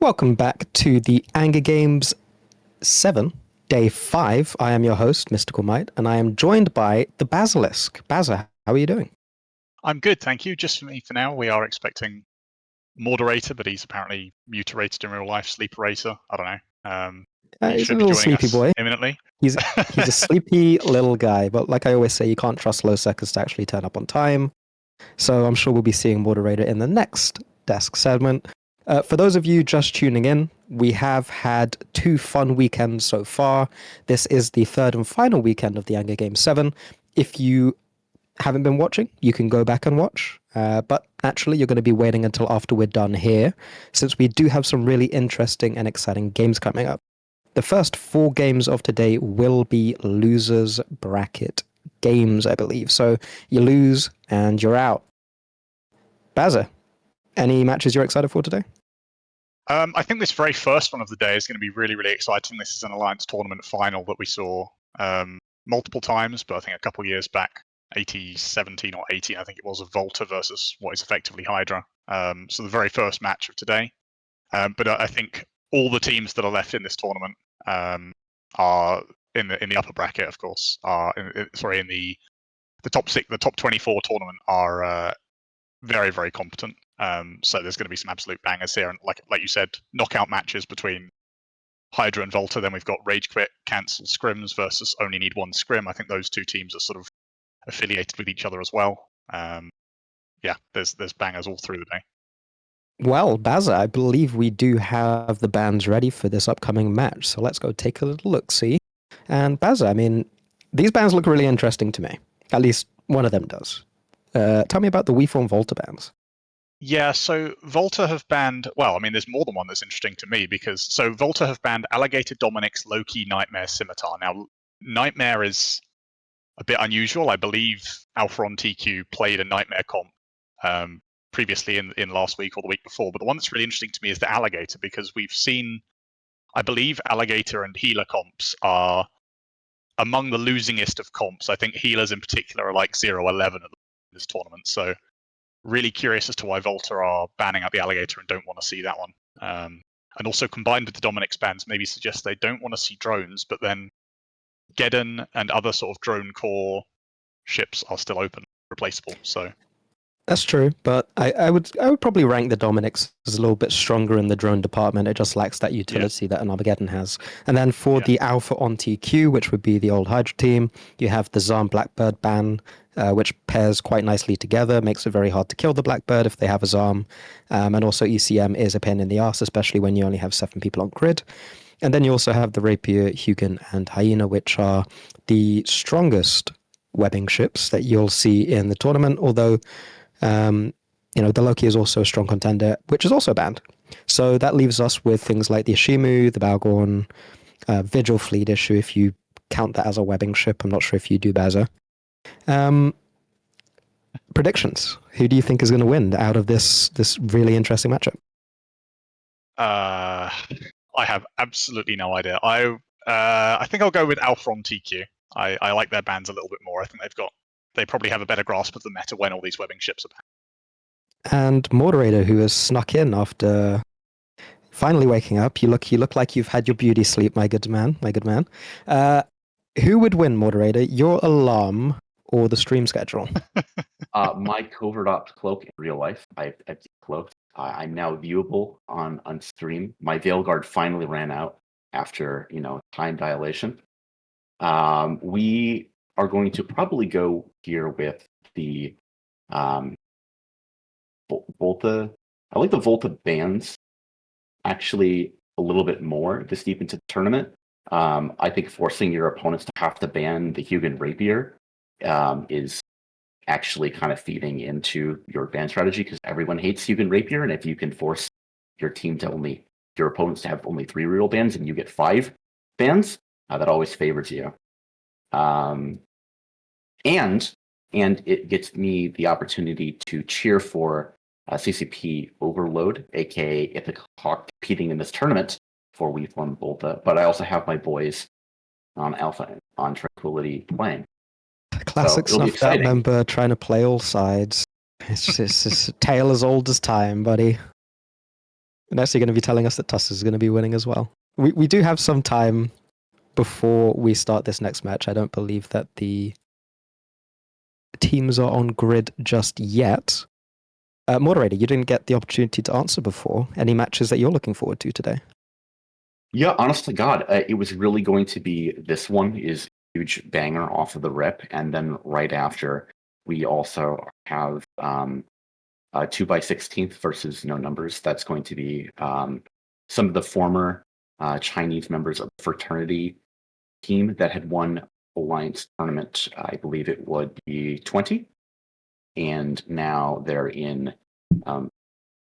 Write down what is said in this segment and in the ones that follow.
Welcome back to the Anger Games 7, Day 5. I am your host, Mystical Might, and I am joined by the Basilisk. Bazza, how are you doing? I'm good, thank you. Just for me for now. We are expecting Moderator, but he's apparently mutated in real life. Sleeper Racer, I don't know. He He's a should be little joining sleepy us boy. imminently. He's a sleepy little guy, but like I always say, you can't trust low seconds to actually turn up on time. So I'm sure we'll be seeing Moderator in the next desk segment. For those of you just tuning in, we have had 2 fun weekends so far. This is the third and final weekend of the Anger Game 7. If you haven't been watching, you can go back and watch. But naturally, you're going to be waiting until after we're done here, since we do have some really interesting and exciting games coming up. The first 4 games of today will be losers bracket games, I believe. So you lose and you're out. Bazza, any matches you're excited for today? I think this very first one of the day is going to be really, really exciting. This is an Alliance tournament final that we saw multiple times, but I think a couple of years back, 17 or 18, I think it was, of Volta versus what is effectively Hydra. So the very first match of today. But I think all the teams that are left in this tournament are in the upper bracket, of course. In the top 6, the top 24 tournament are very, very competent. So there's going to be some absolute bangers here, and like you said, knockout matches between Hydra and Volta. Then we've got Rage Quit, Cancel, Scrims versus Only Need One Scrim. I think those 2 teams are sort of affiliated with each other as well. Yeah, there's bangers all through the day. Well, Bazza, I believe we do have the bands ready for this upcoming match, so let's go take a little look-see. And Bazza, I mean, these bands look really interesting to me. At least one of them does. Tell me about the WeForm Volta bands. Yeah, so Volta have banned, well, I mean, there's more than one that's interesting to me, because Volta have banned Alligator Dominic's Loki Nightmare Scimitar. Now, Nightmare is a bit unusual. I believe Alpha on TQ played a Nightmare comp previously in last week or the week before, but the one that's really interesting to me is the Alligator, because we've seen, I believe, Alligator and Healer comps are among the losingest of comps. I think Healers in particular are like 0-11 at this tournament, so really curious as to why Volta are banning out the Alligator and don't want to see that one. And also combined with the Dominic's bans, maybe suggest they don't want to see drones, but then Geddon and other sort of drone core ships are still open, replaceable. So that's true, but I would probably rank the Dominics as a little bit stronger in the drone department. It just lacks that utility that an Armageddon has. And then for the Alpha on TQ, which would be the old Hydra team, you have the Zarm Blackbird ban, which pairs quite nicely together, makes it very hard to kill the Blackbird if they have a Zarm. And also ECM is a pain in the ass, especially when you only have 7 people on grid. And then you also have the Rapier, Hugin, and Hyena, which are the strongest webbing ships that you'll see in the tournament, although the Loki is also a strong contender, which is also banned. So that leaves us with things like the Ashimu, the Balgorn, Vigil Fleet issue, if you count that as a webbing ship. I'm not sure if you do, Bazza. Predictions. Who do you think is going to win out of this really interesting matchup? I have absolutely no idea. I think I'll go with Alpha on TQ. I like their bans a little bit more. I think they probably have a better grasp of the meta when all these webbing ships are banned. And Moderator, who has snuck in after finally waking up. You look like you've had your beauty sleep, my good man. Who would win, Moderator? Your alarm or the stream schedule? My covert ops cloak in real life. I've decloaked. I'm now viewable on stream. My Veil Guard finally ran out after time dilation. We are going to probably go here with the Volta. I like the Volta bans actually a little bit more this deep into the tournament. I think forcing your opponents to have to ban the Hugin Rapier is actually kind of feeding into your ban strategy, because everyone hates Hugin Rapier, and if you can force your opponents to have only 3 reroll bans and you get 5 bans, that always favors you. And it gets me the opportunity to cheer for CCP Overload, aka Ithaca Hawk, competing in this tournament for WeForm Volta. But I also have my boys on Alpha on Tranquility playing. Classic Snuffed Out member trying to play all sides. It's just a tale as old as time, buddy. Unless you're going to be telling us that Tusk is going to be winning as well. We do have some time before we start this next match. I don't believe that the teams are on grid just yet. Moderator, you didn't get the opportunity to answer before. Any matches that you're looking forward to today? Yeah, honest to God, it was really going to be this one is a huge banger off of the rip, and then right after we also have 2x16 versus no numbers. That's going to be some of the former Chinese members of the fraternity team that had won Alliance tournament. I believe it would be 20, and now they're in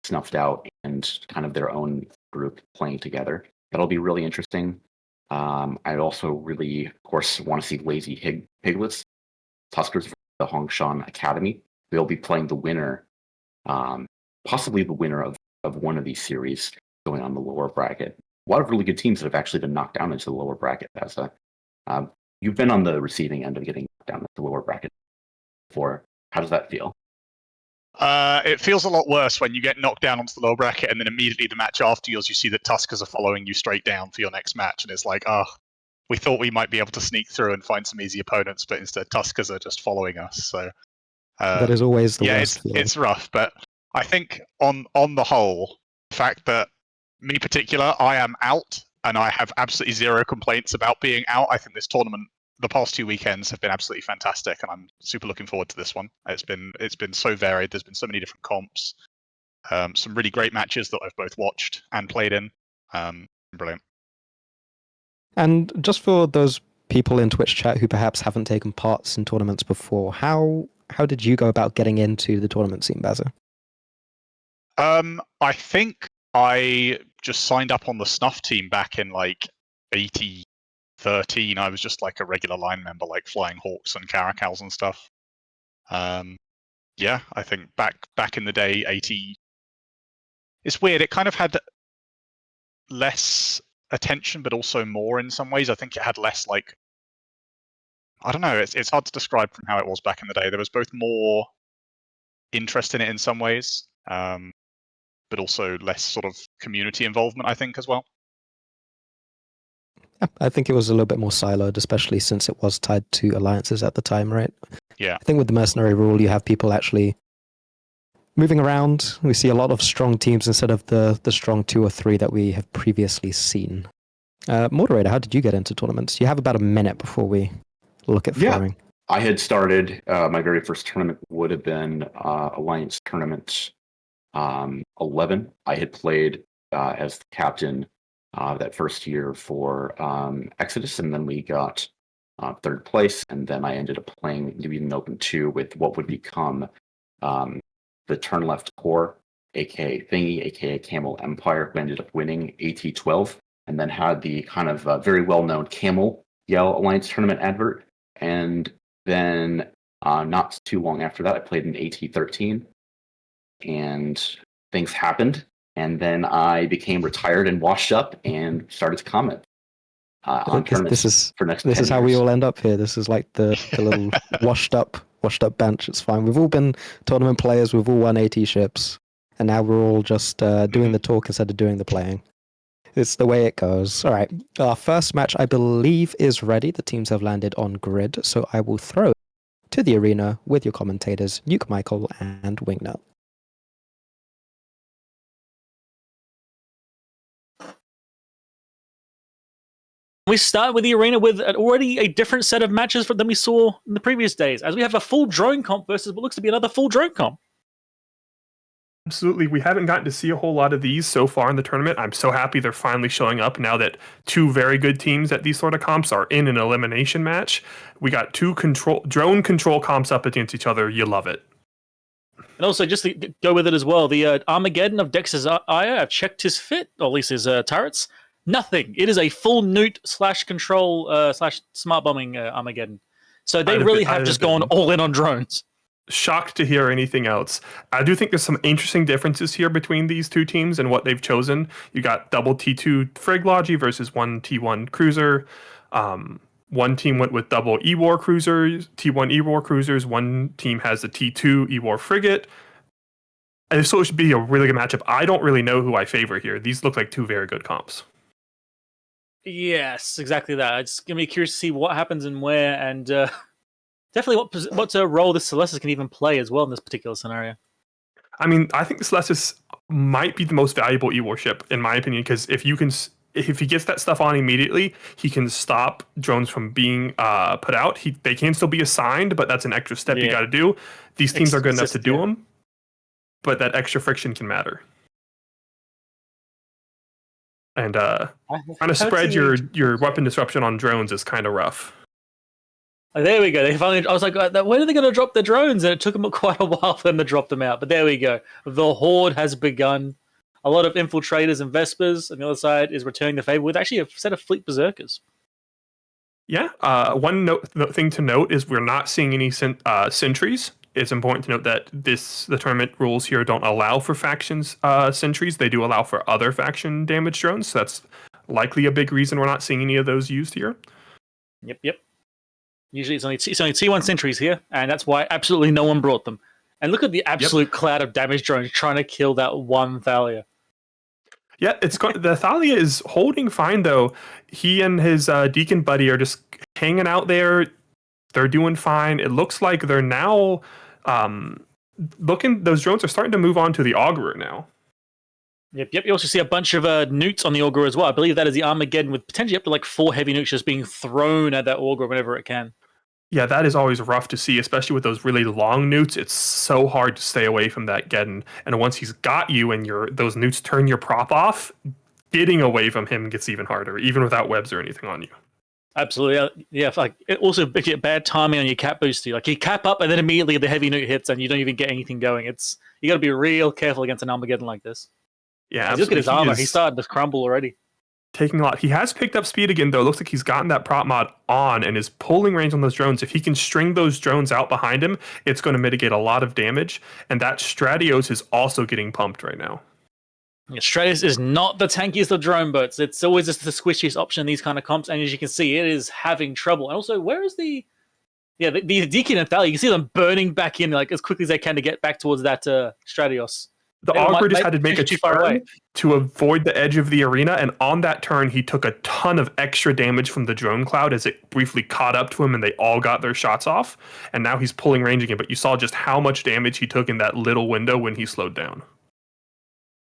snuffed out and kind of their own group playing together. That'll be really interesting. I also really, of course, want to see Lazy Piglets, Tuskers for the Hongshan Academy. They'll be playing the winner, possibly the winner of one of these series going on the lower bracket. A lot of really good teams that have actually been knocked down into the lower bracket. You've been on the receiving end of getting knocked down into the lower bracket before. How does that feel? It feels a lot worse when you get knocked down onto the lower bracket and then immediately the match after yours, you see that Tuskers are following you straight down for your next match. And it's like, oh, we thought we might be able to sneak through and find some easy opponents, but instead Tuskers are just following us. So That is always the worst feeling. It's rough. But I think on the whole, the fact that me particular, I am out and I have absolutely zero complaints about being out. I think this tournament, the past 2 weekends have been absolutely fantastic, and I'm super looking forward to this one. It's been so varied. There's been so many different comps, some really great matches that I've both watched and played in. Brilliant. And just for those people in Twitch chat who perhaps haven't taken parts in tournaments before, how did you go about getting into the tournament scene, Bazza? I think I just signed up on the Snuff team back in like 2013. I was just like a regular line member, like flying hawks and caracals and stuff. Yeah, I think back in the day, 80. It's weird. It kind of had less attention, but also more in some ways. I think it had less like, I don't know. It's hard to describe from how it was back in the day. There was both more interest in it in some ways, but also less sort of community involvement, I think, as well. Yeah, I think it was a little bit more siloed, especially since it was tied to alliances at the time, right? Yeah. I think with the mercenary rule, you have people actually moving around. We see a lot of strong teams instead of the strong 2 or 3 that we have previously seen. Moderator, how did you get into tournaments? You have about a minute before we look at throwing. Yeah, I had started, my very first tournament would have been Alliance Tournament 11. I had played as the captain that first year for Exodus, and then we got 3rd place, and then I ended up playing New Eden Open 2 with what would become the Turn Left Core, aka Thingy, aka Camel Empire, who ended up winning AT12, and then had the kind of very well-known Camel Yell Alliance Tournament advert. And then not too long after that, I played in AT13, and things happened. And then I became retired and washed up and started to comment on tournaments for next. This is how we all end up here. This is like the little washed up bench. It's fine. We've all been tournament players. We've all won AT ships, and now we're all just doing the talk instead of doing the playing. It's the way it goes. All right. Our first match, I believe, is ready. The teams have landed on grid, so I will throw it to the arena with your commentators, Nuke Michael and Wingnut. We start with the arena with already a different set of matches than we saw in the previous days, as we have a full drone comp versus what looks to be another full drone comp. Absolutely. We haven't gotten to see a whole lot of these so far in the tournament. I'm so happy they're finally showing up now that 2 very good teams at these sort of comps are in an elimination match. We got 2 drone control comps up against each other. You love it. And also, just to go with it as well, the Armageddon of Dex's Ire, I've checked his fit, or at least his turrets. Nothing. It is a full newt / control / smart bombing Armageddon. So they really have just gone all in on drones. Shocked to hear anything else. I do think there's some interesting differences here between these 2 teams and what they've chosen. You got double T2 Frigg Logi versus 1 T1 cruiser. One team went with double E-War cruisers, T1 E-War cruisers. One team has the T2 E-War frigate. So it should be a really good matchup. I don't really know who I favor here. These look like two very good comps. Yes, exactly that. It's gonna be curious to see what happens and where, and definitely what role this Celestis can even play as well in this particular scenario. I mean, I think the Celestis might be the most valuable E-Warship, in my opinion, because if he gets that stuff on immediately, he can stop drones from being put out. They can still be assigned, but that's an extra step you got to do. These teams are good enough to do them, but that extra friction can matter. And trying to spread your weapon disruption on drones is kind of rough. Oh, there we go. They finally. I was like, when are they going to drop the drones? And it took them quite a while for them to drop them out. But there we go. The horde has begun. A lot of infiltrators and Vespers, and the other side is returning the favor with actually a set of fleet berserkers. Yeah. One thing to note is we're not seeing any sentries. It's important to note that the tournament rules here don't allow for factions sentries. They do allow for other faction damage drones. So that's likely a big reason we're not seeing any of those used here. Yep. Usually it's only T1 sentries here, and that's why absolutely no one brought them. And look at the absolute cloud of damage drones trying to kill that one Thalia. Yeah, the Thalia is holding fine though. He and his Deacon buddy are just hanging out there. They're doing fine. It looks like they're now those drones are starting to move on to the Augurer now. Yep. You also see a bunch of newts on the Augurer as well. I believe that is the Armageddon with potentially up to like 4 heavy nukes just being thrown at that Augurer whenever it can. Yeah, that is always rough to see, especially with those really long newts. It's so hard to stay away from that Geddon. And once he's got you and those newts turn your prop off, getting away from him gets even harder, even without webs or anything on you. Absolutely, yeah. Like it also get bad timing on your cap boost too. Like you cap up and then immediately the heavy nuke hits and you don't even get anything going. You got to be real careful against an Armageddon like this. Yeah, look at his armor. He started to crumble already. Taking a lot. He has picked up speed again, though. It looks like he's gotten that prop mod on and is pulling range on those drones. If he can string those drones out behind him, it's going to mitigate a lot of damage. And that Stratios is also getting pumped right now. Yeah, Stratios is not the tankiest of drone boats. It's always just the squishiest option in these kind of comps. And as you can see, it is having trouble. And also, where is the Deacon and Thalia? You can see them burning back in like as quickly as they can to get back towards that Stratios. The Augurer just had to make a turn to avoid the edge of the arena, and on that turn, he took a ton of extra damage from the drone cloud as it briefly caught up to him, and they all got their shots off. And now he's pulling range again, but you saw just how much damage he took in that little window when he slowed down.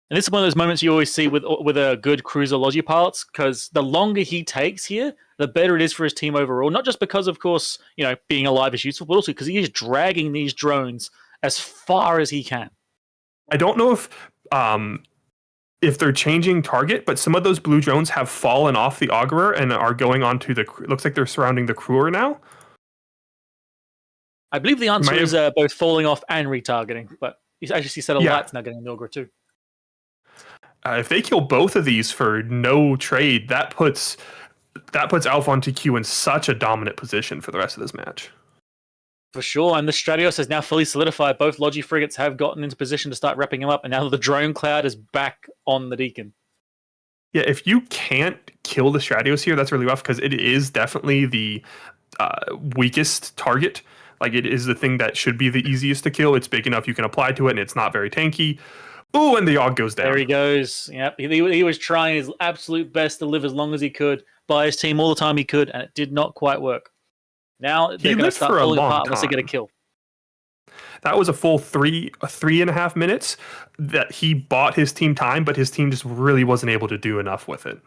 And this is one of those moments you always see with a good cruiser Logi pilots, because the longer he takes here, the better it is for his team overall. Not just because, of course, being alive is useful, but also because he is dragging these drones as far as he can. I don't know if they're changing target, but some of those blue drones have fallen off the Augurer and are going on to looks like they're surrounding the Crewer now. I believe the answer is both falling off and retargeting, but you actually see set of lights now getting the Augurer too. If they kill both of these for no trade, that puts Alpha on TQ in such a dominant position for the rest of this match. For sure, and the Stratios has now fully solidified. Both Logi frigates have gotten into position to start wrapping him up, and now the drone cloud is back on the Deacon. Yeah, if you can't kill the Stratios here, that's really rough because it is definitely the weakest target. Like, it is the thing that should be the easiest to kill. It's big enough you can apply to it, and it's not very tanky. Ooh, and the AUG goes down. There he goes. Yep, he was trying his absolute best to live as long as he could, buy his team all the time he could, and it did not quite work. Now they're going to start falling apart unless they get a kill. That was a full 3.5 minutes that he bought his team time, but his team just really wasn't able to do enough with it.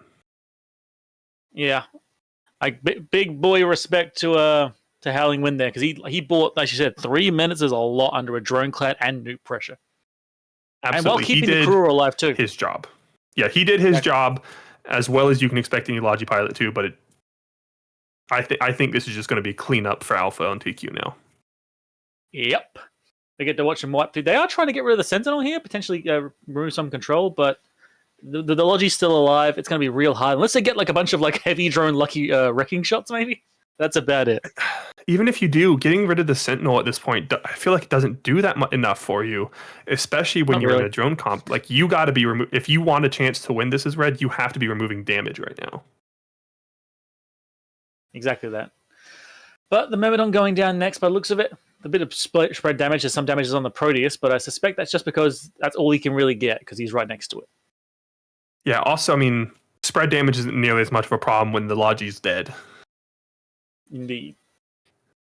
Yeah, like big boy respect to Howling Wind there, because he bought, like you said, 3 minutes is a lot under a drone cloud and nuke pressure. Absolutely, and while keeping the crew alive too. His job. Yeah, he did his job as well as you can expect any Logi pilot to, but I think this is just going to be cleanup for Alpha on TQ now. Yep. They get to watch them wipe through. They are trying to get rid of the Sentinel here, potentially remove some control, but the Logi's still alive. It's going to be real hard. Unless they get like a bunch of like heavy drone lucky wrecking shots, maybe. That's about it. Even if you do, getting rid of the Sentinel at this point, I feel like it doesn't do that enough for you, especially when you're in a drone comp. Like, you got to be if you want a chance to win this as red, you have to be removing damage right now. Exactly that. But the Myrmidon going down next, by the looks of it, a bit of spread damage. There's some damages on the Proteus, but I suspect that's just because that's all he can really get because he's right next to it. Yeah, also, I mean, spread damage isn't nearly as much of a problem when the Logi's dead. Indeed.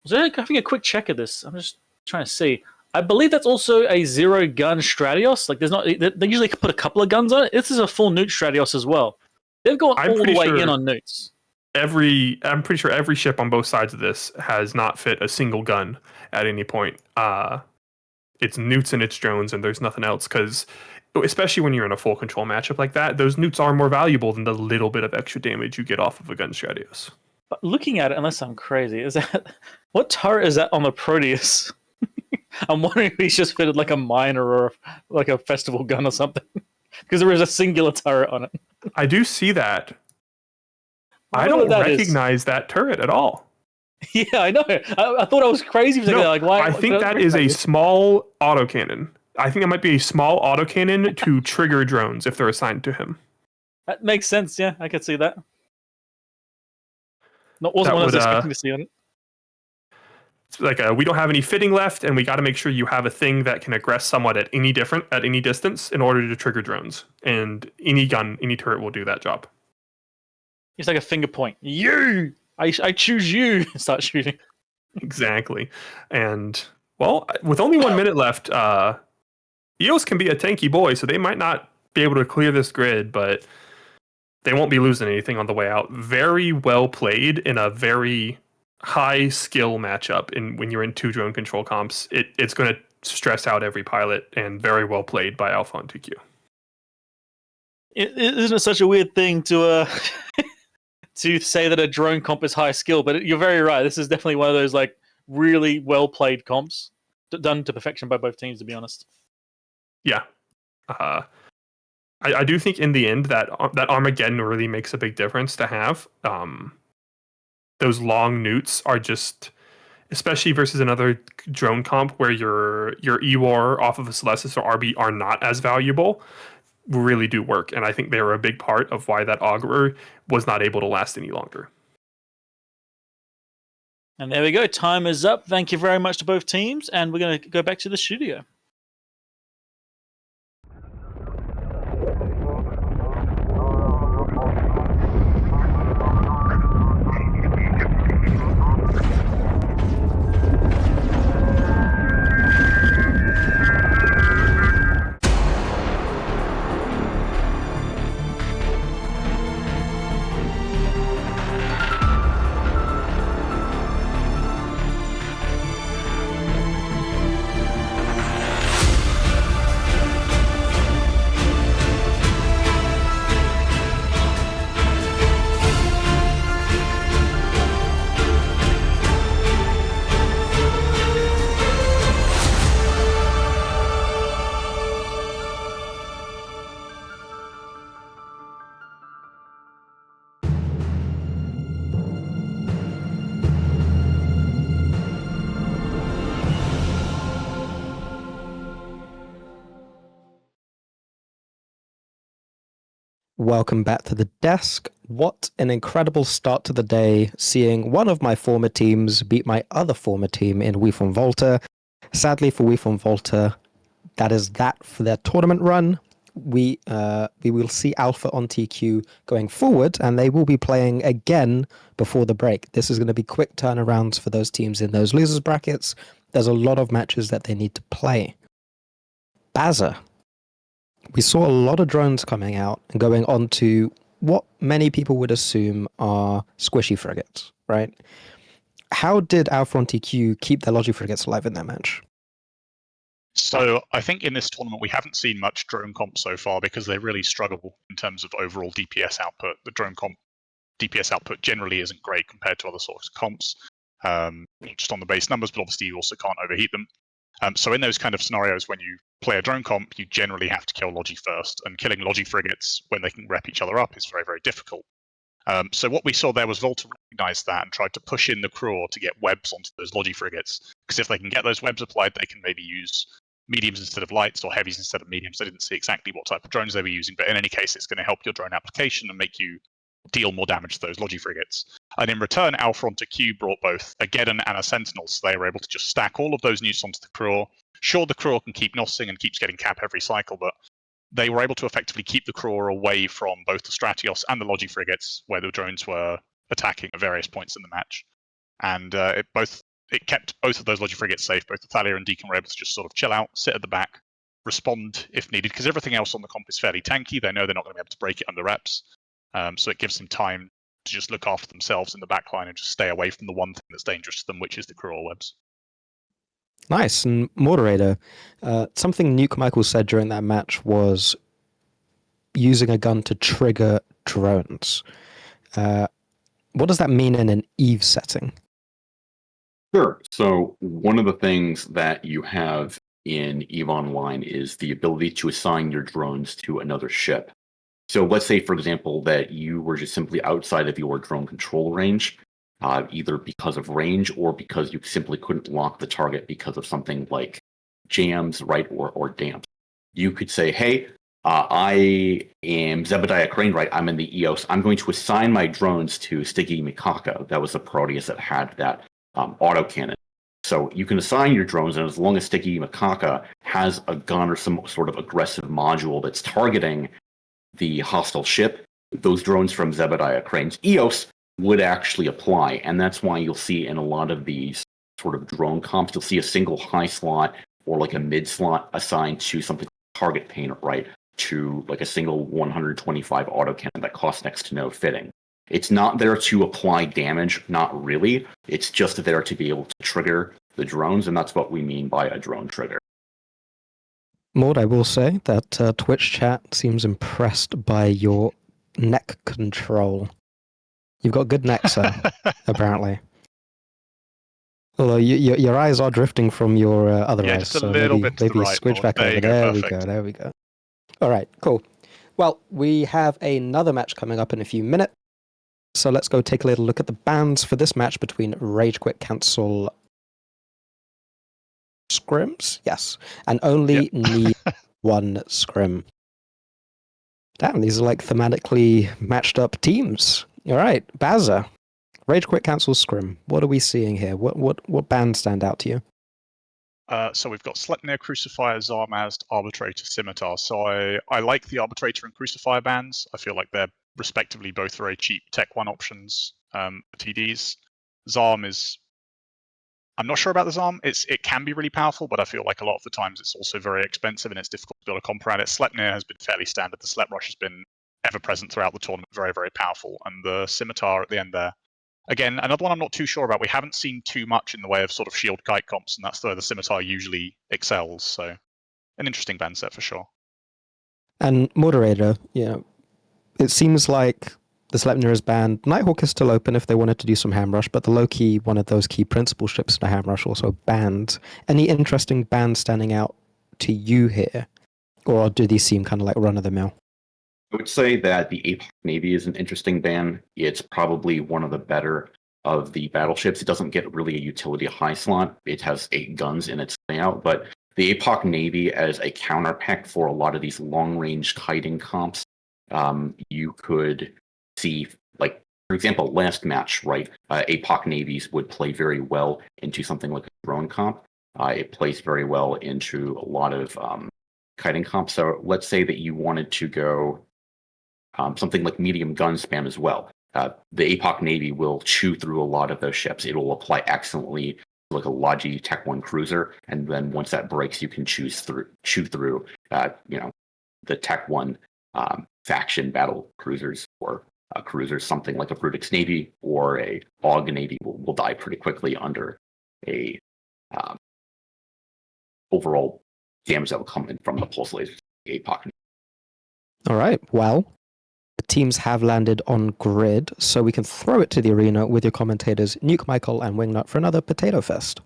So having a quick check of this, I'm just trying to see. I believe that's also a 0-gun Stratios. Like, there's not. They usually put a couple of guns on it. This is a full newt Stratios as well. They've gone all the way in on newts. I'm pretty sure every ship on both sides of this has not fit a single gun at any point. It's newts and it's drones, and there's nothing else. Because especially when you're in a full control matchup like that, those newts are more valuable than the little bit of extra damage you get off of a gun Stratios. But looking at it, unless I'm crazy, is that what turret is that on the Proteus? I'm wondering if he's just fitted like a miner or like a festival gun or something, because there is a singular turret on it. I do see that. I don't recognize that turret at all. Yeah, I know. I thought I was crazy. Like, why? I think that is a small autocannon. I think it might be a small autocannon to trigger drones if they're assigned to him. That makes sense. Yeah, I could see that. Wasn't what I was expecting to see on it. It's like we don't have any fitting left, and we got to make sure you have a thing that can aggress somewhat at any distance in order to trigger drones. And any gun, any turret will do that job. It's like a finger point. You, I choose you. Start shooting. Exactly. And well, with only 1 minute left, EOS can be a tanky boy, so they might not be able to clear this grid, but they won't be losing anything on the way out. Very well played in a very high skill matchup. When you're in 2 drone control comps, it's going to stress out every pilot, and very well played by Alpha on TQ. Isn't it such a weird thing to to say that a drone comp is high skill? But you're very right. This is definitely one of those like really well played comps done to perfection by both teams, to be honest. Yeah. I do think in the end that Armageddon really makes a big difference to have. Those long newts are just, especially versus another drone comp where your EWAR off of a Celestis or RB are not as valuable, really do work. And I think they were a big part of why that Augurer was not able to last any longer. And there we go. Time is up. Thank you very much to both teams. And we're going to go back to the studio. Welcome back to the desk. What an incredible start to the day, seeing one of my former teams beat my other former team in We From Volta. Sadly for We From Volta, that is that for their tournament run. We will see Alpha on TQ going forward, and they will be playing again before the break. This is going to be quick turnarounds for those teams in those losers brackets. There's a lot of matches that they need to play. Bazza. We saw a lot of drones coming out and going on to what many people would assume are squishy frigates, right? How did Alpha on TQ keep their Logi frigates alive in that match? So I think in this tournament we haven't seen much drone comp so far because they really struggle in terms of overall DPS output. The drone comp DPS output generally isn't great compared to other sorts of comps, just on the base numbers, but obviously you also can't overheat them. So in those kind of scenarios, when you play a drone comp, you generally have to kill Logi first, and killing Logi frigates when they can rep each other up is very, very difficult. So what we saw there was Volta recognized that and tried to push in the Craw to get webs onto those Logi frigates, because if they can get those webs applied, they can maybe use mediums instead of lights or heavies instead of mediums. I didn't see exactly what type of drones they were using, but in any case, it's going to help your drone application and make you deal more damage to those Logi frigates. And in return, Alpha onto Q brought both a Geddon and a Sentinel, so they were able to just stack all of those newts onto the Cruel. Sure, the Cruel can keep nossing and keeps getting cap every cycle, but they were able to effectively keep the Cruel away from both the Stratios and the Logi frigates, where the drones were attacking at various points in the match. And it kept both of those Logi frigates safe. Both the Thalia and Deacon were able to just sort of chill out, sit at the back, respond if needed, because everything else on the comp is fairly tanky. They know they're not going to be able to break it under reps. So it gives them time to just look after themselves in the back line and just stay away from the one thing that's dangerous to them, which is the Cruel webs. Nice. And moderator, something Nuke Michael said during that match was using a gun to trigger drones. What does that mean in an EVE setting? Sure. So one of the things that you have in EVE Online is the ability to assign your drones to another ship. So let's say, for example, that you were just simply outside of your drone control range, either because of range or because you simply couldn't lock the target because of something like jams, right, or damp. You could say, hey, I am Zebediah Crane, right? I'm in the EOS. I'm going to assign my drones to Sticky Mikaka. That was the Proteus that had that autocannon. So you can assign your drones, and as long as Sticky Mikaka has a gun or some sort of aggressive module that's targeting the hostile ship, those drones from Zebediah Crane's EOS would actually apply. And that's why you'll see in a lot of these sort of drone comps, you'll see a single high slot or like a mid slot assigned to something like target paint, right? To like a single 125 autocannon that costs next to no fitting. It's not there to apply damage, not really. It's just there to be able to trigger the drones, and that's what we mean by a drone trigger. Maud, I will say that Twitch chat seems impressed by your neck control. You've got good neck, sir, apparently. Although your eyes are drifting from your other eyes, just a so little maybe, bit to the maybe right, squidge Maud. back There over. you go, There we perfect. go, there we go. All right, cool. Well, we have another match coming up in a few minutes, so let's go take a little look at the bans for this match between Rage Quit Cancel scrims, yes, and only need one scrim. Damn, these are like thematically matched up teams. All right, Bazza, Rage Quit Cancel scrim. What are we seeing here? What bands stand out to you? So we've got Sleipnir, Crucifier, Zarmazd, Arbitrator, Scimitar. So I like the Arbitrator and Crucifier bans. I feel like they're respectively both very cheap Tech 1 options for TDs. Zarm is... I'm not sure about the Zarm. It can be really powerful, but I feel like a lot of the times it's also very expensive and it's difficult to build a comp around it. Sleipnir has been fairly standard. The Slep Rush has been ever present throughout the tournament, very, very powerful. And the Scimitar at the end there, again, another one I'm not too sure about. We haven't seen too much in the way of sort of shield kite comps, and that's where the Scimitar usually excels. So an interesting band set for sure. And moderator, it seems like the Sleipnir is banned. Nighthawk is still open if they wanted to do some ham rush, but the low-key, one of those key principal ships for ham rush, also banned. Any interesting bands standing out to you here? Or do these seem kind of like run-of-the-mill? I would say that the APOC Navy is an interesting ban. It's probably one of the better of the battleships. It doesn't get really a utility high slot. It has 8 guns in its layout, but the APOC Navy as a counterpack for a lot of these long-range kiting comps, you could see, like, for example, last match, right? APOC Navies would play very well into something like a drone comp. It plays very well into a lot of kiting comps. So let's say that you wanted to go something like medium gun spam as well. The APOC Navy will chew through a lot of those ships. It will apply excellently to like a Logi Tech 1 cruiser, and then once that breaks, you can chew through the Tech 1 faction battle cruisers or cruisers, something like a Brutix Navy or a AUG Navy will die pretty quickly under a overall damage that will come in from the pulse lasers. APOC. All right, well, the teams have landed on grid, so we can throw it to the arena with your commentators Nuke Michael and Wingnut for another Potato Fest.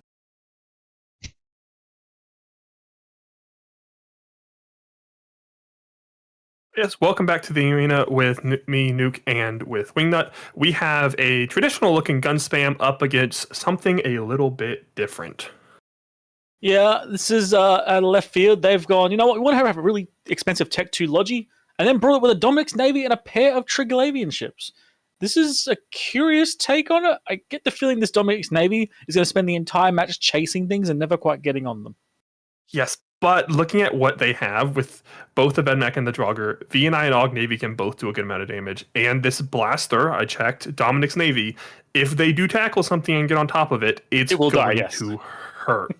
Yes, welcome back to the arena with me, Nuke, and with Wingnut. We have a traditional looking gun spam up against something a little bit different. Yeah, this is out of left field. They've gone, you know what, we want to have a really expensive Tech 2 Logi, and then brought it with a Dominic's Navy and a pair of Triglavian ships. This is a curious take on it. I get the feeling this Dominic's Navy is going to spend the entire match chasing things and never quite getting on them. Yes, but looking at what they have with both the Vedmak and the Draugr, VNI and Og Navy can both do a good amount of damage. And this blaster, I checked, Dominic's Navy, if they do tackle something and get on top of it, it will going to hurt.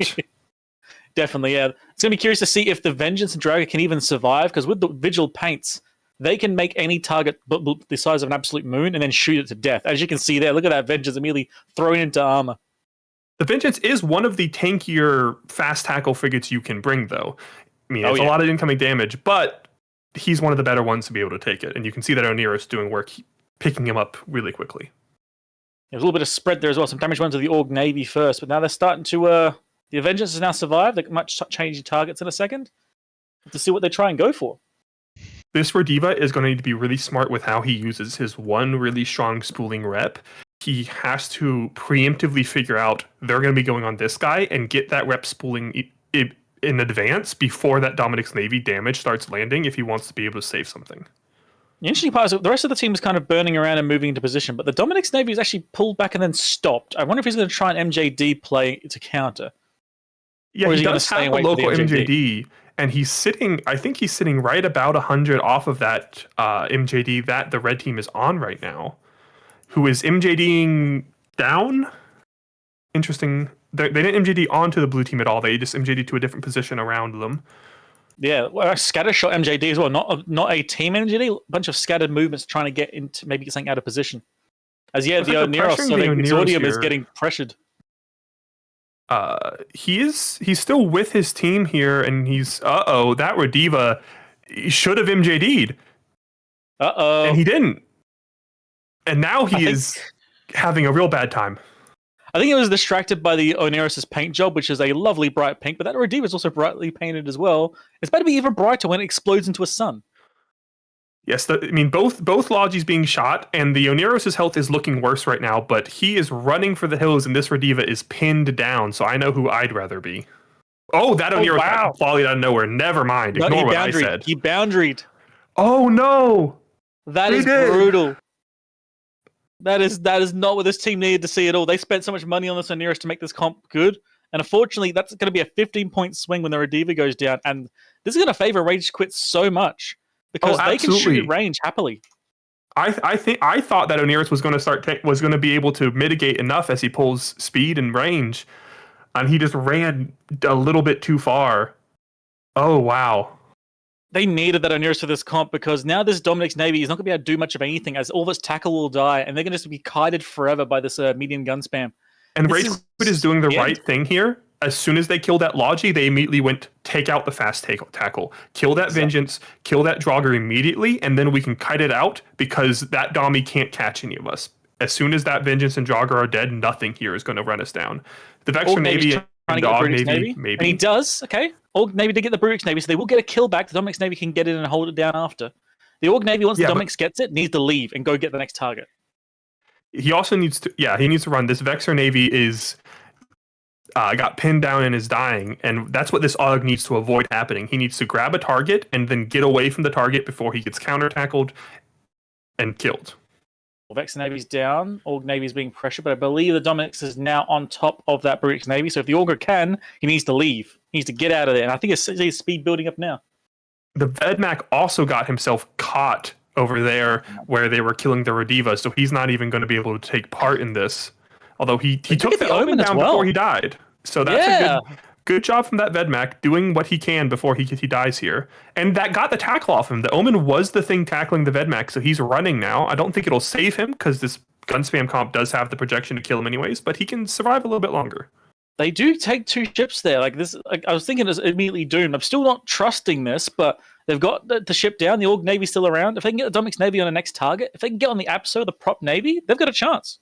Definitely, yeah. It's going to be curious to see if the Vengeance and Draugr can even survive, because with the Vigil paints, they can make any target the size of an absolute moon and then shoot it to death. As you can see there, look at that Vengeance immediately thrown into armor. The Vengeance is one of the tankier fast tackle frigates you can bring, though. I mean, it's a lot of incoming damage, but he's one of the better ones to be able to take it. And you can see that Oneros doing work, picking him up really quickly. There's a little bit of spread there as well. Some damage went to the Org Navy first, but now they're starting to... the Vengeance has now survived. They might change targets in a second to see what they try and go for. This Rediva is going to need to be really smart with how he uses his one really strong spooling rep. He has to preemptively figure out they're going to be going on this guy and get that rep spooling in advance before that Dominic's Navy damage starts landing if he wants to be able to save something. The interesting part is the rest of the team is kind of burning around and moving into position, but the Dominic's Navy is actually pulled back and then stopped. I wonder if he's going to try an MJD play to counter. Yeah, he does have a local MJD, and he's sitting, I think he's sitting right about 100 off of that MJD that the red team is on right now. Who is MJDing down? Interesting. They didn't MJD onto the blue team at all. They just MJD to a different position around them. Yeah, well, scatter shot MJD as well. Not a team MJD. A bunch of scattered movements trying to get into maybe get something out of position. As the Oneros is getting pressured. He's still with his team here, and he's that Rediva should have MJD'd. And he didn't. And now he is having a real bad time. I think it was distracted by the Oneros' paint job, which is a lovely bright pink, but that Rediva is also brightly painted as well. It's better to be even brighter when it explodes into a sun. Yes, both Logi's being shot, and the Oneros' health is looking worse right now, but he is running for the hills, and this Rediva is pinned down, so I know who I'd rather be. Oh, that Oneros got volleyed out of nowhere. Never mind. Ignore what I said. He boundaried. Oh, no! That is brutal. That is not what this team needed to see at all. They spent so much money on this Oneros to make this comp good, and unfortunately, that's going to be a 15-point swing when the Rediva goes down, and this is going to favor Rage Quit so much. Because they can shoot at range happily. I thought that Oneros was going to was going to be able to mitigate enough as he pulls speed and range, and he just ran a little bit too far. Oh wow! They needed that Oneros for this comp because now this Dominic's Navy is not going to be able to do much of anything as all of its tackle will die, and they're going to just be kited forever by this medium gun spam. And Rage Quit is doing the right thing here. As soon as they killed that Logi, they immediately went, take out the fast tackle. Kill that Vengeance, kill that Draugr immediately, and then we can kite it out because that Domi can't catch any of us. As soon as that Vengeance and Draugr are dead, nothing here is going to run us down. The Vexor Navy and Dog Navy, maybe. And he does, okay. Org Navy did get the Brutix Navy, so they will get a kill back. The Dominic's Navy can get in and hold it down after. The Org Navy, once the Dominic's gets it, needs to leave and go get the next target. He also needs to run. This Vexor Navy is... got pinned down and is dying, and that's what this Og needs to avoid happening. He needs to grab a target and then get away from the target before he gets counter-tackled and killed. Well, Vex Navy's down. Org Navy's being pressured, but I believe the Dominix is now on top of that Brutix Navy, so if the Augur can, he needs to leave. He needs to get out of there, and I think his speed building up now. The Vedmak also got himself caught over there where they were killing the Rediva, so he's not even going to be able to take part in this. Although he took the Omen down before he died. So that's a good job from that Vedmak, doing what he can before he dies here. And that got the tackle off him. The Omen was the thing tackling the Vedmak, so he's running now. I don't think it'll save him, because this gun spam comp does have the projection to kill him anyways, but he can survive a little bit longer. They do take two ships there. Like this, I was thinking it's immediately doomed. I'm still not trusting this, but they've got the ship down. The Org Navy's still around. If they can get the Dominic's Navy on the next target, if they can get on the APSO, the prop Navy, they've got a chance.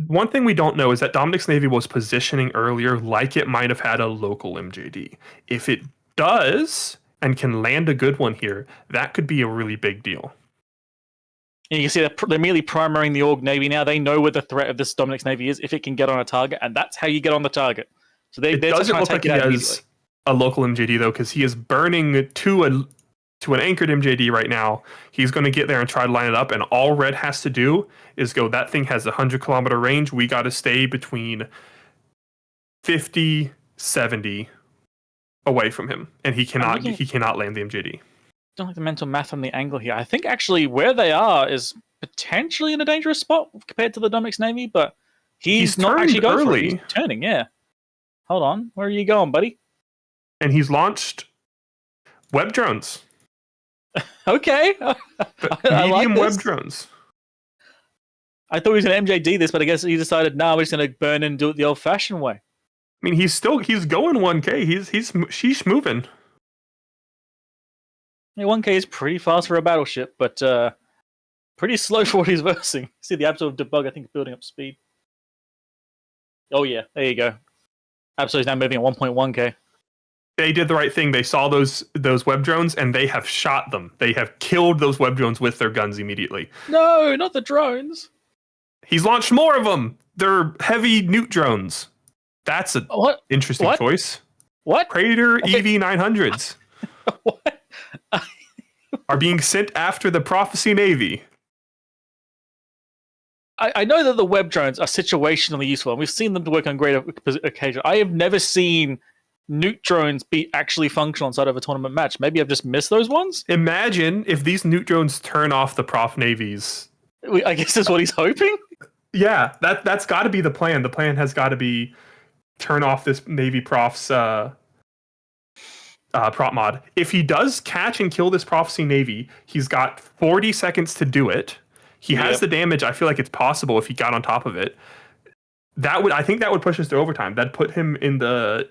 One thing we don't know is that Dominic's Navy was positioning earlier like it might have had a local MJD. If it does and can land a good one here, that could be a really big deal. And you can see they're merely primarying the Org Navy now. They know where the threat of this Dominic's Navy is if it can get on a target, and that's how you get on the target. So it doesn't look like he has a local MJD though, because he is burning to to an anchored MJD right now. He's going to get there and try to line it up, and all red has to do is go, that thing has a 100-kilometer range. We got to stay between 50, 70 away from him, and he cannot land the MJD. Don't like the mental math on the angle here. I think actually where they are is potentially in a dangerous spot compared to the Dominic's Navy, but he's not actually going for it. He's turning, yeah. Hold on. Where are you going, buddy? And he's launched web drones. Okay. Medium web drones. I thought he was going to MJD this, but I guess he decided, we're just going to burn and do it the old-fashioned way. I mean, he's going 1K. He's moving. Yeah, 1K is pretty fast for a battleship, but pretty slow for what he's versing. See the Absolute debug, I think, building up speed. Oh yeah, there you go. Absolute's now moving at 1.1K. They did the right thing. They saw those web drones, and they have shot them. They have killed those web drones with their guns immediately. No, not the drones. He's launched more of them. They're heavy nuke drones. That's an interesting choice. What? Praetor EV900s. What? Are being sent after the Prophecy Navy. I know that the web drones are situationally useful, and we've seen them to work on great occasion. I have never seen nuke drones be actually functional inside of a tournament match. Maybe I've just missed those ones? Imagine if these nuke drones turn off the Prof Navies. I guess that's what he's hoping? Yeah, that's got to be the plan. The plan has got to be turn off this Navy Prof's prop mod. If he does catch and kill this Prophecy Navy, he's got 40 seconds to do it. He has the damage. I feel like it's possible if he got on top of it. I think that would push us to overtime. That'd put him in the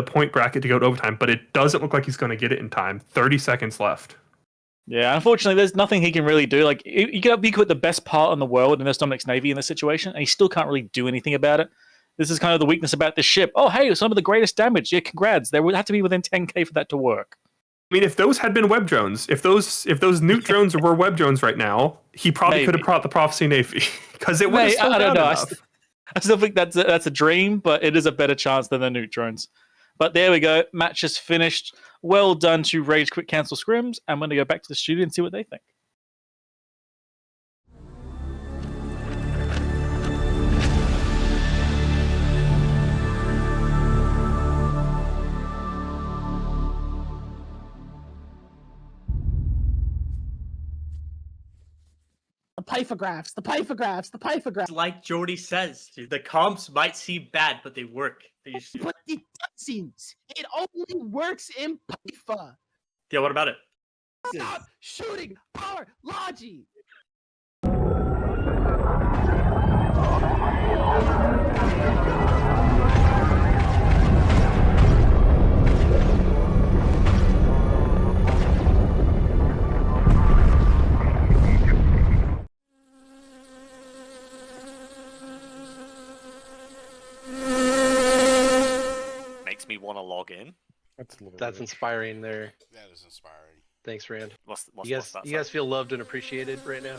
point bracket to go to overtime, but it doesn't look like he's going to get it in time. 30 seconds left. Yeah, unfortunately, there's nothing he can really do. Like, you could be the best part in the world in this Dominic's Navy in this situation, and he still can't really do anything about it. This is kind of the weakness about this ship. Oh, hey, some of the greatest damage. Yeah, congrats. They would have to be within 10k for that to work. I mean, if those had been web drones, if those nuke drones were web drones right now, he probably could have brought the Prophecy Navy because it would have slowed down enough. I still think that's a dream, but it is a better chance than the nuke drones. But there we go. Match is finished. Well done to Rage Quit Cancel Scrims. I'm going to go back to the studio and see what they think. The pythographs. Like Jordy says, the comps might seem bad, but they work. But it doesn't. It only works in Pytha. Yeah, what about it? Stop shooting our Logi. Makes me want to log in. That's inspiring there. That is inspiring. Thanks, Rand. You guys feel loved and appreciated right now?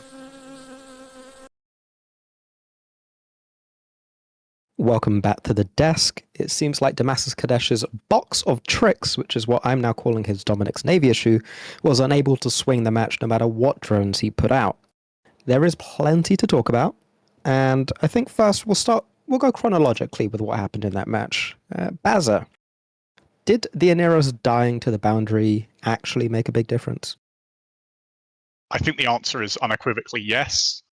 Welcome back to the desk. It seems like Damascus Kadesh's box of tricks, which is what I'm now calling his Dominic's Navy issue, was unable to swing the match no matter what drones he put out. There is plenty to talk about, and I think first we'll go chronologically with what happened in that match. Bazza, did the Aneros dying to the boundary actually make a big difference? I think the answer is unequivocally yes.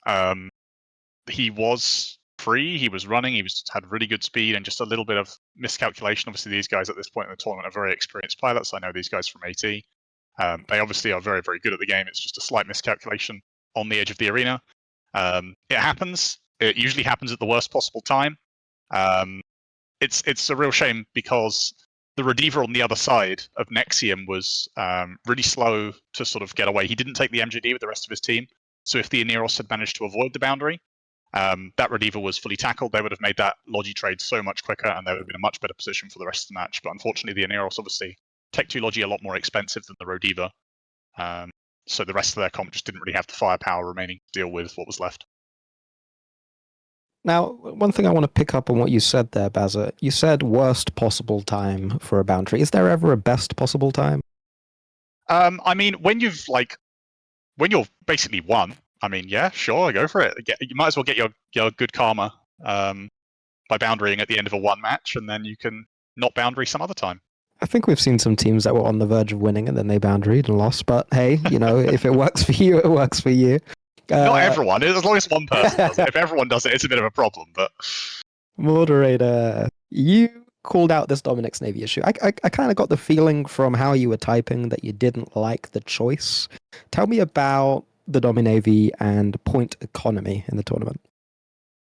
He was free, he was running, had really good speed and just a little bit of miscalculation. Obviously, these guys at this point in the tournament are very experienced pilots. I know these guys from AT. They obviously are very, very good at the game. It's just a slight miscalculation on the edge of the arena. It happens. It usually happens at the worst possible time. It's a real shame because the Rediva on the other side of Nexium was really slow to sort of get away. He didn't take the MGD with the rest of his team. So if the Aneros had managed to avoid the boundary, that Rediva was fully tackled. They would have made that Logi trade so much quicker, and they would have been in a much better position for the rest of the match. But unfortunately, the Aneros obviously Tech 2 Logi a lot more expensive than the Rodiva. So the rest of their comp just didn't really have the firepower remaining to deal with what was left. Now, one thing I want to pick up on what you said there, Bazza. You said worst possible time for a boundary. Is there ever a best possible time? I mean, when you're basically won, I mean, yeah, sure, go for it. You might as well get your good karma by boundarying at the end of a one match, and then you can not boundary some other time. I think we've seen some teams that were on the verge of winning and then they boundaried and lost. But hey, if it works for you, it works for you. Not everyone. As long as one person does it. If everyone does it, it's a bit of a problem. But Moderator, you called out this Dominic's Navy issue. I kind of got the feeling from how you were typing that you didn't like the choice. Tell me about the Dominavy and point economy in the tournament.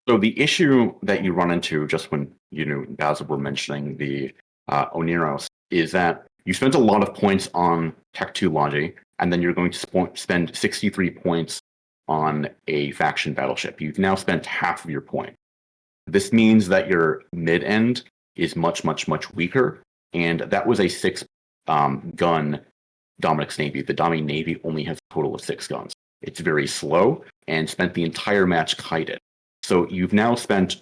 So the issue that you run into just when Basil were mentioning the Oniros is that you spent a lot of points on Tech 2 Logi, and then you're going to spend 63 points on a faction battleship. You've now spent half of your point. This means that your mid-end is much, much, much weaker, and that was a 6-gun Dominic's Navy. The Domi Navy only has a total of 6 guns. It's very slow, and spent the entire match kited. So you've now spent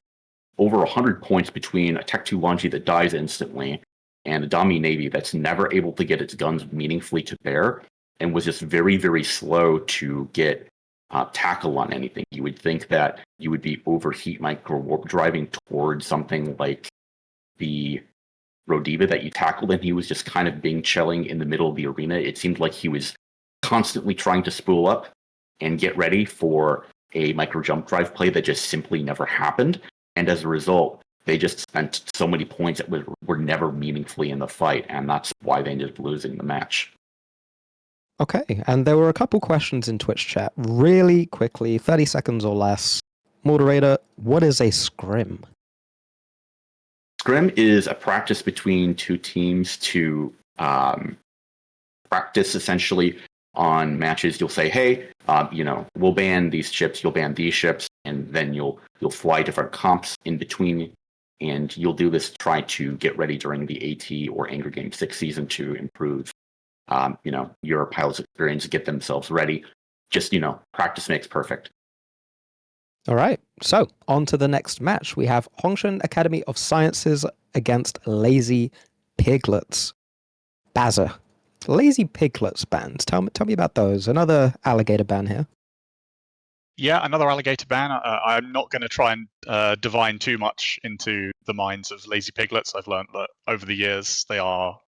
over 100 points between a Tech 2 Logi that dies instantly and a Domi Navy that's never able to get its guns meaningfully to bear and was just very, very slow to get tackle on anything. You would think that you would be overheat micro warp driving towards something like the Rodiva that you tackled, and he was just kind of being chilling in the middle of the arena. It seemed like he was constantly trying to spool up and get ready for a micro jump drive play that just simply never happened. And as a result, they just spent so many points that were never meaningfully in the fight, and that's why they ended up losing the match. Okay, and there were a couple questions in Twitch chat. Really quickly, 30 seconds or less. Moderator, what is a scrim? Scrim is a practice between two teams to practice essentially on matches. You'll say, hey, we'll ban these ships, you'll ban these ships, and then you'll fly different comps in between, and you'll do this to try to get ready during the AT or Angry Game 6 season to improve your pilot's experience, get themselves ready. Just, practice makes perfect. All right, so on to the next match. We have Hongshan Academy of Sciences against Lazy Piglets. Bazza, Lazy Piglets bans. Tell me about those. Another alligator ban here. Yeah, another alligator ban. I'm not going to try and divine too much into the minds of Lazy Piglets. I've learned that over the years they are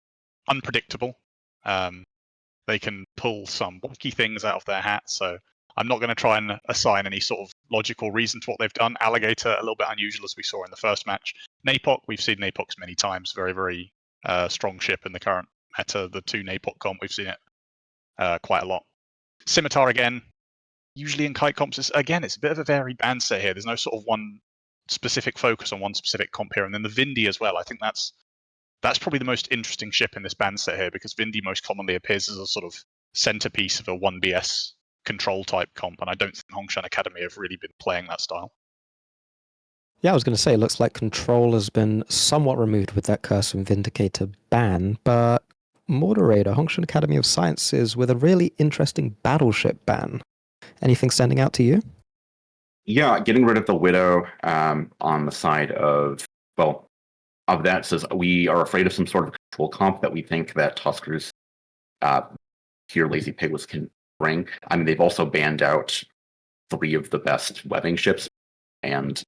unpredictable. They can pull some wonky things out of their hat, so I'm not going to try and assign any sort of logical reason to what they've done. Alligator, a little bit unusual as we saw in the first match. Napok, we've seen Napoks many times. Very, very strong ship in the current meta. The 2 Napok comp, we've seen it quite a lot. Scimitar again, usually in kite comps, it's a bit of a varied ban set here. There's no sort of one specific focus on one specific comp here. And then the Vindy as well. I think that's probably the most interesting ship in this ban set here, because Vindy most commonly appears as a sort of centerpiece of a 1BS control type comp, and I don't think Hongshan Academy have really been playing that style. Yeah, I was going to say, it looks like control has been somewhat removed with that Curse and Vindicator ban, but Moderator, Hongshan Academy of Sciences with a really interesting battleship ban. Anything standing out to you? Yeah, getting rid of the Widow on the side of that says we are afraid of some sort of control comp that we think that Tuskers here Lazy Piglets can bring. I mean, they've also banned out 3 of the best webbing ships, and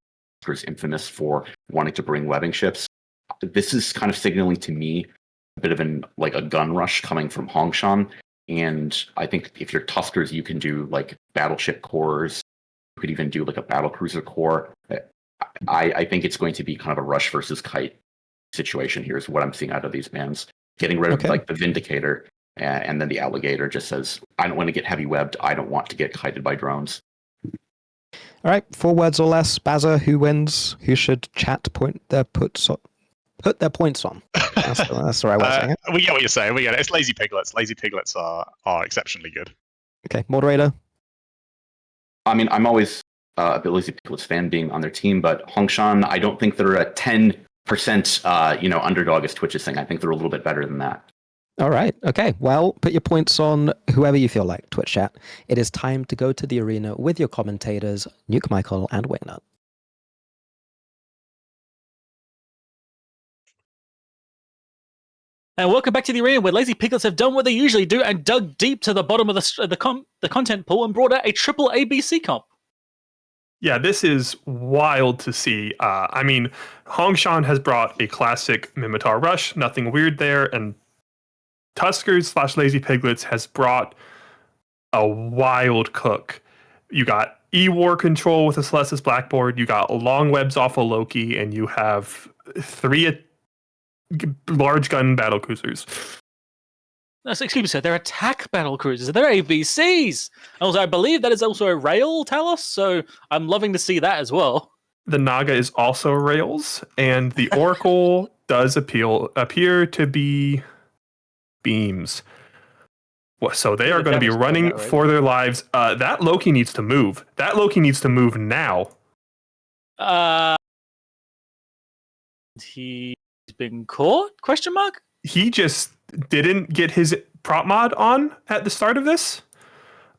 Tuskers infamous for wanting to bring webbing ships. This is kind of signaling to me a bit of a gun rush coming from Hongshan, and I think if you're Tuskers, you can do like battleship cores. You could even do like a battle cruiser core. I think it's going to be kind of a rush versus kite situation here is what I'm seeing out of these bans. Getting rid of like the Vindicator, and then the Alligator just says, I don't want to get heavy webbed. I don't want to get kited by drones. All right, 4 words or less. Bazza, who wins? Who should chat put their points on? That's the right way of saying it. We get what you're saying. We get it. It's Lazy Piglets. Lazy Piglets are exceptionally good. Okay, Moderator. I mean, I'm always a bit Lazy Piglets fan being on their team, but Hongshan, I don't think they're a 10% underdog as Twitch is saying. I think they're a little bit better than that. All right. Okay. Well, put your points on whoever you feel like, Twitch chat. It is time to go to the arena with your commentators, Nuke Michael and Wingnut. And welcome back to the arena where Lazy Piglets have done what they usually do and dug deep to the bottom of the content pool and brought out a triple ABC comp. Yeah, this is wild to see. I mean, Hongshan has brought a classic Mimitar Rush, nothing weird there, and Tuskers / Lazy Piglets has brought a wild cook. You got E-War control with a Celestis Blackboard, you got long webs off of Loki, and you have 3 large gun battle cruisers. No, so excuse me, sir. They're attack battle cruisers. They're ABCs. Also, I believe that is also a rail Talos, so I'm loving to see that as well. The Naga is also rails, and the Oracle does appear to be beams. Well, so they are going to be running right? for their lives. That Loki needs to move. That Loki needs to move now. He's been caught? Question mark? He just didn't get his prop mod on at the start of this.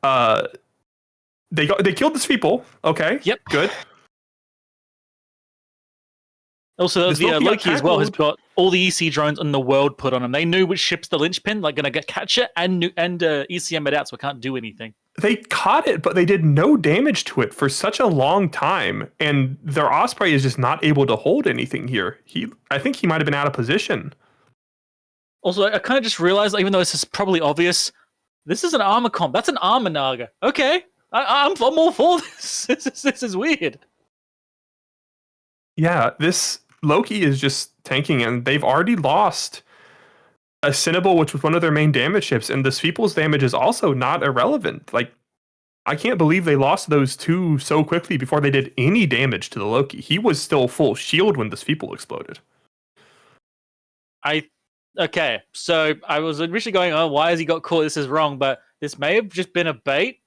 They killed the people. Okay. Yep. Good. Also, This the Loki Loki got as well has tackled. got all the EC drones in the world put on them. They knew which ship's the linchpin, like going to catch it and ECM it out, so it can't do anything. They caught it, but they did no damage to it for such a long time, and their Osprey is just not able to hold anything here. I think he might have been out of position. Also, I kind of just realized, even though this is probably obvious, this is an armor comp. That's an armor Naga. Okay, I'm all for this. This is weird. Yeah, this Loki is just tanking, and they've already lost a Cinnable, which was one of their main damage ships, and the Sveeple's damage is also not irrelevant. Like, I can't believe they lost those 2 so quickly before they did any damage to the Loki. He was still full shield when the Sveeple exploded. Okay, so I was initially going, oh, why has he got caught? This is wrong, but this may have just been a bait,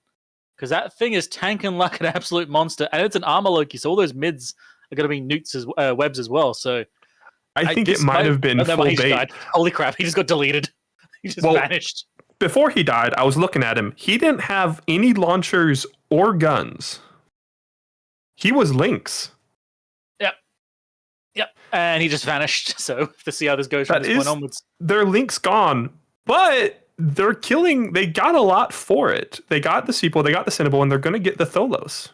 because that thing is tanking like an absolute monster, and it's an armor Loki, so all those mids are going to be newts as webs as well. So I think it might have been full he just bait. died. Holy crap, he just got deleted. He just vanished. Before he died, I was looking at him. He didn't have any launchers or guns. He was Lynx. Yep, and he just vanished. So to see how this goes from this point onwards. Their Lynx gone, but they're killing. They got a lot for it. They got the Sequel, they got the Cinnable, and they're going to get the Tholos.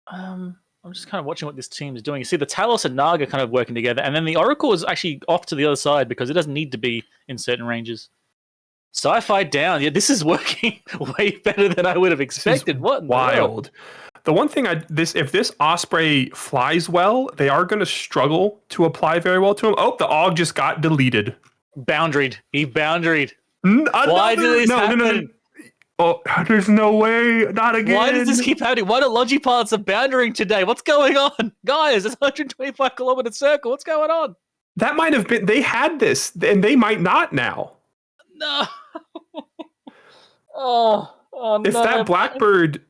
I'm just kind of watching what this team is doing. You see the Talos and Naga kind of working together, and then the Oracle is actually off to the other side because it doesn't need to be in certain ranges. Sci-fi down. Yeah, this is working way better than I would have expected. What in wild. The one thing if this Osprey flies well, they are going to struggle to apply very well to him. Oh, the AUG just got deleted. Boundaried. He boundaried. Why did this happen? No. Oh, there's no way. Not again. Why does this keep happening? Why do Logipilots are boundering today? What's going on? Guys, it's a 125-kilometer circle. What's going on? That might have been... They had this, and they might not now. No. Oh, no. If that Blackbird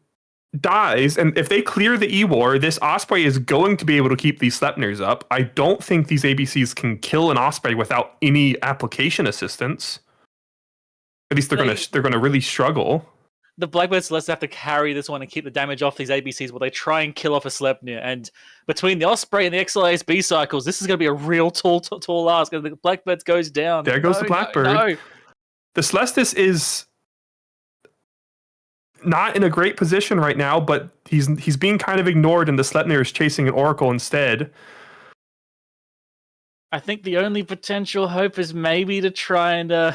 dies, and if they clear the E-War, this Osprey is going to be able to keep these Sleipnirs up. I don't think these ABCs can kill an Osprey without any application assistance. At least they're gonna really struggle. The Blackbird Celeste have to carry this one and keep the damage off these ABCs while they try and kill off a Sleipnir. And between the Osprey and the XLASB cycles, this is going to be a real tall ask. And the Blackbird goes down. There goes the Blackbird. No. The Celestis is not in a great position right now, but he's being kind of ignored, and the Sleipnir is chasing an Oracle instead. I think the only potential hope is maybe to try and...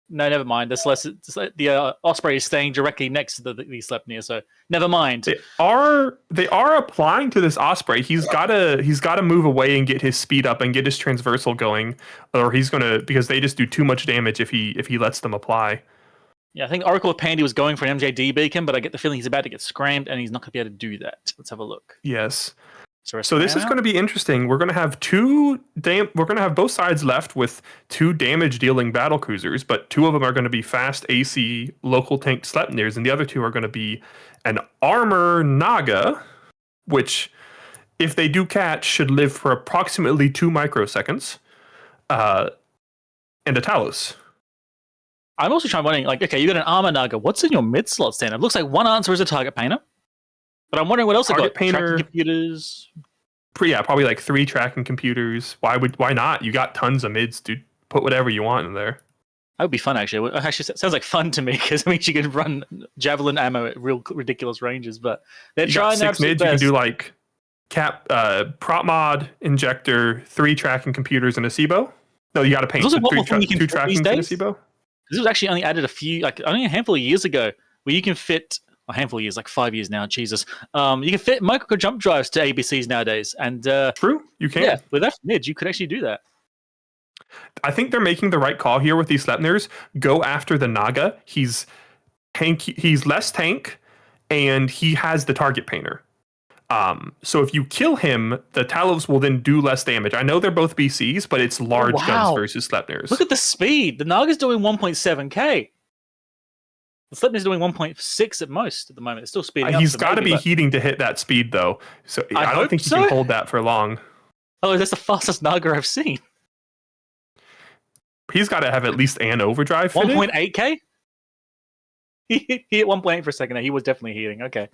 No, never mind. The Osprey is staying directly next to the Sleipnir, so never mind. They are applying to this Osprey. He's gotta move away and get his speed up and get his transversal going, or he's gonna, because they just do too much damage if he lets them apply. Yeah, I think Oracle of Pandy was going for an MJD beacon, but I get the feeling he's about to get scrammed and he's not gonna be able to do that. Let's have a look. Yes. So this is going to be interesting. We're going to have both sides left with 2 damage-dealing battle cruisers, but 2 of them are going to be fast AC local tank Sleipnirs, and the other 2 are going to be an armor Naga, which, if they do catch, should live for approximately 2 microseconds, and a Talos. I'm also wondering, like, okay, you got an armor Naga. What's in your mid slot stand? It looks like one answer is a target painter. But I'm wondering what else I got. Painter, tracking computers. probably like 3 tracking computers. Why not? You got tons of mids, dude. Put whatever you want in there. That would be fun, actually. It sounds like fun to me because it means you can run javelin ammo at real ridiculous ranges. But they're You got trying their 6 absolute mids. You can best. do like prop mod, injector, 3 tracking computers, and a SIBO. No, you got to paint There's also the one more thing you can 2 fit these trackings and a days. SIBO. This was actually only added only a handful of years ago, where you can fit a handful of years, like 5 years now. Jesus, you can fit micro jump drives to ABCs nowadays, and True, you can. yeah, with that mids, you could actually do that. I think they're making the right call here with these Sleipnirs. Go after the Naga. He's less tank, and he has the target painter. So if you kill him, the Talos will then do less damage. I know they're both BCs, but it's large guns versus Sleipnirs. Look at the speed. The Naga's doing 1.7k. The Sleipnir's doing 1.6 at most at the moment. It's still speeding up. He's got to be heating to hit that speed, though. So I don't think he can hold that for long. Oh, that's the fastest Naga I've seen. He's got to have at least an overdrive. 1.8k? He hit 1.8 for a second. He was definitely heating. Okay.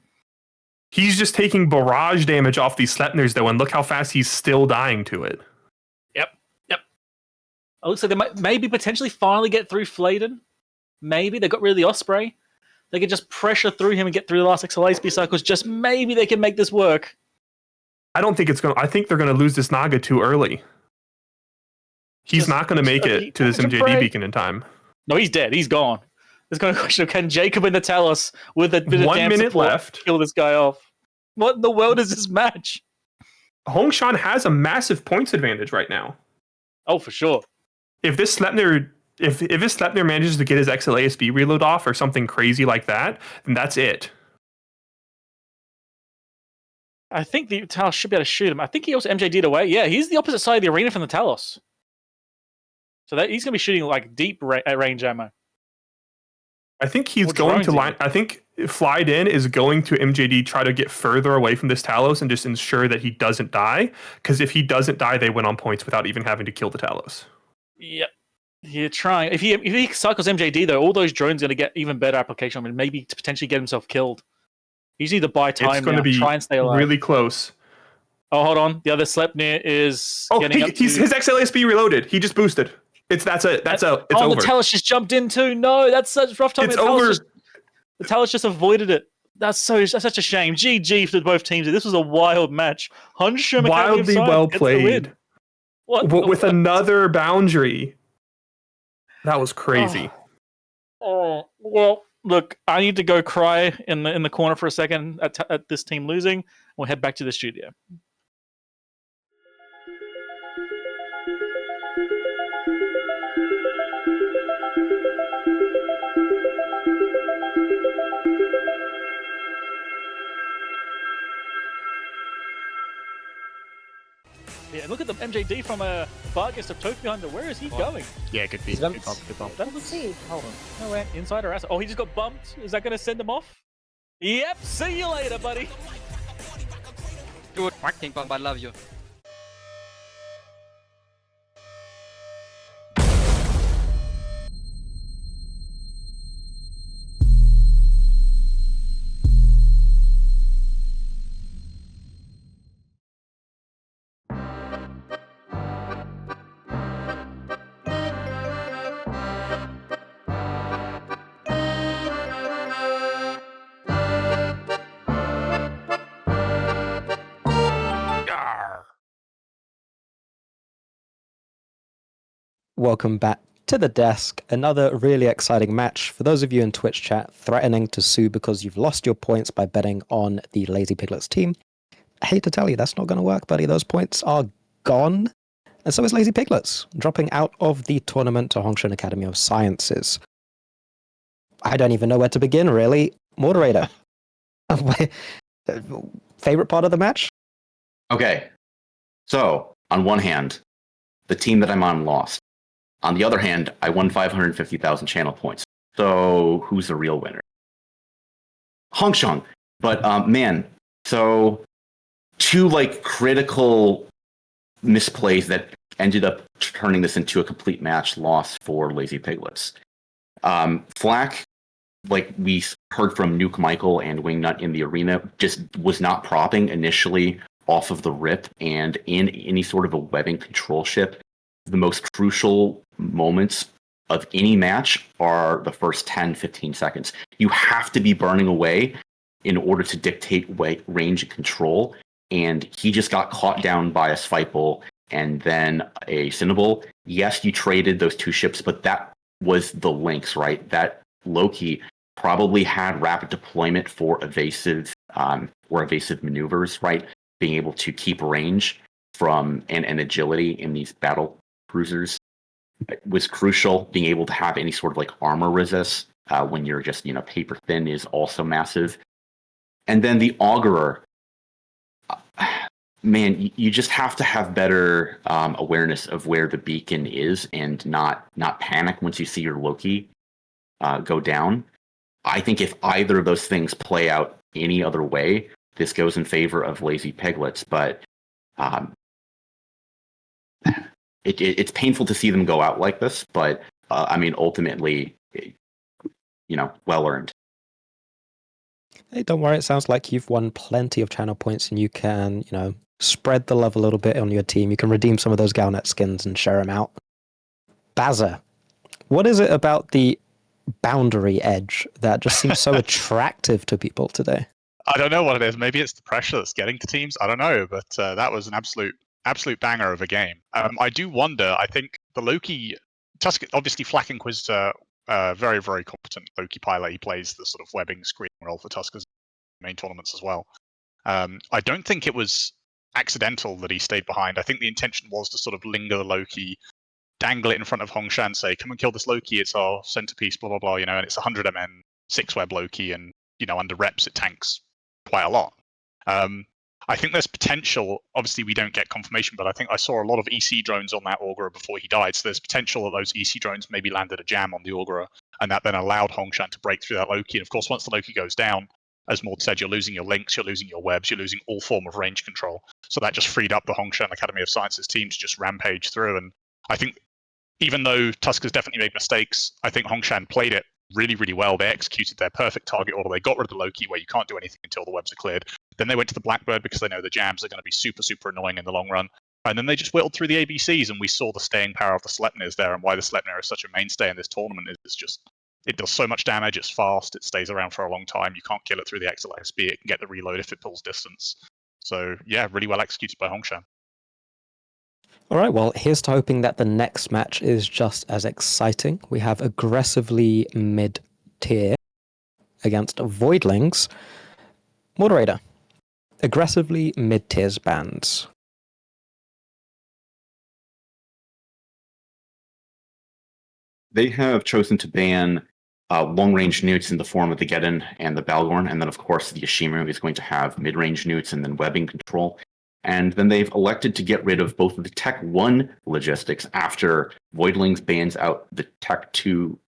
He's just taking barrage damage off these Sleipnirs, though, and look how fast he's still dying to it. Yep. It looks like they might maybe potentially finally get through Fladen. Maybe they got rid of the Osprey. They could just pressure through him and get through the last XLASP cycles. Just maybe they can make this work. I don't think it's going to... I think they're going to lose this Naga too early. He's not going to make it to this MJD beacon in time. No, he's dead. He's gone. There's going to be a question of can Jacob and the Talos with a bit of 1 minute left kill this guy off? What in the world is this match? Hongshan has a massive points advantage right now. Oh, for sure. If this Sleipnir... If his Sleipnir manages to get his XLASB reload off or something crazy like that, then that's it. I think the Talos should be able to shoot him. I think he also MJD'd away. Yeah, he's the opposite side of the arena from the Talos. So he's going to be shooting like deep range ammo. I think he's going to line. I think Flied In is going to MJD try to get further away from this Talos and just ensure that he doesn't die. Because if he doesn't die, they win on points without even having to kill the Talos. Yep. You're trying. If he cycles MJD though, all those drones are going to get even better application. I mean, maybe to potentially get himself killed. You just need to buy time. It's going to be try and stay alive. Really close. Oh, hold on. The other Sleipnir is. His XLSB reloaded. He just boosted. It's over. The Talos just jumped in too. No, that's such rough time. It's over. The Talos just avoided it. That's such a shame. GG for both teams. This was a wild match. Wildly well played. With another boundary. That was crazy. Oh, well, look, I need to go cry in the corner for a second at this team losing. We'll head back to the studio. Yeah, look at the MJD from Vargas of Tokyo Hunter. Where is he going? Yeah, good beat. Good bump. Let's see. Hold on. No way. Inside or outside? Oh, he just got bumped. Is that going to send him off? Yep. See you later, buddy. Good fucking bump. I love you. Welcome back to the desk. Another really exciting match. For those of you in Twitch chat threatening to sue because you've lost your points by betting on the Lazy Piglets team, I hate to tell you, that's not going to work, buddy. Those points are gone. And so is Lazy Piglets, dropping out of the tournament to Hongshan Academy of Sciences. I don't even know where to begin, really. Moderator, favorite part of the match? Okay. So, on one hand, the team that I'm on lost. On the other hand, I won 550,000 channel points. So who's the real winner? Hongshan. But man, so two critical misplays that ended up turning this into a complete match loss for Lazy Piglets. Flack, like we heard from Nuke Michael and Wingnut in the arena, just was not propping initially off of the rip, and in any sort of a webbing control ship, the most crucial moments of any match are the first 10, 15 seconds. You have to be burning away in order to dictate range and control. And he just got caught down by a Spiteball and then a Cinnabol. Yes, you traded those two ships, but that was the Lynx, right? That Loki probably had rapid deployment for evasive maneuvers, right? Being able to keep range from and agility in these battle cruisers was crucial. Being able to have any sort of like armor resist when you're just paper thin is also massive. And then the Augurer, man, you just have to have better awareness of where the beacon is and not panic once you see your Loki go down. I think if either of those things play out any other way, this goes in favor of lazy piglets. But it's painful to see them go out like this. But I mean, ultimately, well earned. Hey, don't worry. It sounds like you've won plenty of channel points, and you can, spread the love a little bit on your team. You can redeem some of those Galnet skins and share them out. Bazza, what is it about the boundary edge that just seems so attractive to people today? I don't know what it is. Maybe it's the pressure that's getting to teams. I don't know, but that was an absolute banger of a game. I do wonder. I think the Loki, Tusk, obviously Flak Inquisitor, very very competent Loki pilot. He plays the sort of webbing screen role for Tusk's main tournaments as well. I don't think it was accidental that he stayed behind. I think the intention was to sort of linger the Loki, dangle it in front of Hongshan, say, "Come and kill this Loki. It's our centerpiece." Blah blah blah. And it's 100 MN 6-web Loki, and under reps it tanks quite a lot. I think there's potential. Obviously, we don't get confirmation, but I think I saw a lot of EC drones on that Augurer before he died. So there's potential that those EC drones maybe landed a jam on the Augurer, and that then allowed Hongshan to break through that Loki. And of course, once the Loki goes down, as Maud said, you're losing your links, you're losing your webs, you're losing all form of range control. So that just freed up the Hongshan Academy of Sciences team to just rampage through. And I think even though Tusk has definitely made mistakes, I think Hongshan played it really, really well. They executed their perfect target order. They got rid of the Loki, where you can't do anything until the webs are cleared. Then they went to the Blackbird because they know the jams are going to be super, super annoying in the long run. And then they just whittled through the ABCs, and we saw the staying power of the Sleipnirs there, and why the Sleipnir is such a mainstay in this tournament is just, it does so much damage, it's fast, it stays around for a long time, you can't kill it through the XLSB, it can get the reload if it pulls distance. So yeah, really well executed by Hongshan. All right, well, here's to hoping that the next match is just as exciting. We have aggressively mid-tier against Voidlings. Moderator, aggressively mid-tiers bans. They have chosen to ban long-range newts in the form of the Geddon and the Balgorn, and then of course the Yashimu is going to have mid-range newts and then webbing control. And then they've elected to get rid of both of the Tech 1 logistics after Voidlings bans out the Tech 2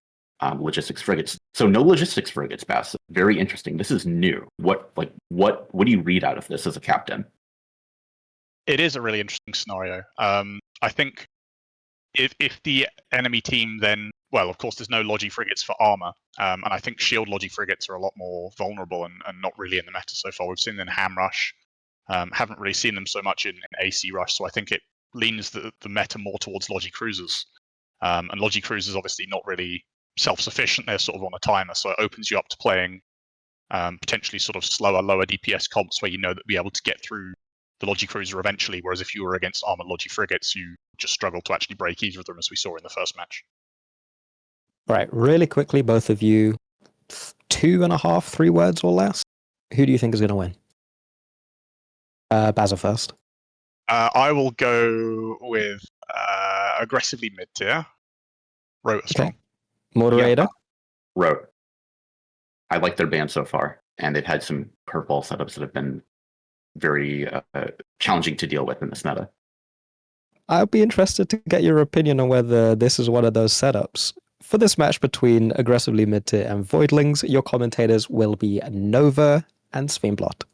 logistics frigates. So no logistics frigates, Bass. Very interesting. This is new. What do you read out of this as a captain? It is a really interesting scenario. I think if the enemy team then, well, of course, there's no Logi frigates for armor, and I think shield Logi frigates are a lot more vulnerable and not really in the meta so far. We've seen them in Ham Rush. Haven't really seen them so much in AC Rush, so I think it leans the meta more towards Logi Cruisers. And Logi Cruisers obviously not really self-sufficient, they're sort of on a timer, so it opens you up to playing potentially sort of slower, lower DPS comps where you know that be able to get through the Logi Cruiser eventually, whereas if you were against armored Logi frigates, you just struggle to actually break either of them, as we saw in the first match. Right, really quickly, both of you, 2.5, 3 words or less. Who do you think is going to win? Bazza first. I will go with aggressively mid-tier. Rotor strong. Okay. Moderator? Rote. I like their band so far, and they've had some curveball setups that have been very challenging to deal with in this meta. I'd be interested to get your opinion on whether this is one of those setups. For this match between aggressively mid-tier and Voidlings, your commentators will be Nova and Svenblot.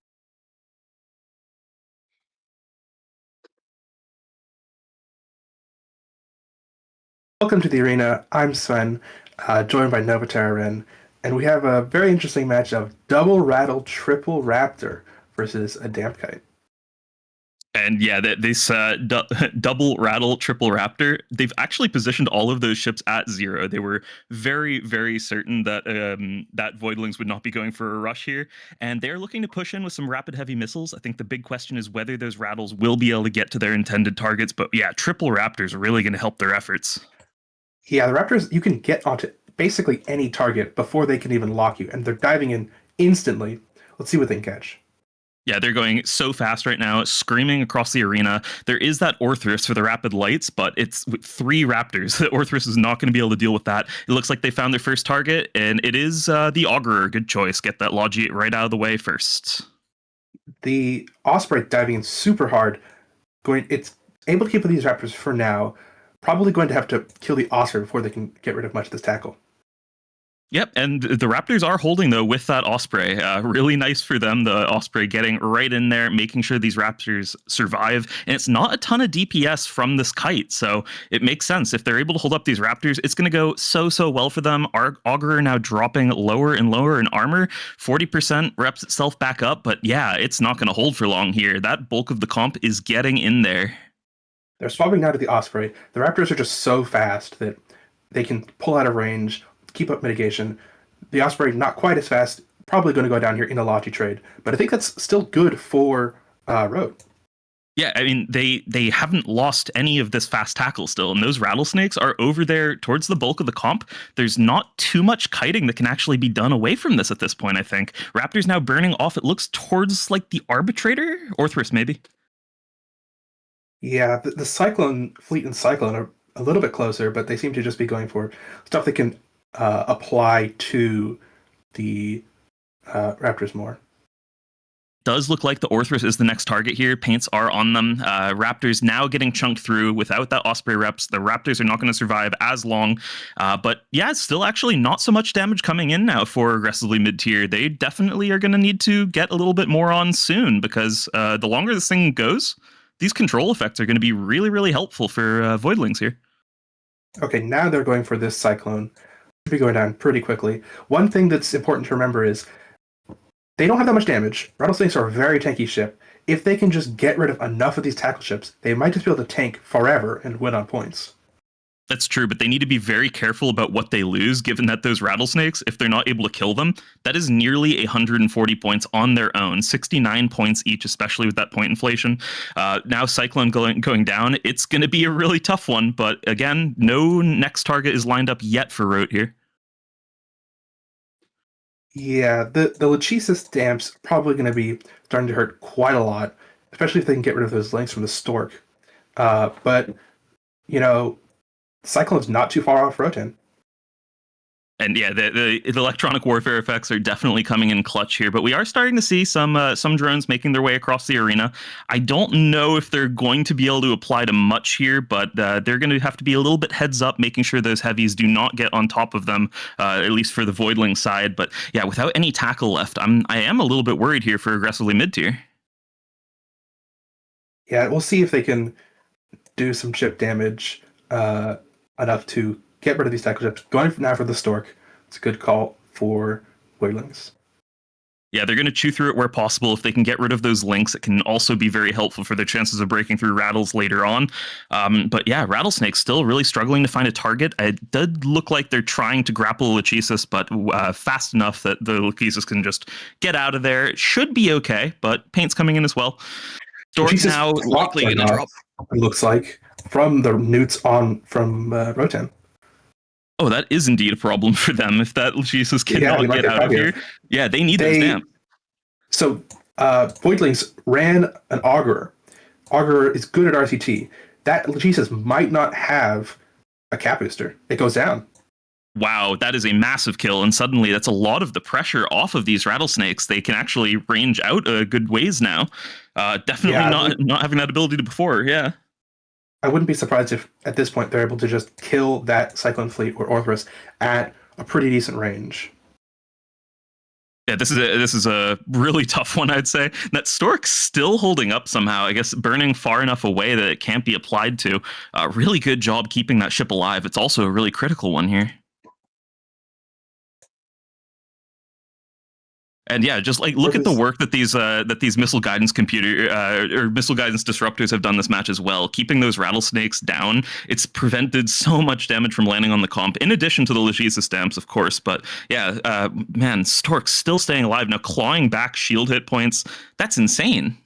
Welcome to the arena. I'm Sven, joined by Nova Terran, and we have a very interesting match of double rattle, triple raptor versus a damp kite. And yeah, this double rattle, triple raptor, they've actually positioned all of those ships at 0. They were very, very certain that that Voidlings would not be going for a rush here. And they're looking to push in with some rapid heavy missiles. I think the big question is whether those rattles will be able to get to their intended targets. But yeah, triple raptors are really going to help their efforts. Yeah, the Raptors, you can get onto basically any target before they can even lock you, and they're diving in instantly. Let's see what they can catch. Yeah, they're going so fast right now, screaming across the arena. There is that Orthrus for the rapid lights, but it's with 3 Raptors. The Orthrus is not going to be able to deal with that. It looks like they found their first target, and it is the Augurer. Good choice. Get that Logi right out of the way first. The Osprey diving in super hard. It's able to keep with these Raptors for now. Probably going to have to kill the Osprey before they can get rid of much of this tackle. Yep, and the Raptors are holding, though, with that Osprey. Really nice for them, the Osprey getting right in there, making sure these Raptors survive. And it's not a ton of DPS from this kite, so it makes sense. If they're able to hold up these Raptors, it's going to go so well for them. Augurer now dropping lower and lower in armor. 40% reps itself back up, but yeah, it's not going to hold for long here. That bulk of the comp is getting in there. They're swapping now to the Osprey. The Raptors are just so fast that they can pull out of range, keep up mitigation. The Osprey not quite as fast, probably going to go down here in a Logi trade, but I think that's still good for Road. Yeah, I mean, they haven't lost any of this fast tackle still, and those rattlesnakes are over there towards the bulk of the comp. There's not too much kiting that can actually be done away from this at this point, I think. Raptor's now burning off, it looks towards, like, the Arbitrator? Orthrus, maybe? Yeah, the Cyclone fleet and Cyclone are a little bit closer, but they seem to just be going for stuff they can apply to the Raptors more. Does look like the Orthrus is the next target here. Paints are on them. Raptors now getting chunked through without that Osprey reps. The Raptors are not going to survive as long. But yeah, it's still actually not so much damage coming in now for aggressively mid-tier. They definitely are going to need to get a little bit more on soon, because the longer this thing goes, these control effects are going to be really, really helpful for Voidlings here. Okay, now they're going for this Cyclone. Should be going down pretty quickly. One thing that's important to remember is they don't have that much damage. Rattlesnakes are a very tanky ship. If they can just get rid of enough of these tackle ships, they might just be able to tank forever and win on points. That's true, but they need to be very careful about what they lose, given that those rattlesnakes, if they're not able to kill them, that is nearly 140 points on their own, 69 points each, especially with that point inflation. Now Cyclone going down, it's going to be a really tough one, but again, no next target is lined up yet for Rote here. Yeah, the Lachesis damps probably going to be starting to hurt quite a lot, especially if they can get rid of those links from the Stork. But, you know, Cyclone's not too far off Roten. And yeah, the electronic warfare effects are definitely coming in clutch here, but we are starting to see some drones making their way across the arena. I don't know if they're going to be able to apply to much here, but they're going to have to be a little bit heads up, making sure those heavies do not get on top of them, at least for the Voidling side. But yeah, without any tackle left, I am a little bit worried here for aggressively mid-tier. Yeah, we'll see if they can do some chip damage enough to get rid of these tackle ships. Going now for the Stork. It's a good call for Voidlings. Yeah, they're going to chew through it where possible. If they can get rid of those links, it can also be very helpful for their chances of breaking through rattles later on. But yeah, Rattlesnake's still really struggling to find a target. It did look like they're trying to grapple Lachesis, but fast enough that the Lachesis can just get out of there. It should be okay, but Paint's coming in as well. Stork now likely going to drop. It looks like from the newts on from Roten. Oh, that is indeed a problem for them if that Lachesis cannot get out of here. Yeah, they need those damp. So, Voidlings ran an Augurer. Augurer is good at RCT. That Lachesis might not have a cap booster. It goes down. Wow, that is a massive kill, and suddenly that's a lot of the pressure off of these rattlesnakes. They can actually range out a good ways now. Definitely not having that ability before, yeah. I wouldn't be surprised if, at this point, they're able to just kill that Cyclone fleet or Orthrus at a pretty decent range. Yeah, this is a really tough one, I'd say. That Stork's still holding up somehow. I guess burning far enough away that it can't be applied to. Really good job keeping that ship alive. It's also a really critical one here. And yeah, just like look at the work that these missile guidance or missile guidance disruptors have done this match as well. Keeping those rattlesnakes down, it's prevented so much damage from landing on the comp. In addition to the Legisa stamps, of course. But yeah, man, Stork's still staying alive now, clawing back shield hit points. That's insane.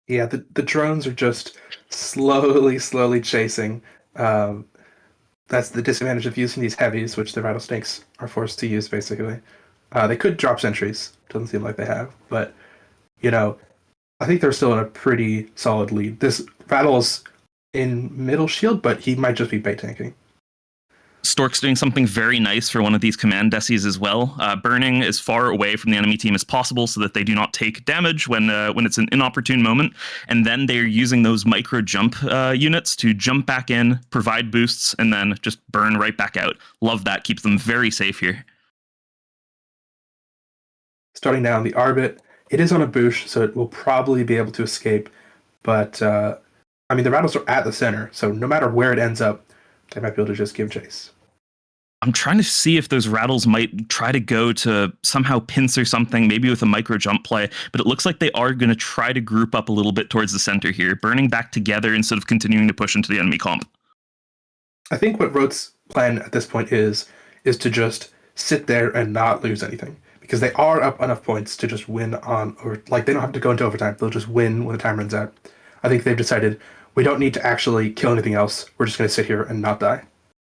Yeah, the drones are just slowly chasing. That's the disadvantage of using these heavies, which the rattlesnakes are forced to use, basically. They could drop sentries. Doesn't seem like they have. But, I think they're still in a pretty solid lead. This Rattle's in middle shield, but he might just be bait tanking. Stork's doing something very nice for one of these command decies as well, burning as far away from the enemy team as possible so that they do not take damage when it's an inopportune moment. And then they're using those micro jump units to jump back in, provide boosts, and then just burn right back out. Love that. Keeps them very safe here. Starting now on the Arbit, it is on a boosh, so it will probably be able to escape. But, the Rattles are at the center, so no matter where it ends up, they might be able to just give chase. I'm trying to see if those Rattles might try to go to somehow pincer something, maybe with a micro jump play, but it looks like they are going to try to group up a little bit towards the center here, burning back together instead of continuing to push into the enemy comp. I think what Rote's plan at this point is to just sit there and not lose anything. Because they are up enough points to just win they don't have to go into overtime. They'll just win when the time runs out. I think they've decided we don't need to actually kill anything else. We're just going to sit here and not die.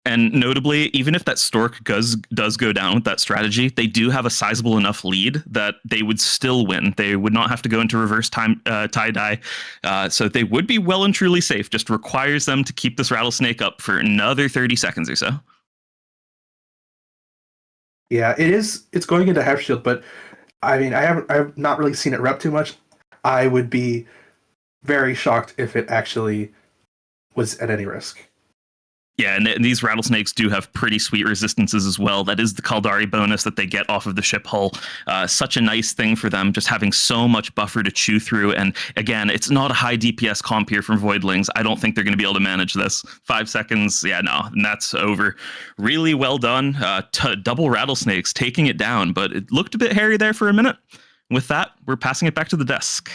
And notably, even if that Stork does go down with that strategy, they do have a sizable enough lead that they would still win. They would not have to go into reverse tie-dye. So they would be well and truly safe. Just requires them to keep this rattlesnake up for another 30 seconds or so. Yeah, it's going into half shield, but I have not really seen it rep too much. I would be very shocked if it actually was at any risk. Yeah, and these rattlesnakes do have pretty sweet resistances as well. That is the Kaldari bonus that they get off of the ship hull. Such a nice thing for them, just having so much buffer to chew through. And again, it's not a high DPS comp here from Voidlings. I don't think they're going to be able to manage this. 5 seconds, yeah, no, and that's over. Really well done. Double rattlesnakes taking it down, but it looked a bit hairy there for a minute. With that, we're passing it back to the desk.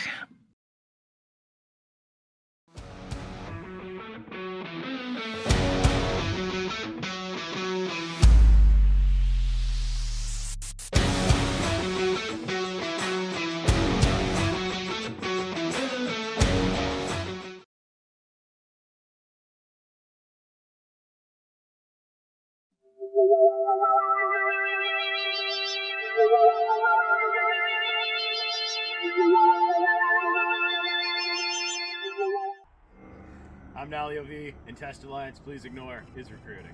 I'm Nalio V, and Test Alliance, please ignore, is recruiting.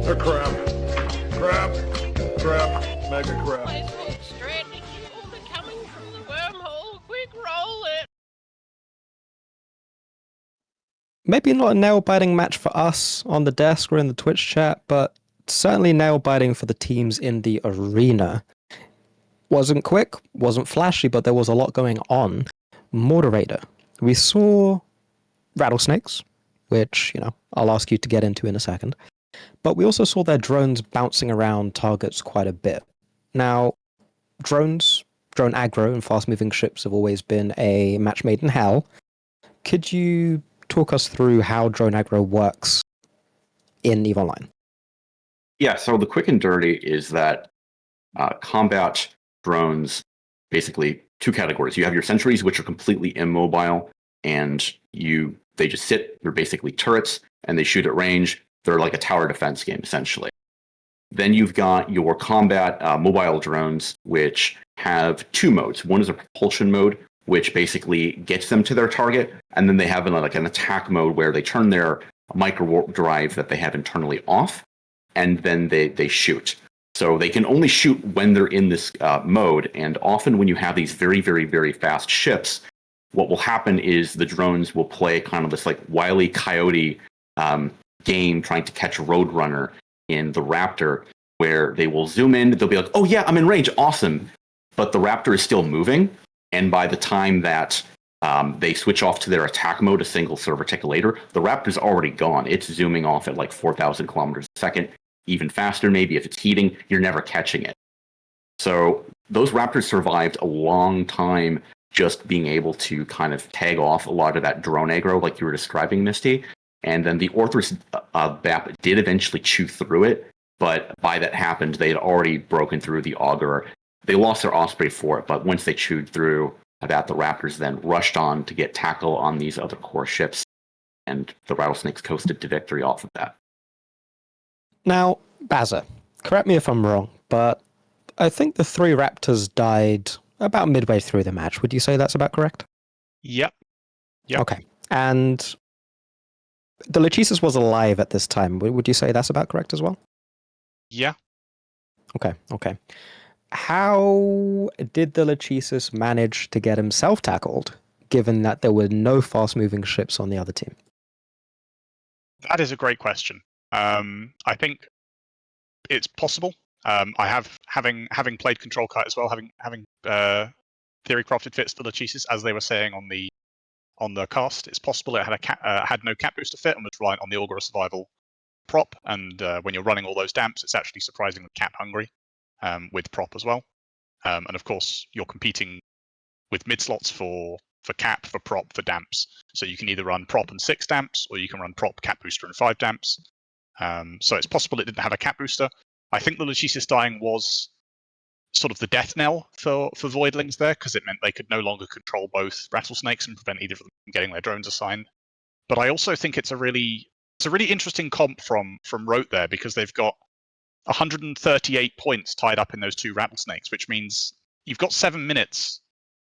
Oh crap. Mega crap. Stranding people coming from the wormhole. Quick roll it. Maybe not a nail-biting match for us on the desk or in the Twitch chat, but certainly nail-biting for the teams in the arena. Wasn't quick, wasn't flashy, but there was a lot going on. Moderator. We saw rattlesnakes, which, I'll ask you to get into in a second. But we also saw their drones bouncing around targets quite a bit. Now, drone aggro and fast-moving ships have always been a match made in hell. Could you talk us through how drone aggro works in EVE Online? Yeah, so the quick and dirty is that combat drones, basically two categories. You have your sentries, which are completely immobile, and they just sit. They're basically turrets, and they shoot at range. They're like a tower defense game, essentially. Then you've got your combat mobile drones, which have two modes. One is a propulsion mode, which basically gets them to their target, and then they have an attack mode where they turn their micro warp drive that they have internally off, and then they shoot. So they can only shoot when they're in this mode, and often when you have these very, very, very fast ships, what will happen is the drones will play kind of this like Wile E. Coyote game trying to catch a Roadrunner in the Raptor, where they will zoom in, they'll be like, oh yeah, I'm in range, awesome. But the Raptor is still moving, and by the time that they switch off to their attack mode, a single server tick later, the Raptor's already gone. It's zooming off at like 4,000 kilometers a second, even faster maybe. If it's heating, you're never catching it. So those Raptors survived a long time just being able to kind of tag off a lot of that drone aggro like you were describing, Misty. And then the Orthrus BAP did eventually chew through it, but by that happened, they had already broken through the Augur. They lost their Osprey for it, but once they chewed through that, the Raptors then rushed on to get tackle on these other core ships, and the Rattlesnakes coasted to victory off of that. Now, Bazza, correct me if I'm wrong, but I think the 3 Raptors died about midway through the match. Would you say that's about correct? Yep. Okay. And the Lachesis was alive at this time. Would you say that's about correct as well? Yeah. Okay. How did the Lachesis manage to get himself tackled, given that there were no fast-moving ships on the other team? That is a great question. I think it's possible. I have, having played Control Kite as well, having theory crafted fits for Lachesis, as they were saying on the cast, it's possible it had no cap booster fit and was reliant on the Augur of Survival prop. And when you're running all those damps, it's actually surprisingly cap hungry with prop as well. And of course, you're competing with mid slots for cap, for prop, for damps. So you can either run prop and 6 damps, or you can run prop, cap booster, and 5 damps. So it's possible it didn't have a cap booster. I think the Lachesis dying was sort of the death knell for Voidlings there, because it meant they could no longer control both Rattlesnakes and prevent either of them from getting their drones assigned. But I also think it's a really interesting comp from Rote there, because they've got 138 points tied up in those 2 Rattlesnakes, which means you've got 7 minutes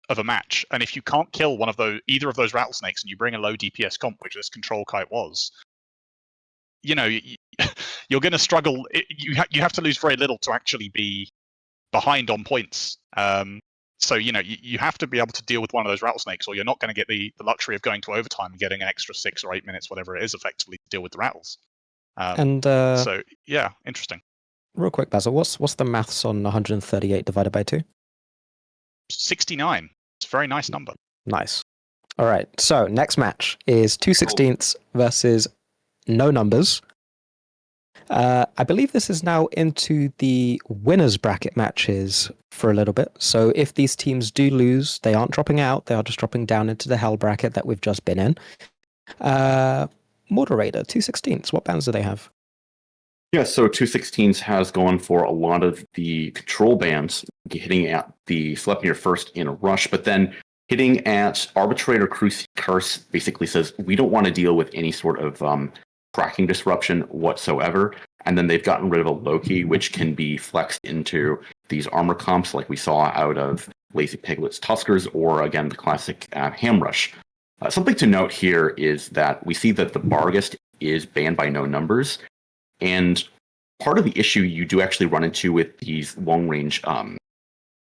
of a match, and if you can't kill either of those Rattlesnakes, and you bring a low DPS comp, which this Control Kite was, you're going to struggle. You have to lose very little to actually be behind on points. So you have to be able to deal with one of those Rattlesnakes, or you're not going to get the luxury of going to overtime and getting an extra 6 or 8 minutes, whatever it is, effectively to deal with the Rattles. So yeah, interesting. Real quick, Basil, what's the maths on 138 divided by 2? 69. It's a very nice number. Nice. All right. So next match is 2/16 versus no numbers. I believe this is now into the winners bracket matches for a little bit. So if these teams do lose, they aren't dropping out. They are just dropping down into the hell bracket that we've just been in. Moderator, 2/16. What bans do they have? Yeah, so 2/16 has gone for a lot of the control bans, hitting at the Sleipnir first in a rush, but then hitting at Arbitrator Curse basically says, we don't want to deal with any sort of tracking disruption whatsoever. And then they've gotten rid of a Loki, which can be flexed into these armor comps like we saw out of Lazy Piglet's Tuskers, or again, the classic Ham Rush. Something to note here is that we see that the Barghest is banned by no numbers. And part of the issue you do actually run into with these long-range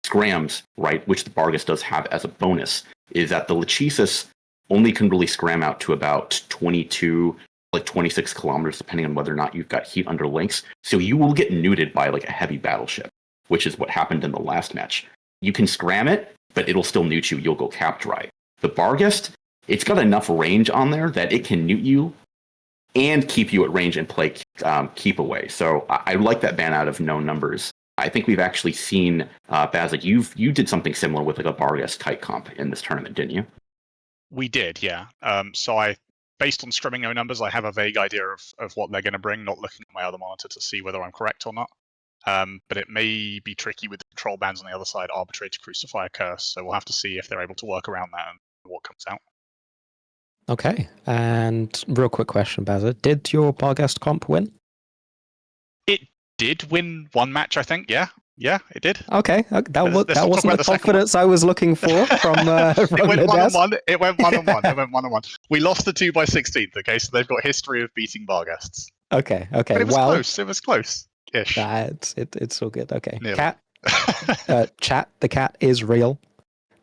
scrams, right, which the Barghest does have as a bonus, is that the Lachesis only can really scram out to about 22, like 26 kilometers, depending on whether or not you've got heat under links. So you will get neuted by like a heavy battleship, which is what happened in the last match. You can scram it, but it'll still newt you. You'll go cap dry. The Barghest, it's got enough range on there that it can newt you and keep you at range and play keep away. So I like that ban out of no numbers. I think we've actually seen, Baz, like you did something similar with like a Barghest kite comp in this tournament, didn't you? We did, yeah. So based on scrimming no numbers, I have a vague idea of what they're going to bring, not looking at my other monitor to see whether I'm correct or not. But it may be tricky with the control bands on the other side, Arbitrator, Crucifier, Curse. So we'll have to see if they're able to work around that and what comes out. Okay, and real quick question, Bazza. Did your Barghest comp win? It did win one match, I think. Yeah, it did. Okay, that wasn't the confidence I was looking for from it went the desk. 1-on-1. It went 1-on-1. It went 1-on-1. We lost the 2/16. Okay, so they've got history of beating Barghests. Okay. But it was close. It was close-ish. It's all good. Okay, Nearly. Cat. Chat. The cat is real.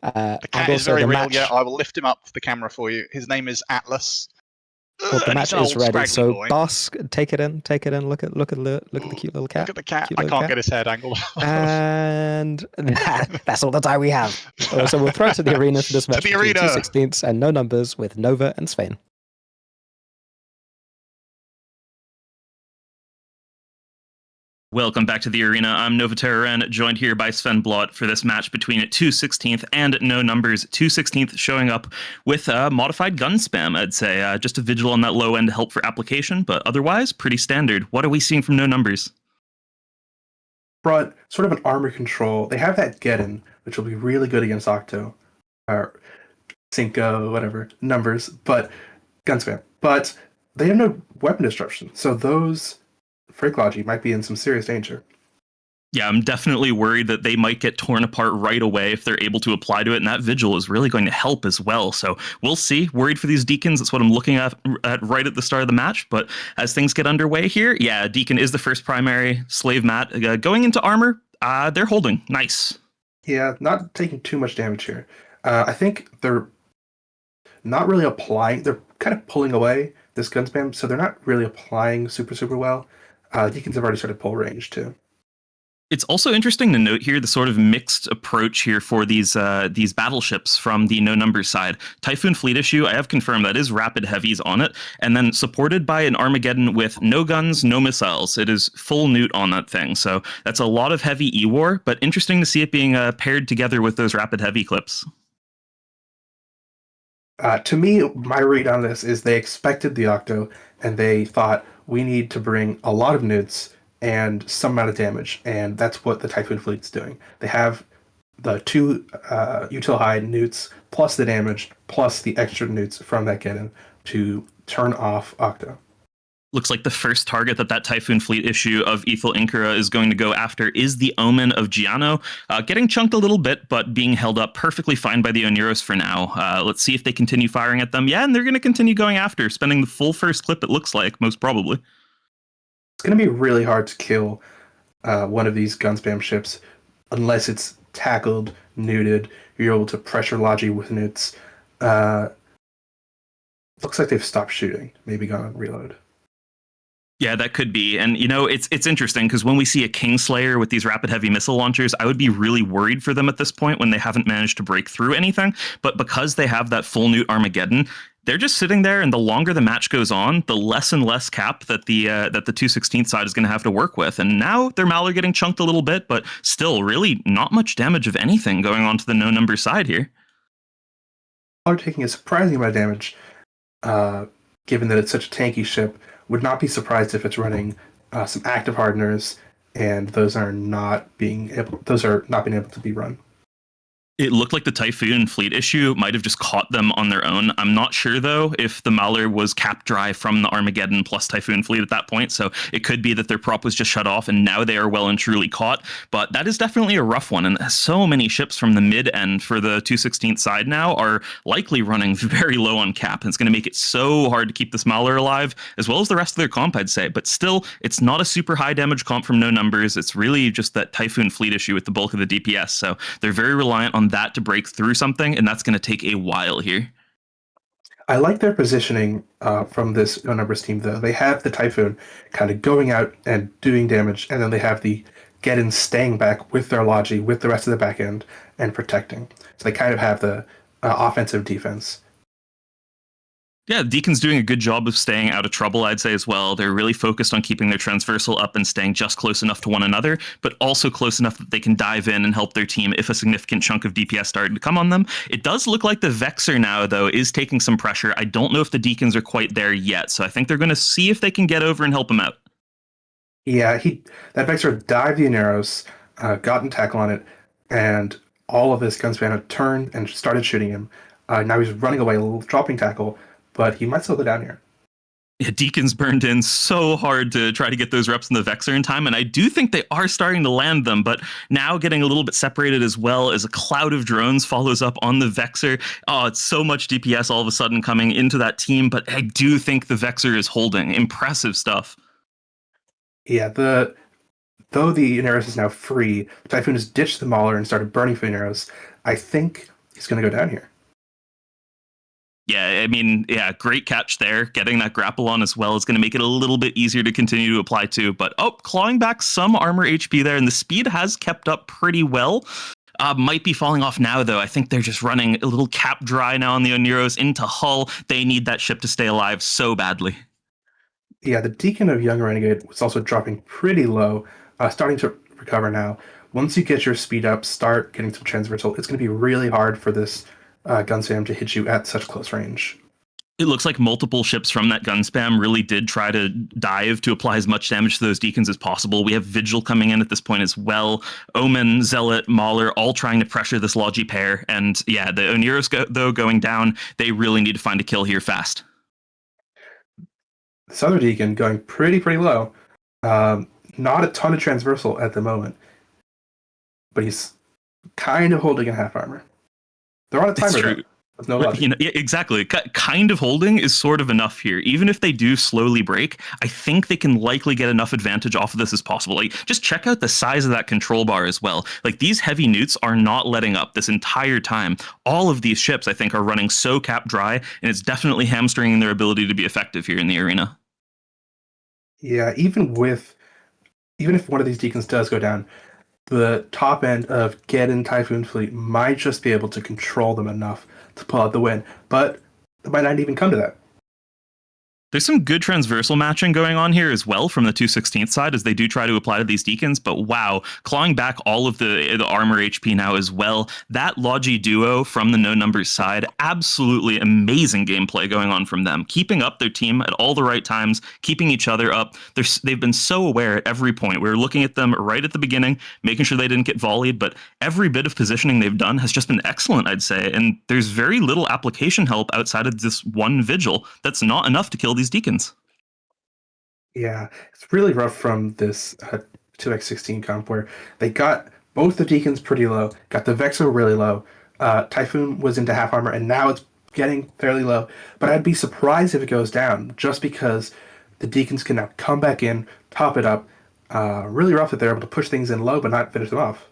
The cat is very real. Yeah, I will lift him up to the camera for you. His name is Atlas. Well, the And match he's an is old ready. scraggly So boy. Bask, take it in. Look at the cute little cat. Look at the cat. Cute I little can't cat. get his head angled. And that's all the time we have. So we'll throw to the arena for this To match the between arena. 2/16 and No Numbers with Nova and Svein. Welcome back to the arena. I'm Nova Terran, joined here by Sven Blot for this match between 2/16 and No Numbers. 2/16 showing up with modified gun spam, I'd say. Just a vigil on that low end to help for application, but otherwise, pretty standard. What are we seeing from No Numbers? Brought sort of an armor control. They have that Geddon, which will be really good against Octo, or Cinco, whatever, numbers, but gun spam. But they have no weapon disruption, so those Phraseology might be in some serious danger. Yeah, I'm definitely worried that they might get torn apart right away if they're able to apply to it, and that vigil is really going to help as well. So we'll see. Worried for these Deacons. That's what I'm looking at right at the start of the match. But as things get underway here, yeah, Deacon is the first primary. Slave Matt going into armor. They're holding. Nice. Yeah, not taking too much damage here. I think they're not really applying. They're kind of pulling away this gun spam, so they're not really applying super well. Deacons have already started pull range too. It's also interesting to note here the sort of mixed approach here for these battleships from the No Numbers side. Typhoon Fleet issue, I have confirmed that is rapid heavies on it, and then supported by an Armageddon with no guns, no missiles. It is full newt on that thing, so that's a lot of heavy E-War, but interesting to see it being paired together with those rapid heavy clips. To me, my read on this is they expected the Octo, and they thought we need to bring a lot of newts and some amount of damage, and that's what the Typhoon Fleet's doing. They have the two util high newts plus the damage plus the extra newts from that Geddon to turn off Octo. Looks like the first target that Typhoon Fleet issue of Ethel Inkara is going to go after is the Omen of Giano. Getting chunked a little bit, but being held up perfectly fine by the Oneros for now. Let's see if they continue firing at them. Yeah, and they're going to continue going after, spending the full first clip, it looks like, most probably. It's going to be really hard to kill one of these gun spam ships unless it's tackled, neuted, you're able to pressure Logi with newts. Looks like they've stopped shooting, maybe gone on reload. Yeah, that could be. And, you know, it's interesting because when we see a Kingslayer with these rapid heavy missile launchers, I would be really worried for them at this point when they haven't managed to break through anything. But because they have that full newt Armageddon, they're just sitting there, and the longer the match goes on, the less and less cap that the 2/16 side is going to have to work with. And now their Mauler getting chunked a little bit, but still really not much damage of anything going on to the No Number side here. Are taking a surprising amount of damage, given that it's such a tanky ship. Would not be surprised if it's running some active hardeners, and those are not being able to be run. It looked like the Typhoon Fleet issue might have just caught them on their own. I'm not sure, though, if the Mauler was capped dry from the Armageddon plus Typhoon Fleet at that point, so it could be that their prop was just shut off and now they are well and truly caught. But that is definitely a rough one, and so many ships from the mid-end for the 2/16 side now are likely running very low on cap, and it's going to make it so hard to keep this Mauler alive, as well as the rest of their comp, I'd say. But still, it's not a super high damage comp from No Numbers. It's really just that Typhoon Fleet issue with the bulk of the DPS, so they're very reliant on that to break through something, and that's going to take a while here. I like their positioning from this No Numbers team, though. They have the Typhoon kind of going out and doing damage, and then they have the Geddon staying back with their Logi, with the rest of the back end, and protecting. So they kind of have the offensive defense. Yeah, Deacon's doing a good job of staying out of trouble, I'd say, as well. They're really focused on keeping their transversal up and staying just close enough to one another, but also close enough that they can dive in and help their team if a significant chunk of DPS started to come on them. It does look like the Vexer now, though, is taking some pressure. I don't know if the Deacons are quite there yet, so I think they're going to see if they can get over and help him out. Yeah, that Vexer dived the Oneros, got in tackle on it, and all of this gunspan had turned and started shooting him. Now he's running away, dropping tackle, but he might still go down here. Yeah, Deacon's burned in so hard to try to get those reps in the Vexer in time, and I do think they are starting to land them, but now getting a little bit separated as well as a cloud of drones follows up on the Vexer. Oh, it's so much DPS all of a sudden coming into that team, but I do think the Vexer is holding. Impressive stuff. Yeah, though the Oneros is now free, Typhoon has ditched the Mauler and started burning for the Oneros. I think he's going to go down here. Yeah, I mean, yeah, great catch there. Getting that grapple on as well is going to make it a little bit easier to continue to apply to. But clawing back some armor HP there, and the speed has kept up pretty well. Might be falling off now, though. I think they're just running a little cap dry now on the Oneros into Hull. They need that ship to stay alive so badly. Yeah, the Deacon of Young Renegade was also dropping pretty low, starting to recover now. Once you get your speed up, start getting some transversal, it's going to be really hard for this gun spam to hit you at such close range. It looks like multiple ships from that gun spam really did try to dive to apply as much damage to those Deacons as possible. We have Vigil coming in at this point as well. Omen, Zealot, Mauler, all trying to pressure this Logi pair. And yeah, the Oneros, though, going down, they really need to find a kill here fast. This other Deacon going pretty low. Not a ton of transversal at the moment, but he's kind of holding a half armor. They're on a timer, though, with no logic. Exactly. Kind of holding is sort of enough here. Even if they do slowly break, I think they can likely get enough advantage off of this as possible. Like, just check out the size of that control bar as well. Like, these heavy newts are not letting up this entire time. All of these ships, I think, are running so cap dry, and it's definitely hamstringing their ability to be effective here in the arena. Yeah, even if one of these Deacons does go down, the top end of Geddon Typhoon Fleet might just be able to control them enough to pull out the win, but it might not even come to that. There's some good transversal matching going on here as well from the 216th side as they do try to apply to these Deacons, but wow, clawing back all of the armor HP now as well. That Logi duo from the No Numbers side, absolutely amazing gameplay going on from them. Keeping up their team at all the right times, keeping each other up. They've been so aware at every point. We were looking at them right at the beginning, making sure they didn't get volleyed, but every bit of positioning they've done has just been excellent, I'd say, and there's very little application help outside of this one Vigil. That's not enough to kill these Deacons. Yeah, it's really rough from this 2x16 comp where they got both the Deacons pretty low, got the Vexo really low. Typhoon was into half armor, and now it's getting fairly low. But I'd be surprised if it goes down, just because the Deacons can now come back in, top it up. Really rough that they're able to push things in low, but not finish them off.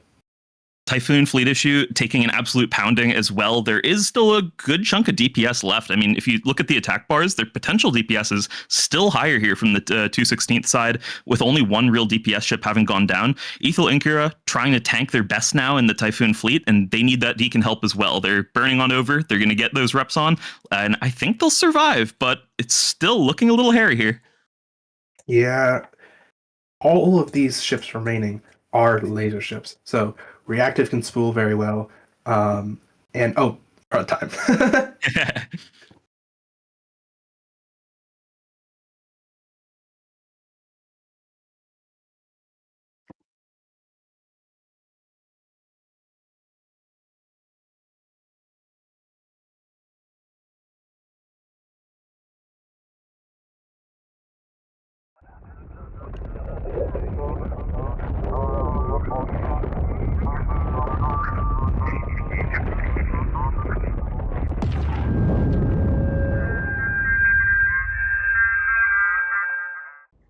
Typhoon Fleet issue taking an absolute pounding as well. There is still a good chunk of DPS left. I mean, if you look at the attack bars, their potential DPS is still higher here from the 216th side, with only one real DPS ship having gone down. Ethel Inkura trying to tank their best now in the Typhoon Fleet, and they need that Deacon help as well. They're burning on over. They're going to get those reps on, and I think they'll survive, but it's still looking a little hairy here. Yeah, all of these ships remaining are laser ships, so reactive can spool very well. And we're out of time.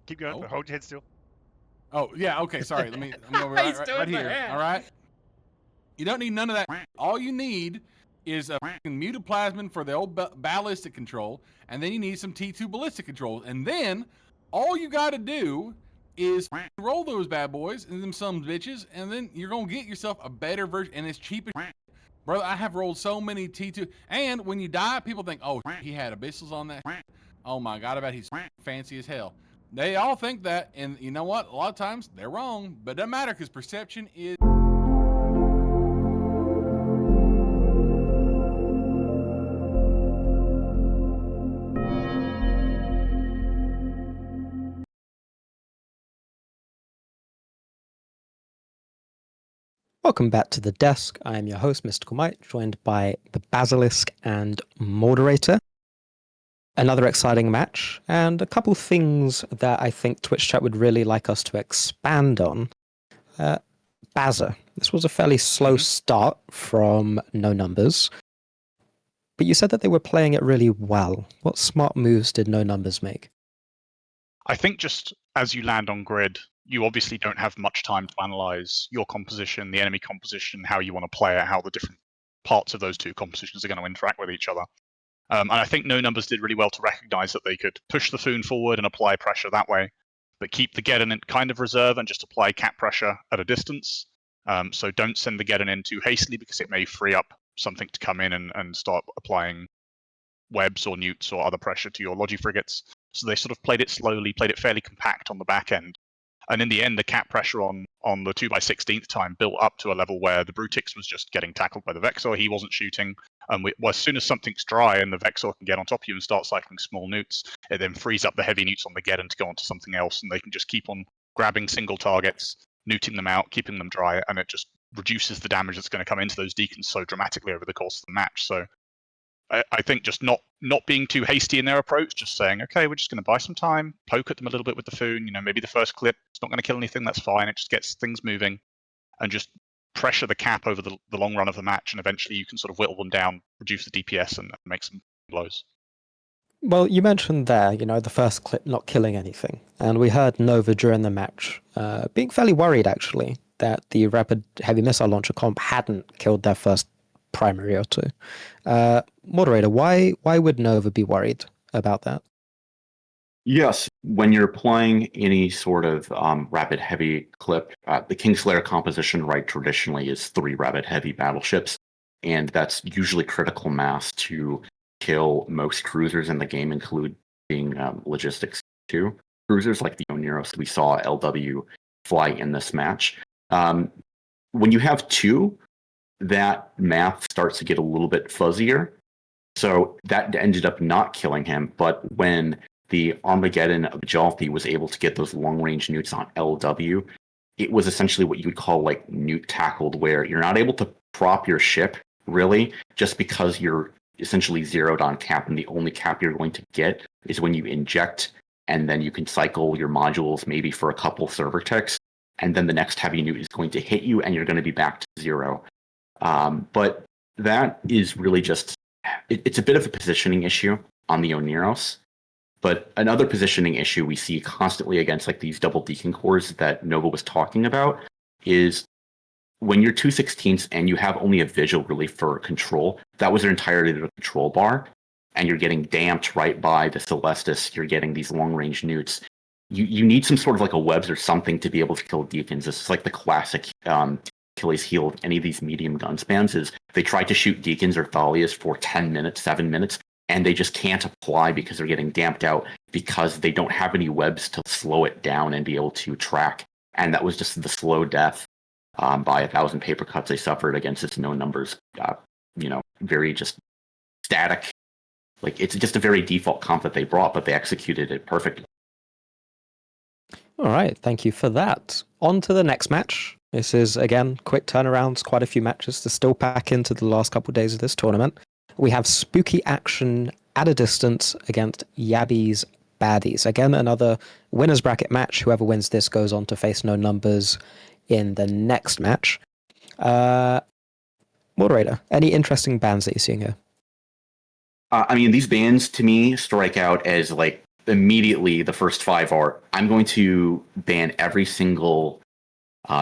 Keep going. Hold your head still. Oh, yeah, okay, sorry. Let me go right here. All right. You don't need none of that. All you need is a mutaplasmin for the old ballistic control, and then you need some T2 ballistic control. And then all you got to do is roll those bad boys and them some bitches, and then you're going to get yourself a better version, and it's cheap as brother, I have rolled so many T2. And when you die, people think, oh, he had abyssals on that. Oh, my God, I bet he's fancy as hell. They all think that, and you know what? A lot of times they're wrong, but it doesn't matter because perception is. Welcome back to the desk. I am your host, Mystical Mike, joined by the Basilisk and Moderator. Another exciting match, and a couple things that I think Twitch chat would really like us to expand on. Bazza. This was a fairly slow start from No Numbers, but you said that they were playing it really well. What smart moves did No Numbers make? I think just as you land on grid, you obviously don't have much time to analyze your composition, the enemy composition, how you want to play it, how the different parts of those two compositions are going to interact with each other. And I think No Numbers did really well to recognize that they could push the Foon forward and apply pressure that way, but keep the Geddon in kind of reserve and just apply cap pressure at a distance. So don't send the Geddon in too hastily because it may free up something to come in and start applying webs or newts or other pressure to your Logi frigates. So they sort of played it slowly, played it fairly compact on the back end. And in the end, the cap pressure on the 2x16th time built up to a level where the Brutix was just getting tackled by the Vexor. He wasn't shooting. As soon as something's dry and the Vexor can get on top of you and start cycling small newts, it then frees up the heavy newts on the Geddon to go onto something else, and they can just keep on grabbing single targets, newting them out, keeping them dry, and it just reduces the damage that's going to come into those deacons so dramatically over the course of the match. So I think just not being too hasty in their approach, just saying, okay, we're just going to buy some time, poke at them a little bit with the Foon. Maybe the first clip, it's not going to kill anything, that's fine. It just gets things moving, and just pressure the cap over the long run of the match, and eventually you can sort of whittle them down, reduce the DPS, and make some blows. Well, you mentioned there, the first clip not killing anything, and we heard Nova during the match being fairly worried, actually, that the rapid heavy missile launcher comp hadn't killed their first primary or two. Moderator, why would Nova be worried about that? Yes, when you're playing any sort of rapid heavy clip, the Kingslayer composition, right, traditionally is 3 rapid heavy battleships, and that's usually critical mass to kill most cruisers in the game, including logistics too. Cruisers like the Oneros, we saw LW fly in this match. When you have 2, that math starts to get a little bit fuzzier. So that ended up not killing him, but when the Armageddon of Jalfi was able to get those long-range newts on LW, it was essentially what you would call like newt tackled, where you're not able to prop your ship, really, just because you're essentially zeroed on cap, and the only cap you're going to get is when you inject, and then you can cycle your modules maybe for a couple server ticks, and then the next heavy newt is going to hit you, and you're going to be back to 0. But that is really just, it's a bit of a positioning issue on the Oneros. But another positioning issue we see constantly against like these double deacon cores that Nova was talking about is when you're 2/16 and you have only a visual really for control, that was their entirety of the control bar, and you're getting damped right by the Celestis, you're getting these long-range newts. You need some sort of like a webs or something to be able to kill deacons. This is like the classic Achilles heel of any of these medium gun spans is they try to shoot deacons or Thalias for 10 minutes, 7 minutes, and they just can't apply because they're getting damped out because they don't have any webs to slow it down and be able to track. And that was just the slow death by 1,000 paper cuts they suffered against its No Numbers, very just static. Like, it's just a very default comp that they brought, but they executed it perfectly. All right, thank you for that. On to the next match. This is, again, quick turnarounds, quite a few matches to still pack into the last couple of days of this tournament. We have Spooky Action at a distance against Yabby's Baddies. Again, another winner's bracket match. Whoever wins this goes on to face No Numbers in the next match. Moderator, any interesting bans that you're seeing here? These bans to me strike out as like immediately the first 5 are, I'm going to ban every single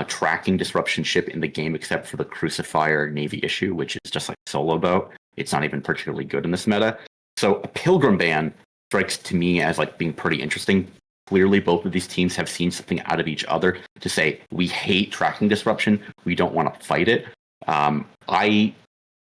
tracking disruption ship in the game except for the Crucifier Navy issue, which is just like solo boat. It's not even particularly good in this meta. So a Pilgrim ban strikes to me as like being pretty interesting. Clearly, both of these teams have seen something out of each other to say, we hate tracking disruption. We don't want to fight it. I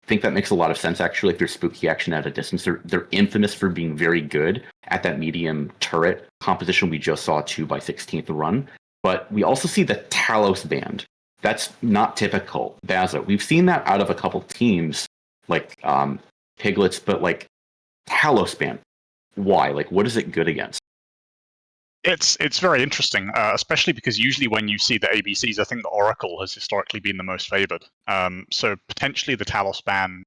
think that makes a lot of sense, actually. If there's Spooky Action at a distance, they're infamous for being very good at that medium turret composition we just saw 2x16th run. But we also see the Talos band. That's not typical Dazzler. We've seen that out of a couple teams, like Piglets, but like Talos band. Why? Like, what is it good against? It's very interesting, especially because usually when you see the ABCs, I think the Oracle has historically been the most favored. So potentially the Talos ban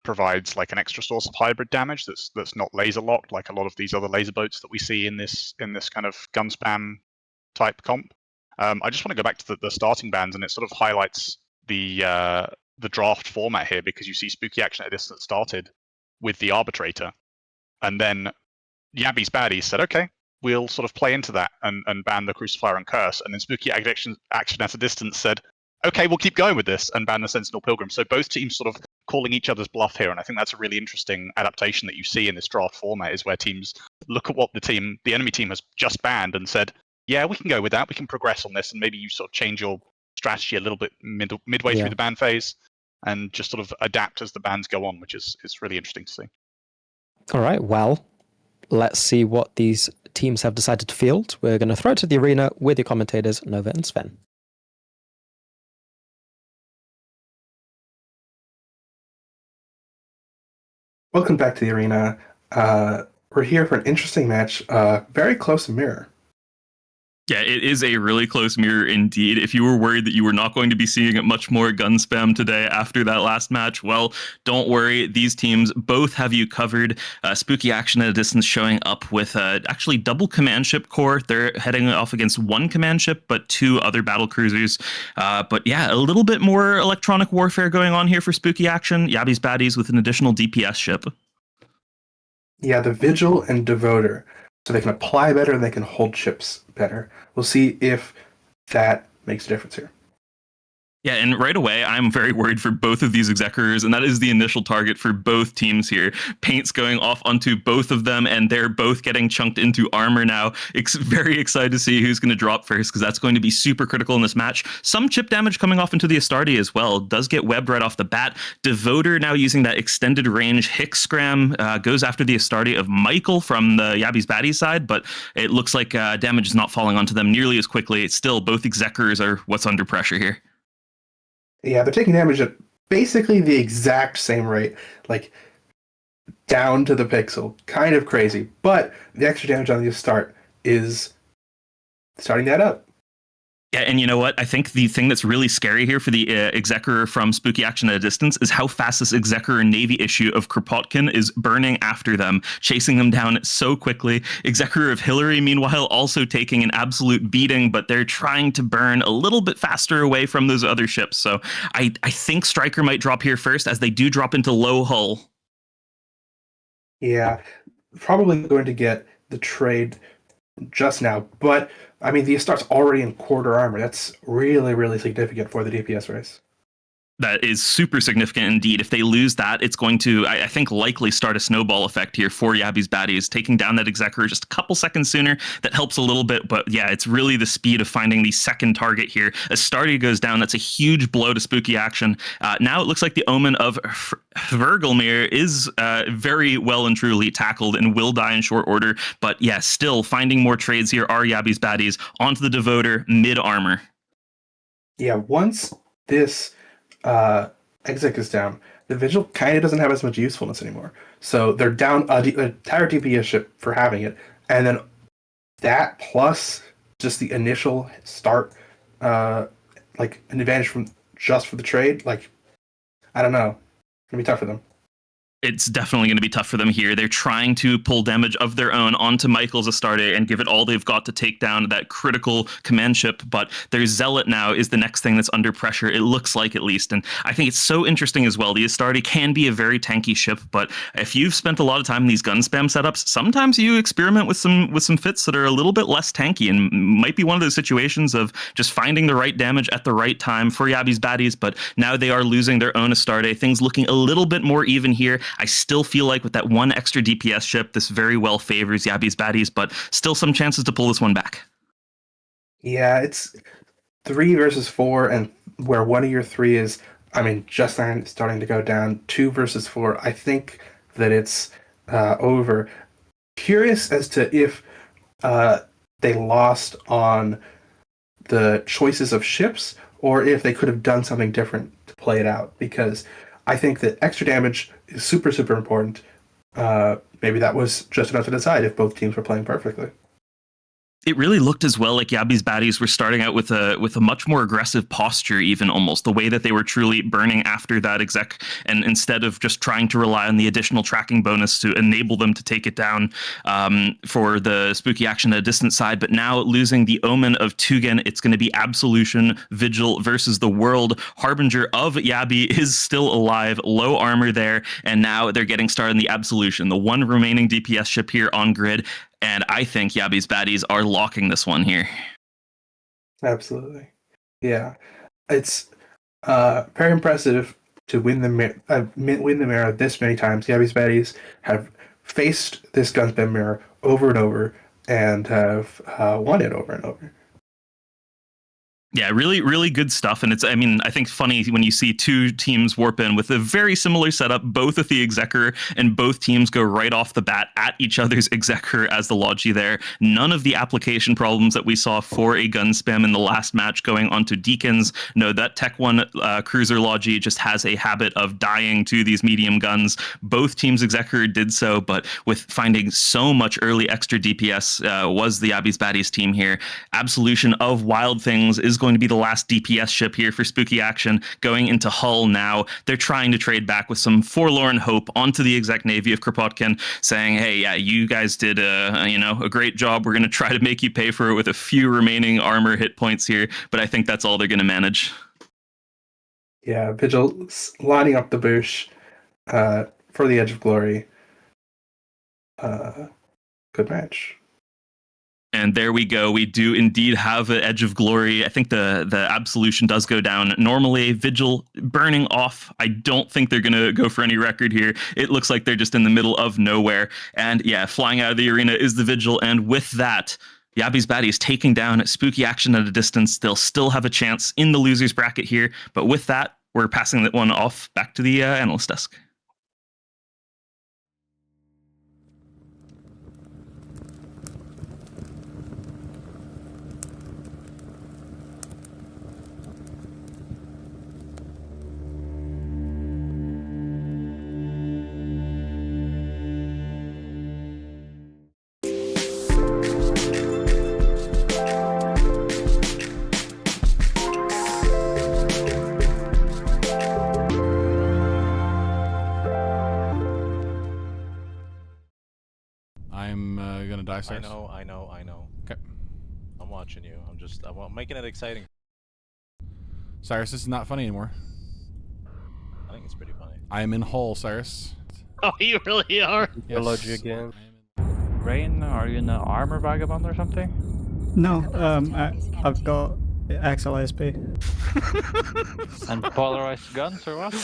provides like an extra source of hybrid damage that's not laser locked like a lot of these other laser boats that we see in this kind of gun spam type comp. I just want to go back to the starting bans, and it sort of highlights the draft format here, because you see Spooky Action at a distance started with the Arbitrator, and then Yabby's Baddies said, okay, we'll sort of play into that and ban the Crucifier and Curse, and then Spooky Action at a distance said, okay, we'll keep going with this and ban the Sentinel Pilgrim. So both teams sort of calling each other's bluff here, and I think that's a really interesting adaptation that you see in this draft format, is where teams look at what the enemy team has just banned and said, yeah, we can go with that, we can progress on this, and maybe you sort of change your strategy a little bit midway through the ban phase and just sort of adapt as the bans go on, which is really interesting to see. All right, well, let's see what these teams have decided to field. We're going to throw it to the arena with your commentators, Nova and Sven. Welcome back to the arena. We're here for an interesting match, very close mirror. Yeah, it is a really close mirror indeed. If you were worried that you were not going to be seeing much more gun spam today after that last match, well, don't worry. These teams both have you covered. Spooky Action at a Distance showing up with actually double command ship core. They're heading off against one command ship, but 2 other battle cruisers. But yeah, a little bit more electronic warfare going on here for Spooky Action. Yabby's Baddies with an additional DPS ship. Yeah, the Vigil and Devoter. So they can apply better and they can hold ships better. We'll see if that makes a difference here. Yeah, and right away, I'm very worried for both of these Executors, and that is the initial target for both teams here. Paint's going off onto both of them, and they're both getting chunked into armor now. Very excited to see who's going to drop first, because that's going to be super critical in this match. Some chip damage coming off into the Astarte as well. Does get webbed right off the bat. Devoter now using that extended range Hick Scram goes after the Astarte of Michael from the Yabby's Baddie side, but it looks like damage is not falling onto them nearly as quickly. It's still, both Executors are what's under pressure here. Yeah, they're taking damage at basically the exact same rate, like down to the pixel. Kind of crazy, but the extra damage on the start is starting that up. Yeah, and you know what? I think the thing that's really scary here for the Executor from Spooky Action at a Distance is how fast this Executor Navy issue of Kropotkin is burning after them, chasing them down so quickly. Executor of Hillary, meanwhile, also taking an absolute beating, but they're trying to burn a little bit faster away from those other ships. So I think Striker might drop here first, as they do drop into low hull. Yeah, probably going to get the trade just now, but I mean, the Astarte's already in quarter armor. That's really, really significant for the DPS race. That is super significant indeed. If they lose that, it's going to, I think, likely start a snowball effect here for Yabby's Baddies, taking down that Executor just a couple seconds sooner. That helps a little bit, but yeah, it's really the speed of finding the second target here. Astarte goes down. That's a huge blow to Spooky Action. Now it looks like the Omen of Vergelmir is very well and truly tackled and will die in short order. But yeah, still finding more trades here are Yabby's Baddies onto the Devoter mid-armor. Yeah, once this exec is down, the Vigil kind of doesn't have as much usefulness anymore. So they're down an entire DPS ship for having it, and then that plus just the initial start, like an advantage from just for the trade. Like, I don't know, it's gonna be tough for them. It's definitely going to be tough for them here. They're trying to pull damage of their own onto Michael's Astarte and give it all they've got to take down that critical command ship, but their Zealot now is the next thing that's under pressure, it looks like, at least. And I think it's so interesting as well. The Astarte can be a very tanky ship, but if you've spent a lot of time in these gun spam setups, sometimes you experiment with some fits that are a little bit less tanky, and might be one of those situations of just finding the right damage at the right time for Yabby's Baddies. But now they are losing their own Astarte. Things looking a little bit more even here. I still feel like with that one extra DPS ship, this very well favors Yabby's Baddies, but still some chances to pull this one back. Yeah, it's 3 versus 4, and where one of your 3 is, I mean, just starting to go down. 2 versus 4, I think that it's over. Curious as to if they lost on the choices of ships, or if they could have done something different to play it out, because I think that extra damage is super, super important. Maybe that was just enough to decide if both teams were playing perfectly. It really looked as well like Yabby's Baddies were starting out with a much more aggressive posture, even almost the way that they were truly burning after that exec, and instead of just trying to rely on the additional tracking bonus to enable them to take it down for the Spooky Action at a Distance side. But now losing the Omen of Tugen, it's going to be Absolution Vigil versus the World. Harbinger of Yabby is still alive, low armor there, and now they're getting started in the Absolution, the one remaining DPS ship here on grid. And I think Yabby's Baddies are locking this one here. Absolutely. Yeah. It's very impressive to win the mirror this many times. Yabby's Baddies have faced this Gunspam mirror over and over and have won it over and over. Yeah, really, really good stuff. And I think funny when you see two teams warp in with a very similar setup, both with the Executor, and both teams go right off the bat at each other's Executor as the Logi there. None of the application problems that we saw for a gun spam in the last match going onto Deacons. No, that Tech 1 Cruiser Logi just has a habit of dying to these medium guns. Both teams' Executor did so, but with finding so much early extra DPS was the Abby's Baddies team here. Absolution of Wild Things is going to be the last DPS ship here for Spooky Action going into Hull now. They're trying to trade back with some forlorn hope onto the exec navy of Kropotkin, saying, hey, yeah, you guys did a great job. We're going to try to make you pay for it with a few remaining armor hit points here, but I think that's all they're going to manage. Yeah, Vigil lining up the bush for the Edge of Glory. Good match. And there we go. We do indeed have an Edge of Glory. I think the Absolution does go down. Normally, Vigil burning off. I don't think they're going to go for any record here. It looks like they're just in the middle of nowhere. And yeah, flying out of the arena is the Vigil. And with that, Yabby's Baddies taking down Spooky Action at a distance. They'll still have a chance in the losers bracket here. But with that, we're passing that one off back to the analyst desk. I'm gonna die, Cyrus. I know. Okay. I'm watching you. I'm making it exciting. Cyrus, this is not funny anymore. I think it's pretty funny. I am in Hull, Cyrus. Oh, you really are? Yes. Logi again. Rain, are you in an armor vagabond or something? No, I've got Axel ISP. And polarized guns or what?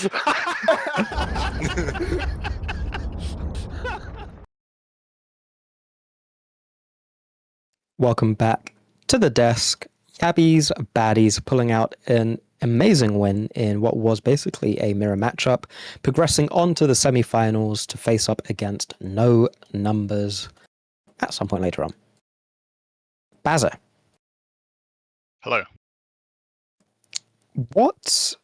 Welcome back to the desk. Yabby's Baddies pulling out an amazing win in what was basically a mirror matchup, progressing on to the semi-finals to face up against No Numbers at some point later on. Bazza. Hello. What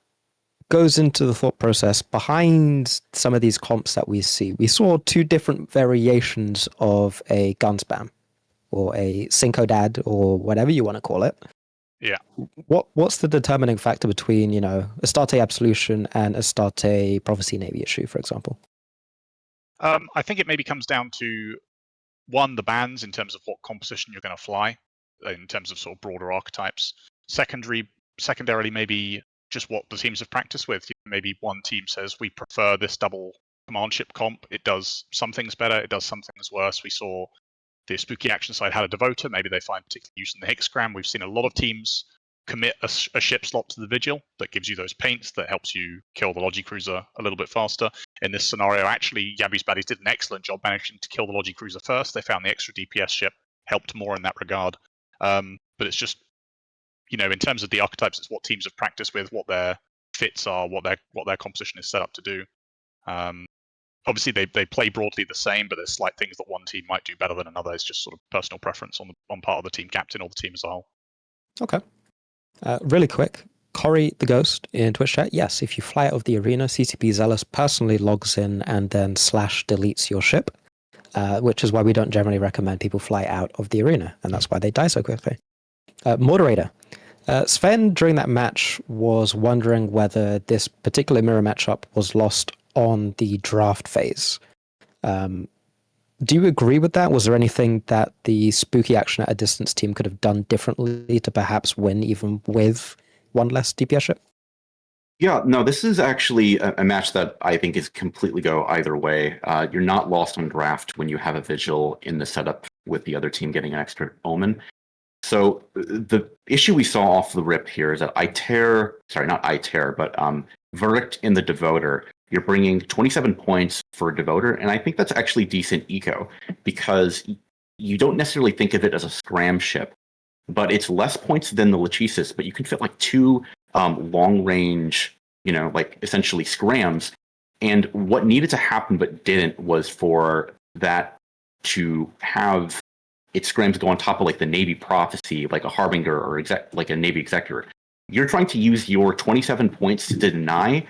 goes into the thought process behind some of these comps that we see? We saw two different variations of a gun spam, or a Cinco Dad, or whatever you want to call it. Yeah. What's the determining factor between, Astarte Absolution and Astarte Prophecy Navy issue, for example? I think it maybe comes down to, one, the bans in terms of what composition you're going to fly, in terms of sort of broader archetypes. Secondarily, maybe just what the teams have practiced with. Maybe one team says, we prefer this double command ship comp. It does some things better, it does some things worse. We saw the Spooky Action side had a Devoter. Maybe they find particular use in the Hexagram. We've seen a lot of teams commit a ship slot to the Vigil that gives you those paints, that helps you kill the Logi Cruiser a little bit faster. In this scenario, actually, Yabby's Baddies did an excellent job managing to kill the Logi Cruiser first. They found the extra DPS ship helped more in that regard. But it's just, in terms of the archetypes, it's what teams have practiced with, what their fits are, what their composition is set up to do. Obviously, they play broadly the same, but there's slight things that one team might do better than another. It's just sort of personal preference on part of the team captain or the team as a whole. Okay. Really quick, Corey the Ghost in Twitch chat. Yes, if you fly out of the arena, CCP Zealous personally logs in and then /deletes your ship, which is why we don't generally recommend people fly out of the arena, and that's why they die so quickly. Moderator. Sven, during that match, was wondering whether this particular mirror matchup was lost on the draft phase. Do you agree with that? Was there anything that the Spooky Action at a Distance team could have done differently to perhaps win even with one less DPS ship? Yeah, no, this is actually a match that I think is completely go either way. You're not lost on draft when you have a Vigil in the setup with the other team getting an extra Omen. So the issue we saw off the rip here is that Verdict in the Devoter, you're bringing 27 points for Devoter, and I think that's actually decent eco, because you don't necessarily think of it as a scram ship, but it's less points than the Lachesis, but you can fit like 2 long-range, like essentially scrams, and what needed to happen but didn't was for that to have its scrams go on top of like the Navy Prophecy, like a Harbinger or like a Navy Executor. You're trying to use your 27 points to deny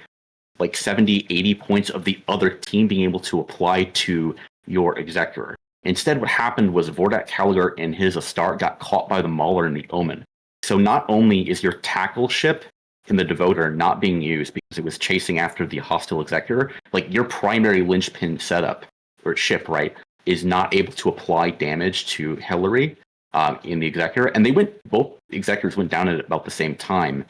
like 70, 80 points of the other team being able to apply to your Executor. Instead, what happened was Vordak Caligar and his Astarte got caught by the Mauler and the Omen. So not only is your tackle ship in the Devoter not being used because it was chasing after the hostile Executor, like your primary linchpin setup, or ship, right, is not able to apply damage to Hillary in the Executor. And both Executors went down at about the same time,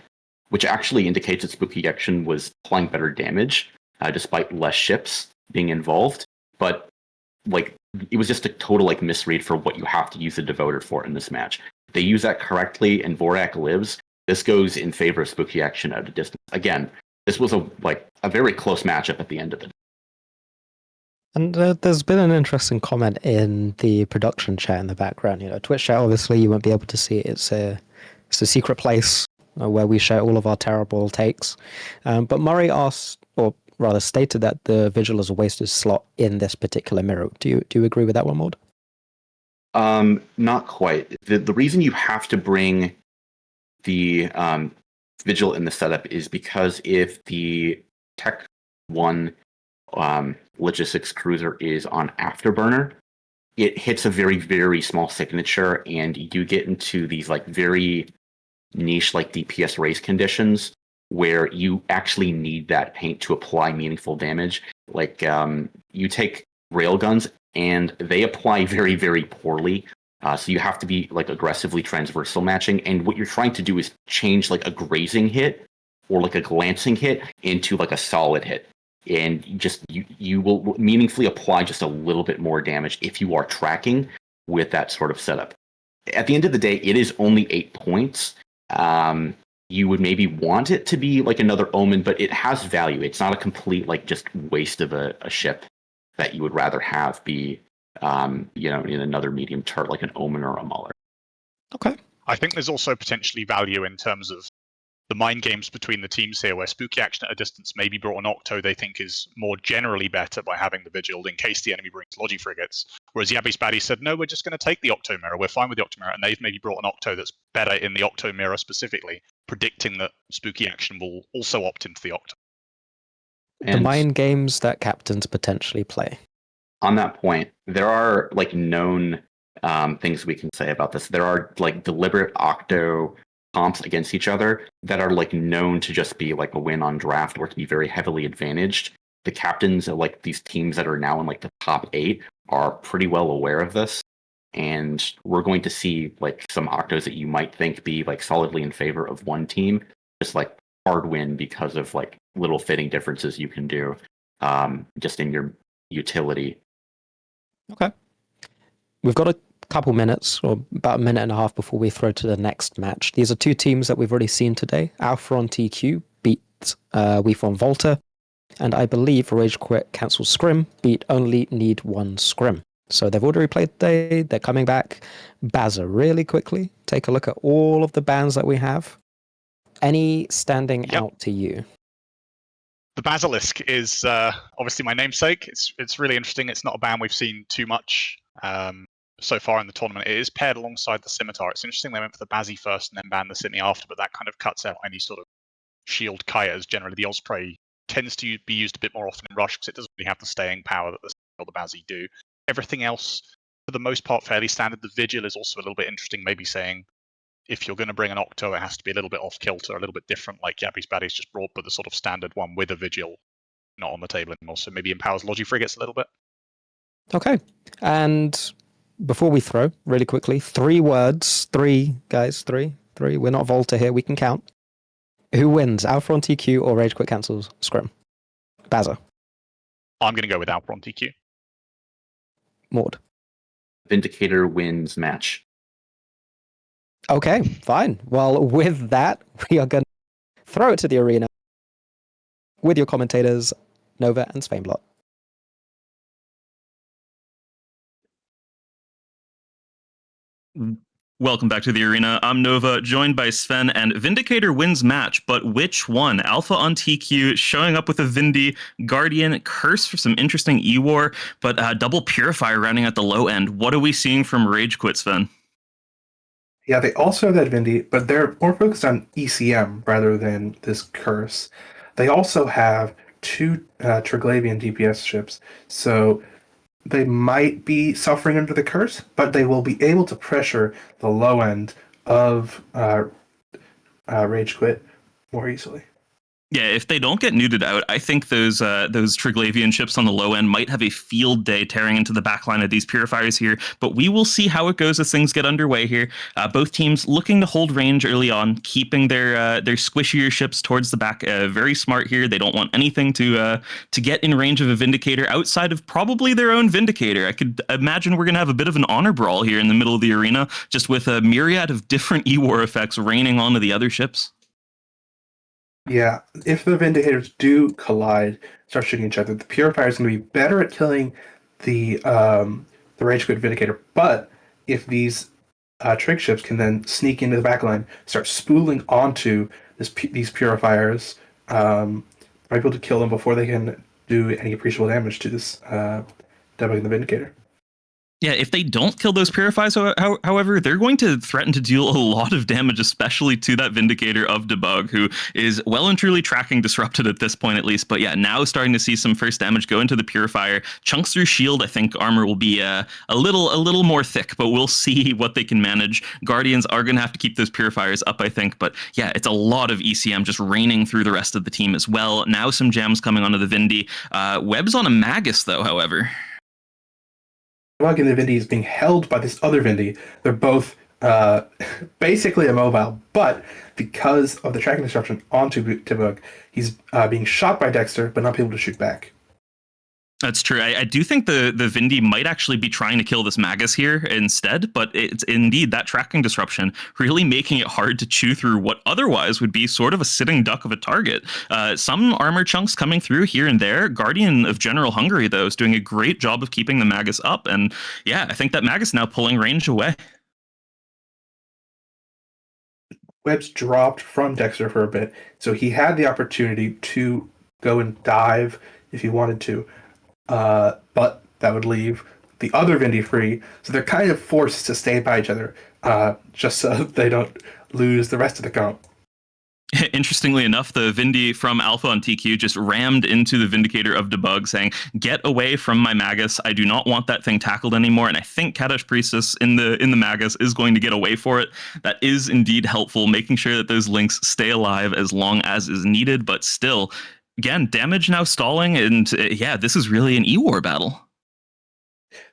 which actually indicates that Spooky Action was applying better damage, despite less ships being involved. But like, it was just a total like misread for what you have to use the Devoter for in this match. If they use that correctly and Vordak lives, this goes in favor of Spooky Action at a distance. Again, this was a very close matchup at the end of it. And there's been an interesting comment in the production chat in the background. Twitch chat, obviously you won't be able to see it. It's a secret place where we share all of our terrible takes. But Murray asked, or rather stated, that the Vigil is a wasted slot in this particular mirror. Do you agree with that one, Maud? Not quite. The reason you have to bring the Vigil in the setup is because if the Tech 1 logistics cruiser is on Afterburner, it hits a very, very small signature, and you get into these like very niche like DPS race conditions where you actually need that paint to apply meaningful damage. Like you take railguns and they apply very, very poorly. So you have to be like aggressively transversal matching, and what you're trying to do is change like a grazing hit or like a glancing hit into like a solid hit, and you will meaningfully apply just a little bit more damage if you are tracking with that sort of setup. At the end of the day, it is only 8 points. You would maybe want it to be like another Omen, but it has value. It's not a complete like just waste of a ship that you would rather have be in another medium turret like an Omen or a Mauler. Okay. I think there's also potentially value in terms of the mind games between the teams here, where Spooky Action at a distance maybe brought an Octo they think is more generally better by having the Vigil in case the enemy brings Logi frigates. Whereas Yabby's Baddie said, no, we're just going to take the Octo Mirror. We're fine with the Octo Mirror. And they've maybe brought an Octo that's better in the Octo Mirror specifically, predicting that Spooky Action will also opt into the Octo. The mind games that captains potentially play. On that point, there are like known things we can say about this. There are like deliberate Octo comps against each other that are like known to just be like a win on draft or to be very heavily advantaged. The captains of like these teams that are now in like the top 8 are pretty well aware of this, and we're going to see like some Octos that you might think be like solidly in favor of one team just like hard win because of like little fitting differences you can do just in your utility. Okay. We've got a couple minutes, or about a minute and a half before we throw to the next match. These are 2 teams that we've already seen today. Alpha on TQ beat Weef on Volta, and I believe Rage Quit Cancel Scrim beat Only Need One Scrim. So they've already played today, they're coming back. Bazza, really quickly, take a look at all of the bans that we have. Any standing out to you? The Basilisk is obviously my namesake. It's really interesting. It's not a ban we've seen too much so far in the tournament. It is paired alongside the Scimitar. It's interesting they went for the Bazzy first and then banned the Simi after, but that kind of cuts out any sort of shield kites. Generally, the Osprey tends to be used a bit more often in Rush because it doesn't really have the staying power that the Simi or the Bazzy do. Everything else, for the most part, fairly standard. The Vigil is also a little bit interesting, maybe saying if you're going to bring an Octo, it has to be a little bit off kilter, a little bit different, like Yabby's Baddie's just brought, but the sort of standard one with a Vigil not on the table anymore. So maybe empowers Logi frigates a little bit. Okay. And before we throw, really quickly, 3 words. 3, guys. 3. We're not Volta here. We can count. Who wins, Alpha on TQ or Rage Quit Cancels Scrim? Bazza. I'm going to go with Alpha on TQ. Maud. Vindicator wins match. Okay, fine. Well, with that, we are going to throw it to the arena. with your commentators, Nova and Svainblot. Welcome back to the arena. I'm Nova, joined by Sven, and Vindicator wins match, but which one? Alpha on TQ, showing up with a Vindy, Guardian, Curse for some interesting E-War, but double Purifier rounding at the low end. What are we seeing from Rage Quit, Sven? Yeah, they also have that Vindy, but they're more focused on ECM rather than this Curse. They also have two Triglavian DPS ships, so they might be suffering under the Curse, but they will be able to pressure the low end of Rage Quit more easily. Yeah, if they don't get neuted out, I think those Triglavian ships on the low end might have a field day tearing into the backline of these Purifiers here, but we will see how it goes as things get underway here. Both teams looking to hold range early on, keeping their squishier ships towards the back. Very smart here. They don't want anything to get in range of a Vindicator outside of probably their own Vindicator. I could imagine we're going to have a bit of an honor brawl here in the middle of the arena, just with a myriad of different E-War effects raining onto the other ships. Yeah, if the Vindicators do collide, start shooting each other, the Purifier is going to be better at killing the Rage Quit Vindicator. But if these trig ships can then sneak into the backline, start spooling onto these Purifiers, might be able to kill them before they can do any appreciable damage to this debugging the Vindicator. Yeah, if they don't kill those Purifiers, however, they're going to threaten to deal a lot of damage, especially to that Vindicator of Debug, who is well and truly tracking Disrupted at this point, at least. But yeah, now starting to see some first damage go into the Purifier. Chunks through shield, I think armor will be a little more thick, but we'll see what they can manage. Guardians are going to have to keep those Purifiers up, I think. But yeah, it's a lot of ECM just raining through the rest of the team as well. Now some jams coming onto the Vindy. Webs on a Magus, though, however. Debug and the Vindy is being held by this other Vindy. They're both basically immobile, but because of the tracking disruption onto Debug, he's being shot by Dexter, but not able to shoot back. That's true. I do think the Vindy might actually be trying to kill this Magus here instead, but it's indeed that tracking disruption really making it hard to chew through what otherwise would be sort of a sitting duck of a target. Some armor chunks coming through here and there. Guardian of General Hungary, though, is doing a great job of keeping the Magus up. And yeah, I think that Magus now pulling range away. Webb's dropped from Dexter for a bit, so he had the opportunity to go and dive if he wanted to. But that would leave the other Vindy free, so they're kind of forced to stay by each other, just so they don't lose the rest of the comp. Interestingly enough, the Vindy from Alpha on TQ just rammed into the Vindicator of Debug, saying, "Get away from my Magus. I do not want that thing tackled anymore." And I think Kadash Priestess in the Magus is going to get away for it. That is indeed helpful, making sure that those links stay alive as long as is needed. But still, again, damage now stalling, and yeah, this is really an E-War battle.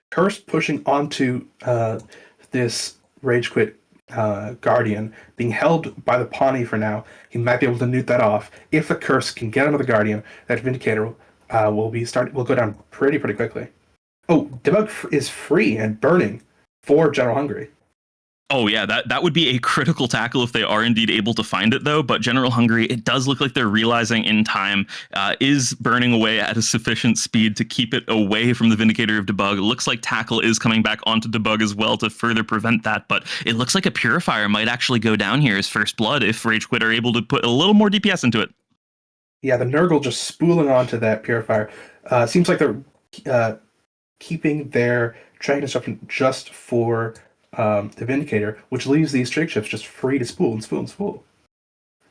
Curse pushing onto this Rage Quit Guardian, being held by the Pawnee for now. He might be able to newt that off. If the Curse can get onto the Guardian, that Vindicator will go down pretty quickly. Oh, Debug is free and burning for General Hungary. Oh yeah, that would be a critical tackle if they are indeed able to find it, though. But General Hungary, it does look like they're realizing in time, is burning away at a sufficient speed to keep it away from the Vindicator of Debug. It looks like tackle is coming back onto Debug as well to further prevent that. But it looks like a Purifier might actually go down here as first blood if Rage Quit are able to put a little more DPS into it. Yeah, the Nurgle just spooling onto that Purifier. Seems like they're keeping their tracking disruption just for the Vindicator, which leaves these trig ships just free to spool and spool and spool.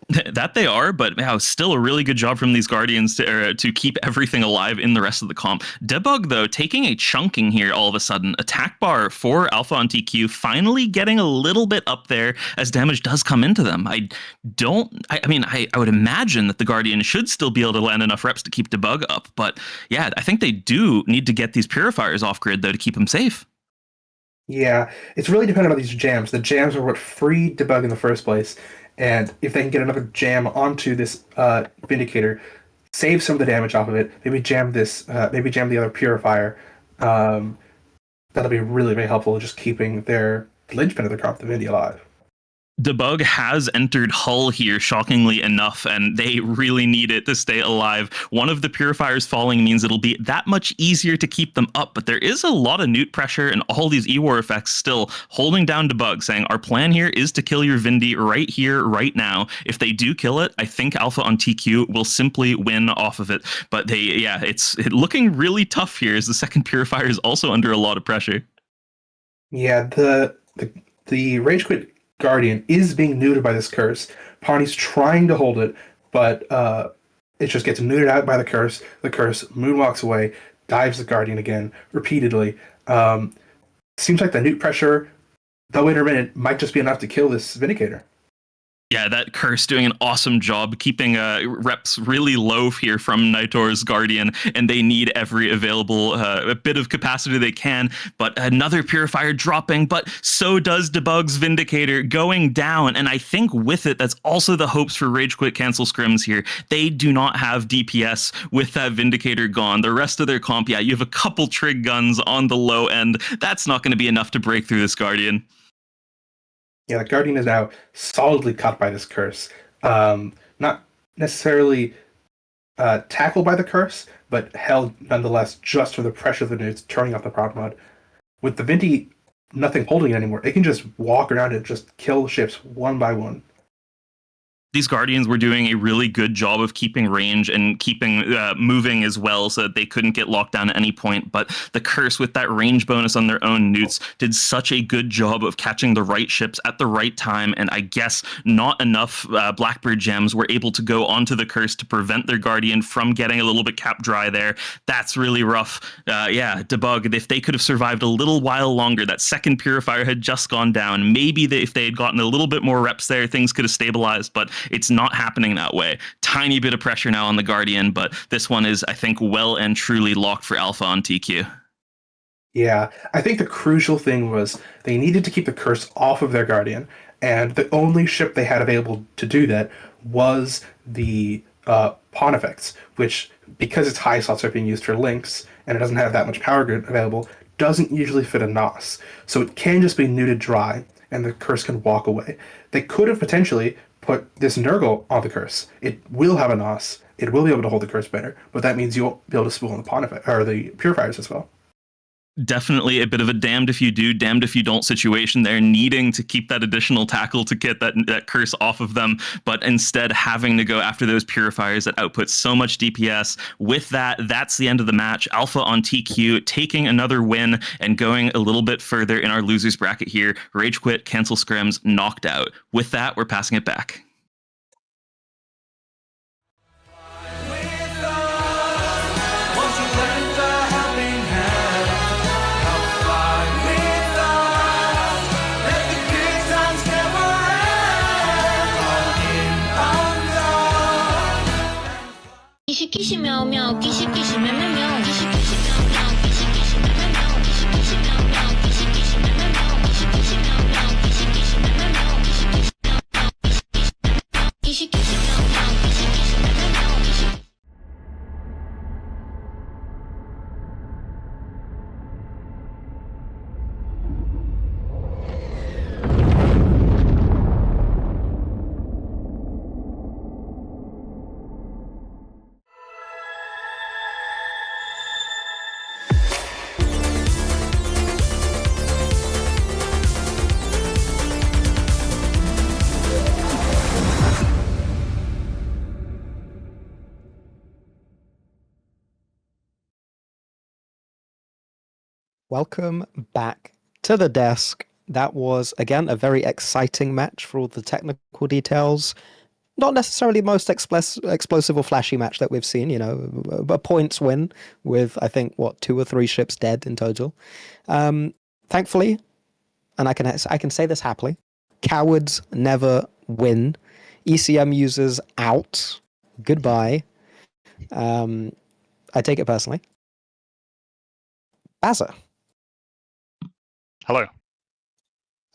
That they are, but still a really good job from these Guardians to keep everything alive in the rest of the comp. Debug, though, taking a chunking here all of a sudden. Attack bar for Alpha on TQ finally getting a little bit up there as damage does come into them. I would imagine that the Guardian should still be able to land enough reps to keep Debug up, but yeah, I think they do need to get these Purifiers off grid, though, to keep them safe. Yeah, it's really dependent on these jams. The jams are what freed Debug in the first place, and if they can get another jam onto this Vindicator, save some of the damage off of it, maybe jam the other Purifier, that'll be really, really helpful, just keeping their linchpin of their comp, the Vindy, alive. Debug has entered Hull here, shockingly enough, and they really need it to stay alive. One of the purifiers falling means it'll be that much easier to keep them up, but there is a lot of newt pressure and all these E-War effects still holding down Debug, saying our plan here is to kill your Vindy right here, right now. If they do kill it, I think Alpha on TQ will simply win off of it. But it's looking really tough here as the second purifier is also under a lot of pressure. Yeah, the Rage Quit Guardian is being neutered by this curse. Pawnee's trying to hold it, but it just gets neutered out by the curse. The curse moonwalks away, dives the Guardian again, repeatedly. Seems like the newt pressure, though intermittent, might just be enough to kill this Vindicator. Yeah, that curse doing an awesome job keeping reps really low here from Nitor's Guardian, and they need every available bit of capacity they can. But another purifier dropping, but so does Debug's Vindicator going down. And I think with it, that's also the hopes for Rage Quit Cancel Scrims here. They do not have DPS with that Vindicator gone. The rest of their comp, yeah, you have a couple trig guns on the low end. That's not going to be enough to break through this Guardian. Yeah, the Guardian is now solidly cut by this curse. Not necessarily tackled by the curse, but held nonetheless just for the pressure of the newts turning off the prop mod. With the Vindy nothing holding it anymore, it can just walk around and just kill ships one by one. These Guardians were doing a really good job of keeping range and keeping moving as well so that they couldn't get locked down at any point. But the curse with that range bonus on their own newts did such a good job of catching the right ships at the right time. And I guess not enough Blackbird gems were able to go onto the curse to prevent their Guardian from getting a little bit capped dry there. That's really rough. Yeah, Debug, if they could have survived a little while longer, that second purifier had just gone down. Maybe if they had gotten a little bit more reps there, things could have stabilized. But it's not happening that way. Tiny bit of pressure now on the Guardian, but this one is, I think, well and truly locked for Alpha on TQ. Yeah, I think the crucial thing was they needed to keep the curse off of their Guardian, and the only ship they had available to do that was the Pontifex, which, because its high slots are being used for links, and it doesn't have that much power grid available, doesn't usually fit a NOS. So it can just be neuted dry, and the curse can walk away. They could have potentially put this Nurgle on the curse. It will have a NOS. It will be able to hold the curse better, but that means you won't be able to spool on the Pontifex or the Purifiers as well. Definitely a bit of a damned if you do, damned if you don't situation there, needing to keep that additional tackle to get that curse off of them, but instead having to go after those purifiers that output so much DPS. With that, that's the end of the match. Alpha on TQ taking another win and going a little bit further in our losers bracket here. Rage Quit, Cancel Scrims, knocked out. With that, we're passing it back. Welcome back to the desk. That was, again, a very exciting match for all the technical details. Not necessarily the most explosive or flashy match that we've seen, you know, a points win with, I think, 2 or 3 ships dead in total. Thankfully, and I can say this happily, cowards never win. ECM users out. Goodbye. I take it personally. Bazza. Hello.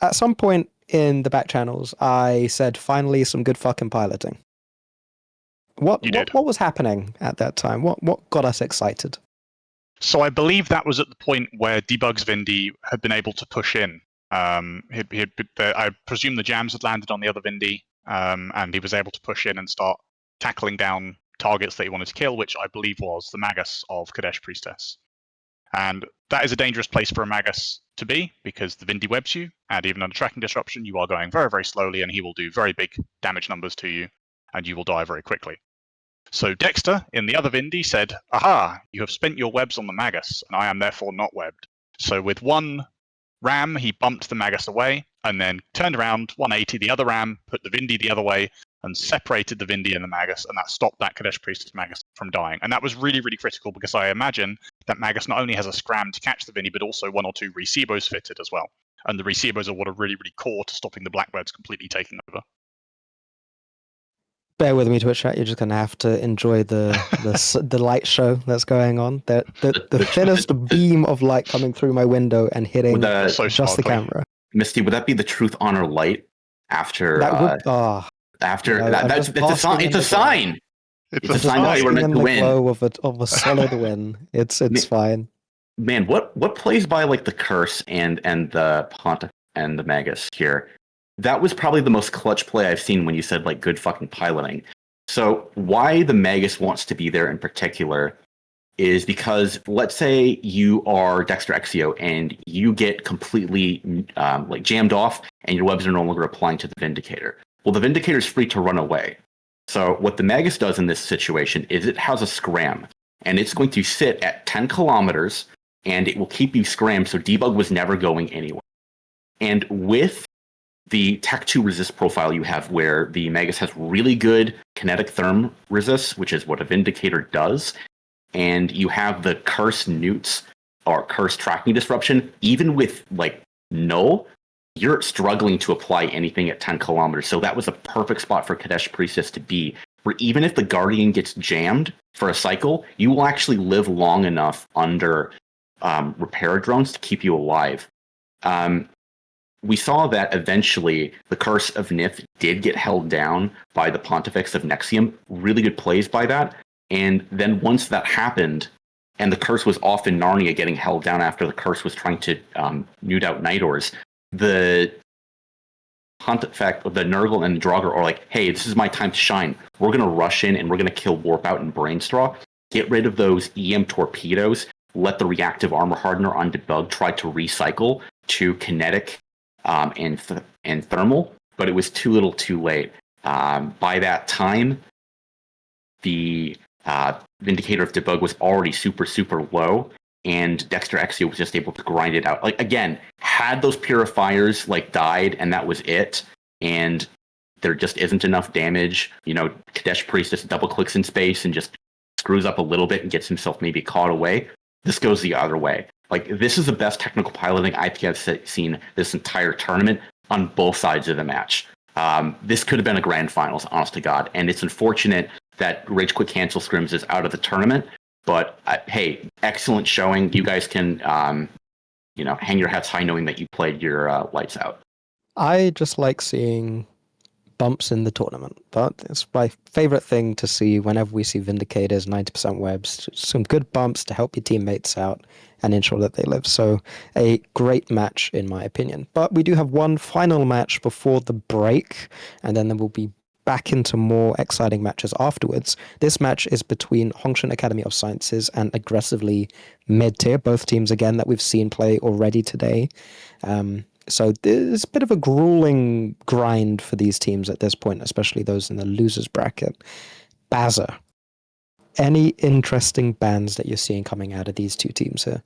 At some point in the back channels, I said, finally, some good fucking piloting. What was happening at that time? What got us excited? So I believe that was at the point where Debug's Vindy had been able to push in I presume the jams had landed on the other Vindy, and he was able to push in and start tackling down targets that he wanted to kill, which I believe was the Magus of Kadesh Priestess. And that is a dangerous place for a Magus to be, because the Vindy webs you, and even under tracking disruption, you are going very, very slowly, and he will do very big damage numbers to you, and you will die very quickly. So Dexter, in the other Vindy, said, "Aha, you have spent your webs on the Magus, and I am therefore not webbed." So with one ram, he bumped the Magus away, and then turned around, 180 the other ram, put the Vindy the other way, and separated the Vindy and the Magus, and that stopped that Kadesh Priestess Magus from dying. And that was really, really critical, because I imagine that Magus not only has a scram to catch the Vindy, but also 1 or 2 Recebos fitted as well. And the Recebos are what are really, really core to stopping the Blackbirds completely taking over. Bear with me, Twitch chat. You're just gonna have to enjoy the light show that's going on. The thinnest beam of light coming through my window and hitting just the camera. Misty, would that be the Truth Honor light after? That would. After you know, that's a sign. It's a sign. It's a sign that we're meant to win. Glow of a solid win. It's fine. Man, what plays by like the Curse and the Pontiff and the Magus here? That was probably the most clutch play I've seen when you said like good fucking piloting. So why the Magus wants to be there in particular is because let's say you are Dexter Exio and you get completely like jammed off and your webs are no longer applying to the Vindicator. Well, the Vindicator is free to run away. So what the Magus does in this situation is it has a scram, and it's going to sit at 10 kilometers, and it will keep you scrammed, so debug was never going anywhere. And with the Tech 2 resist profile you have, where the Magus has really good kinetic therm resist, which is what a Vindicator does, and you have the Curse Newts or Curse Tracking Disruption, even with like Null, you're struggling to apply anything at 10 kilometers. So that was a perfect spot for Kadesh Priestess to be, where even if the Guardian gets jammed for a cycle, you will actually live long enough under repair drones to keep you alive. We saw that eventually the Curse of Nith did get held down by the Pontifex of Nexium. Really good plays by that. And then once that happened, and the Curse was off in Narnia getting held down after the Curse was trying to nude out Nightors, the Pontifex, the Nurgle and the Draugr are like, hey, this is my time to shine. We're going to rush in and we're going to kill Warp Out and Brainstraw, get rid of those EM torpedoes, let the reactive armor hardener on debug try to recycle to kinetic and thermal, but it was too little too late. By that time, the Vindicator of Debug was already super, super low, and Dexter Exio was just able to grind it out. Like, again, had those purifiers like died and that was it, and there just isn't enough damage, you know, Kadesh Priestess double clicks in space and just screws up a little bit and gets himself maybe caught away. This goes the other way. Like, this is the best technical piloting I think I've seen this entire tournament on both sides of the match. This could have been a grand finals, honest to God, and it's unfortunate that Rage Quit Cancel Scrims is out of the tournament. But hey, excellent showing. You guys can, hang your hats high knowing that you played your lights out. I just like seeing bumps in the tournament. It's my favorite thing to see whenever we see Vindicators, 90% webs. Some good bumps to help your teammates out and ensure that they live. So a great match in my opinion. But we do have one final match before the break, and then we'll be back into more exciting matches afterwards. This match is between Hongshan Academy of Sciences and Aggressively Mid-Tier, both teams again that we've seen play already today. So there's a bit of a grueling grind for these teams at this point, especially those in the losers bracket. Bazza, any interesting bans that you're seeing coming out of these two teams here?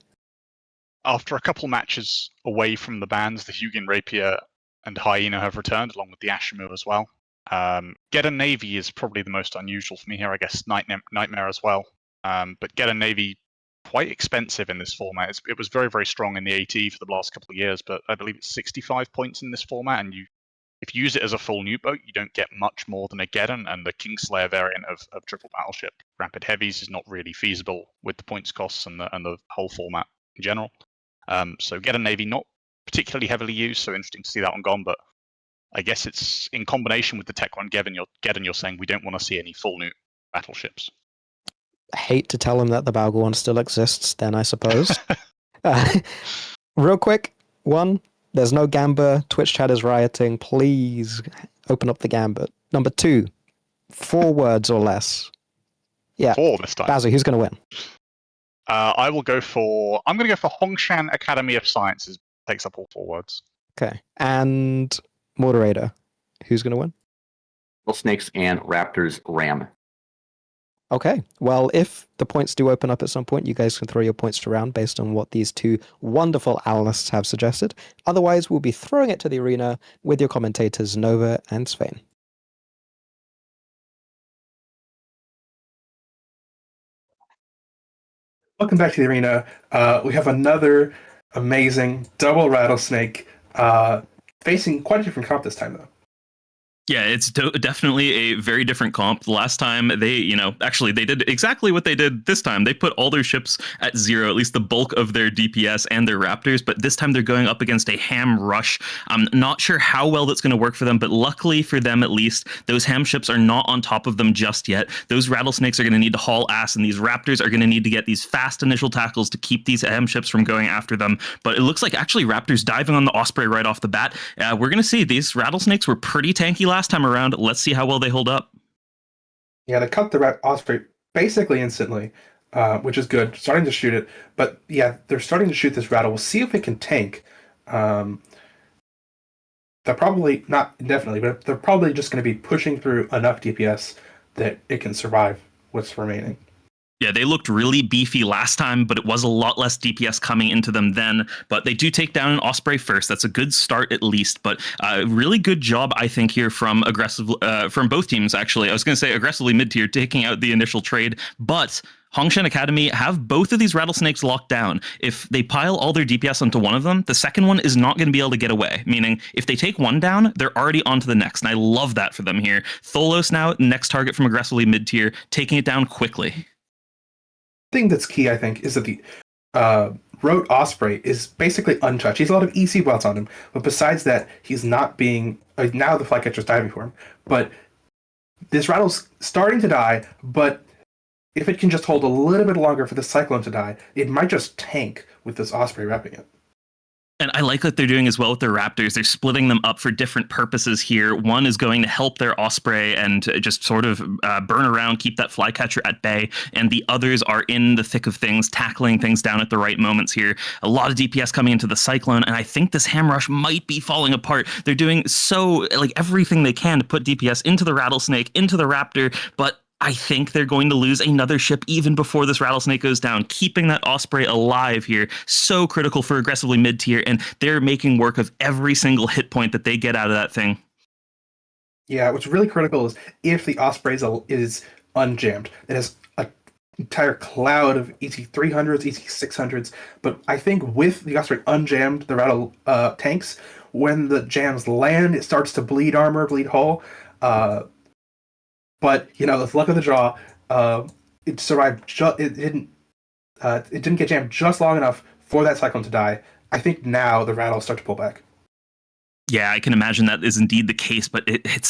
After a couple matches away from the bans, the Hugin Rapier and Hyena have returned, along with the Ashimu as well. Get a Navy is probably the most unusual for me here. I guess Nightmare as well. But Get a Navy, quite expensive in this format. It was very, very strong in the AT for the last couple of years, but I believe it's 65 points in this format, and if you use it as a full nuke boat, you don't get much more than a Geddon, and the Kingslayer variant of triple battleship Rapid Heavies is not really feasible with the points costs and the whole format in general. So Get a Navy, not particularly heavily used, so interesting to see that one gone, but I guess it's in combination with the Tech 1 Geddon, you're saying we don't want to see any full nuke battleships. I hate to tell him that the Balgor one still exists, then I suppose. Real quick, one, there's no Gambit. Twitch chat is rioting. Please open up the Gambit. Number 2, 4 words or less. Yeah. 4 this time. Bazzy, who's going to win? I'm going to go for Hongshan Academy of Sciences. Takes up all 4 words. Okay. And moderator, who's going to win? Rattlesnakes and Raptors Ram. Okay. Well, if the points do open up at some point, you guys can throw your points around based on what these 2 wonderful analysts have suggested. Otherwise, we'll be throwing it to the arena with your commentators, Nova and Svein. Welcome back to the arena. We have another amazing double rattlesnake facing quite a different comp this time, though. Yeah, it's definitely a very different comp. The last time they, actually they did exactly what they did this time. They put all their ships at 0, at least the bulk of their DPS and their Raptors, but this time they're going up against a ham rush. I'm not sure how well that's going to work for them, but luckily for them at least, those ham ships are not on top of them just yet. Those rattlesnakes are going to need to haul ass, and these Raptors are going to need to get these fast initial tackles to keep these ham ships from going after them. But it looks like actually Raptors diving on the Osprey right off the bat. We're going to see these rattlesnakes were pretty tanky last time around. Let's see how well they hold up. Yeah, they cut the Osprey basically instantly, which is good. Starting to shoot it, but yeah, they're starting to shoot this rattle. We'll see if it can tank. They're probably not indefinitely, but they're probably just going to be pushing through enough DPS that it can survive what's remaining. Yeah, they looked really beefy last time, but it was a lot less DPS coming into them then. But they do take down an Osprey first. That's a good start at least. But really good job, I think, here from both teams, actually. I was going to say aggressively mid-tier, taking out the initial trade. But Hongshan Academy have both of these rattlesnakes locked down. If they pile all their DPS onto one of them, the second one is not going to be able to get away. Meaning, if they take one down, they're already on to the next. And I love that for them here. Tholos now, next target from aggressively mid-tier, taking it down quickly. Thing that's key, I think, is that the Rote Osprey is basically untouched. He has a lot of EC welts on him, but besides that, he's not being... now the Flycatcher's diving for him, but this Rattle's starting to die, but if it can just hold a little bit longer for the Cyclone to die, it might just tank with this Osprey wrapping it. And I like what they're doing as well with their Raptors. They're splitting them up for different purposes here. One is going to help their Osprey and just sort of burn around, keep that Flycatcher at bay. And the others are in the thick of things, tackling things down at the right moments here. A lot of DPS coming into the Cyclone, and I think this Ham Rush might be falling apart. They're doing everything they can to put DPS into the Rattlesnake, into the Raptor, but I think they're going to lose another ship even before this Rattlesnake goes down. Keeping that Osprey alive here, so critical for aggressively mid-tier, and they're making work of every single hit point that they get out of that thing. Yeah, what's really critical is if the Osprey is unjammed. It has an entire cloud of EC300s, EC600s, but I think with the Osprey unjammed, the Rattle tanks, when the jams land, it starts to bleed armor, bleed hull. But the luck of the draw, it survived. It didn't get jammed just long enough for that Cyclone to die. I think now the Rattle start to pull back. Yeah, I can imagine that is indeed the case, but it's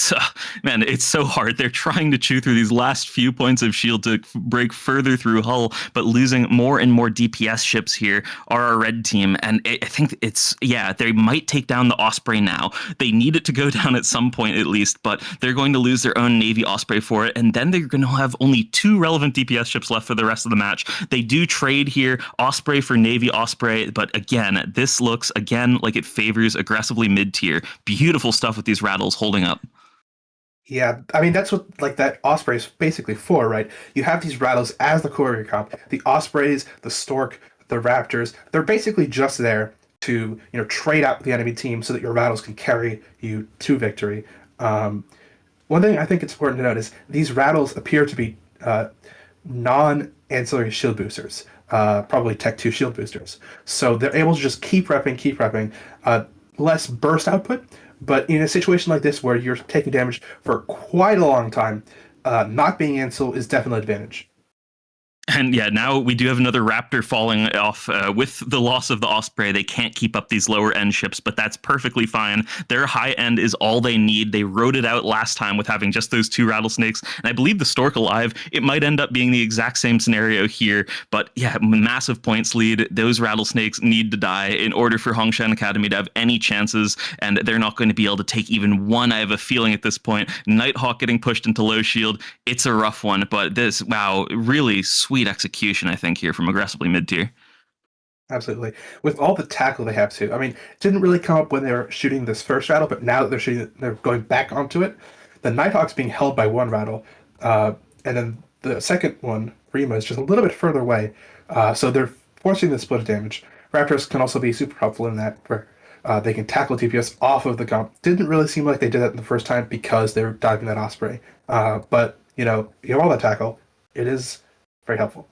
so hard. They're trying to chew through these last few points of shield to break further through hull, but losing more and more DPS ships here are our red team. And I think they might take down the Osprey now. They need it to go down at some point at least, but they're going to lose their own Navy Osprey for it. And then they're going to have only 2 relevant DPS ships left for the rest of the match. They do trade here, Osprey for Navy Osprey, but again, this looks like it favors aggressively mid-tier. Beautiful stuff with these Rattles holding up. Yeah, I mean, that's what that Osprey is basically for, right? You have these Rattles as the core of your comp. The Ospreys, the Stork, the Raptors, they're basically just there to trade out the enemy team so that your Rattles can carry you to victory. One thing I think it's important to note is these Rattles appear to be non-ancillary shield boosters, probably Tech 2 shield boosters. So they're able to just keep repping, less burst output, but in a situation like this where you're taking damage for quite a long time, not being ancil is definitely an advantage. And yeah, now we do have another Raptor falling off with the loss of the Osprey. They can't keep up these lower end ships, but that's perfectly fine. Their high end is all they need. They rode it out last time with having just those 2 Rattlesnakes. And I believe the Stork alive, it might end up being the exact same scenario here. But yeah, massive points lead. Those Rattlesnakes need to die in order for Hongshan Academy to have any chances. And they're not going to be able to take even one, I have a feeling at this point. Nighthawk getting pushed into low shield. It's a rough one, but this, wow, really sweet execution, I think, here from aggressively mid-tier. Absolutely. With all the tackle they have too. I mean, it didn't really come up when they were shooting this first rattle, but now that they're going back onto it. The Nighthawk's being held by 1 rattle, and then the second one, Rima, is just a little bit further away. So they're forcing the split of damage. Raptors can also be super helpful in that, where they can tackle DPS off of the comp. Didn't really seem like they did that the first time because they were diving that Osprey. But you have all that tackle. It is very helpful.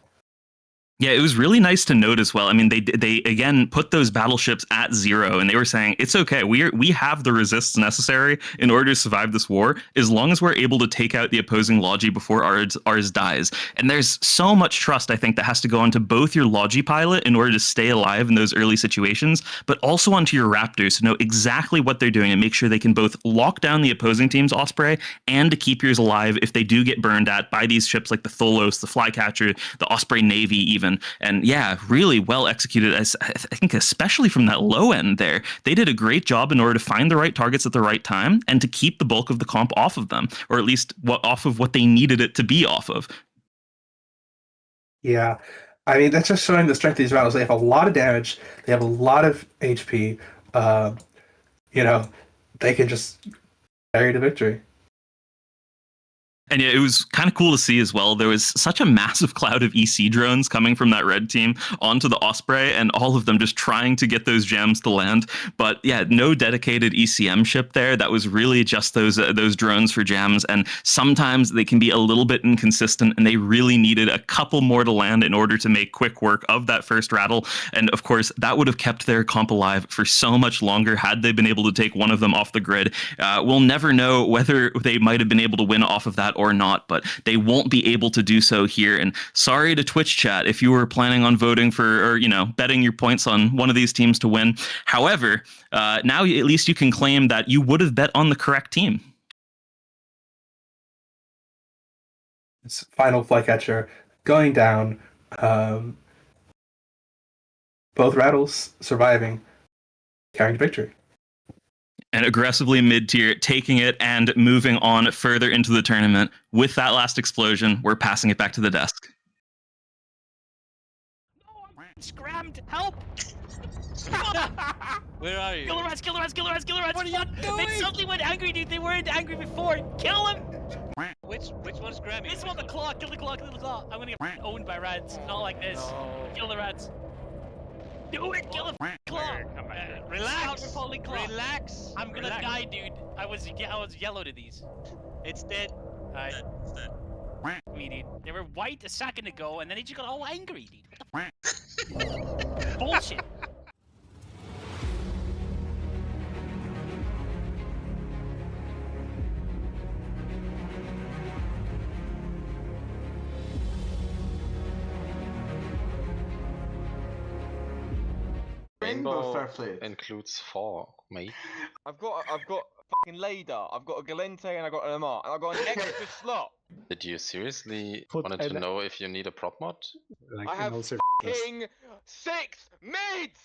Yeah, it was really nice to note as well. I mean, they again put those battleships at 0, and they were saying it's okay. We have the resists necessary in order to survive this war, as long as we're able to take out the opposing Logi before ours dies. And there's so much trust, I think, that has to go into both your Logi pilot in order to stay alive in those early situations, but also onto your Raptors to know exactly what they're doing and make sure they can both lock down the opposing team's Osprey and to keep yours alive if they do get burned at by these ships like the Tholos, the Flycatcher, the Osprey Navy even. And yeah, really well executed, as I think, especially from that low end there. They did a great job in order to find the right targets at the right time and to keep the bulk of the comp off of them, or at least off of what they needed it to be off of. Yeah. I mean, that's just showing the strength of these battles. They have a lot of damage. They have a lot of HP. They can just carry to victory. And yeah, it was kind of cool to see as well. There was such a massive cloud of EC drones coming from that red team onto the Osprey, and all of them just trying to get those gems to land. But yeah, no dedicated ECM ship there. That was really just those drones for gems. And sometimes they can be a little bit inconsistent, and they really needed a couple more to land in order to make quick work of that first rattle. And of course, that would have kept their comp alive for so much longer had they been able to take one of them off the grid. We'll never know whether they might have been able to win off of that or not, but they won't be able to do so here. And sorry to Twitch chat if you were planning on voting for, or betting your points on one of these teams to win. However, now at least you can claim that you would have bet on the correct team. It's final Flycatcher going down. Both rattles surviving, carrying victory. And aggressively mid-tier, taking it and moving on further into the tournament. With that last explosion, we're passing it back to the desk. Scrammed! Help! Where are you? Kill the rats! Kill the rats! Kill the rats! Kill the rats! What are you doing? They suddenly went angry, dude. They weren't angry before. Kill them! Which one's Grammy? This one, the claw. Kill the claw. Kill the claw. I'm gonna get owned by rats. Not like this. No. Kill the rats. Do it! Kill the claw! Relax! Claw. Relax! I'm gonna die, dude. I was yellow to these. It's dead. Alright. It's dead. Me, dude. They were white a second ago, and then they just got all angry, dude. What the bullshit. Rainbow Fairplay includes 4, mate. I've got a fucking Lader, I've got a Galente, and I've got an MR, and I've got an extra slot. Did you seriously wanted to know if you need a prop mod? I have fucking 6 mids!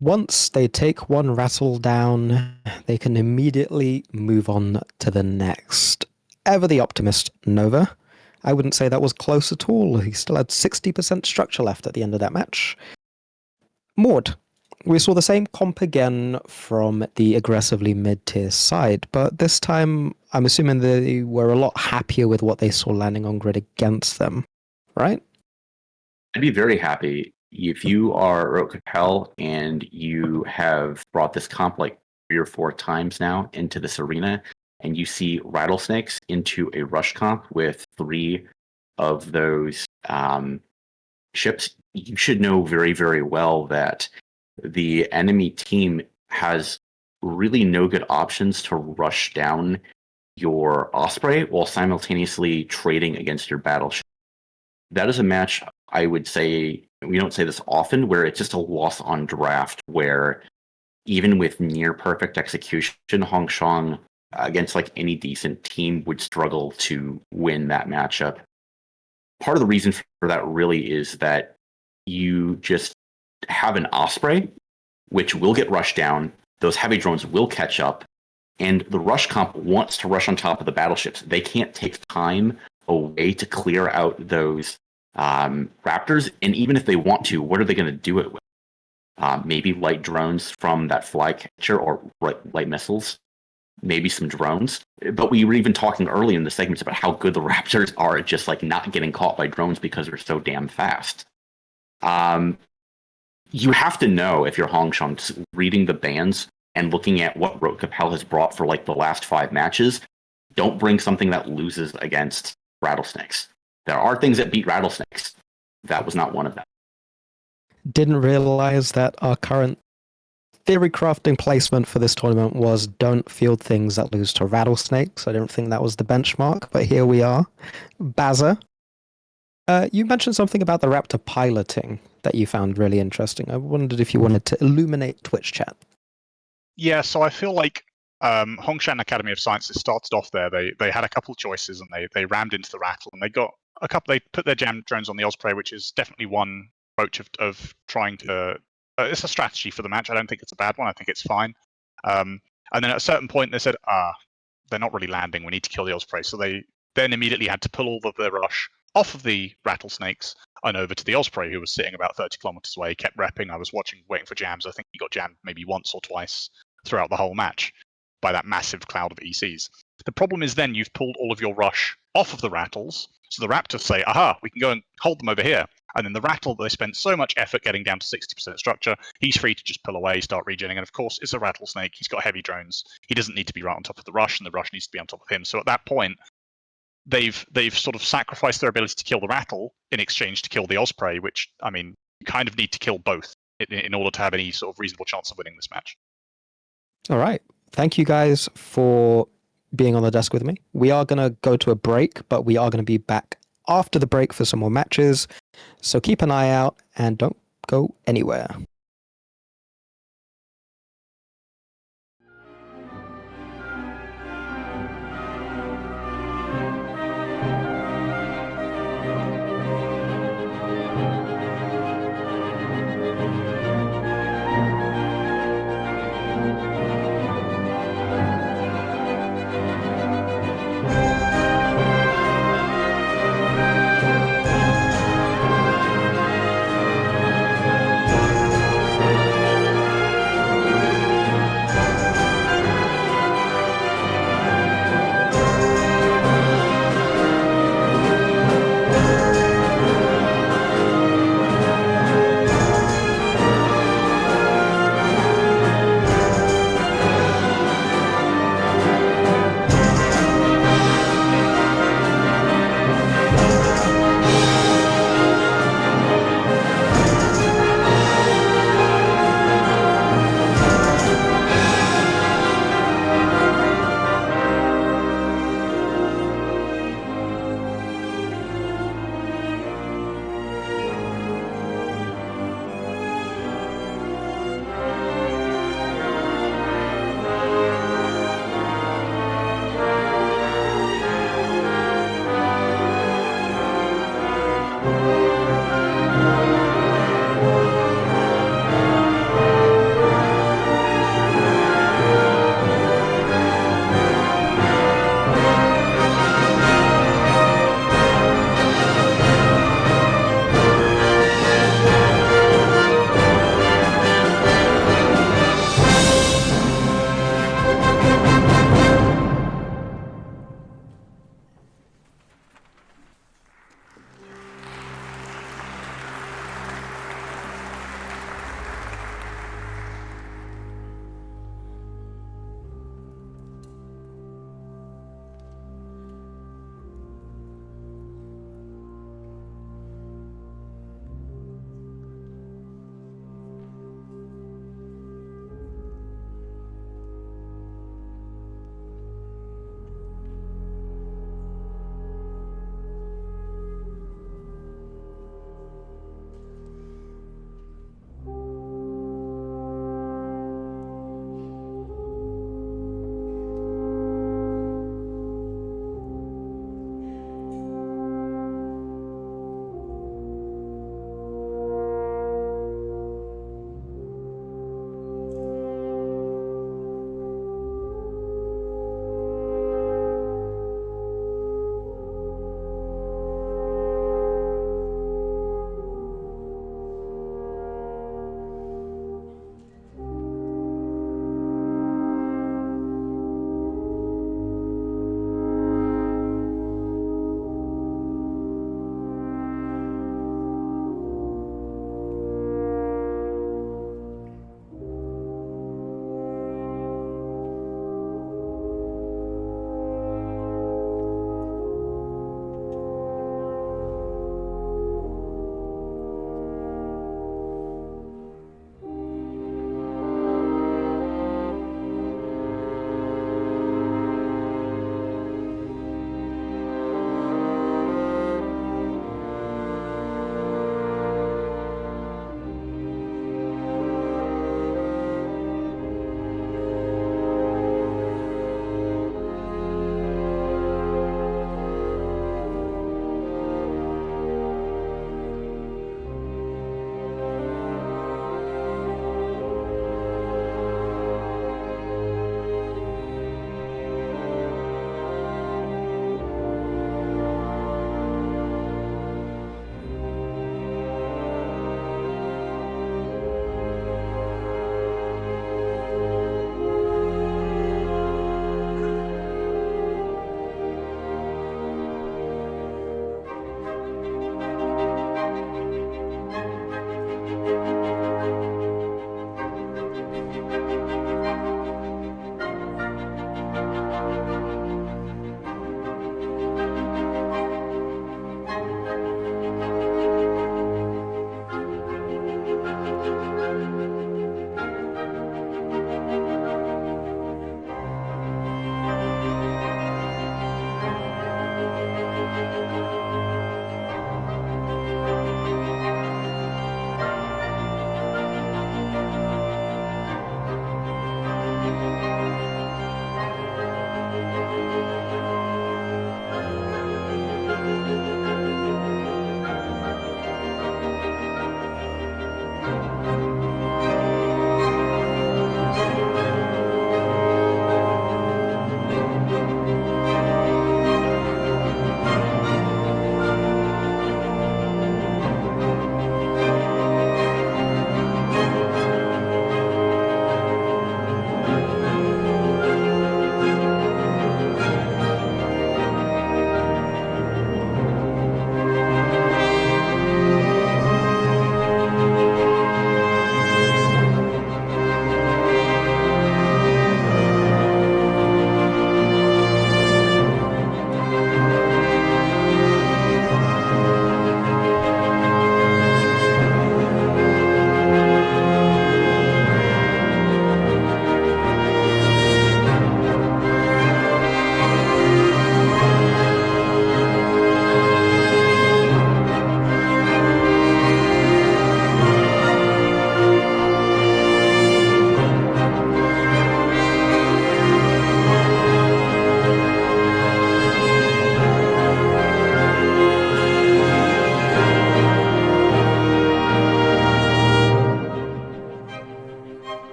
Once they take one rattle down, they can immediately move on to the next. Ever the optimist, Nova. I wouldn't say that was close at all. He still had 60% structure left at the end of that match. Maud. We saw the same comp again from the aggressively mid-tier side, but this time I'm assuming they were a lot happier with what they saw landing on grid against them, right? I'd be very happy if you are Rote Capel and you have brought this comp like 3 or 4 times now into this arena, and you see Rattlesnakes into a rush comp with 3 of those ships, you should know very, very well that the enemy team has really no good options to rush down your Osprey while simultaneously trading against your battleship. That is a match I would say, we don't say this often, where it's just a loss on draft, where even with near perfect execution, Hongshang against like any decent team would struggle to win that matchup. Part of the reason for that really is that you just have an Osprey, which will get rushed down. Those heavy drones will catch up, and the rush comp wants to rush on top of the battleships. They can't take time away to clear out those Raptors, and even if they want to, what are they going to do it with? Maybe light drones from that flycatcher or light missiles, maybe some drones. But we were even talking early in the segments about how good the Raptors are at just like not getting caught by drones because they're so damn fast. You have to know, if you're Hongshang, reading the bans and looking at what Rote Capel has brought for like the last 5 matches, don't bring something that loses against rattlesnakes. There are things that beat rattlesnakes. That was not one of them. Didn't realize that our current theory crafting placement for this tournament was don't field things that lose to rattlesnakes. I don't think that was the benchmark, but here we are. Bazza, you mentioned something about the Raptor piloting that you found really interesting. I wondered if you wanted to illuminate Twitch chat. Yeah, so I feel like Hongshan Academy of Sciences started off there. They had a couple of choices and they rammed into the rattle, and they got a couple. They put their jam drones on the Osprey, which is definitely one approach of trying to. It's a strategy for the match. I don't think it's a bad one. I think it's fine. And then at a certain point, they said, they're not really landing. We need to kill the Osprey. So they then immediately had to pull all of their rush off of the rattlesnakes and over to the Osprey, who was sitting about 30 kilometers away, kept repping. I was waiting for jams. I think he got jammed maybe once or twice throughout the whole match by that massive cloud of ECs. The problem is then you've pulled all of your rush off of the rattles, so the Raptors say, aha, we can go and hold them over here. And then the rattle, they spent so much effort getting down to 60% structure, he's free to just pull away, start regenning. And of course, it's a rattlesnake. He's got heavy drones. He doesn't need to be right on top of the rush, and the rush needs to be on top of him. So at that point, they've sort of sacrificed their ability to kill the rattle in exchange to kill the Osprey, which, I mean, you kind of need to kill both in order to have any sort of reasonable chance of winning this match. All right. Thank you guys for being on the desk with me. We are going to go to a break, but we are going to be back after the break for some more matches. So keep an eye out and don't go anywhere.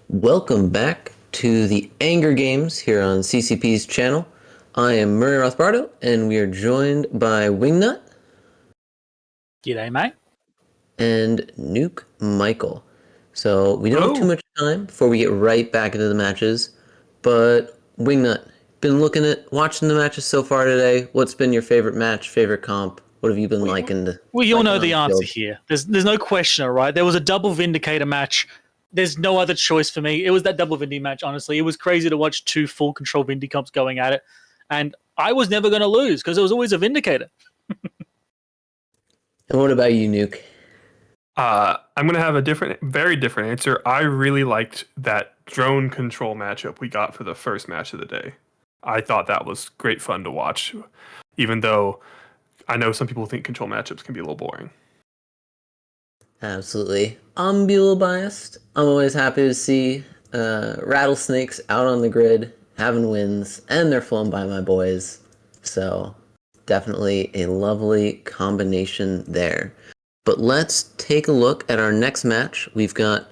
Welcome back to the Anger Games here on CCP's channel. I am Murray Rothbardo, and we are joined by Wingnut. G'day, mate. And Nuke Michael. So we don't have too much time before we get right back into the matches. But Wingnut, been watching the matches so far today. What's been your favorite match, favorite comp? What have you been liking? Well, you'll know the answer here. There's no question, right? There was a double Vindicator match. There's no other choice for me. It was that double Vindy match, honestly. It was crazy to watch two full control Vindy comps going at it. And I was never going to lose because there was always a Vindicator. And what about you, Nuke? I'm going to have a very different answer. I really liked that drone control matchup we got for the first match of the day. I thought that was great fun to watch, even though I know some people think control matchups can be a little boring. Absolutely. I'm be a little biased. I'm always happy to see rattlesnakes out on the grid, having wins, and they're flown by my boys. So definitely a lovely combination there. But let's take a look at our next match. We've got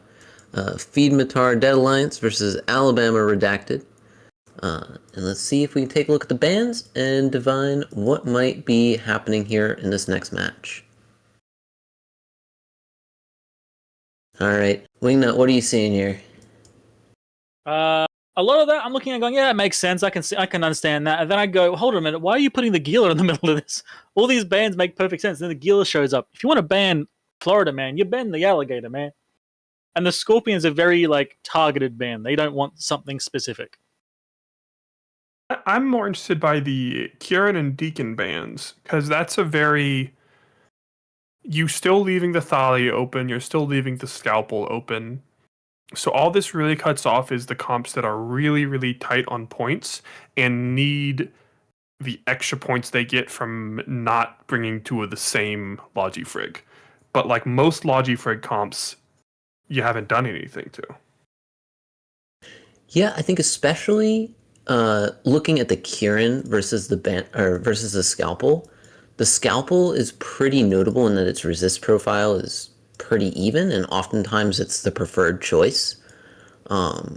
Feed Matar Dead Alliance versus Alabama Redacted. And let's see if we can take a look at the bans and divine what might be happening here in this next match. Alright, Wingnut, what are you seeing here? A lot of that I'm looking at going, yeah, it makes sense. I can understand that. And then I go, hold on a minute, why are you putting the Gila in the middle of this? All these bans make perfect sense. Then the Gila shows up. If you want to ban Florida man, you ban the alligator man. And the Scorpion's a very targeted ban. They don't want something specific. I'm more interested by the Kieran and Deacon bans, because that's a very... You still leaving the Thalia open, you're still leaving the Scalpel open. So all this really cuts off is the comps that are really, really tight on points and need the extra points they get from not bringing two of the same Logifrig. But like most Logifrig comps, you haven't done anything to. Yeah, I think especially looking at the Kieran versus versus the Scalpel. The Scalpel is pretty notable in that its resist profile is pretty even, and oftentimes it's the preferred choice.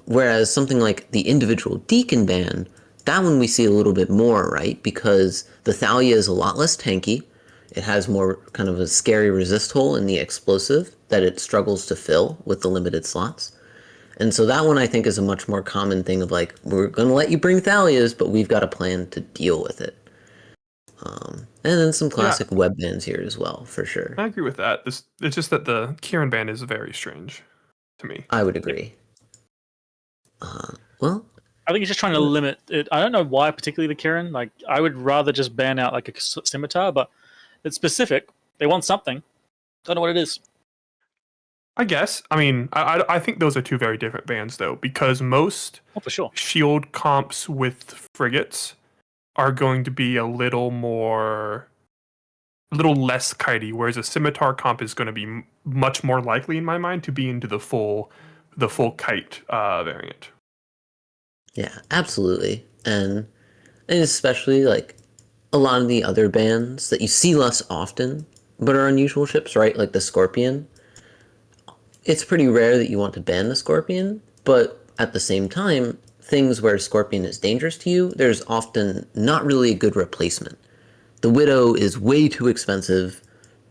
Whereas something like the individual Deacon ban, that one we see a little bit more, right? Because the Thalia is a lot less tanky. It has more kind of a scary resist hole in the explosive that it struggles to fill with the limited slots. And so that one I think is a much more common thing of like, we're going to let you bring Thalias, but we've got a plan to deal with it. And then some classic web bans here as well, for sure. I agree with that. It's just that the Kieran ban is very strange to me. I would agree. Well, I think he's just trying to limit it. I don't know why, particularly the Kieran. Like, I would rather just ban out like a scimitar, but it's specific. They want something. Don't know what it is. I guess. I mean, I think those are two very different bans, though, because most for sure. shield comps with frigates are going to be a little less kitey, whereas a scimitar comp is going to be much more likely, in my mind, to be into the full kite variant. Yeah, absolutely. And especially like a lot of the other bans that you see less often but are unusual ships, right? Like the Scorpion. It's pretty rare that you want to ban the Scorpion, but at the same time, things where Scorpion is dangerous to you, there's often not really a good replacement. The Widow is way too expensive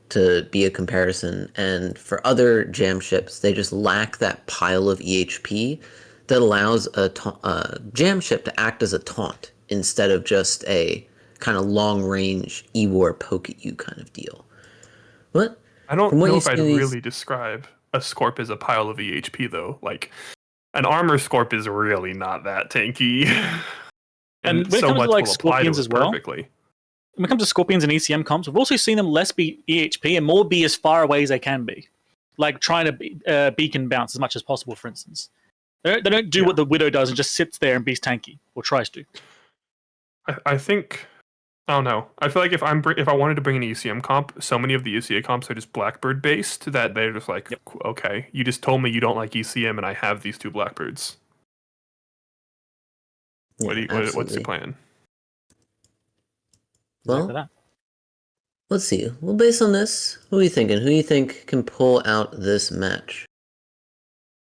to be a comparison, and for other jam ships, they just lack that pile of EHP that allows a jam ship to act as a taunt instead of just a kind of long-range E-War poke at you kind of deal. But I don't know if I'd really describe a Scorp as a pile of EHP, though. Like, an armor Scorp is really not that tanky. and when it comes to like Scorpions as well, perfectly. When it comes to Scorpions and ECM comps, we've also seen them less be EHP and more be as far away as they can be. Like trying to beacon bounce as much as possible, for instance. They don't do what the Widow does and just sits there and be tanky, or tries to. I think... I don't know. I feel like if I wanted to bring an ECM comp, so many of the ECA comps are just Blackbird based that they're just like, okay, you just told me you don't like ECM and I have these two Blackbirds. Yeah, what's the plan? Well, let's see. Well, based on this, who are you thinking? Who do you think can pull out this match?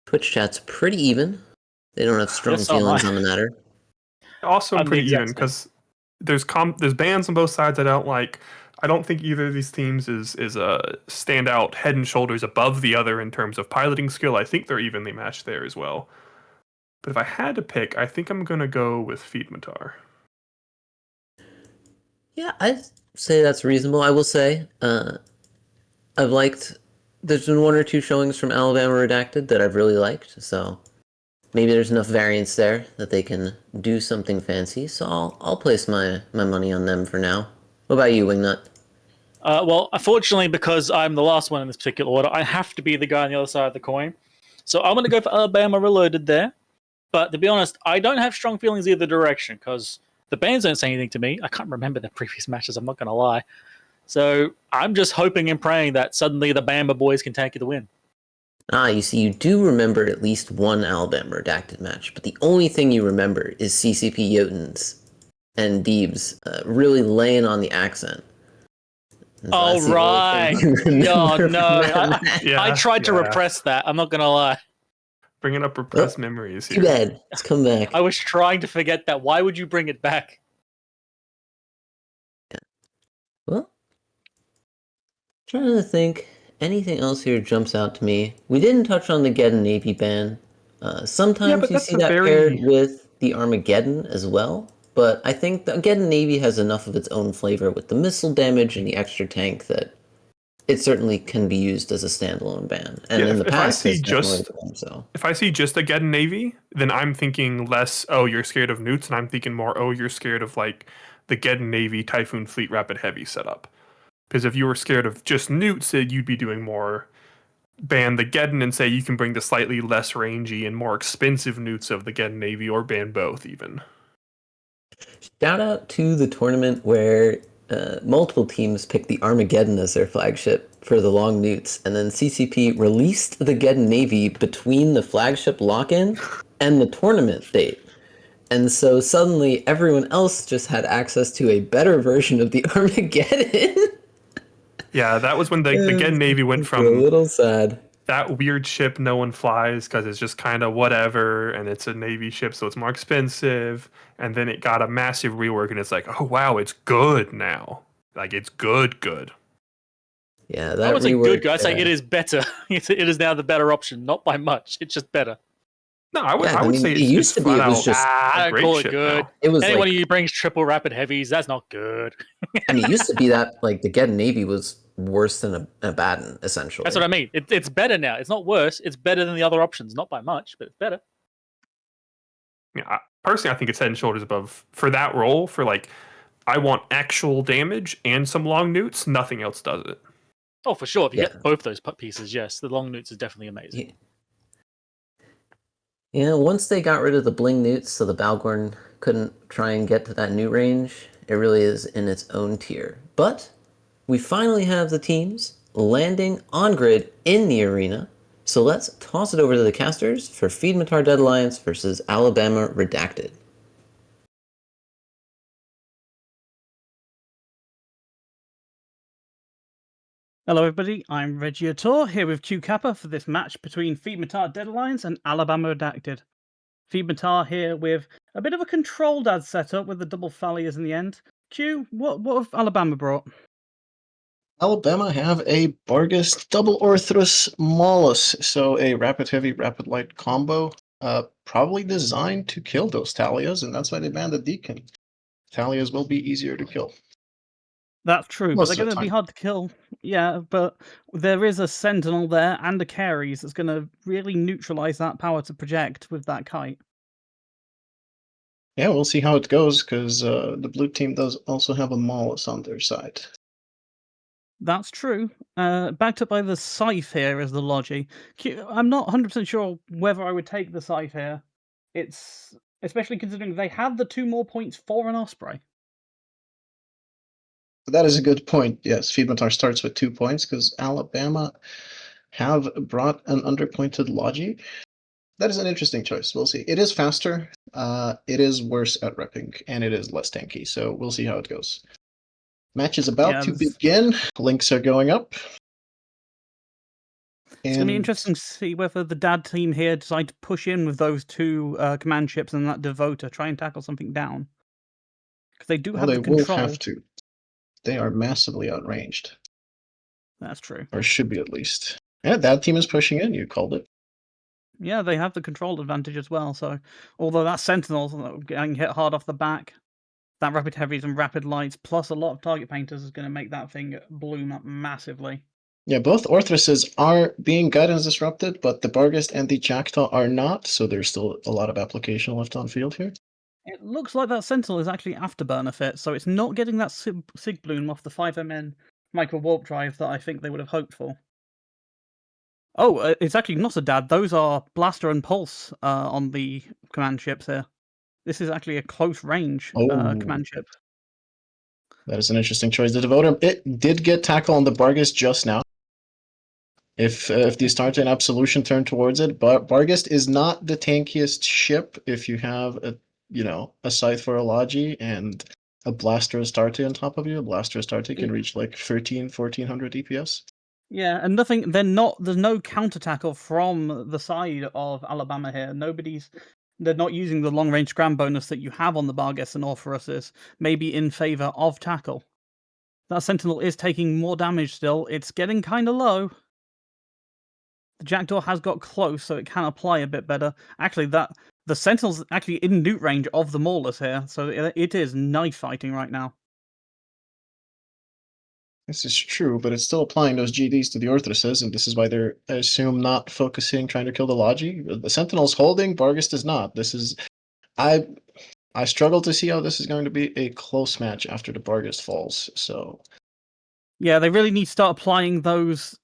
Twitch chat's pretty even. They don't have strong feelings on the matter. Also pretty even because there's bans on both sides I don't like. I don't think either of these teams is a standout head and shoulders above the other in terms of piloting skill. I think they're evenly matched there as well. But if I had to pick, I think I'm gonna go with Feed Matar. Yeah, I'd say that's reasonable. I will say, I've liked. There's been one or two showings from Alabama Redacted that I've really liked, so maybe there's enough variance there that they can do something fancy. So I'll place my money on them for now. What about you, Wingnut? Well, unfortunately, because I'm the last one in this particular order, I have to be the guy on the other side of the coin. So I'm going to go for Alabama Reloaded there. But to be honest, I don't have strong feelings either direction because the bans don't say anything to me. I can't remember the previous matches, I'm not going to lie. So I'm just hoping and praying that suddenly the Bama boys can take the win. You see, you do remember at least one Alabama Redacted match, but the only thing you remember is CCP Jotuns and Deebs really laying on the accent. Oh, right. Oh, no. I tried to repress that. I'm not going to lie. Bringing up repressed memories here. Too bad. It's come back. I was trying to forget that. Why would you bring it back? Well, trying to think. Anything else here jumps out to me. We didn't touch on the Geddon Navy ban. Sometimes you see that paired with the Armageddon as well, but I think the Geddon Navy has enough of its own flavor with the missile damage and the extra tank that it certainly can be used as a standalone ban. And in the past, has definitely been so. If I see just a Geddon Navy, then I'm thinking less, oh, you're scared of newts, and I'm thinking more, oh, you're scared of like the Geddon Navy Typhoon Fleet Rapid Heavy setup. Because if you were scared of just newts, you'd be doing more ban the Geddon and say you can bring the slightly less rangy and more expensive newts of the Geddon Navy, or ban both even. Shout out to the tournament where multiple teams picked the Armageddon as their flagship for the long newts, and then CCP released the Geddon Navy between the flagship lock-in and the tournament date. And so suddenly everyone else just had access to a better version of the Armageddon. Yeah, that was when the Geddon Navy went from a little sad. That weird ship no one flies because it's just kind of whatever, and it's a Navy ship, so it's more expensive. And then it got a massive rework, and it's like, oh wow, it's good now. Like it's good. Yeah, that I would say good. I'd say yeah. it is better. It is now the better option, not by much. It's just better. No, I would say it used to be. It was just I don't call it good. Now. It was anyone like, who brings triple rapid heavies, that's not good. I mean, it used to be that like the Geddon Navy was worse than a Baden, essentially. That's what I mean. It's better now. It's not worse. It's better than the other options. Not by much, but it's better. Yeah, personally, I think it's head and shoulders above for that role. For like, I want actual damage and some long newts. Nothing else does it. Oh, for sure. If you get both those pieces, yes, the long newts is definitely amazing. Yeah, once they got rid of the bling newts, so the Balgorn couldn't try and get to that newt range, it really is in its own tier. But we finally have the teams landing on grid in the arena. So let's toss it over to the casters for Feedmatar Dead Alliance versus Alabama Redacted. Hello everybody, I'm Regiator here with Q Kappa for this match between Feedmatar Dead Alliance and Alabama Redacted. Feedmatar here with a bit of a controlled ad setup with the double failures in the end. Q, what have Alabama brought? Alabama have a Bargus double Orthrus Maulus, so a rapid heavy, rapid light combo, probably designed to kill those Talias, and that's why they banned the Deacon. Talias will be easier to kill. That's true, Most but of they're the going to be time. hard to kill. Yeah, but there is a Sentinel there and a Caries that's going to really neutralize that power to project with that kite. Yeah, we'll see how it goes, because the blue team does also have a Maulus on their side. That's true. Backed up by the Scythe here as the Logi. I'm not 100% sure whether I would take the Scythe here. It's especially considering they have the 2 more points for an Osprey. That is a good point. Yes, Feedmatar starts with 2 points because Alabama have brought an underpointed Logi. That is an interesting choice. We'll see. It is faster, it is worse at repping, and it is less tanky, so we'll see how it goes. Match is about to begin. Links are going up. It's going to be interesting to see whether the dad team here decide to push in with those 2 command ships and that Devota, try and tackle something down. Because they do have the control. They will have to. They are massively outranged. That's true. Or should be, at least. Yeah, that team is pushing in. You called it. Yeah, they have the control advantage as well. So, although that Sentinel's getting hit hard off the back, that Rapid Heavies and Rapid Lights, plus a lot of target painters, is going to make that thing bloom up massively. Yeah, both Orthruses are being guidance disrupted, but the Bargast and the Jackdaw are not, so there's still a lot of application left on field here. It looks like that Sentinel is actually Afterburner fit, so it's not getting that Sig Bloom off the 5MN micro warp drive that I think they would have hoped for. Oh, it's actually not a dad. Those are Blaster and Pulse on the command ships here. This is actually a close range command ship. That is an interesting choice. The Devoter, it did get tackle on the Bargast just now. If the Astarte and Absolution turn towards it, but Bargast is not the tankiest ship if you have a Scythe for a Logi and a Blaster Astarte on top of you. A Blaster Astarte can reach like 1400 DPS. Yeah, and nothing. They're not. There's no counter tackle from the side of Alabama here. They're not using the long range scram bonus that you have on the Barghest and Orpheruses, maybe in favor of tackle. That Sentinel is taking more damage still. It's getting kind of low. The Jackdaw has got close, so it can apply a bit better. Actually, the Sentinel's actually in loot range of the Maulers here, so it is knife fighting right now. This is true, but it's still applying those GDs to the Orthruses, and this is why they're, I assume, not focusing, trying to kill the Logi. The Sentinel's holding, Barghest is not. This is... I struggle to see how this is going to be a close match after the Barghest falls, so... Yeah, they really need to start applying those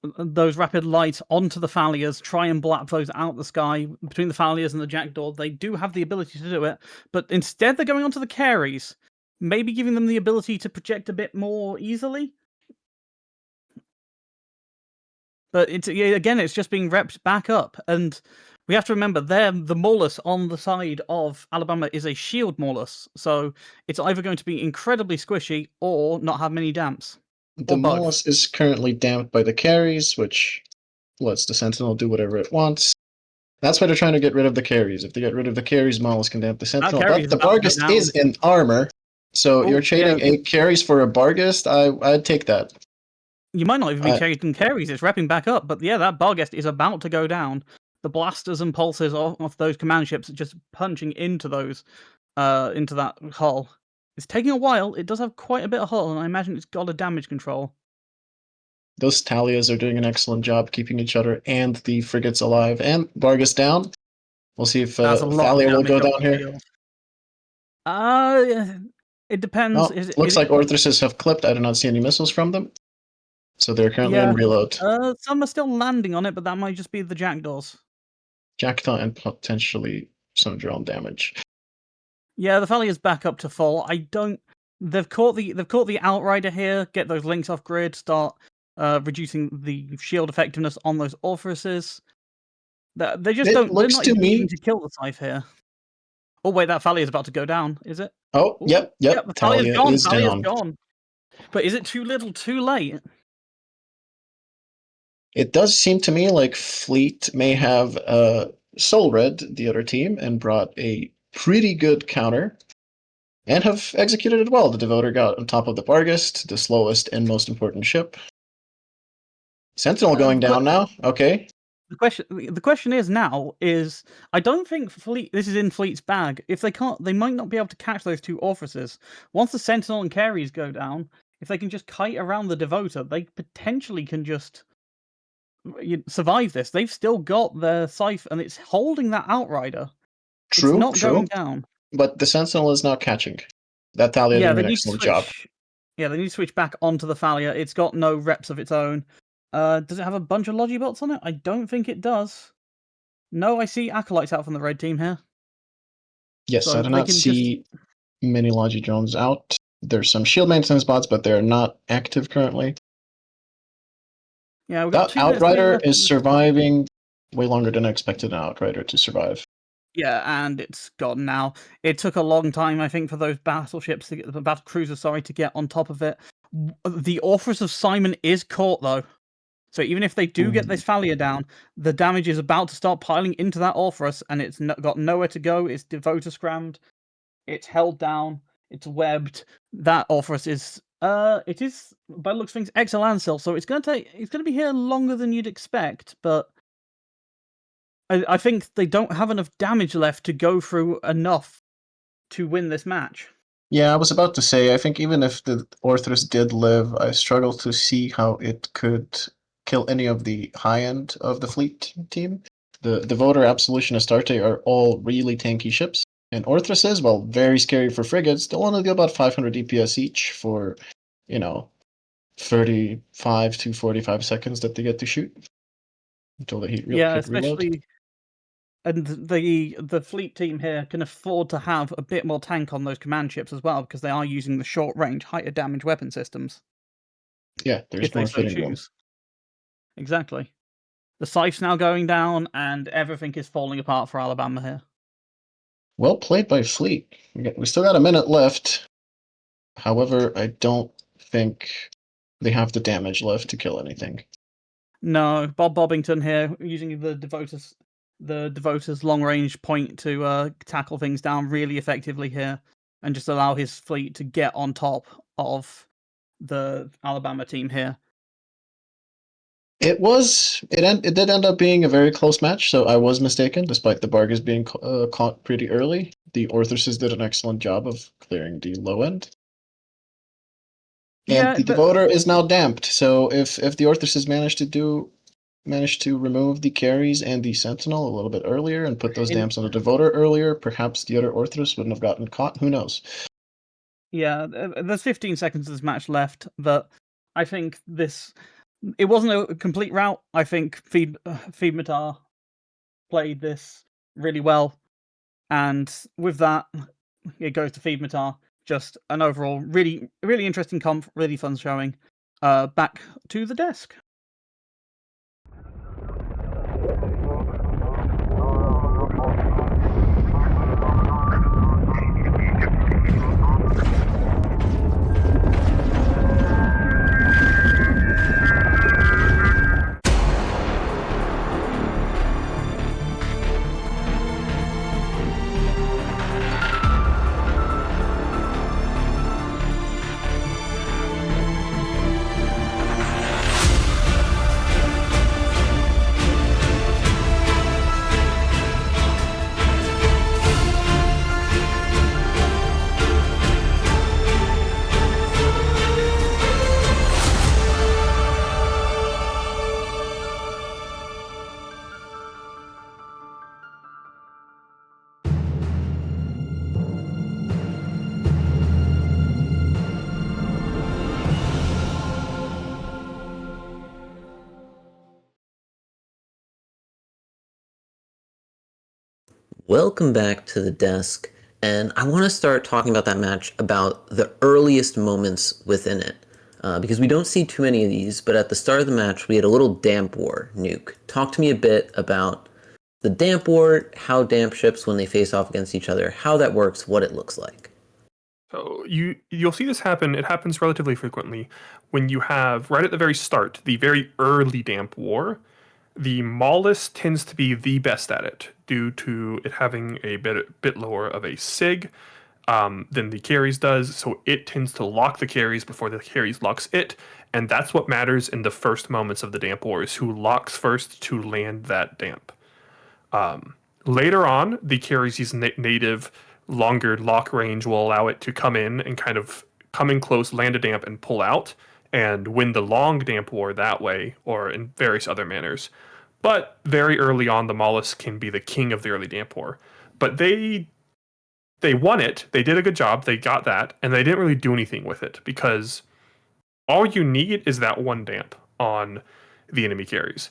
rapid lights onto the Falliers, try and blap those out the sky between the Falliers and the Jackdaw. They do have the ability to do it, but instead they're going onto the Carries, maybe giving them the ability to project a bit more easily. But it's just being repped back up, and we have to remember the Maulus on the side of Alabama is a shield Maulus, so it's either going to be incredibly squishy or not have many damps. The Maulus is currently damped by the carries, which lets the Sentinel do whatever it wants. That's why they're trying to get rid of the carries. If they get rid of the carries, Maulus can damp the Sentinel. But the Barghest is in armor, so you're trading a carries for a Barghest. I'd take that. You might not even be trading carries. It's repping back up, but yeah, that Barghest is about to go down. The blasters and pulses off those command ships are just punching into those, into that hull. It's taking a while. It does have quite a bit of hull, and I imagine it's got a damage control. Those Talias are doing an excellent job keeping each other and the frigates alive. And Barghest down. We'll see if Thalia will go down here. It depends. Oh, looks like Orthruses have clipped. I do not see any missiles from them. So they're currently in reload. Some are still landing on it, but that might just be the Jackdaws. Jackdaw and potentially some drone damage. Yeah, the Valley is back up to full. They've caught the Outrider here. Get those links off grid. Start reducing the shield effectiveness on those Orpheruses. They just don't. They're not even needing to kill the Scythe here. Oh wait, that Valley is about to go down. Is it? Oh, yep. The Thalia is gone. But is it too little, too late? It does seem to me like Fleet may have soul read the other team and brought a pretty good counter and have executed it well. The Devoter got on top of the Barghest, the slowest and most important ship. Sentinel going down now. Okay. The question is now is I don't think Fleet. This is in Fleet's bag. If they can't, they might not be able to catch those two Orpheruses. Once the Sentinel and Carries go down, if they can just kite around the Devoter, they potentially can just survive this. They've still got their Scythe, and it's holding that Outrider. True, it's not going down. But the Sentinel is not catching. That Thalia did an excellent job. Yeah, they need to switch back onto the Thalia. It's got no reps of its own. Does it have a bunch of Logibots on it? I don't think it does. No, I see Acolytes out from the red team here. Yes, so I do not see many Logi drones out. There's some shield maintenance bots, but they're not active currently. Yeah, that Outrider is surviving way longer than I expected an Outrider to survive. Yeah, and it's gone now. It took a long time, I think, for those battleships, the battle cruisers, to get on top of it. The Orpheus of Simon is caught, though. So even if they do get this Thalia down, the damage is about to start piling into that Orpheus, and it's got nowhere to go. It's Devoter scrammed. It's held down. It's webbed. That Orpheus is... it is, by the looks of things, Exelansil, so it's going to be here longer than you'd expect, but I think they don't have enough damage left to go through enough to win this match. Yeah, I was about to say, I think even if the Orthrus did live, I struggle to see how it could kill any of the high end of the Fleet team. The Devoter, Absolution, Astarte are all really tanky ships. And Orthruses, well, very scary for frigates. They'll only do about 500 DPS each for, 35 to 45 seconds that they get to shoot until they hit especially. Reload. And the Fleet team here can afford to have a bit more tank on those command ships as well, because they are using the short range, higher damage weapon systems. Yeah, there's more fitting them. Exactly. The Scythe's now going down, and everything is falling apart for Alabama here. Well played by Fleet. We still got a minute left. However, I don't think they have the damage left to kill anything. No, Bob Bobbington here using the Devota's long range point to tackle things down really effectively here, and just allow his fleet to get on top of the Alabama team here. It did end up being a very close match, so I was mistaken, despite the Bargas being caught pretty early. The Orthruses did an excellent job of clearing the low end. And the Devoter is now damped, so if the Orthruses managed to remove the carries and the Sentinel a little bit earlier and put those damps on the Devoter earlier, perhaps the other Orthrus wouldn't have gotten caught. Who knows? Yeah, there's 15 seconds of this match left, but I think it wasn't a complete rout. I think Feedmatar played this really well, and with that, it goes to Feedmatar. Just an overall really, really interesting comp, really fun showing. Back to the desk. Welcome back to the desk, and I want to start talking about that match, about the earliest moments within it, because we don't see too many of these, but at the start of the match, we had a little damp war. Nuke, talk to me a bit about the damp war, how damp ships, when they face off against each other, how that works, what it looks like. So you'll see this happen. It happens relatively frequently when you have, right at the very start, the very early damp war. The Maulus tends to be the best at it due to it having a bit lower of a sig than the carries does. So it tends to lock the carries before the carries locks it. And that's what matters in the first moments of the damp war, is who locks first to land that damp. Later on, the carries' native longer lock range will allow it to come in and kind of come in close, land a damp, and pull out, and win the long damp war that way, or in various other manners. But very early on, the Maulus can be the king of the early damp war. But they won it. They did a good job. They got that, and they didn't really do anything with it, because all you need is that one damp on the enemy carries.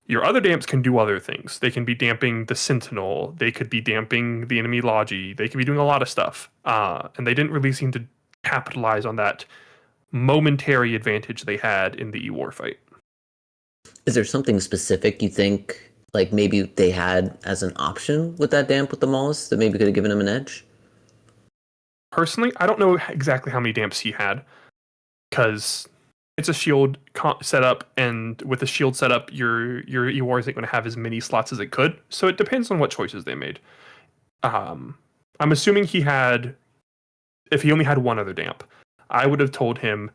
Your other damps can do other things. They can be damping the Sentinel. They could be damping the enemy Logi. They could be doing a lot of stuff. And they didn't really seem to capitalize on that momentary advantage they had in the E-War fight. Is there something specific you think, like maybe they had as an option with that damp with the Maulus that maybe could have given him an edge? Personally, I don't know exactly how many damps he had, because it's a shield setup, and with the shield setup, your E-War isn't going to have as many slots as it could. So it depends on what choices they made. I'm assuming if he only had one other damp, I would have told him,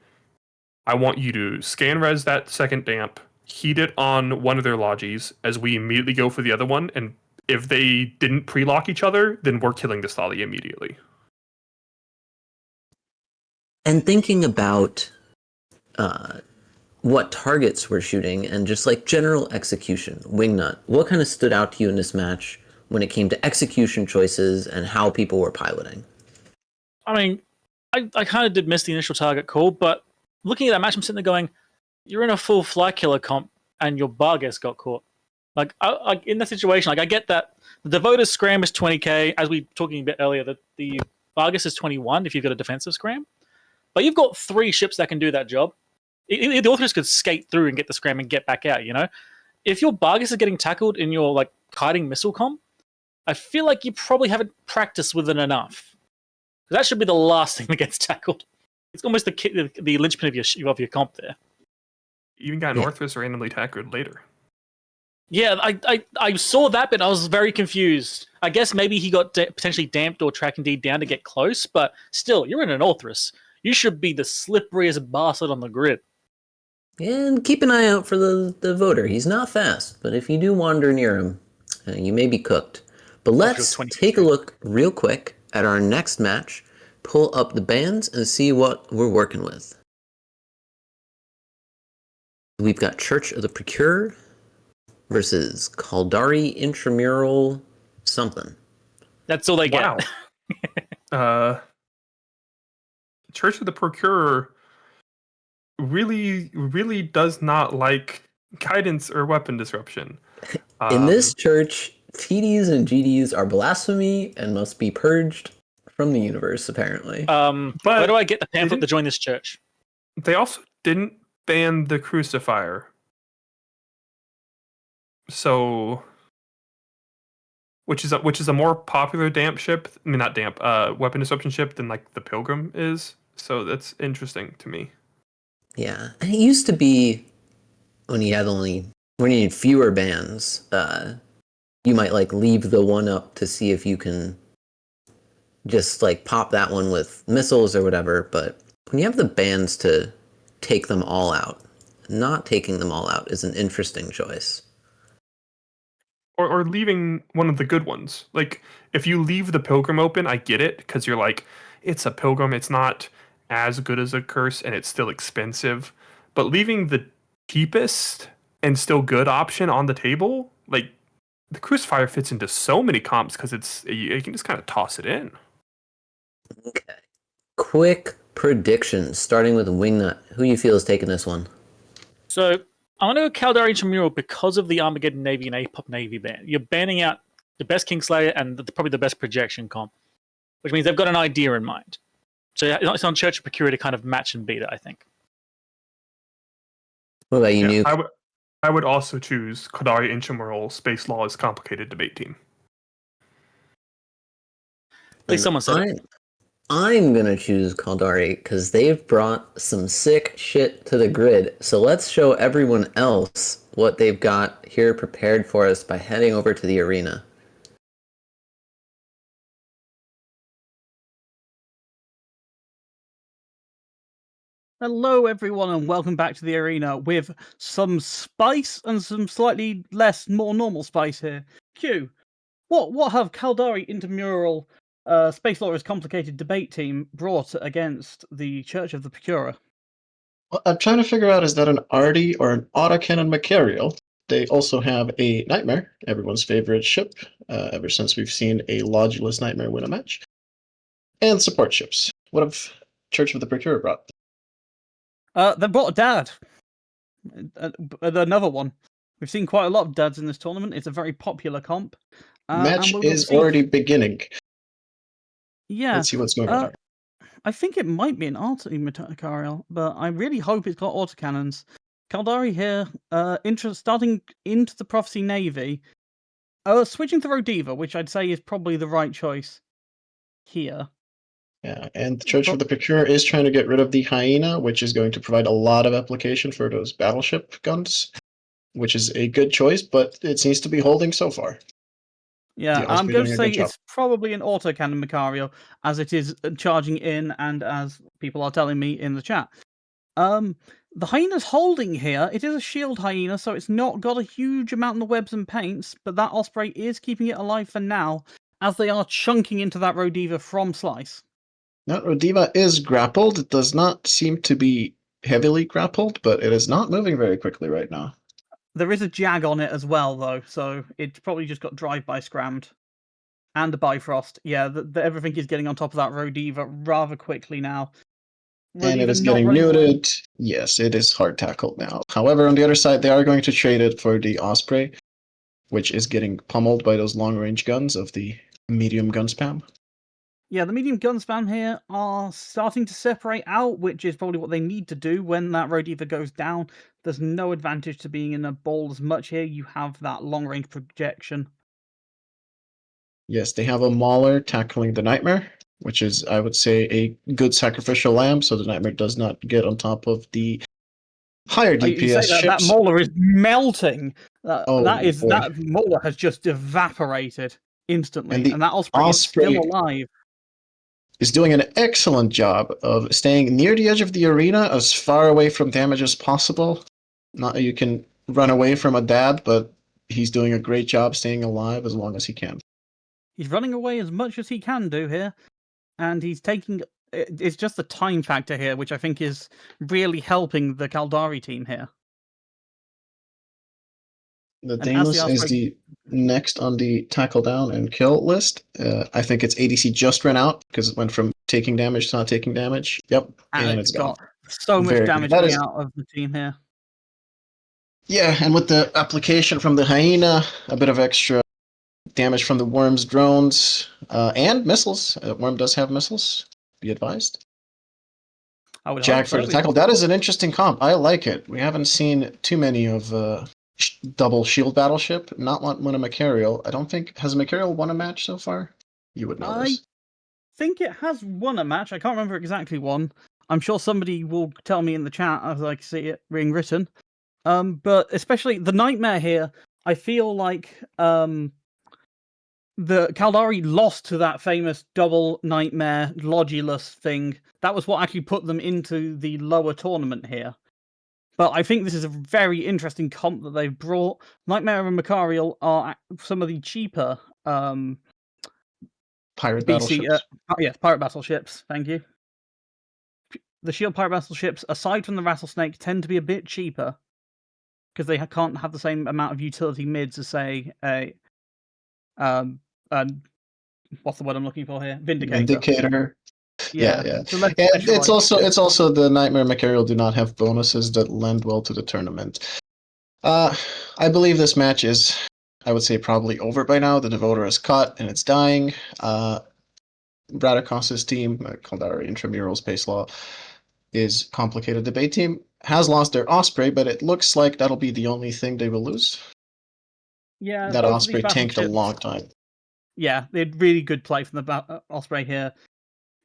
I want you to scan res that second damp, heat it on one of their Logis as we immediately go for the other one, and if they didn't pre-lock each other, then we're killing this Thali immediately. And thinking about what targets we're shooting and just like general execution, Wingnut, what kind of stood out to you in this match when it came to execution choices and how people were piloting? I mean, I kind of did miss the initial target call, but looking at that match, I'm sitting there going, you're in a full fly killer comp and your Bargas got caught. Like, in that situation, like I get that the Devoter's scram is 20k, as we were talking a bit earlier, the Bargas is 21 if you've got a defensive scram. But you've got 3 ships that can do that job. The Orthrus could skate through and get the scram and get back out, you know? If your Bargas is getting tackled in your like kiting missile comp, I feel like you probably haven't practiced with it enough. That should be the last thing that gets tackled. It's almost the linchpin of your comp there. Even got an Orthrus randomly tackled later. Yeah, I saw that, but I was very confused. I guess maybe he got potentially damped or track indeed down to get close, but still, you're in an Orthrus. You should be the slipperiest bastard on the grid. And keep an eye out for the voter. He's not fast, but if you do wander near him, you may be cooked. But let's take a look real quick at our next match, pull up the bands, and see what we're working with. We've got Church of the Procurer versus Kaldari Intramural something. That's all they get. Wow. Church of the Procurer really does not like guidance or weapon disruption. In this church, TDs and GDs are blasphemy and must be purged from the universe, apparently. Where do I get the pamphlet to join this church? They also didn't ban the crucifier. So, which is a more popular damp ship. I mean, not damp, weapon disruption ship than like the Pilgrim is. So that's interesting to me. Yeah, and it used to be when you need fewer bands, you might like leave the one up to see if you can just like pop that one with missiles or whatever. But when you have the bands to take them all out, not taking them all out is an interesting choice. Or leaving one of the good ones. Like, if you leave the Pilgrim open, I get it, because you're like, it's a Pilgrim, it's not as good as a Curse, and it's still expensive. But leaving the cheapest and still good option on the table, like, the Crucifier fits into so many comps, because you can just kind of toss it in. Okay. Quick predictions, starting with Wingnut. Who you feel is taking this one? So, I'm going to go Kaldari Intramural because of the Armageddon Navy and APOP Navy ban. You're banning out the best Kingslayer and probably the best projection comp, which means they've got an idea in mind. So it's on Church of Procura to kind of match and beat it, I think. What about you, Nuke? I would also choose Kaldari Intramural Space Law is Complicated debate team. At least someone said it. I'm gonna choose Kaldari because they've brought some sick shit to the grid. So let's show everyone else what they've got here prepared for us by heading over to the arena. Hello, everyone, and welcome back to the arena with some spice and some slightly more normal spice here. Q, what have Kaldari Intramural Space Lawyers Complicated Debate Team brought against the Church of the Procurer? Well, I'm trying to figure out, is that an Artie or an autocannon Macarial? They also have a Nightmare, everyone's favorite ship, ever since we've seen a Lodulus Nightmare win a match. And support ships. What have Church of the Procurer brought? They brought a dad. Another one. We've seen quite a lot of dads in this tournament. It's a very popular comp. Match is already beginning. Yeah. Let's see what's going on here. I think it might be an Macarial, but I really hope it's got autocannons. Kaldari here, starting into the Prophecy Navy, switching to Rodiva, which I'd say is probably the right choice here. Yeah, and the Church of the Procurer is trying to get rid of the Hyena, which is going to provide a lot of application for those battleship guns, which is a good choice, but it seems to be holding so far. Yeah, I'm going to say it's probably an autocannon Macario, as it is charging in, and as people are telling me in the chat. The Hyena's holding here. It is a shield Hyena, so it's not got a huge amount in the webs and paints, but that Osprey is keeping it alive for now, as they are chunking into that Rodiva from Slice. Now, Rodiva is grappled. It does not seem to be heavily grappled, but it is not moving very quickly right now. There is a Jag on it as well, though, so it's probably just got drive-by scrammed. And a Bifrost. Yeah, everything is getting on top of that Rodiva rather quickly now. And it is getting neuted. Yes, it is hard tackled now. However, on the other side, they are going to trade it for the Osprey, which is getting pummeled by those long-range guns of the medium gun spam. Yeah, the medium gun spam here are starting to separate out, which is probably what they need to do when that Rodiva goes down. There's no advantage to being in a bowl as much here. You have that long-range projection. Yes, they have a Mauler tackling the Nightmare, which is, I would say, a good sacrificial lamb, so the Nightmare does not get on top of the Higher You say DPS that ships. Mauler is melting. Oh, boy. That Mauler has just evaporated instantly, And the and that Osprey is still Osprey alive. is doing an excellent job of staying near the edge of the arena, as far away from damage as possible. Not that you can run away from a dad, but he's doing a great job staying alive as long as he can. He's running away as much as he can do here, and he's taking. It's just the time factor here, which I think is really helping the Caldari team here. The And as the Damus is Osprey- the next on the tackle down and kill list. I think its ADC just ran out because it went from taking damage to not taking damage. Yep, And it's got gone. so much Very good. damage That coming is- out of the team here. Yeah, and with the application from the Hyena, a bit of extra damage from the Worm's drones, and missiles. Worm does have missiles, be advised. I would Jack hope for so. the tackle. That is an interesting comp. I like it. We haven't seen too many of double shield battleship. Not one a Macarial. I don't think has a Macarial won a match so far. You would know I this. think it has won a match. I can't remember exactly one. I'm sure somebody will tell me in the chat as I see it being written. But especially the Nightmare here, I feel like the Caldari lost to that famous double Nightmare Logulus thing. That was what actually put them into the lower tournament here. But I think this is a very interesting comp that they've brought. Nightmare and Macarial are some of the cheaper Pirate BC, battleships. yes, pirate battleships. Thank you. The shield pirate battleships, aside from the Rattlesnake, tend to be a bit cheaper because they can't have the same amount of utility mids as, say, a what's the word I'm looking for here? Vindicator. Yeah. So less And specialized it's also the Nightmare Macarial do not have bonuses that lend well to the tournament. I believe this match is, I would say, probably over by now. The Devoter is caught and it's dying. Radicos's team, Caldari Intramural Space Law, is complicated debate team, has lost their Osprey, but it looks like that'll be the only thing they will lose. Yeah, That both of Osprey these tanked a battleships- long time. Yeah, they had really good play from the Osprey here.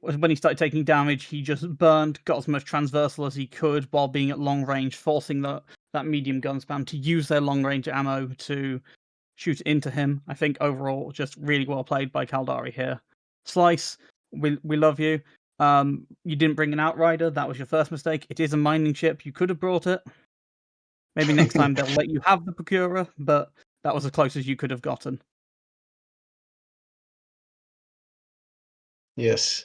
When he started taking damage, he just burned, got as much transversal as he could while being at long range, forcing that medium gun spam to use their long range ammo to shoot into him. I think overall, just really well played by Caldari here. Slice, we love you. You didn't bring an Outrider. That was your first mistake. It is a mining ship. You could have brought it. Maybe next time they'll let you have the Procurer, but that was as close as you could have gotten. Yes.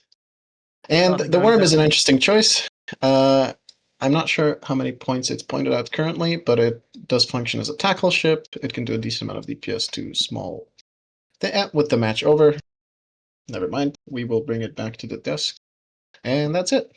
And Started the going Worm is an down. interesting choice. I'm not sure how many points it's pointed at currently, but it does function as a tackle ship. It can do a decent amount of DPS to small. With the match over, never mind. We will bring it back to the desk. And that's it.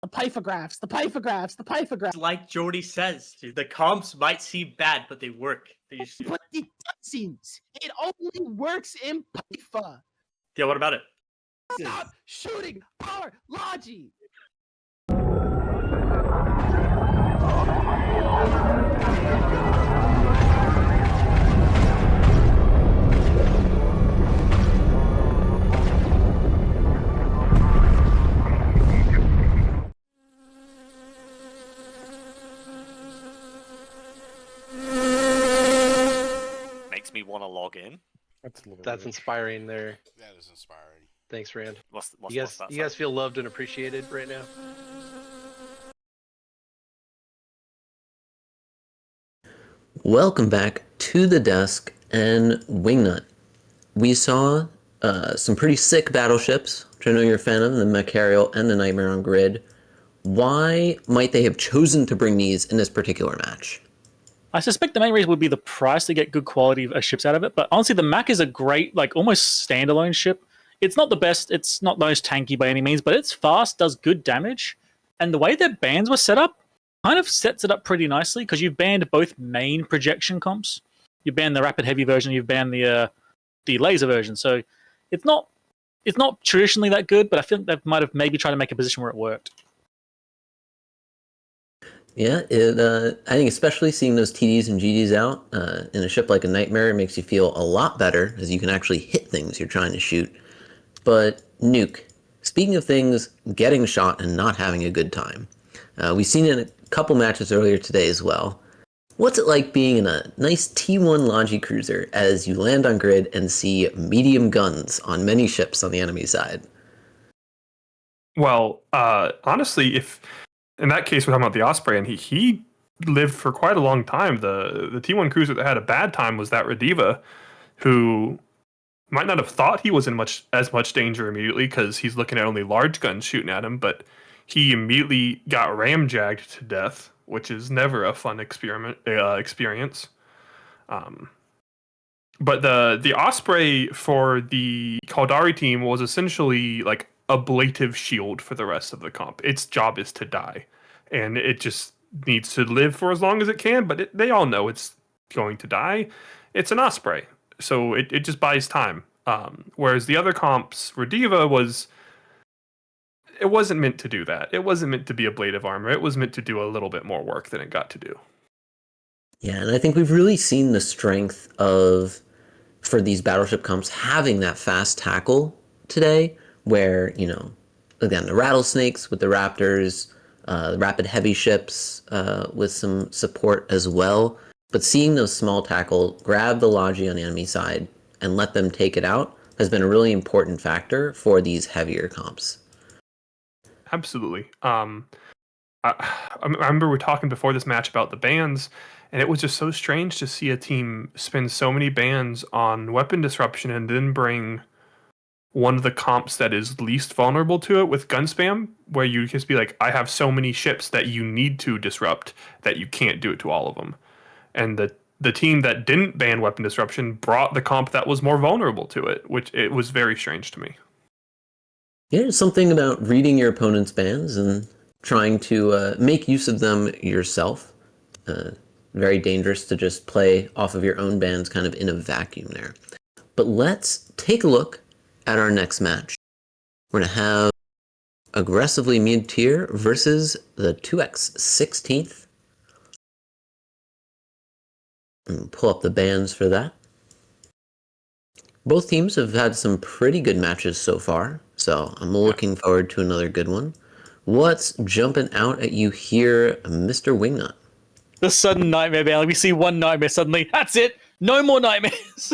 The pythographs, the pythographs, the pythographs. Like Jordy says, the comps might seem bad, but they work. But it doesn't. It only works in Pytha. Yeah, what about it? Stop shooting our Logi. Makes me want to log in. That's inspiring there. That is inspiring. Thanks, Rand. What's you that guys feel loved and appreciated right now? Welcome back to the desk and Wingnut. We saw some pretty sick battleships, which I know you're a fan of, the Macarial and the Nightmare on Grid. Why might they have chosen to bring these in this particular match? I suspect the main reason would be the price to get good quality ships out of it. But honestly, the Mac is a great, almost standalone ship. It's not the best. It's not the most tanky by any means, but it's fast, does good damage. And the way their bans were set up kind of sets it up pretty nicely because you've banned both main projection comps. You banned the rapid heavy version. You've banned the laser version. So it's not traditionally that good, but I think they might have maybe tried to make a position where it worked. Yeah, I think especially seeing those TDs and GDs out in a ship like a Nightmare makes you feel a lot better as you can actually hit things you're trying to shoot. But Nuke, speaking of things getting shot and not having a good time, we've seen it in a couple matches earlier today as well. What's it like being in a nice T1 Logi cruiser as you land on grid and see medium guns on many ships on the enemy side? Well, honestly, if in that case we're talking about the Osprey, and he lived for quite a long time. The T1 cruiser that had a bad time was that Rediva, who might not have thought he was in as much danger immediately because he's looking at only large guns shooting at him, but he immediately got ramjagged to death, which is never a fun experience. But the Osprey for the Caldari team was essentially like ablative shield for the rest of the comp. Its job is to die, and it just needs to live for as long as it can. But they all know it's going to die. It's an Osprey, so it just buys time. Whereas the other comps, Rediva it wasn't meant to do that. It wasn't meant to be ablative armor. It was meant to do a little bit more work than it got to do. Yeah, and I think we've really seen the strength for these battleship comps having that fast tackle today, where, again, the rattlesnakes with the raptors, the rapid heavy ships with some support as well. But seeing those small tackle grab the Logi on the enemy side and let them take it out has been a really important factor for these heavier comps. Absolutely. I remember we were talking before this match about the bans, and it was just so strange to see a team spend so many bans on weapon disruption and then bring one of the comps that is least vulnerable to it with gun spam, where you just be like, I have so many ships that you need to disrupt that you can't do it to all of them. And the team that didn't ban weapon disruption brought the comp that was more vulnerable to it, which it was very strange to me. Yeah, there's something about reading your opponent's bans and trying to make use of them yourself. Very dangerous to just play off of your own bans kind of in a vacuum there. But let's take a look at our next match. We're going to have aggressively mid-tier versus the 2x 16th. And pull up the bans for that. Both teams have had some pretty good matches so far, so I'm looking forward to another good one. What's jumping out at you here, Mr. Wingnut? The sudden nightmare ban. Like we see one nightmare suddenly. That's it. No more nightmares.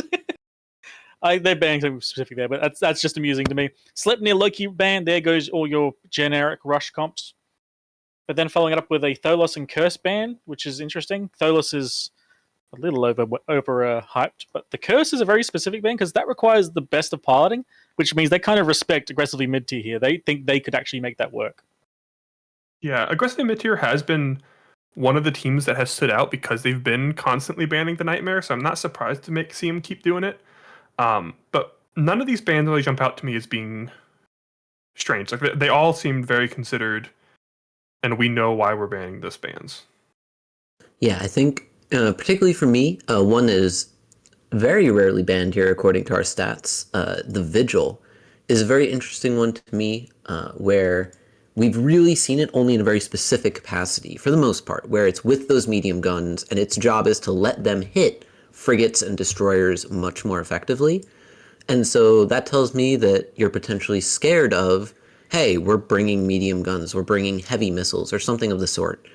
They're banning something specific there, but that's just amusing to me. Sleipnir Loki ban. There goes all your generic rush comps. But then following it up with a Tholos and Curse ban, which is interesting. Tholos is a little over hyped, but the Curse is a very specific ban because that requires the best of piloting, which means they kind of respect aggressively mid tier here. They think they could actually make that work. Yeah, aggressively mid tier has been one of the teams that has stood out because they've been constantly banning the Nightmare, so I'm not surprised to see them keep doing it. But none of these bans really jump out to me as being strange. Like they all seem very considered, and we know why we're banning those bans. Yeah, I think particularly for me, one that is very rarely banned here according to our stats, the Vigil, is a very interesting one to me, where we've really seen it only in a very specific capacity, for the most part, where it's with those medium guns, and its job is to let them hit frigates and destroyers much more effectively. And so that tells me that you're potentially scared of, hey, we're bringing medium guns, we're bringing heavy missiles, or something of the sort.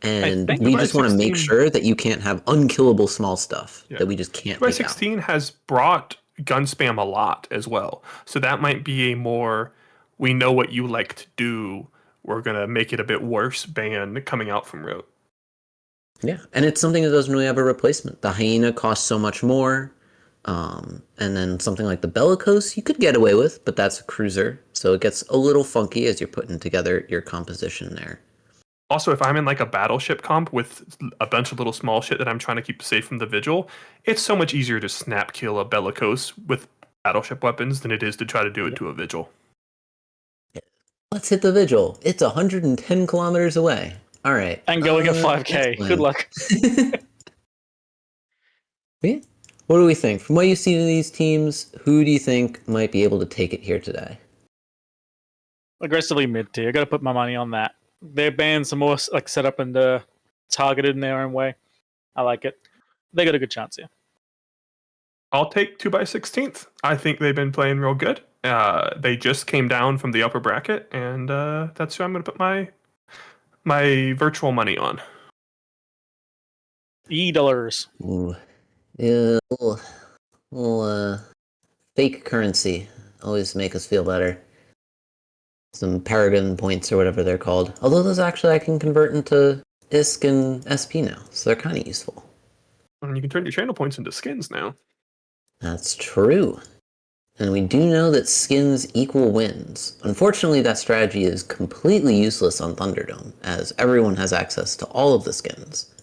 And we just want to make sure that you can't have unkillable small stuff that we just can't take out. 16 has brought gun spam a lot as well. So that might be a more, we know what you like to do, we're going to make it a bit worse ban coming out from Rote. Yeah, and it's something that doesn't really have a replacement. The Hyena costs so much more, and then something like the Bellicose you could get away with, but that's a cruiser, so it gets a little funky as you're putting together your composition there. Also, if I'm in like a battleship comp with a bunch of little small shit that I'm trying to keep safe from the Vigil, it's so much easier to snap kill a Bellicose with battleship weapons than it is to try to do it to a Vigil. Let's hit the Vigil. It's 110 kilometers away. All right. And going at 5k. Good luck. Yeah. What do we think? From what you've seen in these teams, who do you think might be able to take it here today? Aggressively mid tier. Got to put my money on that. Their bans are more like set up and targeted in their own way. I like it. They got a good chance here. I'll take 2x16th. I think they've been playing real good. They just came down from the upper bracket, and that's who I'm going to put my virtual money on. $E. Ooh. Yeah, little fake currency always make us feel better. Some Paragon points or whatever they're called. Although those actually I can convert into ISK and SP now, so they're kind of useful. And you can turn your channel points into skins now. That's true. And we do know that skins equal wins. Unfortunately, that strategy is completely useless on Thunderdome, as everyone has access to all of the skins.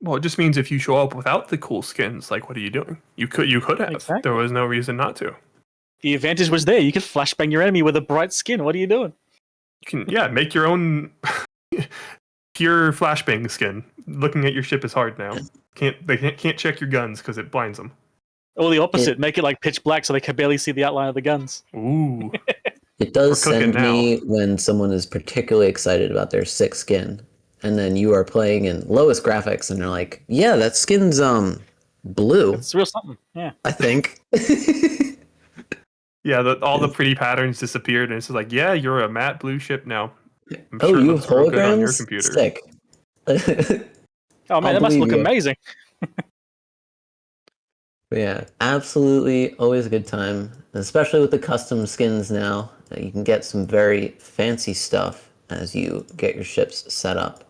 Well, it just means if you show up without the cool skins, like what are you doing? You could have. Exactly. There was no reason not to. The advantage was there. You could flashbang your enemy with a bright skin. What are you doing? You can make your own pure flashbang skin. Looking at your ship is hard now. They can't check your guns because it blinds them. Or the opposite, make it like pitch black so they can barely see the outline of the guns. Ooh. It does send me when someone is particularly excited about their sick skin, and then you are playing in lowest graphics, and they're like, "Yeah, that skin's blue." It's real something. Yeah, I think. Yeah, all the pretty patterns disappeared, and it's just like, yeah, you're a matte blue ship now. I'm Oh, sure it you looks have real good on your holograms? computer. Sick. Oh man, that must look amazing. But yeah, absolutely always a good time, especially with the custom skins now. You can get some very fancy stuff as you get your ships set up.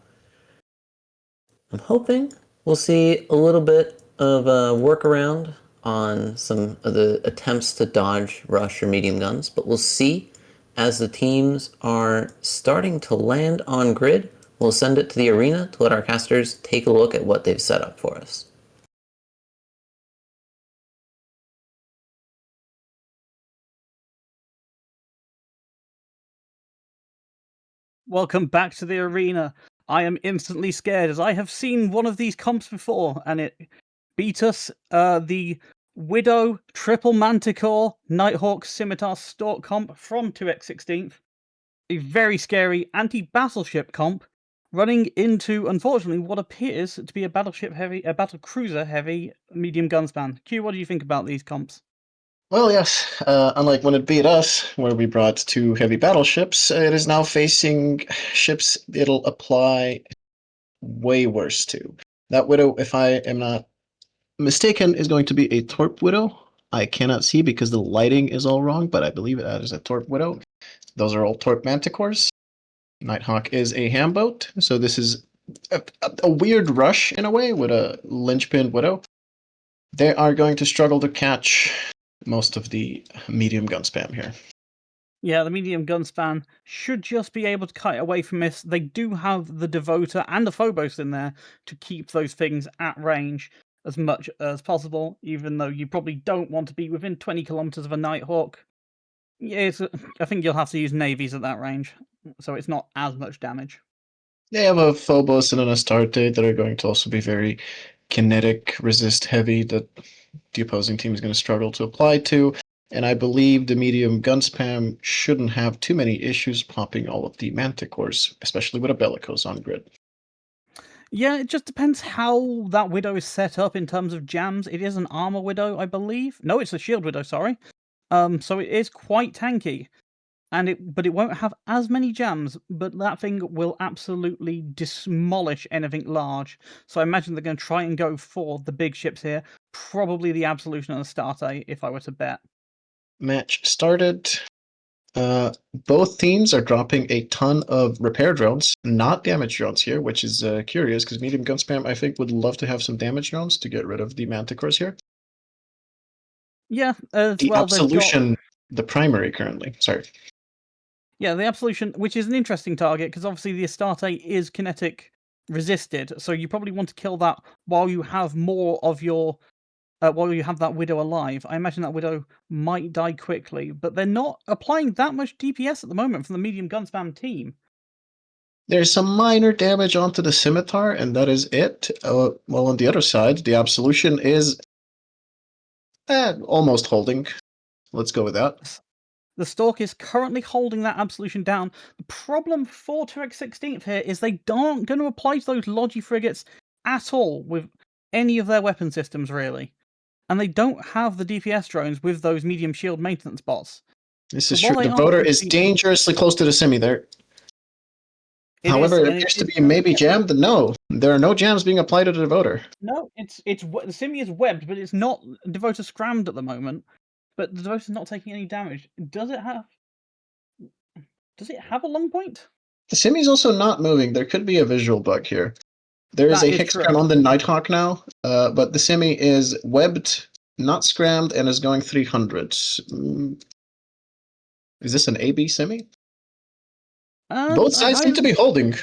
I'm hoping we'll see a little bit of a workaround on some of the attempts to dodge, rush, or medium guns, but we'll see as the teams are starting to land on grid. We'll send it to the arena to let our casters take a look at what they've set up for us. Welcome back to the arena. I am instantly scared as I have seen one of these comps before and it beat us. The Widow Triple Manticore Nighthawk Scimitar Stork comp from 2x16th. A very scary anti-battleship comp running into, unfortunately, what appears to be a battle cruiser heavy medium gun span. Q, what do you think about these comps? Well, yes. Unlike when it beat us, where we brought two heavy battleships, it is now facing ships it'll apply way worse to. That Widow, if I am not mistaken, is going to be a Torp Widow. I cannot see because the lighting is all wrong, but I believe that is a Torp Widow. Those are all Torp Manticores. Nighthawk is a hamboat, so this is a weird rush in a way with a linchpin Widow. They are going to struggle to catch most of the medium gun spam here. Yeah, the medium gun span should just be able to cut away from this. They do have the Devota and the Phobos in there to keep those things at range as much as possible, even though you probably don't want to be within 20 kilometers of a Nighthawk. Yeah, I think you'll have to use navies at that range, so it's not as much damage. They have a Phobos and an Astarte that are going to also be very kinetic, resist heavy, that the opposing team is going to struggle to apply to. And I believe the medium gun spam shouldn't have too many issues popping all of the Manticores, especially with a Bellicose on grid. Yeah, it just depends how that Widow is set up in terms of jams. It is an Armor Widow, I believe. No, it's a Shield Widow, sorry. So it is quite tanky. But it won't have as many jams, but that thing will absolutely demolish anything large. So I imagine they're going to try and go for the big ships here. Probably the Absolution and the Astarte, if I were to bet. Match started. Both teams are dropping a ton of repair drones, not damage drones here, which is curious because medium gun spam, I think, would love to have some damage drones to get rid of the Manticores here. Yeah, the Absolution, the primary currently. Sorry. Yeah, the Absolution, which is an interesting target because obviously the Astarte is kinetic resisted, so you probably want to kill that while you have more of your while you have that Widow alive. I imagine that Widow might die quickly, but they're not applying that much DPS at the moment from the medium gun spam team. There's some minor damage onto the Scimitar, and that is it. Well, on the other side, the Absolution is almost holding. Let's go with that. The Stork is currently holding that Absolution down. The problem for 2x16th here is they aren't going to apply to those Logi frigates at all with any of their weapon systems, really. And they don't have the DPS drones with those medium shield maintenance bots. This is true. The voter is dangerously close to the semi there. However, it appears to be maybe jammed. No, there are no jams being applied to the voter. No, the simi is webbed, but it's not devoter scrammed at the moment. But the devoter's not taking any damage. Does it have a long point? The semi is also not moving. There could be a visual bug here. There is a Hexagon on the Nighthawk now, but the semi is webbed, not scrammed, and is going 300. Is this an AB semi? Both sides seem to be holding.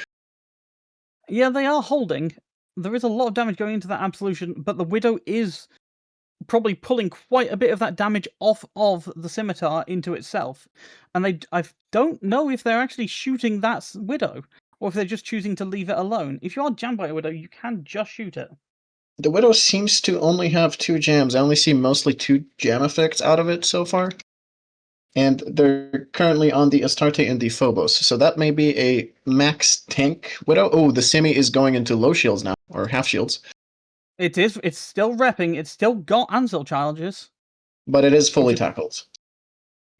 Yeah, they are holding. There is a lot of damage going into that Absolution, but the Widow is probably pulling quite a bit of that damage off of the Scimitar into itself. And I don't know if they're actually shooting that Widow, or if they're just choosing to leave it alone. If you are jammed by a Widow, you can just shoot it. The Widow seems to only have 2 jams. I only see mostly 2 jam effects out of it so far. And they're currently on the Astarte and the Phobos, so that may be a max tank Widow. Oh, the semi is going into low shields now, or half shields. It is. It's still repping. It's still got Ansil challenges. But it is fully tackled.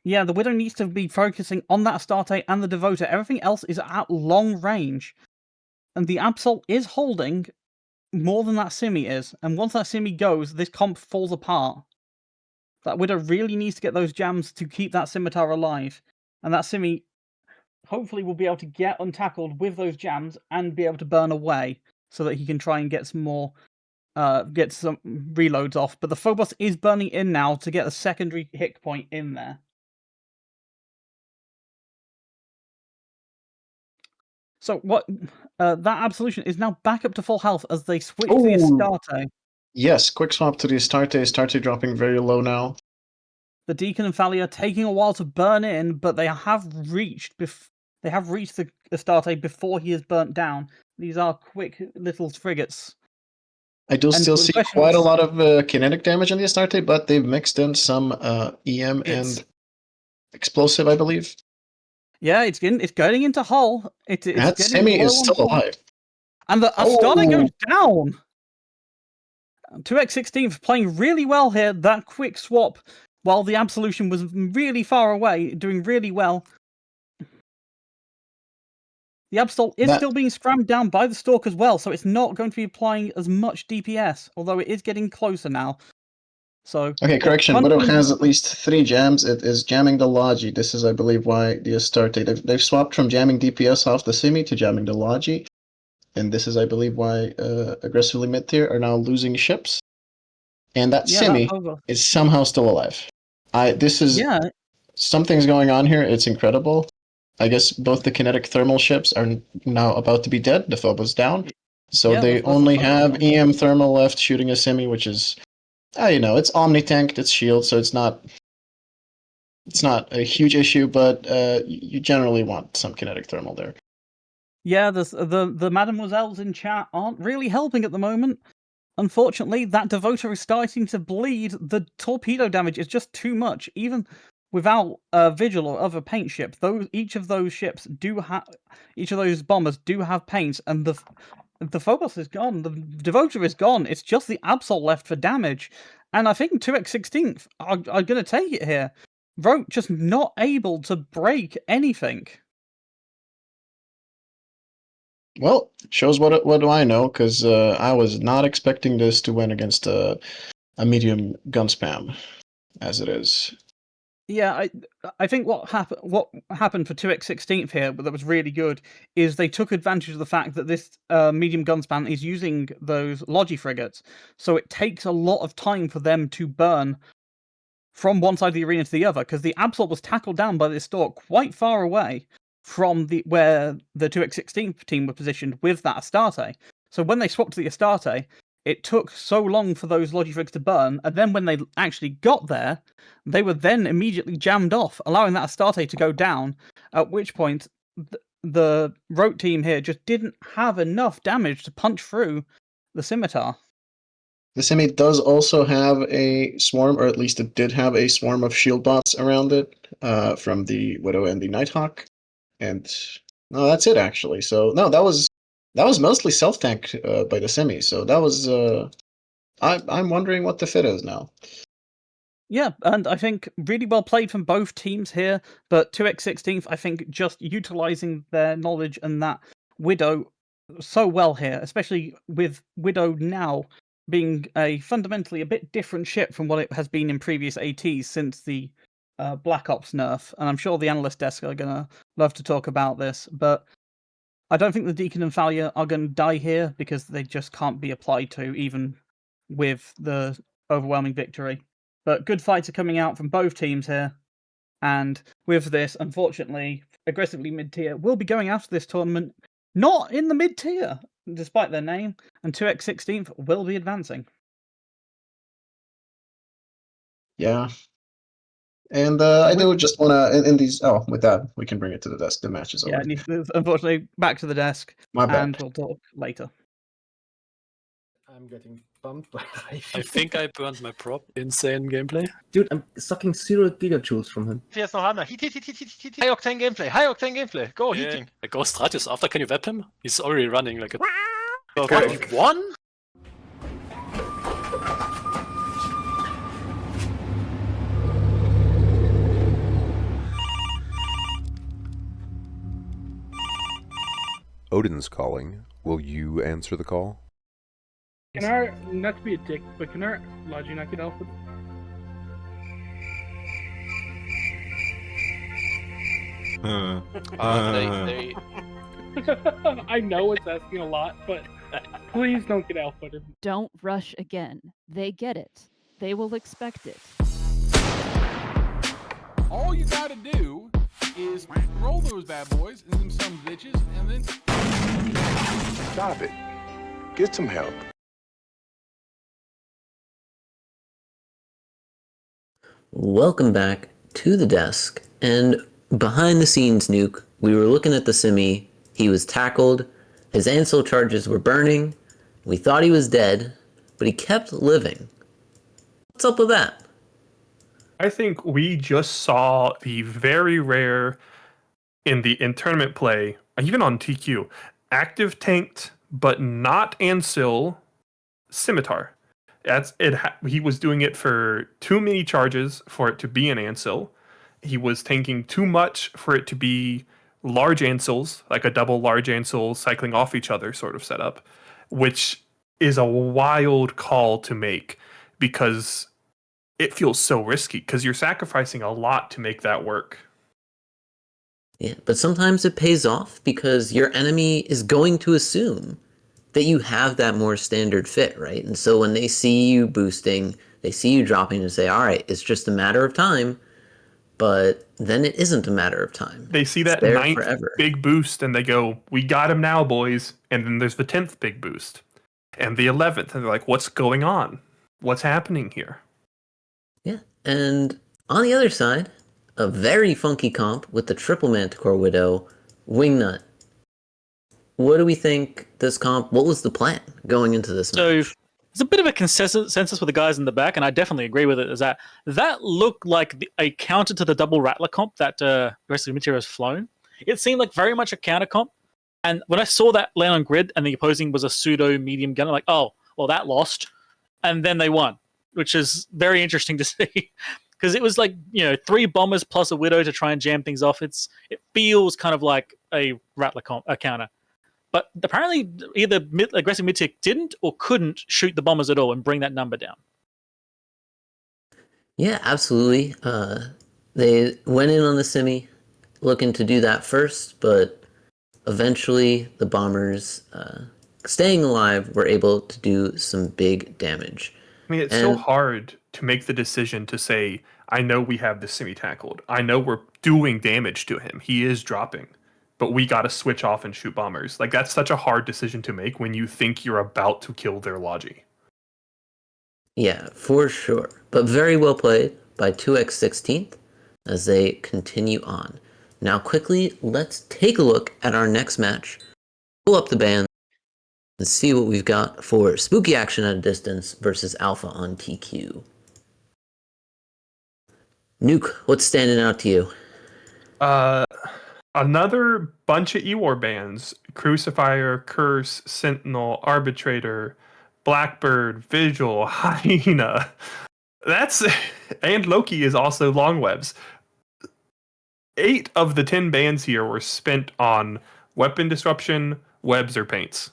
Yeah, the Widow needs to be focusing on that Astarte and the Devoter. Everything else is at long range. And the Absol is holding more than that Simi is. And once that Simi goes, this comp falls apart. That Widow really needs to get those jams to keep that Scimitar alive. And that Simi hopefully will be able to get untackled with those jams and be able to burn away so that he can try and get some more, get some reloads off. But the Phobos is burning in now to get a secondary hit point in there. So what? That Absolution is now back up to full health as they switch to the Astarte. Yes, quick swap to the Astarte. Astarte dropping very low now. The Deacon and Thalia taking a while to burn in, but they have reached the Astarte before he is burnt down. These are quick little frigates. I do still see quite a lot of kinetic damage on the Astarte, but they've mixed in some EM and explosive, I believe. Yeah, it's going into hull. That semi is still alive. And the Astarte goes down. 2x16 playing really well here. That quick swap, while the Absolution was really far away, doing really well. The Absol is still being scrammed down by the Stork as well, so it's not going to be applying as much DPS, although it is getting closer now. So okay, correction. Widow has at least 3 jams. It is jamming the Logi. This is, I believe, why the Astarte. They've swapped from jamming DPS off the Simi to jamming the Logi. And this is, I believe, why aggressively mid-tier are now losing ships. And that Simi is somehow still alive. Something's going on here. It's incredible. I guess both the kinetic thermal ships are now about to be dead. The Phobos down. So they only have EM thermal left shooting a Simi, which is, it's omni-tanked, it's shield, so it's not a huge issue, but you generally want some kinetic thermal there. Yeah, the Mademoiselles in chat aren't really helping at the moment. Unfortunately, that Devoter is starting to bleed. The torpedo damage is just too much, even without Vigil or other paint ship. Each of those bombers do have paints, and the Phobos is gone. The Devoter is gone. It's just the Absol left for damage, and I think 2x16 are going to take it here. Rote just not able to break anything. Well, shows what do I know, because I was not expecting this to win against a medium gun spam, as it is. Yeah, I think what happened for 2x16 here that was really good is they took advantage of the fact that this medium gun span is using those Logi frigates, so it takes a lot of time for them to burn from one side of the arena to the other, because the Absol was tackled down by this Stork quite far away from where the 2x16 team were positioned with that Astarte. So when they swapped to the Astarte, it took so long for those Logi frigs to burn, and then when they actually got there, they were then immediately jammed off, allowing that Astarte to go down, at which point the Rote team here just didn't have enough damage to punch through the Scimitar. The semi does also have a swarm, or at least it did have a swarm of shield bots around it from the Widow and the Nighthawk. And no, that's it actually. So no, that was mostly self tank by the semi. So that was I'm wondering what the fit is now. Yeah, and I think really well played from both teams here, but 2x16th, I think just utilizing their knowledge and that Widow so well here, especially with Widow now being fundamentally a bit different ship from what it has been in previous ATs since the Black Ops nerf, and I'm sure the analyst desk are going to love to talk about this, but I don't think the Deacon and Thalia are going to die here because they just can't be applied to, even with the overwhelming victory. But good fights are coming out from both teams here. And with this, unfortunately, aggressively mid-tier will be going after this tournament, not in the mid-tier, despite their name, and 2x16th will be advancing. Yeah. And I do just want to, in these, with that, we can bring it to the desk. The match is over. Yeah, unfortunately, back to the desk. My bad. And we'll talk later. I'm getting bumped by I think I burned my prop. Insane gameplay. Dude, I'm sucking 0 gigajoules from him. Jetzt noch einer. Hit. High octane gameplay. Go, Yeah. heating. Ghost Radius after, can you web him? He's already running like a... Okay. One? Odin's calling. Will you answer the call? Can our, not to be a dick, but can our Logi not get alpha? They I know it's asking a lot, but please don't get alpha. Don't rush again. They get it. They will expect it. All you gotta do is roll those bad boys and them some bitches, and then Stop it. Get some help. Welcome back to the desk. And behind the scenes, Nuke, we were looking at the semi. He was tackled. His Ansel charges were burning. We thought he was dead, but he kept living. What's up with that? I think we just saw the very rare in tournament play, even on TQ, active tanked but not Ansel Scimitar. That's it. He was doing it for too many charges for it to be an Ansel. He was tanking too much for it to be large Ansels, like a double large Ansel cycling off each other sort of setup, which is a wild call to make because it feels so risky because you're sacrificing a lot to make that work. Yeah, but sometimes it pays off because your enemy is going to assume that you have that more standard fit, right? And so when they see you boosting, they see you dropping and say, all right, it's just a matter of time. But then it isn't a matter of time. They see that ninth big boost and they go, we got him now, boys. And then there's the 10th big boost and the 11th. And they're like, what's going on? What's happening here? Yeah, and on the other side, a very funky comp with the triple Manticore Widow, Wingnut. What do we think this comp, what was the plan going into this match? So there's a bit of a consensus with the guys in the back, and I definitely agree with it, is that looked like a counter to the double Rattler comp that Aggressive Mid-Tier has flown. It seemed like very much a counter comp, and when I saw that land on grid and the opposing was a pseudo medium gun, I'm like, oh, well, that lost, and then they won, which is very interesting to see. Because it was like, 3 bombers plus a Widow to try and jam things off. It feels kind of like a Rattler counter. But apparently either Aggressive Mid-Tier didn't or couldn't shoot the bombers at all and bring that number down. Yeah, absolutely. They went in on the semi looking to do that first, but eventually the bombers, staying alive, were able to do some big damage. I mean, it's so hard to make the decision to say, I know we have the semi tackled. I know we're doing damage to him. He is dropping. But we got to switch off and shoot bombers. Like, that's such a hard decision to make when you think you're about to kill their Logi. Yeah, for sure. But very well played by 2x16th as they continue on. Now, quickly, let's take a look at our next match. Pull up the band. Let's see what we've got for spooky action at a distance versus alpha on TQ. Nuke, what's standing out to you? Another bunch of Ewar bands: Crucifier, Curse, Sentinel, Arbitrator, Blackbird, Vigil, Hyena. And Loki is also Longwebs. 8 of the 10 bands here were spent on weapon disruption, webs, or paints.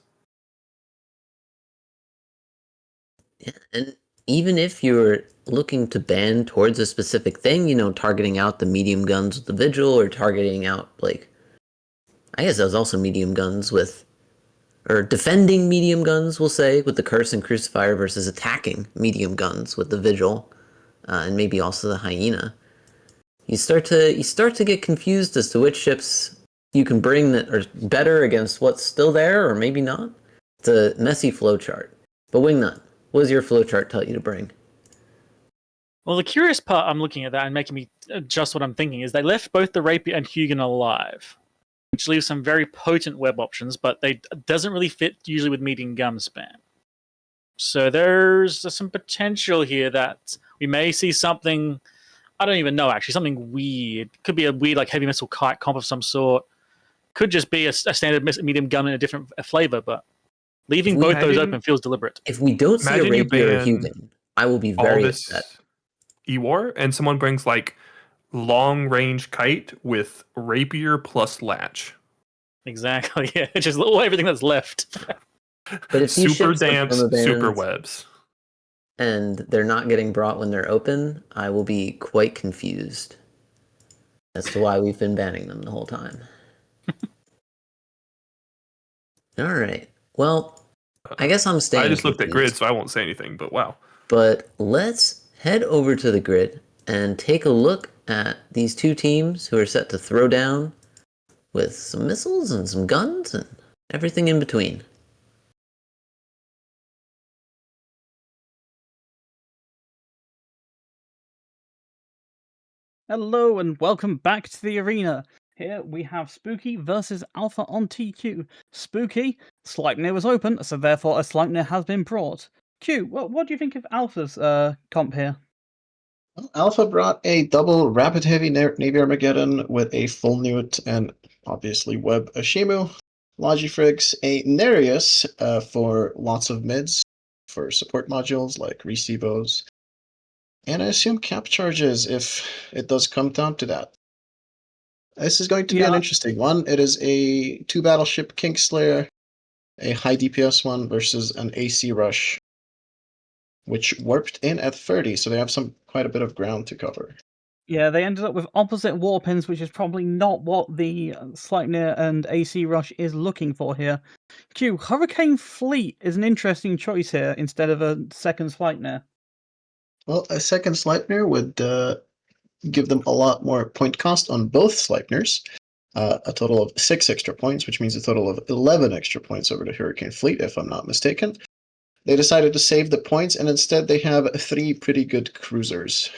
Yeah, and even if you're looking to ban towards a specific thing, targeting out the medium guns with the Vigil, or targeting out, I guess that was also medium guns or defending medium guns, we'll say, with the Curse and Crucifier versus attacking medium guns with the Vigil, and maybe also the Hyena. You start to get confused as to which ships you can bring that are better against what's still there, or maybe not. It's a messy flowchart. But Wingnut, what does your flowchart tell you to bring? Well, the curious part I'm looking at that and making me adjust what I'm thinking is they left both the Rapier and Hugin alive, which leaves some very potent web options, but they doesn't really fit usually with medium gun spam. So there's some potential here that we may see something, I don't even know actually, something weird. Could be a weird heavy metal kite comp of some sort. Could just be a standard medium gun in a different flavor, but leaving both those open feels deliberate. If we don't see a Rapier or Hugin, I will be very upset. E-War, and someone brings long range kite with Rapier plus latch. Exactly, yeah. Just everything that's left. But if these super ships are damps, permabans super webs, and they're not getting brought when they're open, I will be quite confused as to why we've been banning them the whole time. All right. Well, I guess I'm staying. I just looked at grid, so I won't say anything, but wow. But let's head over to the grid and take a look at these two teams who are set to throw down with some missiles and some guns and everything in between. Hello and welcome back to the arena. Here we have Spooky versus Alpha on TQ. Spooky, Sleipnir was open, so therefore a Sleipnir has been brought. Q, what do you think of Alpha's comp here? Well, Alpha brought a double rapid heavy Navy Armageddon with a full newt and obviously web Ashimu, Logifrigs, a Nereus for lots of mids for support modules like Recebos, and I assume cap charges if it does come down to that. This is going to be an interesting one. It is a 2 battleship Kingslayer, a high DPS one versus an AC Rush, which warped in at 30, so they have quite a bit of ground to cover. Yeah, they ended up with opposite warpins, which is probably not what the Sleipnir and AC Rush is looking for here. Q, Hurricane Fleet is an interesting choice here instead of a second Sleipnir. Well, a second Sleipnir would give them a lot more point cost on both Sleipnirs. A total of 6 extra points, which means a total of 11 extra points over to Hurricane Fleet, if I'm not mistaken. They decided to save the points, and instead they have 3 pretty good cruisers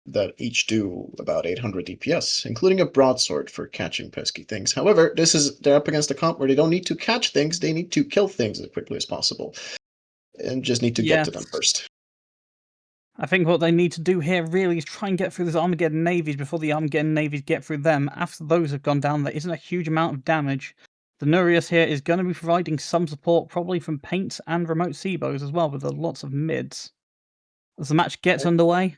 that each do about 800 DPS, including a broadsword for catching pesky things. However, they're up against a comp where they don't need to catch things, they need to kill things as quickly as possible, and just need to get to them first. I think what they need to do here really is try and get through those Armageddon navies before the Armageddon navies get through them. After those have gone down, there isn't a huge amount of damage. The Nereus here is going to be providing some support, probably from paints and remote Seabos as well, with lots of mids. As the match gets underway.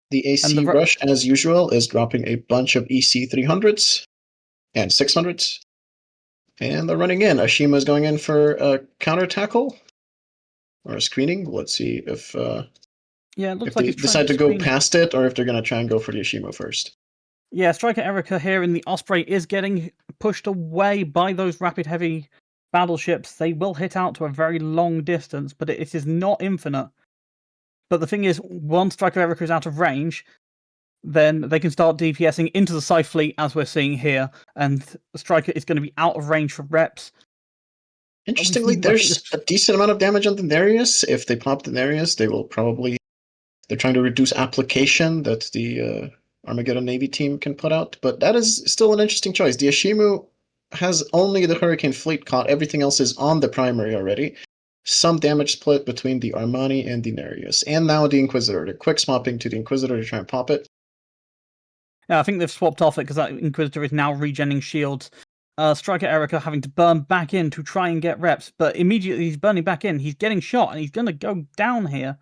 The AC Rush, as usual, is dropping a bunch of EC 300s and 600s. And they're running in. Ashima is going in for a counter tackle or a screening. Let's see if yeah, it looks if like they it's decide to go past it, or if they're going to try and go for the Ashima first. Yeah, Striker Erica here in the Osprey is getting pushed away by those rapid heavy battleships. They will hit out to a very long distance, but it is not infinite. But the thing is, once Striker Erica is out of range, then they can start DPSing into the Scythe fleet, as we're seeing here, and Striker is going to be out of range for reps. Interestingly, there's a decent amount of damage on the Nereus. If they pop the Nereus, they will probably... They're trying to reduce application that the Armageddon Navy team can put out, but that is still an interesting choice. The Ashimu has only the Hurricane Fleet caught. Everything else is on the primary already. Some damage split between the Armani and the Nereus. And now the Inquisitor. They're quick swapping to the Inquisitor to try and pop it. Yeah, I think they've swapped off it because that Inquisitor is now regenning shields. Striker Erica having to burn back in to try and get reps, but immediately he's burning back in. He's getting shot and he's going to go down here.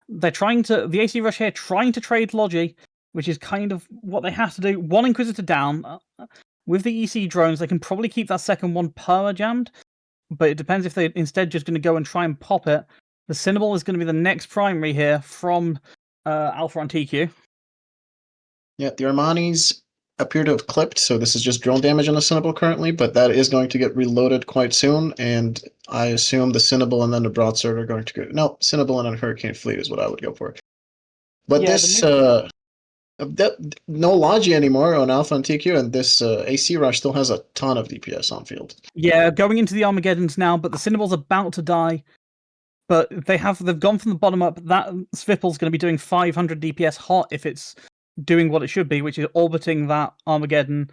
They're trying to, the AC Rush here, trying to trade Logi, which is kind of what they have to do. One Inquisitor down. With the EC drones, they can probably keep that second one perma-jammed, but it depends if they're instead just going to go and try and pop it. The Cinnaball is going to be the next primary here from Alpha on TQ. Yeah, the Armanis appear to have clipped, so this is just drone damage on the Cinnaball currently, but that is going to get reloaded quite soon, and I assume the Cinnaball and then the Broadsword are going to go... No, Cinnaball and then Hurricane Fleet is what I would go for. But Yeah, this... no Logi anymore on Alpha and TQ, and this AC Rush still has a ton of DPS on field. Yeah, going into the Armageddons now, but the Cinnaball's about to die. But they've gone from the bottom up. That Svipple's going to be doing 500 DPS hot if it's doing what it should be, which is orbiting that Armageddon.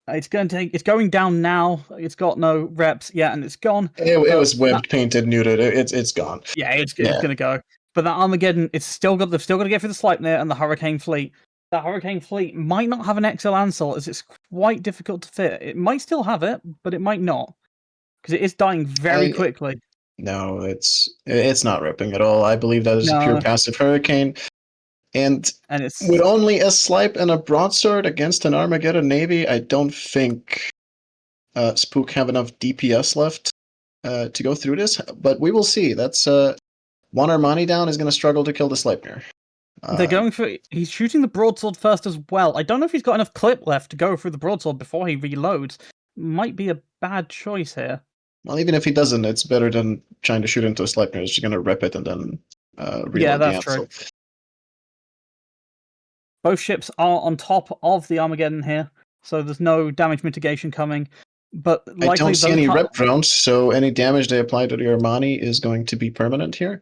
It's going down now. It's got no reps yet, and it's gone. It was webbed, painted, neutered. It's gone. Yeah, it's going to go. But that Armageddon, they've still got to get through the Sleipnir and the Hurricane Fleet. That Hurricane Fleet might not have an XL Ansel, as it's quite difficult to fit. It might still have it, but it might not, because it is dying very quickly. No, it's not ripping at all. I believe that is a pure passive Hurricane. And it's with only a Slipe and a Broadsword against an Armageddon Navy, I don't think Spook have enough DPS left to go through this. But we will see. That's one Armani down is going to struggle to kill the Sleipnir. They're going for... He's shooting the Broadsword first as well. I don't know if he's got enough clip left to go through the Broadsword before he reloads. Might be a bad choice here. Well, even if he doesn't, it's better than trying to shoot into a Sleipnir. It's just going to rip it and then reload Yeah, the that's Ansel. true. Both ships are on top of the Armageddon here, so there's no damage mitigation coming. But I don't see any rep rounds, so any damage they apply to the Armani is going to be permanent here.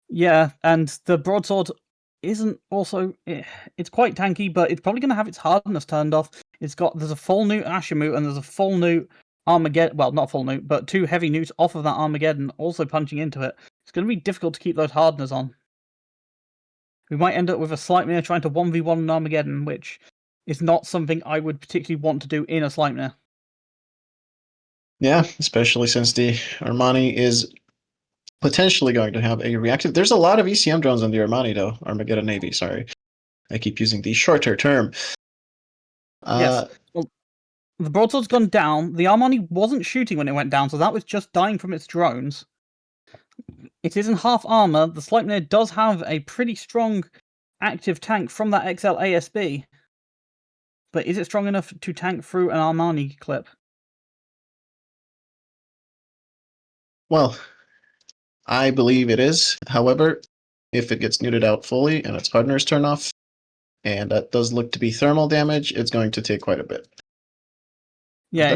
Yeah, and the Broadsword isn't also... It's quite tanky, but it's probably going to have its hardness turned off. There's a full newt Ashamut, and there's a full newt Armageddon... Well, not full newt, but 2 heavy newts off of that Armageddon also punching into it. It's going to be difficult to keep those hardness on. We might end up with a Sleipnir trying to 1v1 an Armageddon, which is not something I would particularly want to do in a Sleipnir. Yeah, especially since the Armani is potentially going to have a reactive. There's a lot of ECM drones on the Armani, though. Armageddon Navy, sorry. I keep using the shorter term. Yes. Well, the Broadsword's gone down. The Armani wasn't shooting when it went down, so that was just dying from its drones. It is in half armor. The Sleipnir does have a pretty strong active tank from that XL ASB. But is it strong enough to tank through an Armani clip? Well, I believe it is. However, if it gets neutered out fully and its hardness turn off, and that does look to be thermal damage, it's going to take quite a bit. Yeah,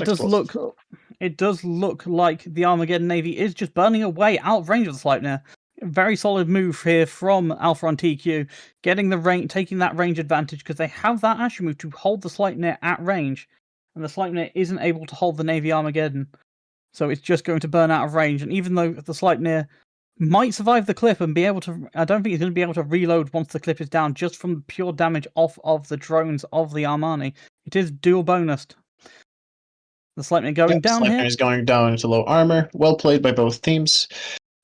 it does look like the Armageddon Navy is just burning away out of range of the Sleipnir. Very solid move here from Alpha on TQ, getting the range, taking that range advantage because they have that Ashamut to hold the Sleipnir at range, and the Sleipnir isn't able to hold the Navy Armageddon, so it's just going to burn out of range. And even though the Sleipnir might survive the clip and be able to, I don't think he's going to be able to reload once the clip is down, just from pure damage off of the drones of the Armani. It is dual bonused. The Sleipnir going down here. Sleipnir is going down into low armor. Well played by both teams.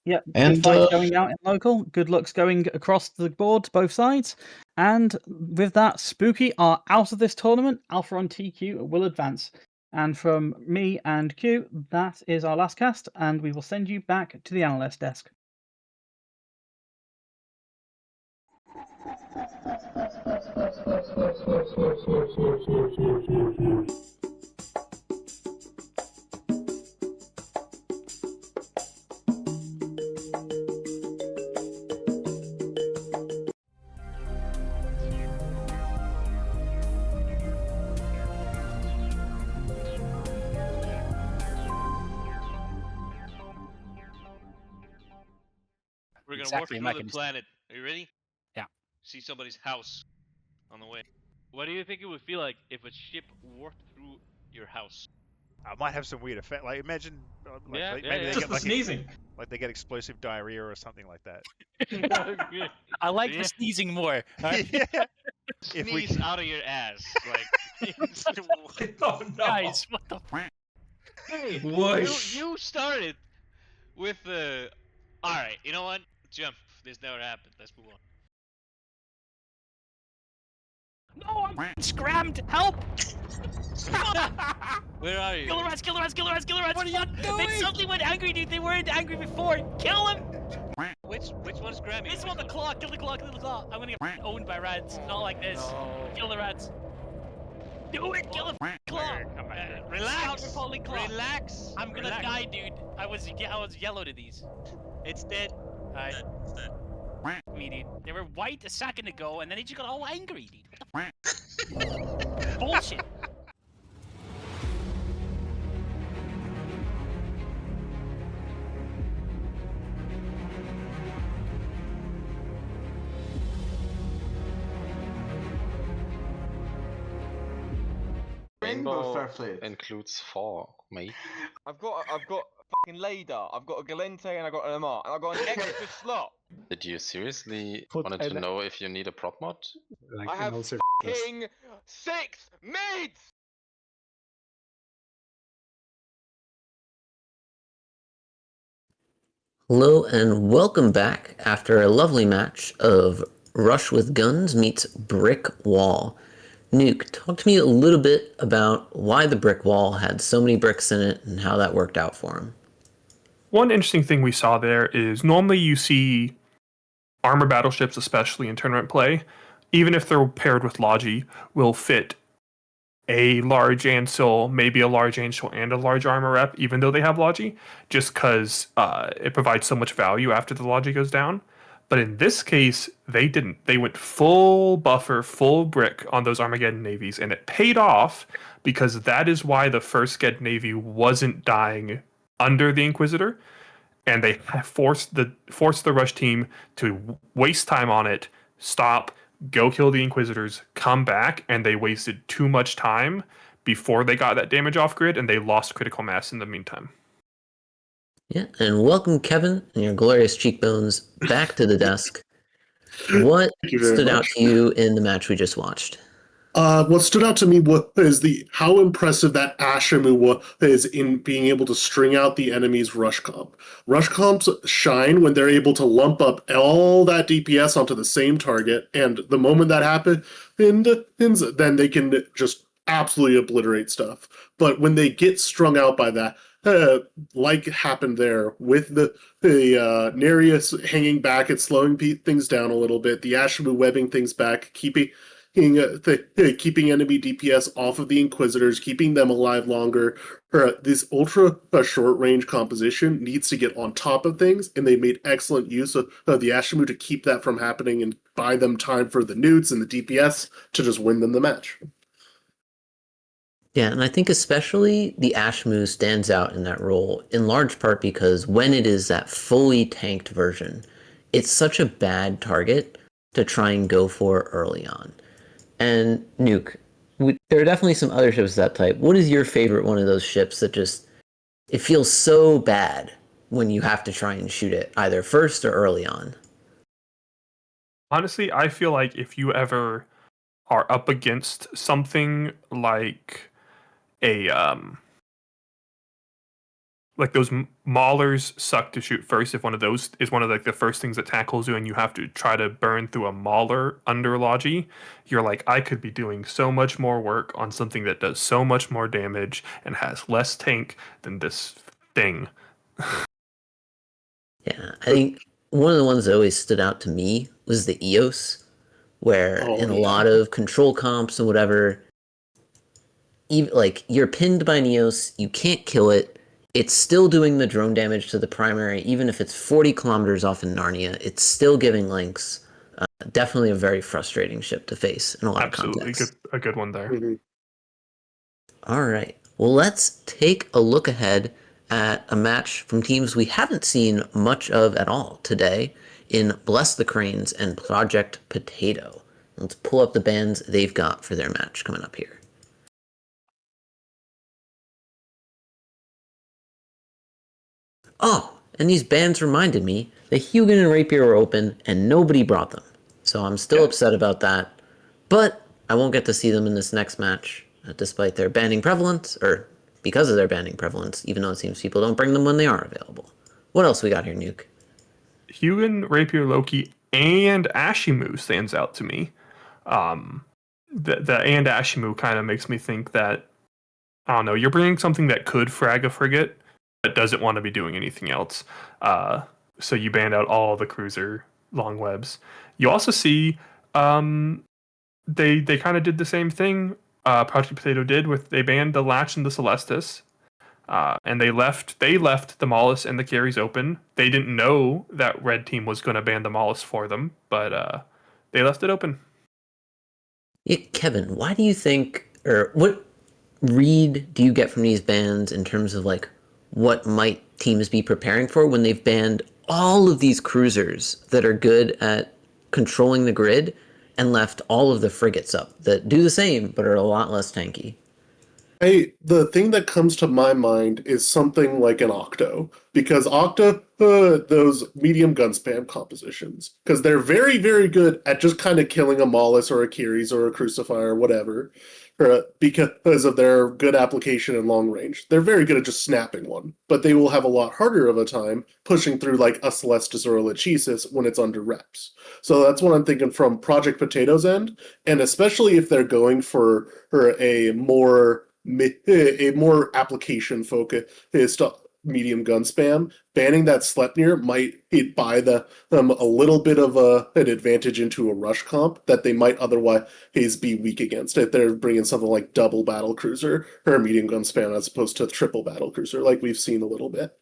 Yep, and good fight going out in local. Good looks going across the board, both sides. And with that, Spooky are out of this tournament. Alpha on TQ will advance. And from me and Q, that is our last cast, and we will send you back to the analyst desk. We're gonna Exactly, warp through Mike. the planet. Are you ready? Yeah. See somebody's house on the way. What do you think it would feel like if a ship warped through your house? I might have some weird effect. Like imagine, like, Yeah, maybe yeah, they yeah. get Just the like sneezing. like they get explosive diarrhea or something like that. I like Yeah. the sneezing more. Alright? Yeah. If we Sneeze out of your ass, like. Oh no. Guys, what the f- Hey, Whoosh. you started with the. All right, you know what? Jump. This never happened. Let's move on. No, I'm scrammed! Help! Where are you? Kill the rats, kill the rats, kill the rats, kill the rats! What are you They doing? suddenly went angry, dude. They weren't angry before. Kill them! Which one's grabbing? This one, the claw. Kill the claw, kill the claw. I'm gonna get owned by rats. Not like this. Kill the rats. Do it! Kill the claw! Relax. Repelling claw. Relax. I'm gonna die, dude. I was yellow to these. It's dead. Alright. Me, dude. They were white a second ago, and then they just got all angry, dude. What the f- Bullshit. Rainbow Fairplay. includes 4, mate. I've got a fucking Lader, I've got a Galente, and I've got an MR, and I've got an extra slot. Did you seriously Put wanted to an- know if you need a prop mod? Like, I have also fucking 6 mids! Hello and welcome back after a lovely match of Rush with Guns meets Brick Wall. Nuke, talk to me a little bit about why the Brick Wall had so many bricks in it and how that worked out for him. One interesting thing we saw there is normally you see armor battleships, especially in tournament play, even if they're paired with Logi, will fit a large Ansel, maybe a large Angel and a large armor rep, even though they have Logi, just because it provides so much value after the Logi goes down. But in this case, they didn't. They went full buffer, full brick on those Armageddon navies, and it paid off because that is why the first Ged Navy wasn't dying under the Inquisitor, and they forced the Rush team to waste time on it, stop, go kill the Inquisitors, come back, and they wasted too much time before they got that damage off grid, and they lost critical mass in the meantime. Yeah, and welcome Kevin and your glorious cheekbones back to the desk. What you very stood out much. to you in the match we just watched? What stood out to me was how impressive that Ashamu is in being able to string out the enemy's rush comp. Rush comps shine when they're able to lump up all that DPS onto the same target, and the moment that happens, then they can just absolutely obliterate stuff. But when they get strung out by that, like happened there with the Nereus hanging back, it's slowing things down a little bit. The Ashamu webbing things back, keeping enemy DPS off of the Inquisitors, keeping them alive longer. This ultra short range composition needs to get on top of things, and they made excellent use of the Ashamu to keep that from happening and buy them time for the newts and the DPS to just win them the match. Yeah, and I think especially the Ashmu stands out in that role, in large part because when it is that fully tanked version, it's such a bad target to try and go for early on. And Nuke, there are definitely some other ships of that type. What is your favorite one of those ships that just, it feels so bad when you have to try and shoot it, either first or early on? Honestly, I feel like if you ever are up against something like a like those maulers suck to shoot first, if one of those is one of like the first things that tackles you and you have to try to burn through a mauler under Logi, you're like, I could be doing so much more work on something that does so much more damage and has less tank than this thing. Yeah, I think one of the ones that always stood out to me was the EOS, where in a lot of control comps and whatever, even, like, you're pinned by an EOS, you can't kill it, it's still doing the drone damage to the primary, even if it's 40 kilometers off in Narnia, it's still giving links. Definitely a very frustrating ship to face in a lot of contexts. A good one there. All right, well, let's take a look ahead at a match from teams we haven't seen much of at all today in Bless the Cranes and Project Potato. Let's pull up the bands they've got for their match coming up here. Oh, and these bans reminded me that Hugin and Rapier were open and nobody brought them. So I'm still upset about that. But I won't get to see them in this next match, despite their banning prevalence, or because of their banning prevalence, even though it seems people don't bring them when they are available. What else we got here, Nuke? Hugin, Rapier, Loki, and Ashimu stands out to me. The and Ashimu kind of makes me think that, I don't know, you're bringing something that could frag a frigate, but doesn't want to be doing anything else. So you banned out all the cruiser long webs. You also see they kind of did the same thing Project Potato did with they banned the Latch and the Celestis. And they left the Maulus and the carries open. They didn't know that Red Team was going to ban the Maulus for them, but they left it open. Yeah, Kevin, why do you think, or what read do you get from these bans in terms of like what might teams be preparing for when they've banned all of these cruisers that are good at controlling the grid and left all of the frigates up that do the same but are a lot less tanky? Hey, the thing that comes to my mind is something like an Octo, because Octo, those medium gun spam compositions, because they're very, very good at just kind of killing a Maulus or a Kiris or a Crucifier or whatever, because of their good application and long range. They're very good at just snapping one, but they will have a lot harder of a time pushing through like a Celestis or a Lachesis when it's under reps. So that's what I'm thinking from Project Potato's end, and especially if they're going for a more application focused medium gun spam, banning that Sleipnir might buy them a little bit of an advantage into a rush comp that they might otherwise be weak against if they're bringing something like double battle cruiser or medium gun spam as opposed to triple battle cruiser like we've seen a little bit.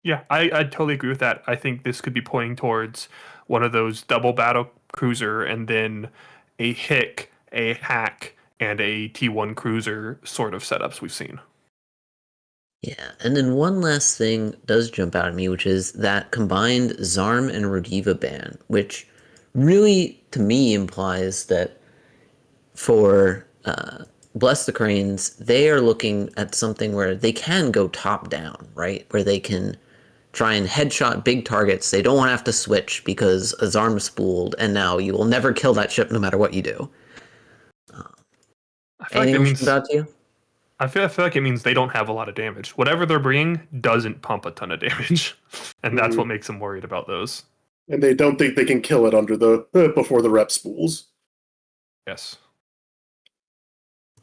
Yeah, I totally agree with that. I think this could be pointing towards one of those double battle cruiser and then a Hick, a Hack, and a T1 cruiser sort of setups we've seen. Yeah, and then one last thing does jump out at me, which is that combined Zarm and Rodiva ban, which really, to me, implies that for Bless the Cranes, they are looking at something where they can go top down, right? Where they can try and headshot big targets. They don't want to have to switch because a Zarm is spooled, and now you will never kill that ship no matter what you do. I feel Anything like else about you? I feel like it means they don't have a lot of damage. Whatever they're bringing doesn't pump a ton of damage, and that's what makes them worried about those. And they don't think they can kill it under the before the rep spools. Yes.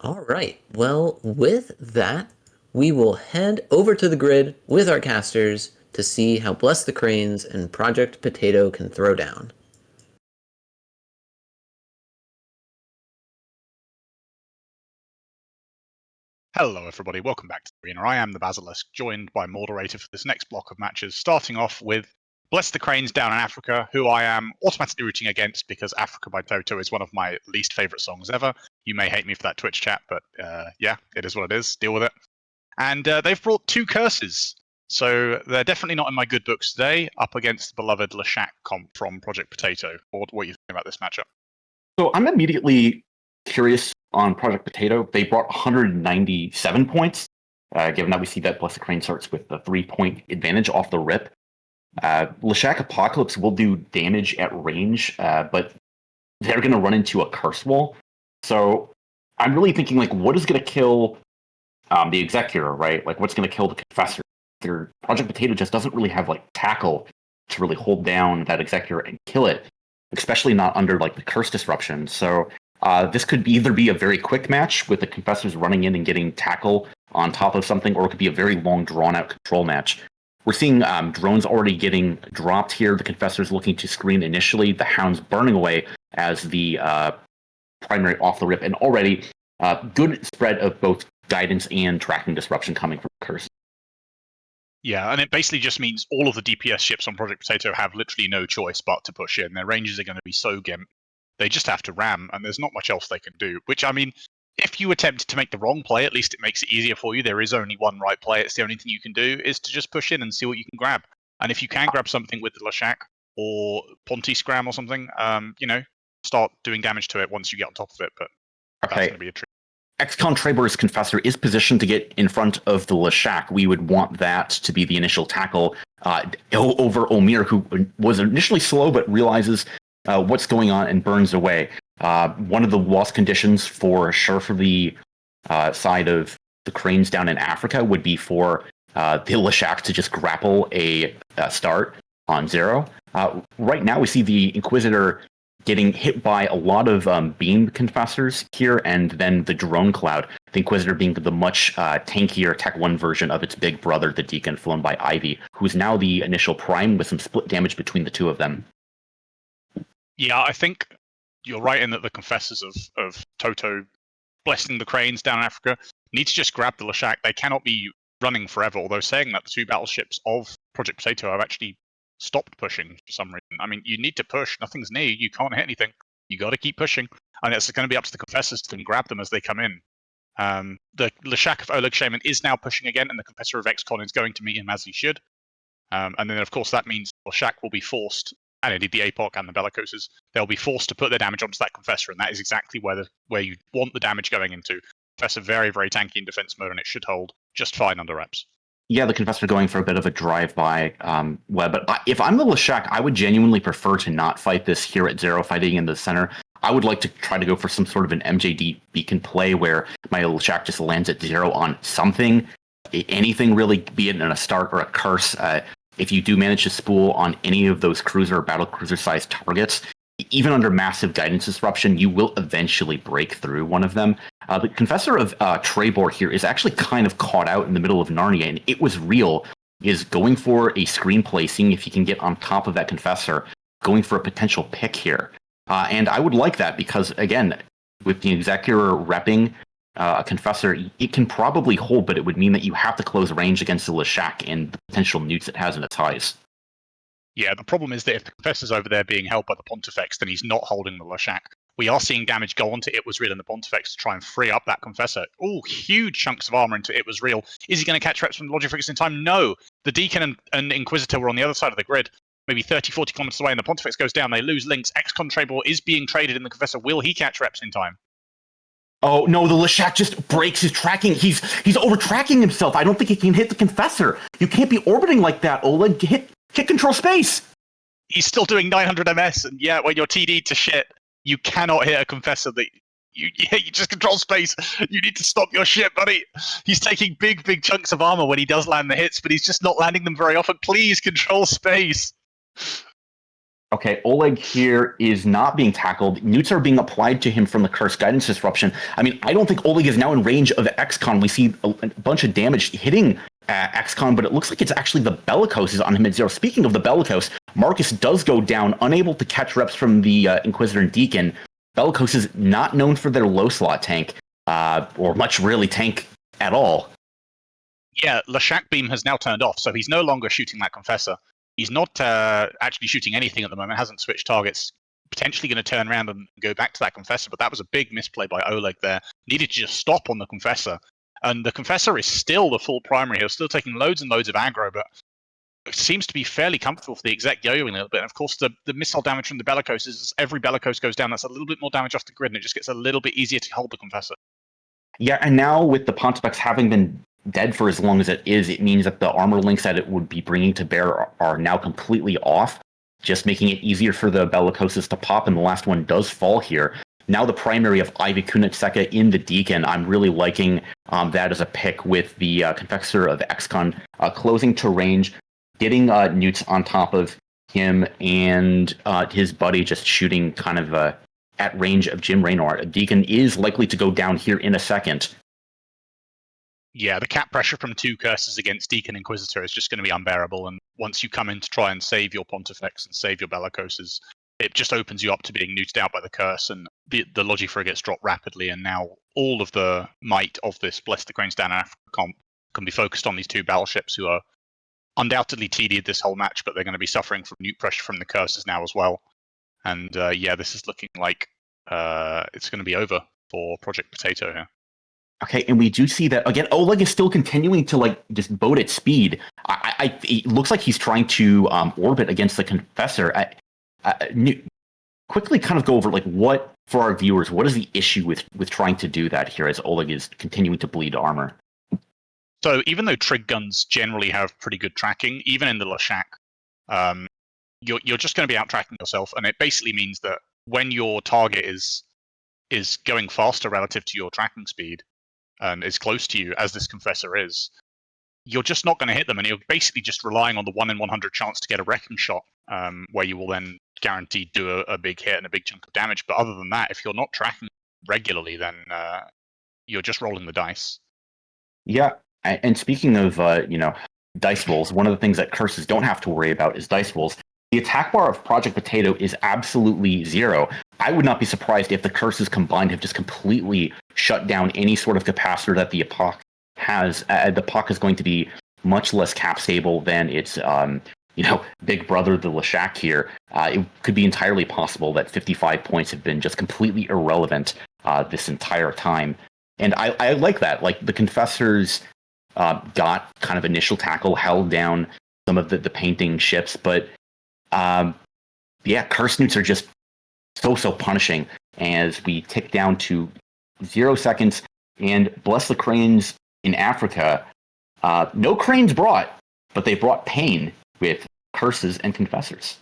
All right. Well, with that, we will head over to the grid with our casters to see how Bless the Cranes and Project Potato can throw down. Hello everybody, welcome back to the arena. I am the Basilisk, joined by moderator for this next block of matches, starting off with Bless the Cranes down in Africa, who I am automatically rooting against because Africa by Toto is one of my least favourite songs ever. You may hate me for that Twitch chat, but yeah, it is what it is. Deal with it. And they've brought two curses, so they're definitely not in my good books today, up against the beloved Lashak comp from Project Potato. What do you think about this matchup? So I'm immediately curious on Project Potato. They brought 197 points, given that we see that Blessed Crane starts with the 3-point advantage off the rip. Lashak Apocalypse will do damage at range, but they're going to run into a curse wall. So I'm really thinking, like, what is going to kill the Executor, right? Like, what's going to kill the Confessor? Project Potato just doesn't really have, like, tackle to really hold down that Executor and kill it, especially not under, like, the curse disruption. So this could either be a very quick match with the Confessors running in and getting tackle on top of something, or it could be a very long, drawn-out control match. We're seeing drones already getting dropped here. The Confessors looking to screen initially. The Hounds burning away as the primary off the rip. And already good spread of both guidance and tracking disruption coming from Curse. Yeah, and it basically just means all of the DPS ships on Project Potato have literally no choice but to push in. Their ranges are going to be so gimp. They just have to ram, and there's not much else they can do. Which, I mean, if you attempt to make the wrong play, at least it makes it easier for you. There is only one right play. It's the only thing you can do is to just push in and see what you can grab. And if you can grab something with the Lashak or Ponty Scram or something, you know, start doing damage to it once you get on top of it. But that's going to be a trick. XCon Trebor's Confessor is positioned to get in front of the Leshak. We would want that to be the initial tackle over Omir, who was initially slow but realizes what's going on and burns away. One of the loss conditions for sure for the side of the Cranes down in Africa would be for the Leshak to just grapple a start on 0. Right now we see the Inquisitor getting hit by a lot of beam confessors here, and then the drone cloud. The Inquisitor being the much tankier Tech 1 version of its big brother, the Deacon, flown by Ivy, who's now the initial prime with some split damage between the two of them. Yeah, I think you're right in that the confessors of Toto blessing the Cranes down in Africa need to just grab the Leshak. They cannot be running forever, although saying that the 2 battleships of Project Potato have actually stopped pushing for some reason. I mean, you need to push. Nothing's near you. You can't hit anything. You got to keep pushing. And it's going to be up to the confessors to grab them as they come in. The Leshak of Oleg Shaman is now pushing again, and the Confessor of XCon is going to meet him as he should. And then, of course, that means Leshak will be forced, and indeed the APOC and the Bellicoses, they'll be forced to put their damage onto that Confessor, and that is exactly where you want the damage going into. Confessor very, very tanky in defense mode, and it should hold just fine under reps. Yeah, the Confessor going for a bit of a drive-by web. But if I'm the Leshak, I would genuinely prefer to not fight this here at 0, fighting in the center. I would like to try to go for some sort of an MJD beacon play where my Leshak just lands at 0 on something. Anything really, be it in a start or a curse. If you do manage to spool on any of those cruiser or battle cruiser-sized targets, even under massive guidance disruption, you will eventually break through one of them. The Confessor of Trebor here is actually kind of caught out in the middle of Narnia, and It Was Real is going for a screenplay, seeing if he can get on top of that Confessor, going for a potential pick here. And I would like that because, again, with the Executor repping a Confessor, it can probably hold, but it would mean that you have to close range against the Leshak and the potential newts it has in its eyes. Yeah, the problem is that if the Confessor's over there being held by the Pontifex, then he's not holding the Leshak. We are seeing damage go onto It Was Real and the Pontifex to try and free up that Confessor. Oh, huge chunks of armor into It Was Real. Is he going to catch reps from the Logifrix in time? No. The Deacon and Inquisitor were on the other side of the grid, maybe 30, 40 kilometers away, and the Pontifex goes down. They lose links. XCon Trebor is being traded in the Confessor. Will he catch reps in time? Oh, no, the Leshak just breaks his tracking. He's over-tracking himself. I don't think he can hit the Confessor. You can't be orbiting like that, Oleg. Hit control space. He's still doing 900 MS, and yeah, when you're TD'd to shit, you cannot hit a Confessor that you just control space. You need to stop your shit, buddy. He's taking big chunks of armor when he does land the hits, but he's just not landing them very often. Please control space. Okay, Oleg here is not being tackled. Newts are being applied to him from the Curse Guidance Disruption. I mean, I don't think Oleg is now in range of XCon. We see a bunch of damage hitting XCon, but it looks like it's actually the Bellicose is on him at 0. Speaking of the Bellicose, Marcus does go down, unable to catch reps from the Inquisitor and Deacon. Bellicose is not known for their low slot tank, or much really tank at all. Yeah, Leshak beam has now turned off, so he's no longer shooting that Confessor. He's not actually shooting anything at the moment, hasn't switched targets. Potentially going to turn around and go back to that Confessor, but that was a big misplay by Oleg there. Needed to just stop on the Confessor. And the Confessor is still the full primary here, still taking loads and loads of aggro, but it seems to be fairly comfortable for the exec yo-yoing a little bit. And of course, the missile damage from the Bellicose is as every Bellicose goes down, that's a little bit more damage off the grid, and it just gets a little bit easier to hold the Confessor. Yeah, and now with the Pontifex having been dead for as long as it is, it means that the armor links that it would be bringing to bear are now completely off, just making it easier for the Bellicoses to pop, and the last one does fall here. Now the primary of Ivy Kunitseka in the Deacon, I'm really liking that as a pick with the Confessor of XCon closing to range, getting Newts on top of him, and his buddy just shooting kind of at range of Jim Raynor. Deacon is likely to go down here in a second. Yeah, the cap pressure from 2 curses against Deacon Inquisitor is just going to be unbearable, and once you come in to try and save your Pontifex and save your Bellicoses, it just opens you up to being neuted out by the curse, and the Logifrigates drop rapidly, and now all of the might of this Bless the Cranes Down in Africa comp can be focused on these 2 battleships who are undoubtedly TD'd this whole match, but they're going to be suffering from nuke pressure from the curses now as well. And yeah, this is looking like it's going to be over for Project Potato here. Okay, and we do see that, again, Oleg is still continuing to, just boat at speed. It looks like he's trying to orbit against the Confessor. Quickly kind of go over, what for our viewers, what is the issue with trying to do that here as Oleg is continuing to bleed armor? So even though trig guns generally have pretty good tracking, even in the Lashak, you're just going to be out tracking yourself, and it basically means that when your target is going faster relative to your tracking speed and is close to you, as this Confessor is, you're just not going to hit them, and you're basically just relying on the 1 in 100 chance to get a wrecking shot, where you will then guaranteed do a big hit and a big chunk of damage. But other than that, if you're not tracking regularly, then you're just rolling the dice. Yeah, and speaking of dice rolls, one of the things that curses don't have to worry about is dice rolls. The attack bar of Project Potato is absolutely 0. I would not be surprised if the curses combined have just completely shut down any sort of capacitor that the Epoch has. The Epoch is going to be much less cap stable than its big brother, the Lashak here. It could be entirely possible that 55 points have been just completely irrelevant this entire time. And I like that. Like, the Confessors got kind of initial tackle, held down some of the painting ships, but curse newts are just so punishing as we tick down to 0 seconds. And bless the cranes in Africa, no cranes brought, but they brought pain with curses and confessors.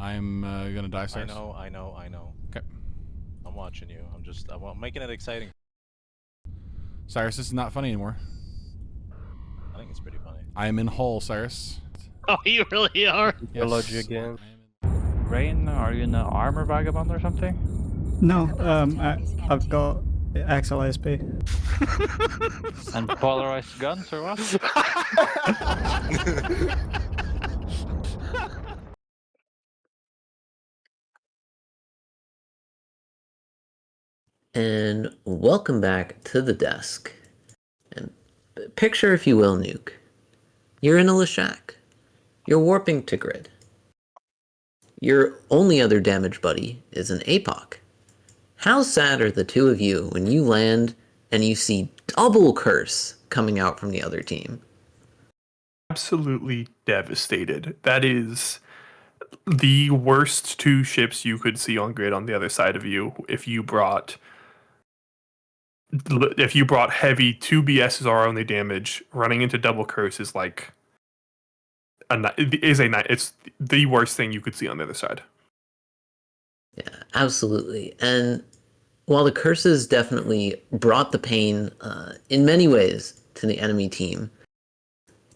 I'm gonna die, Cyrus. I know. Okay. I'm watching you. I'm making it exciting. Cyrus, this is not funny anymore. I think it's pretty funny. I am in Hull, Cyrus. Oh, you really are? Yes. Again. Rain, are you in an armor vagabond or something? No, I've got XLSP. And polarized guns or what? And welcome back to the desk. And picture, if you will, Nuke. You're in a Lashak. You're warping to grid. Your only other damage buddy is an APOC. How sad are the two of you when you land and you see double curse coming out from the other team? Absolutely devastated. That is the worst 2 ships you could see on grid on the other side of you if you brought heavy 2 BSs are only damage. Running into double curse is like it's the worst thing you could see on the other side. Yeah, absolutely. And while the curses definitely brought the pain in many ways to the enemy team,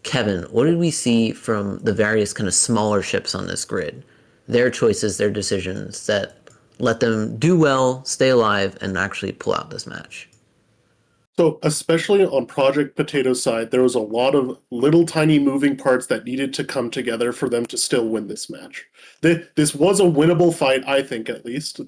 Kevin, what did we see from the various kind of smaller ships on this grid? Their choices, their decisions that let them do well, stay alive, and actually pull out this match. So, especially on Project Potato's side, there was a lot of little tiny moving parts that needed to come together for them to still win this match. This was a winnable fight, I think, at least.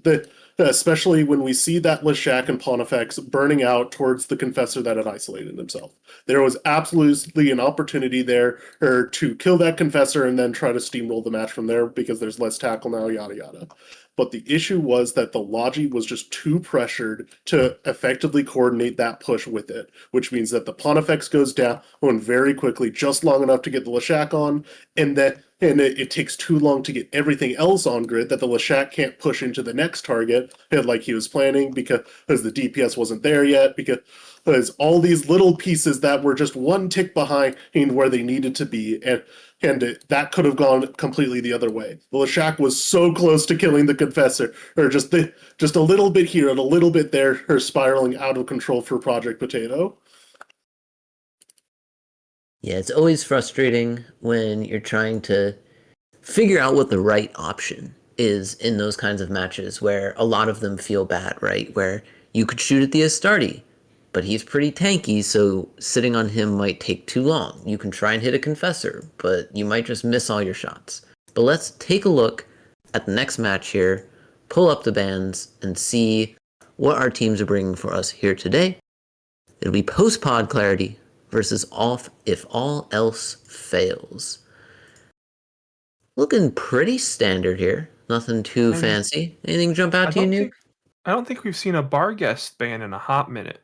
Especially when we see that Lashak and Pontifex burning out towards the Confessor that had isolated himself. There was absolutely an opportunity there to kill that Confessor and then try to steamroll the match from there because there's less tackle now, yada yada. But the issue was that the Logi was just too pressured to effectively coordinate that push with it, which means that the Pontifex goes down very quickly, just long enough to get the Lashak on, and it takes too long to get everything else on grid that the Lashak can't push into the next target like he was planning because the DPS wasn't there yet, because all these little pieces that were just one tick behind where they needed to be, and that could have gone completely the other way. The Lashak was so close to killing the Confessor, or just a little bit here and a little bit there, or spiraling out of control for Project Potato. Yeah, it's always frustrating when you're trying to figure out what the right option is in those kinds of matches where a lot of them feel bad, right? Where you could shoot at the Astarte, but he's pretty tanky, so sitting on him might take too long. You can try and hit a Confessor, but you might just miss all your shots. But let's take a look at the next match here, pull up the bands, and see what our teams are bringing for us here today. It'll be post-pod clarity versus off if all else fails. Looking pretty standard here. Nothing too fancy. Anything jump out to you, Nuke? I don't think we've seen a Barghest ban in a hot minute.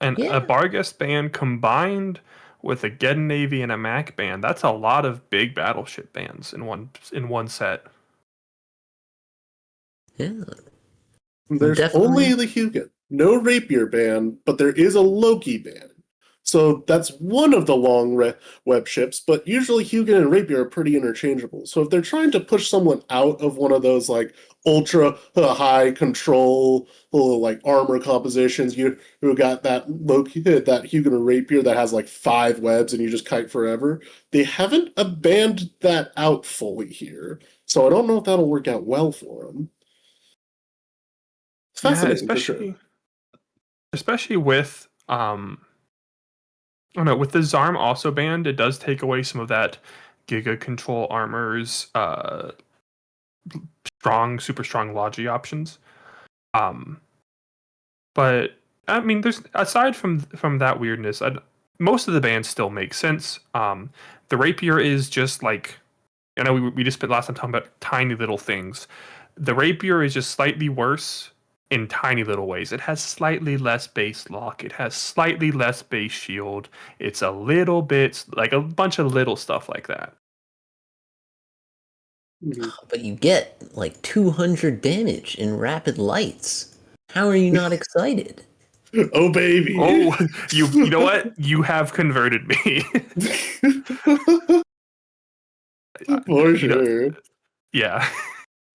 And a Barghest ban combined with a Geddon Navy and a Mac ban, that's a lot of big battleship bans in one set. Yeah. There's only the Hugin. No Rapier ban, but there is a Loki ban. So that's one of the long web ships, but usually Hugin and Rapier are pretty interchangeable. So if they're trying to push someone out of one of those like ultra high control like armor compositions, you got that Loki, that Hugin or Rapier that has like 5 webs and you just kite forever. They haven't abandoned that out fully here, so I don't know if that'll work out well for them. It's fascinating, for sure. Especially with I don't know, with the Zarm also banned, it does take away some of that Giga Control Armor's super strong Logi options. But I mean, there's aside from that weirdness, most of the bans still make sense. The Rapier is just like, I know we just spent last time talking about tiny little things. The Rapier is just slightly worse in tiny little ways. It has slightly less base lock. It has slightly less base shield. It's a little bit like a bunch of little stuff like that. But you get like 200 damage in rapid lights. How are you not excited? Oh baby! Oh, you know what? You have converted me. For sure. Yeah.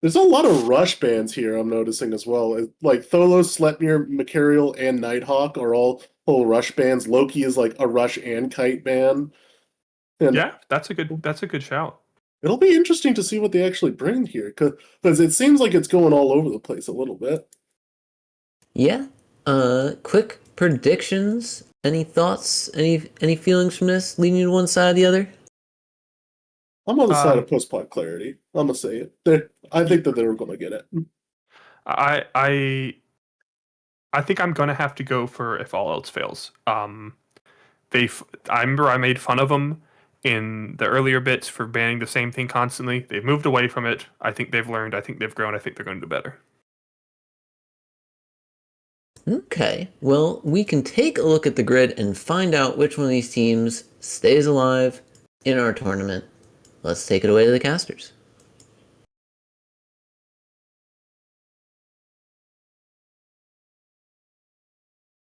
There's a lot of rush bans here I'm noticing as well. Like Tholos, Sleipnir, Macarial, and Nighthawk are all rush bans. Loki is like a rush and kite ban. And yeah, that's a good shout. It'll be interesting to see what they actually bring here, because it seems like it's going all over the place a little bit. Yeah. Quick predictions. Any thoughts? Any feelings from this? Leaning to one side or the other? I'm on the side of post-plot clarity. I'm gonna say it. I think that they were gonna get it. I think I'm gonna have to go for if all else fails. I remember I made fun of them in the earlier bits for banning the same thing constantly. They've moved away from it. I think they've learned. I think they've grown. I think they're going to do better. Okay, well, we can take a look at the grid and find out which one of these teams stays alive in our tournament. Let's take it away to the casters.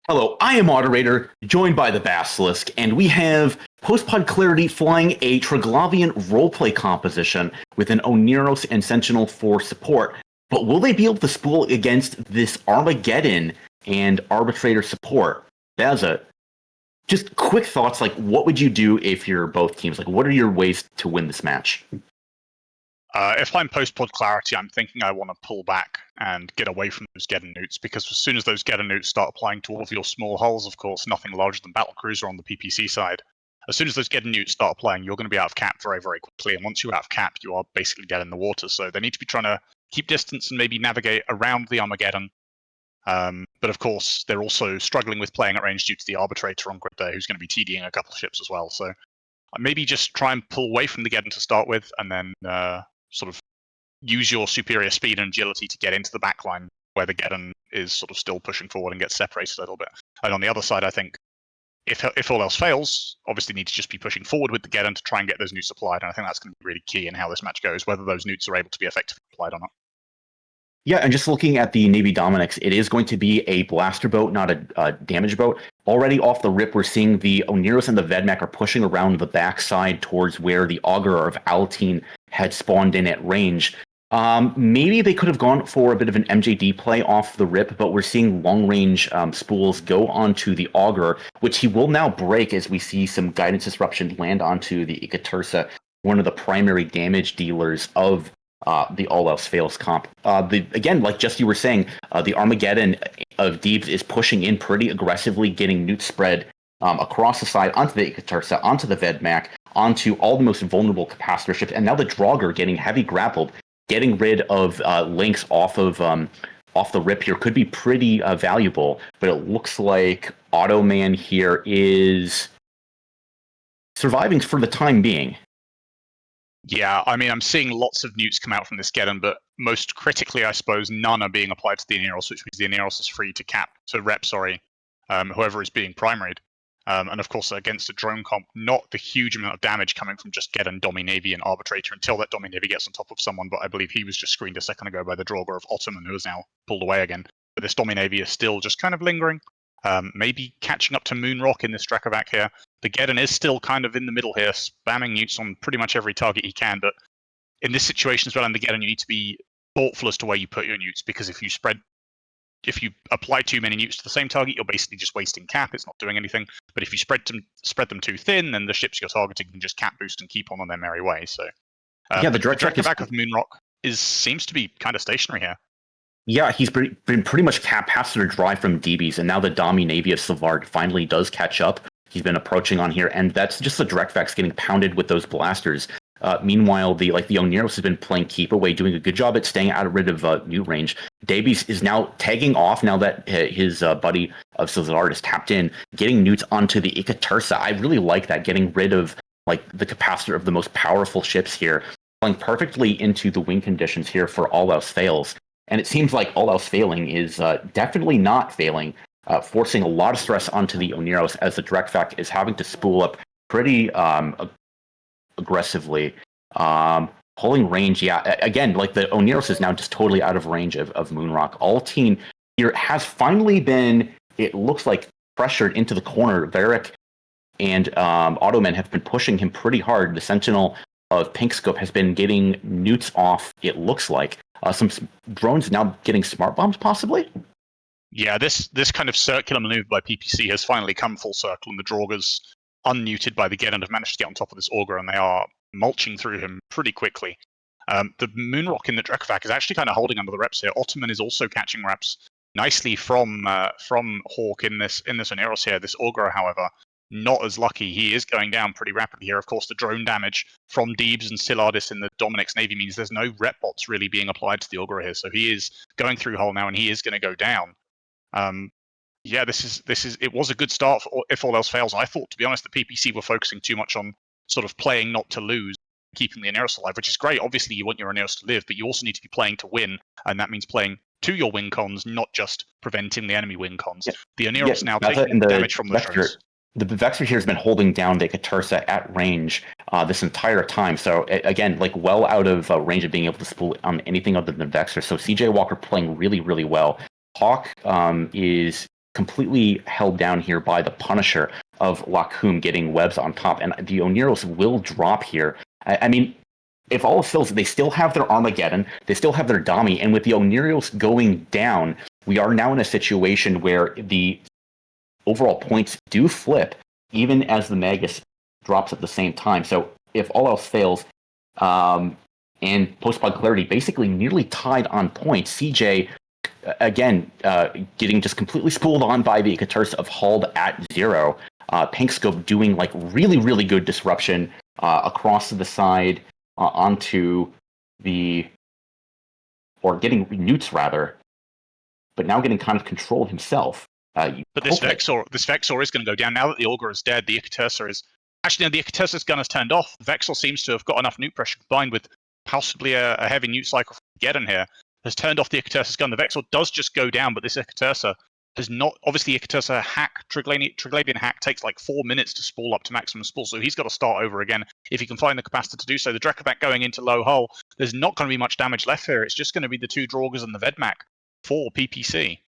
Hello, I am Moderator, joined by the Basilisk, and we have Postpod Clarity flying a Triglavian roleplay composition with an Oneros and Sentinel for support. But will they be able to spool against this Armageddon and Arbitrator support? Just quick thoughts, like what would you do if you're both teams? Like what are your ways to win this match? If I'm post-pod clarity, I'm thinking I want to pull back and get away from those Geddon newts, because as soon as those Geddon newts start applying to all of your small hulls, of course, nothing larger than battlecruiser on the PPC side, as soon as those Geddon newts start applying, you're going to be out of cap very, very quickly, and once you're out of cap, you are basically dead in the water, so they need to be trying to keep distance and maybe navigate around the Armageddon. But of course, they're also struggling with playing at range due to the Arbitrator on grid there, who's going to be TDing a couple of ships as well, so maybe just try and pull away from the Geddon to start with, and then sort of use your superior speed and agility to get into the backline where the Geddon is sort of still pushing forward and get separated a little bit. And on the other side, I think if all else fails, obviously need to just be pushing forward with the Geddon to try and get those newts applied. And I think that's going to be really key in how this match goes, whether those newts are able to be effectively applied or not. Yeah, and just looking at the Navy Dominix, it is going to be a blaster boat, not a damage boat. Already off the rip, we're seeing the Oneros and the Vedmak are pushing around the backside towards where the Augur of Alatine had spawned in at range. Maybe they could have gone for a bit of an MJD play off the rip, but we're seeing long-range spools go onto the Augur, which he will now break as we see some guidance disruption land onto the Ikatursa, one of the primary damage dealers of the all else fails comp. Again, like just you were saying, the Armageddon of Deebs is pushing in pretty aggressively, getting newt spread across the side onto the Ikatursa, onto the Vedmak, onto all the most vulnerable capacitor ships, and now the Draugr getting heavy grappled, getting rid of links off the rip here could be pretty valuable. But it looks like Automan here is surviving for the time being. Yeah, I mean, I'm seeing lots of newts come out from this Geddon, but most critically, I suppose, none are being applied to the Aneros, which means the Aneros is free to rep, whoever is being primaried. And of course, against a drone comp, not the huge amount of damage coming from just Geddon, Dominavy, and Arbitrator until that Dominavy gets on top of someone, but I believe he was just screened a second ago by the Draugr of Ottoman, who is now pulled away again. But this Dominavy is still just kind of lingering. Maybe catching up to Moonrock in this Dracovac here. The Geddon is still kind of in the middle here, spamming newts on pretty much every target he can, but in this situation as well, in the Geddon, you need to be thoughtful as to where you put your newts, because if you apply too many newts to the same target, you're basically just wasting cap. It's not doing anything. But if you spread them too thin, then the ships you're targeting can just cap boost and keep on their merry way. So the Dracovac of Moonrock seems to be kind of stationary here. Yeah, he's been pretty much capacitor drive from DBs, and now the Domi Navy of Savard finally does catch up. He's been approaching on here, and that's just the Dracovacs getting pounded with those blasters. Meanwhile, the Oneros has been playing keep away, doing a good job at staying out of rid of new range. Davies is now tagging off now that his buddy of Savard is tapped in, getting newts onto the Ikatursa. I really like that, getting rid of like the capacitor of the most powerful ships here, playing perfectly into the wing conditions here for all else fails. And it seems like all else failing is definitely not failing, forcing a lot of stress onto the Oneros as the Dracovac is having to spool up pretty aggressively. Pulling range, yeah, again, like the Oneros is now just totally out of range of Moonrock. All team here has finally been, it looks like, pressured into the corner. Varric and Automen have been pushing him pretty hard. The Sentinel of Pinkscope has been getting newts off, it looks like. Some drones now getting smart bombs, possibly? Yeah, this kind of circular maneuver by PPC has finally come full circle, and the Draugrs, unmuted by the Geddon, have managed to get on top of this Augur, and they are mulching through him pretty quickly. The Moonrock in the Dracovac is actually kind of holding under the reps here. Ottoman is also catching reps nicely from Hawk in this Oneros here. This Augur, however, not as lucky. He is going down pretty rapidly here. Of course, the drone damage from Deebs and Silardis in the Dominic's Navy means there's no rep bots really being applied to the Augur here. So he is going through hull now, and he is going to go down. Yeah, this is it was a good start if all else fails. I thought, to be honest, the PPC were focusing too much on sort of playing not to lose, keeping the Aneros alive, which is great. Obviously, you want your Aneros to live, but you also need to be playing to win, and that means playing to your win cons, not just preventing the enemy win cons. Yeah. The Aneros now taking the damage from the drones. The Vexor here has been holding down the Ikatursa at range this entire time. So again, like well out of range of being able to spool on anything other than Vexor. So CJ Walker playing really, really well. Hawk is completely held down here by the Punisher of Lakum getting webs on top, and the Oneros will drop here. I mean, if all fails, they still have their Armageddon, they still have their Dami, and with the Oneros going down, we are now in a situation where the overall points do flip, even as the Magus drops at the same time. So if all else fails, and post-pod clarity basically nearly tied on points, CJ again getting just completely spooled on by the Ikatursa of Hulled at 0. Pinkscope doing like really, really good disruption across to the side onto the, or getting newts rather, but now getting kind of controlled himself. But this Vexor is going to go down now that the Augur is dead. The Ikatursa is actually, no, the Ikatursa's gun has turned off. The Vexor seems to have got enough newt pressure combined with possibly a heavy newt cycle from Geddon here, has turned off the Ikatursa's gun. The Vexor does just go down, but this Ikatursa has not. Obviously, Ikatursa hack, Triglavian hack takes like 4 minutes to spool up to maximum spool, so he's got to start over again if he can find the capacity to do so. The Dracovac going into low hull, there's not going to be much damage left here. It's just going to be the two Draugrs and the Vedmak for PPC.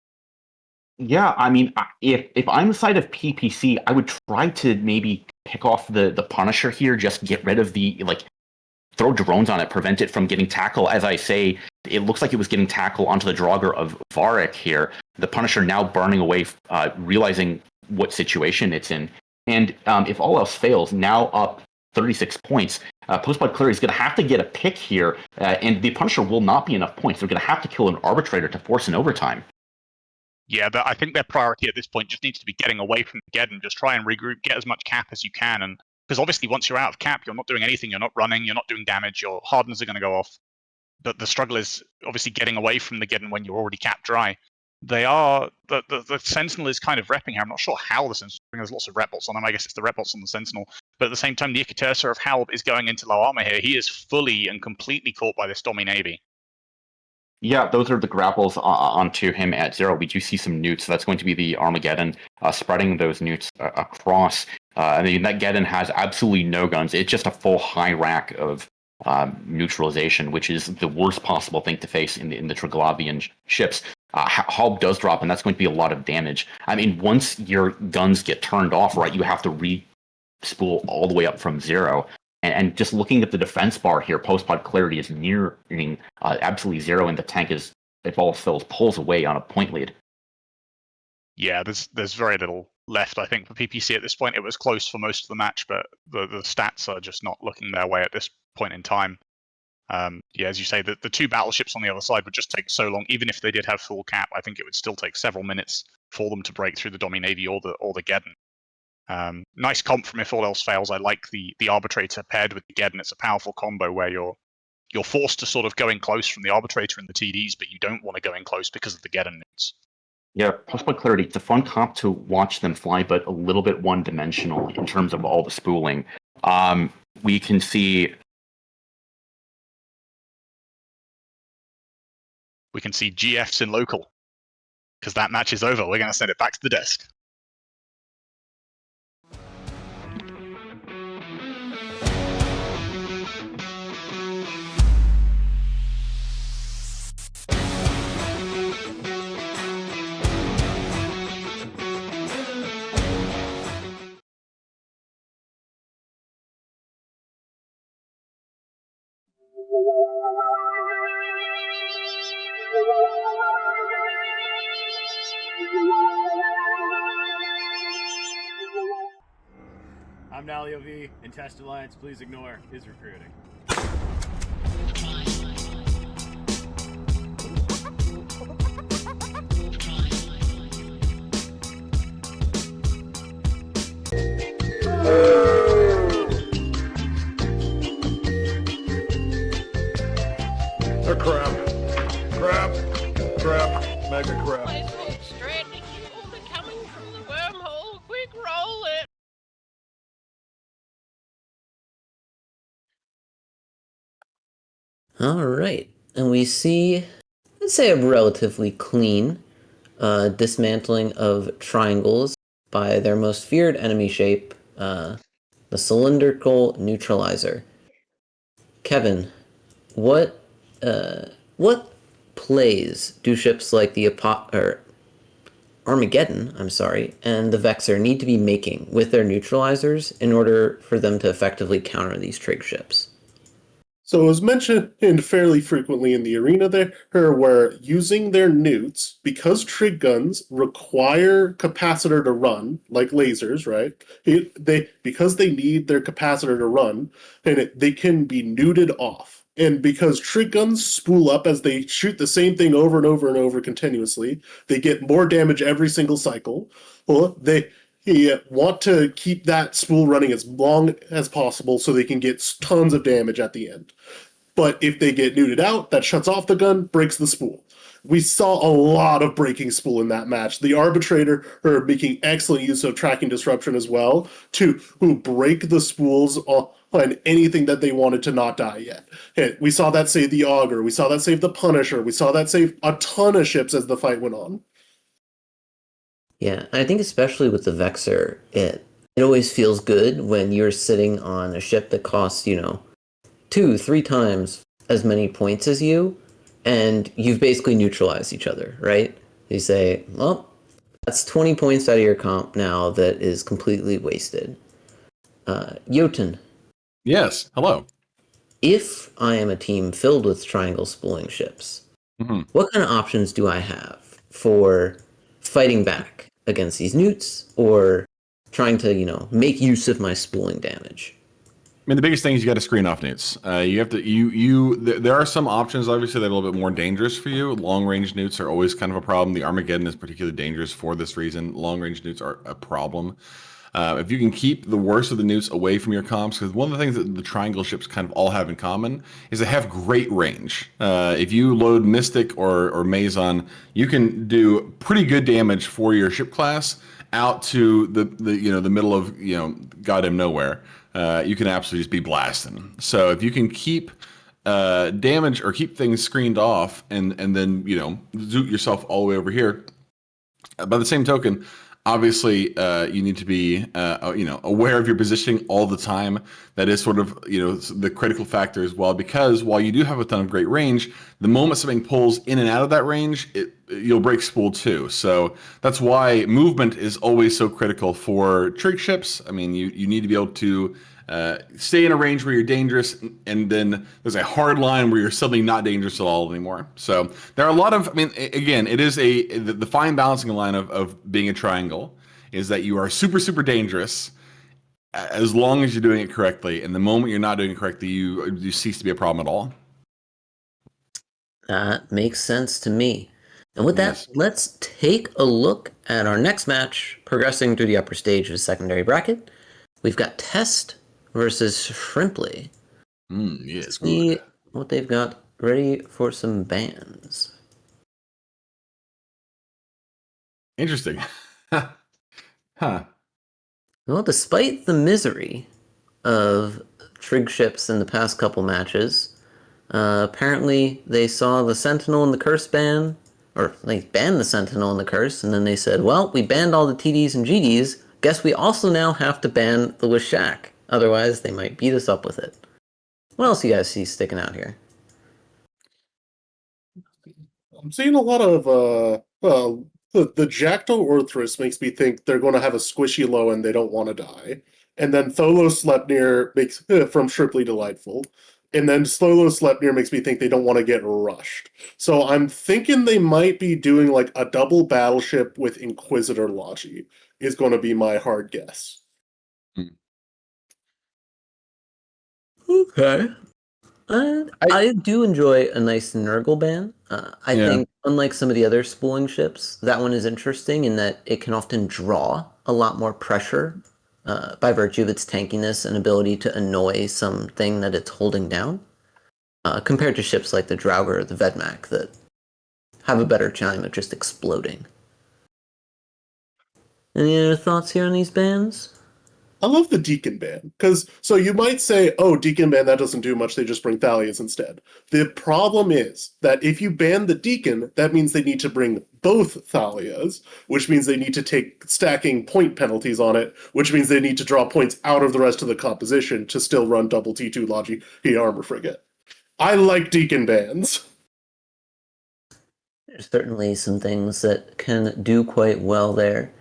Yeah, I mean, if I'm the side of PPC, I would try to maybe pick off the Punisher here, just get rid of the, like, throw drones on it, prevent it from getting tackle. As I say, it looks like it was getting tackle onto the Draugr of Varric here. The Punisher now burning away, realizing what situation it's in. And if all else fails, now up 36 points, Post-Blood Clear is going to have to get a pick here, and the Punisher will not be enough points. They're going to have to kill an Arbitrator to force an overtime. Yeah, but I think their priority at this point just needs to be getting away from the Geddon. Just try and regroup, get as much cap as you can, and because obviously once you're out of cap, you're not doing anything. You're not running. You're not doing damage. Your hardens are going to go off. But the struggle is obviously getting away from the Geddon when you're already capped dry. They are the Sentinel is kind of repping here. I'm not sure how the Sentinel. There's lots of rep bots on them. I guess it's the rep bots on the Sentinel. But at the same time, the Ikatersa of Halb is going into low armor here. He is fully and completely caught by this Domi Navy. Yeah, those are the grapples onto him at 0. We do see some newts. So that's going to be the Armageddon spreading those newts across. I mean, that Geddon has absolutely no guns. It's just a full high rack of neutralization, which is the worst possible thing to face in the Triglavian ships. Halb does drop, and that's going to be a lot of damage. I mean, once your guns get turned off, right, you have to re-spool all the way up from 0. And just looking at the defense bar here, post-pod clarity is nearing absolutely 0, and the tank is, if all fails, pulls away on a point lead. Yeah, there's very little left, I think, for PPC at this point. It was close for most of the match, but the stats are just not looking their way at this point in time. Yeah, as you say, the two battleships on the other side would just take so long. Even if they did have full cap, I think it would still take several minutes for them to break through the Domi Navy or the Geddon. Nice comp from If All Else Fails. I like the Arbitrator paired with the Geddon. It's a powerful combo where you're forced to sort of go in close from the Arbitrator and the TDs, but you don't want to go in close because of the Geddon newts. Yeah, Post-Blood Clarity, it's a fun comp to watch them fly, but a little bit one-dimensional in terms of all the spooling. We can see... We can see GFs in local, because that match is over. We're going to send it back to the desk. I'm Nalio V, and Test Alliance, please ignore, is recruiting. Oh crap. Crap. Mega crap. Stranding, you will be coming from the wormhole. Quick, roll it. All right, and we see, let's say, a relatively clean dismantling of triangles by their most feared enemy shape, the cylindrical neutralizer. Kevin, what plays do ships like the Armageddon, and the Vexor need to be making with their neutralizers in order for them to effectively counter these trig ships? So it was mentioned fairly frequently in the arena there, where using their newts, because trig guns require capacitor to run, like lasers, right? Because they need their capacitor to run, and they can be neuted off. And because trig guns spool up as they shoot the same thing over and over and over continuously, they get more damage every single cycle. Well, they want to keep that spool running as long as possible so they can get tons of damage at the end. But if they get neuted out, that shuts off the gun, breaks the spool. We saw a lot of breaking spool in that match. The Arbitrator are making excellent use of tracking disruption as well to break the spools on anything that they wanted to not die yet. And we saw that save the Augur. We saw that save the Punisher. We saw that save a ton of ships as the fight went on. Yeah, I think especially with the Vexor, it always feels good when you're sitting on a ship that costs, 2-3 times as many points as you, and you've basically neutralized each other, right? You say, well, that's 20 points out of your comp now that is completely wasted. Jotun. Yes, hello. If I am a team filled with triangle spooling ships, what kind of options do I have for fighting back against these newts or trying to, make use of my spooling damage? mean, the biggest thing is you got to screen off newts. You have to there are some options obviously that are a little bit more dangerous for you. Long range newts are always kind of a problem. The Armageddon is particularly dangerous for this reason. Long range newts are a problem. If you can keep the worst of the newts away from your comps, because one of the things that the triangle ships kind of all have in common is they have great range. If you load Mystic or Maison, you can do pretty good damage for your ship class out to the middle of goddamn nowhere. You can absolutely just be blasting. So if you can keep damage or keep things screened off and then zoot yourself all the way over here. By the same token, obviously you need to be aware of your positioning all the time. That is sort of the critical factor as well, because while you do have a ton of great range, the moment something pulls in and out of that range, you'll break spool too. So that's why movement is always so critical for trig ships. I mean, you need to be able to stay in a range where you're dangerous, and then there's a hard line where you're suddenly not dangerous at all anymore. So there are a lot of, I mean, again, it is the fine balancing line of being a triangle is that you are super, super dangerous as long as you're doing it correctly. And the moment you're not doing it correctly, you cease to be a problem at all. That makes sense to me. And with that, let's take a look at our next match, progressing through the upper stage of the secondary bracket. We've got Test versus Shrimply. Yes. See what they've got ready for some bans. Interesting. Huh. Well, despite the misery of trig ships in the past couple matches, apparently they saw the Sentinel and the Curse ban, or they banned the Sentinel and the Curse, and then they said, well, we banned all the TDs and GDs, guess we also now have to ban the Wishak. Otherwise, they might beat us up with it. What else you guys see sticking out here? I'm seeing a lot of the Jackdaw Orthrus makes me think they're going to have a squishy low and they don't want to die. And then Tholo Sleipnir makes from Shrimply delightful. And then Slolo Sleipnir makes me think they don't want to get rushed. So I'm thinking they might be doing like a double battleship with Inquisitor Logi is going to be my hard guess. Okay. I do enjoy a nice Nurgle ban. I think, unlike some of the other spooling ships, that one is interesting in that it can often draw a lot more pressure by virtue of its tankiness and ability to annoy something that it's holding down, compared to ships like the Draugr or the Vedmak that have a better chime of just exploding. Any other thoughts here on these bans? I love the Deacon ban, because so you might say, oh, Deacon ban, that doesn't do much, they just bring Thalias instead. The problem is that if you ban the Deacon, that means they need to bring both Thalias, which means they need to take stacking point penalties on it, which means they need to draw points out of the rest of the composition to still run double T2 Logi Armor Frigate. I like Deacon bans. There's certainly some things that can do quite well there.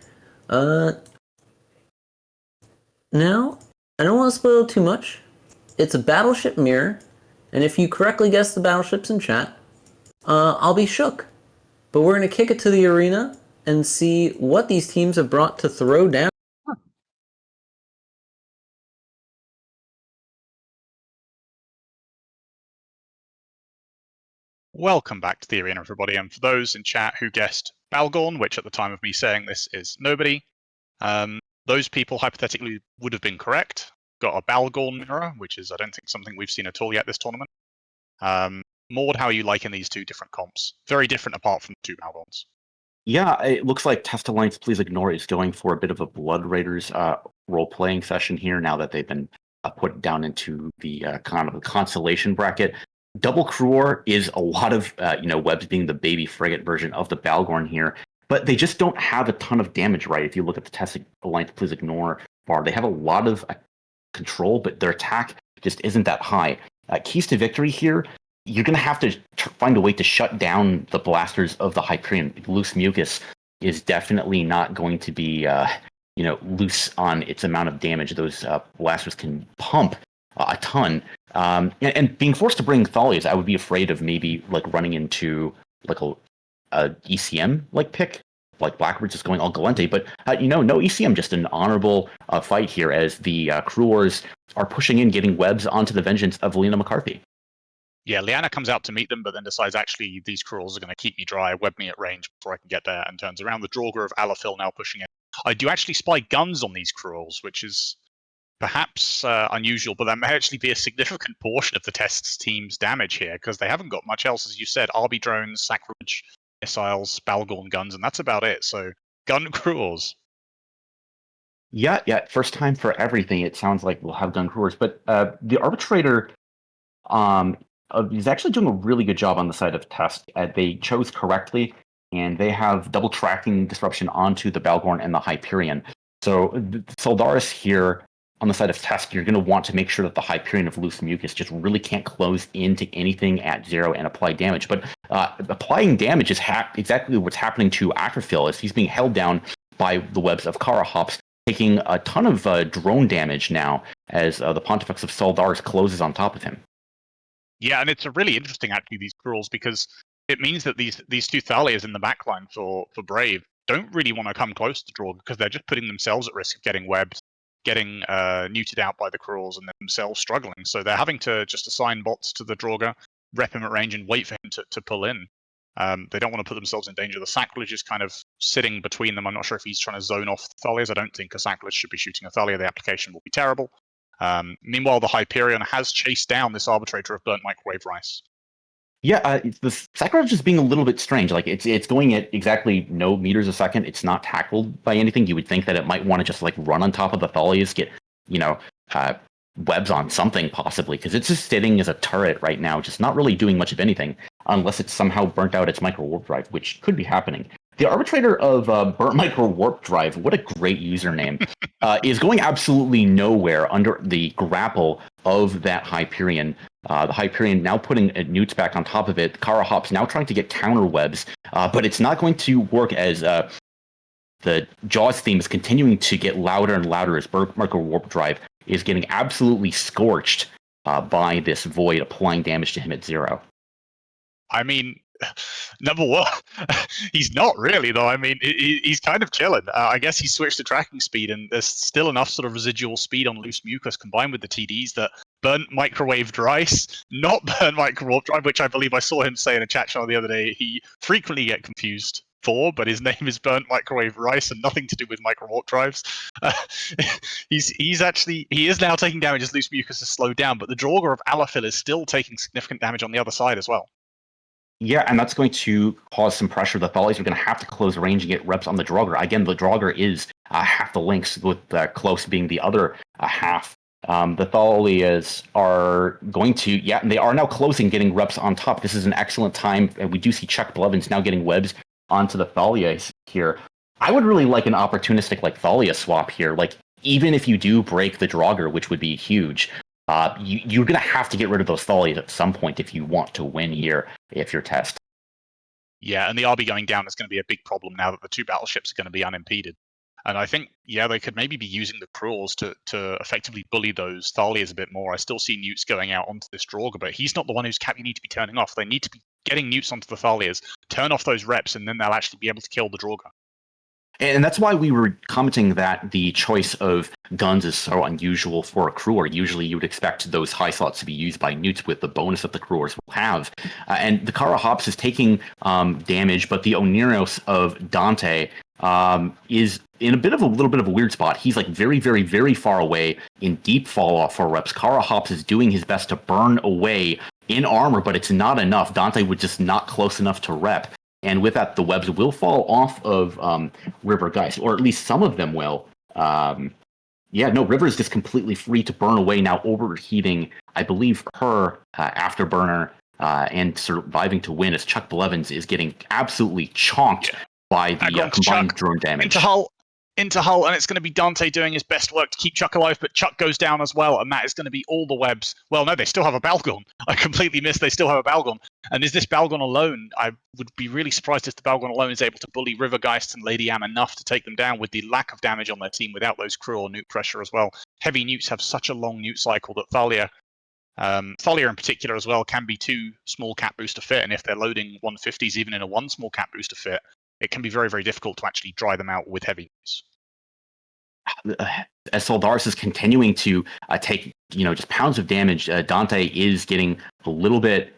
Now, I don't want to spoil too much. It's a battleship mirror, and if you correctly guess the battleships in chat, I'll be shook. But we're going to kick it to the arena and see what these teams have brought to throw down. Welcome back to the arena, everybody. And for those in chat who guessed Balgorn, which at the time of me saying this is nobody, those people hypothetically would have been correct. Got a Balgorn mirror, which is, I don't think, something we've seen at all yet this tournament. Maud, how are you liking these two different comps? Very different apart from the two Balgorns. Yeah, it looks like Test Alliance Please Ignore is going for a bit of a Blood Raiders role-playing session here now that they've been put down into the kind of a constellation bracket. Double Cruor is a lot of, Webs being the baby frigate version of the Balgorn here, but they just don't have a ton of damage, right? If you look at the Test Alliance Please Ignore bar, they have a lot of control, but their attack just isn't that high. Keys to victory here, you're going to have to find a way to shut down the blasters of the Hyperion. Loose Mucus is definitely not going to be, loose on its amount of damage. Those blasters can pump a ton. And being forced to bring Thalias, I would be afraid of maybe like running into like a ECM like pick like Blackbird's just going all Galente, but no ECM, just an honorable fight here as the Cruors are pushing in, getting webs onto the vengeance of Lena McCarthy. Yeah, Liana comes out to meet them, but then decides actually these Cruels are going to keep me dry, web me at range before I can get there, and turns around. The Draugr of Alafil now pushing in. I do actually spy guns on these Cruels, which is perhaps unusual, but that may actually be a significant portion of the test's team's damage here, because they haven't got much else, as you said. RB drones, sacrilege missiles, Balgorn guns, and that's about it. So gun Cruels. Yeah, first time for everything. It sounds like we'll have gun Cruors, but the arbitrator is actually doing a really good job on the side of test. They chose correctly, and they have double tracking disruption onto the Balgorn and the Hyperion. So Soldaris here on the side of test, you're going to want to make sure that the Hyperion of Loose Mucus just really can't close into anything at 0 and apply damage. But applying damage is exactly what's happening to Acrophil, as he's being held down by the webs of Kara Hops, taking a ton of drone damage now as the Pontifex of Soldaris closes on top of him. Yeah, and it's a really interesting, actually, these Cruels, because it means that these two Thalias in the backline for Brave don't really want to come close to Draugr, because they're just putting themselves at risk of getting webbed, getting neutered out by the Cruels, and themselves struggling. So they're having to just assign bots to the Draugr, rep him at range, and wait for him to pull in. They don't want to put themselves in danger. The Sacrilege is kind of sitting between them. I'm not sure if he's trying to zone off the Thalias. I don't think a Sacrilege should be shooting a Thalia. The application will be terrible. Meanwhile, the Hyperion has chased down this Arbitrator of Burnt Microwave Rice. Yeah, the Sacrilege is being a little bit strange. Like it's going at exactly no meters a second. It's not tackled by anything. You would think that it might want to just like run on top of the Thalias, get webs on something possibly, because it's just sitting as a turret right now, just not really doing much of anything, unless it's somehow burnt out its micro warp drive, which could be happening. The Arbitrator of Burnt Micro Warp Drive, what a great username, is going absolutely nowhere under the grapple of that Hyperion. The Hyperion now putting newts back on top of it. Kara Hops now trying to get counter webs, but it's not going to work as the Jaws theme is continuing to get louder and louder as Burnt Micro Warp Drive is getting absolutely scorched by this void, applying damage to him at 0. I mean, number one, he's not really, though. I mean, he's kind of chilling. I guess he switched to tracking speed, and there's still enough sort of residual speed on Loose Mucus combined with the TDs that Burnt Microwave Rice, not Burnt Microwave Drive, which I believe I saw him say in a chat channel the other day, he frequently get confused for, but his name is Burnt Microwave Rice and nothing to do with micro warp drives. He is now taking damage as Loose Mucus has slowed down, but the Draugr of Alafil is still taking significant damage on the other side as well. Yeah, and that's going to cause some pressure. The Thalias are going to have to close range and get reps on the Draugr. Again, the Draugr is half the links, with close being the other half. The Thalias are going to, and they are now closing, getting reps on top. This is an excellent time, and we do see Chuck Blevins now getting webs onto the Thalias here. I would really like an opportunistic like Thalia swap here. Like, even if you do break the Draugr, which would be huge, you're going to have to get rid of those Thalias at some point if you want to win here, if you're test. Yeah, and the RB going down is going to be a big problem now that the two battleships are going to be unimpeded. And I think, they could maybe be using the Cruels to effectively bully those Thalias a bit more. I still see newts going out onto this Draugr, but he's not the one who's you need to be turning off. They need to be getting newts onto the Thalias, turn off those reps, and then they'll actually be able to kill the Draugr. And that's why we were commenting that the choice of guns is so unusual for a Cruor. Usually you would expect those high slots to be used by newts with the bonus that the Cruors will have. And the Kara Hops is taking damage, but the Oniros of Dante is in a little bit of a weird spot. He's like very, very, very far away in deep fall off for reps. Kara Hops is doing his best to burn away in armor, but it's not enough. Dante would just not close enough to rep. And with that, the webs will fall off of River Geist, or at least some of them will. River is just completely free to burn away now, overheating, I believe, her Afterburner and surviving to win as Chuck Blevins is getting absolutely chonked by the combined drone damage. Into Hull, and it's going to be Dante doing his best work to keep Chuck alive, but Chuck goes down as well, and that is going to be all the webs. Well, no, they still have a Balgorn. I completely missed they still have a Balgorn. And is this Balgorn alone? I would be really surprised if the Balgorn alone is able to bully Rivergeist and Lady Am enough to take them down with the lack of damage on their team without those crew or newt pressure as well. Heavy newts have such a long newt cycle that Thalia in particular as well can be 2 small cap booster fit, and if they're loading 150s even in a 1 small cap booster fit, it can be very, very difficult to actually dry them out with heavy newts. As Soldaris is continuing to take just pounds of damage, Dante is getting a little bit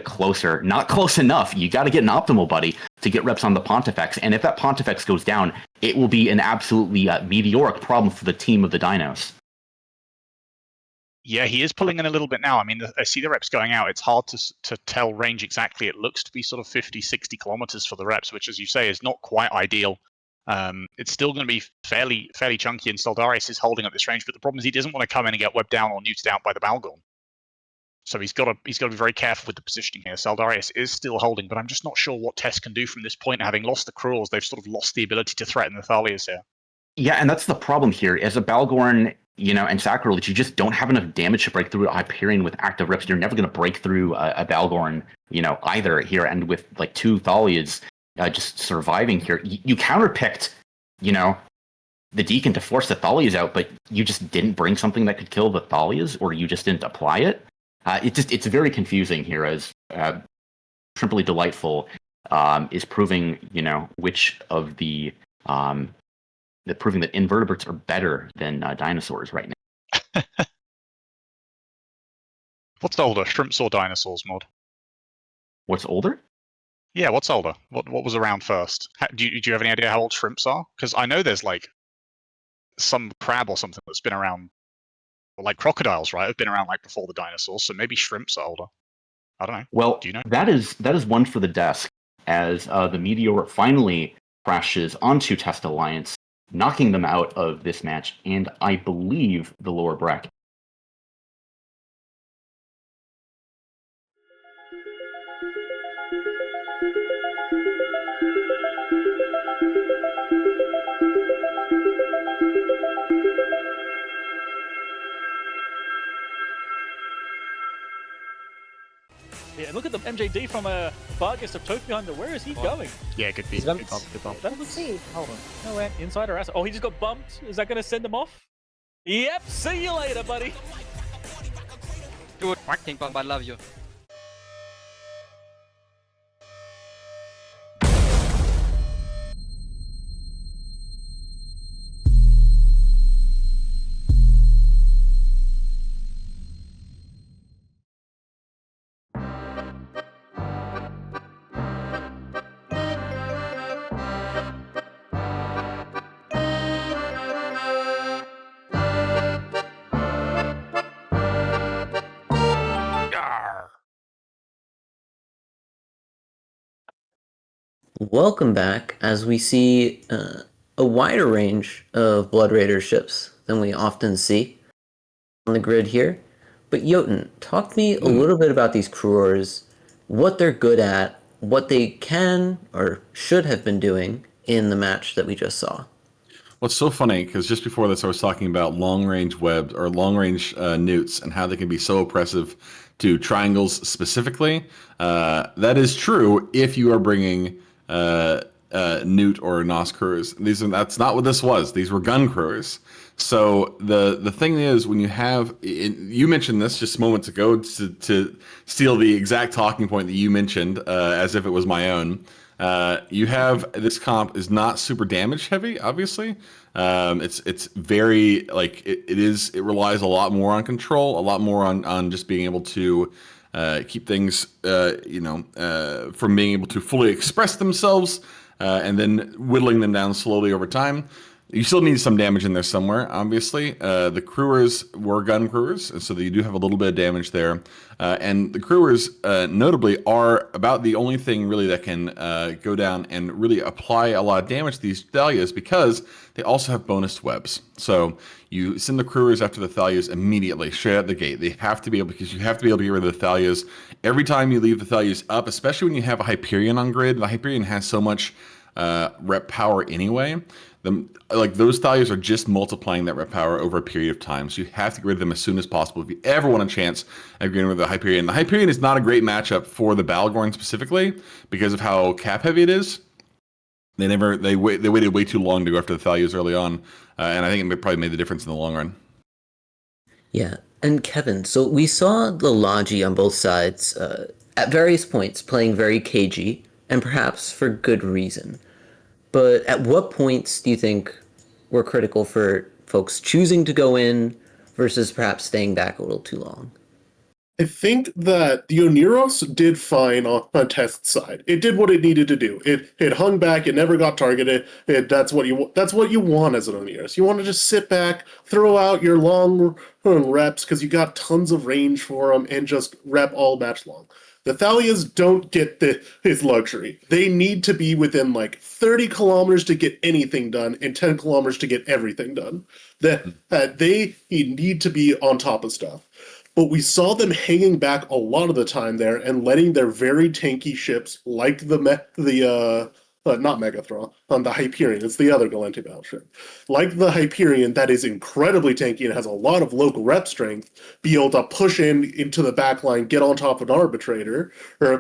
closer. Not close enough. You got to get an optimal buddy to get reps on the Pontifex, and if that Pontifex goes down, it will be an absolutely meteoric problem for the team of the Dinos. Yeah, he is pulling in a little bit now. I mean, I see the reps going out. It's hard to tell range exactly. It looks to be sort of 50, 60 kilometers for the reps, which, as you say, is not quite ideal. It's still going to be fairly chunky, and Soldaris is holding up this range. But the problem is he doesn't want to come in and get webbed down or neuted out by the Balgorn. So he's got to be very careful with the positioning here. Soldaris is still holding, but I'm just not sure what Tess can do from this point. Having lost the Cruels, they've sort of lost the ability to threaten the Thalias here. Yeah, and that's the problem here. As a Balgorn, and Sacrilege, you just don't have enough damage to break through a Hyperion with active rips. You're never going to break through a Balgorn, either here. And with like 2 Thalias just surviving here, you counterpicked, the Deacon to force the Thalias out, but you just didn't bring something that could kill the Thalias, or you just didn't apply it. It's very confusing here, as Simply Delightful is proving, which of the proving that invertebrates are better than dinosaurs right now. What's older, shrimps or dinosaurs, Mod? What's older? Yeah, what's older? What was around first? Do you have any idea how old shrimps are? Because I know there's like some crab or something that's been around, or like crocodiles, right? Have been around like before the dinosaurs. So maybe shrimps are older. I don't know. Well, do you know? that is one for the desk, as the meteor finally crashes onto Test Alliance, knocking them out of this match, and I believe the lower bracket. Yeah, look at the MJD from Vargas of Tofu Hunter. Where is he going? Yeah, good beat. That looks... Hold on. No way. Inside or outside? Oh, he just got bumped. Is that going to send him off? Yep. See you later, buddy. Dude, King Pop, I love you. Welcome back, as we see a wider range of Blood Raider ships than we often see on the grid here. But Jotun, talk to me a little bit about these crewers, what they're good at, what they can or should have been doing in the match that we just saw. Well, it's so funny because just before this, I was talking about long-range webs or long-range newts and how they can be so oppressive to triangles specifically. That is true if you are bringing newt or nos crewers. That's not what this was. These were gun crewers. So the thing is, when you have, you mentioned this just moments ago to steal the exact talking point that you mentioned as if it was my own. You have this comp is not super damage heavy, obviously. It's very like it relies a lot more on control, a lot more on just being able to keep things from being able to fully express themselves and then whittling them down slowly over time. You still need some damage in there somewhere, obviously. The crewers were gun crewers, and so you do have a little bit of damage there. And the crewers, notably, are about the only thing really that can go down and really apply a lot of damage to these Thalias, because they also have bonus webs. So you send the crewers after the Thalias immediately, straight out the gate. They have to be able, because you have to be able to get rid of the Thalias every time you leave the Thalias up, especially when you have a Hyperion on grid. The Hyperion has so much rep power anyway. Like those Thalias are just multiplying that rep power over a period of time. So you have to get rid of them as soon as possible if you ever want a chance of getting rid of the Hyperion. The Hyperion is not a great matchup for the Balgorn specifically because of how cap heavy it is. They waited way too long to go after the Thalias early on, and I think it probably made the difference in the long run. Yeah, and Kevin, so we saw the Logi on both sides at various points playing very cagey, and perhaps for good reason. But at what points do you think were critical for folks choosing to go in versus perhaps staying back a little too long? I think that the Oniros did fine on test side. It did what it needed to do. It hung back. It never got targeted. That's what you want as an Oniros. You want to just sit back, throw out your long reps because you got tons of range for them, and just rep all match long. The Thalias don't get his luxury. They need to be within like 30 kilometers to get anything done and 10 kilometers to get everything done. They need to be on top of stuff. But we saw them hanging back a lot of the time there and letting their very tanky ships, like not Megathron, the Hyperion, it's the other Galente battleship, like the Hyperion that is incredibly tanky and has a lot of local rep strength, be able to push into the back line, get on top of an arbitrator,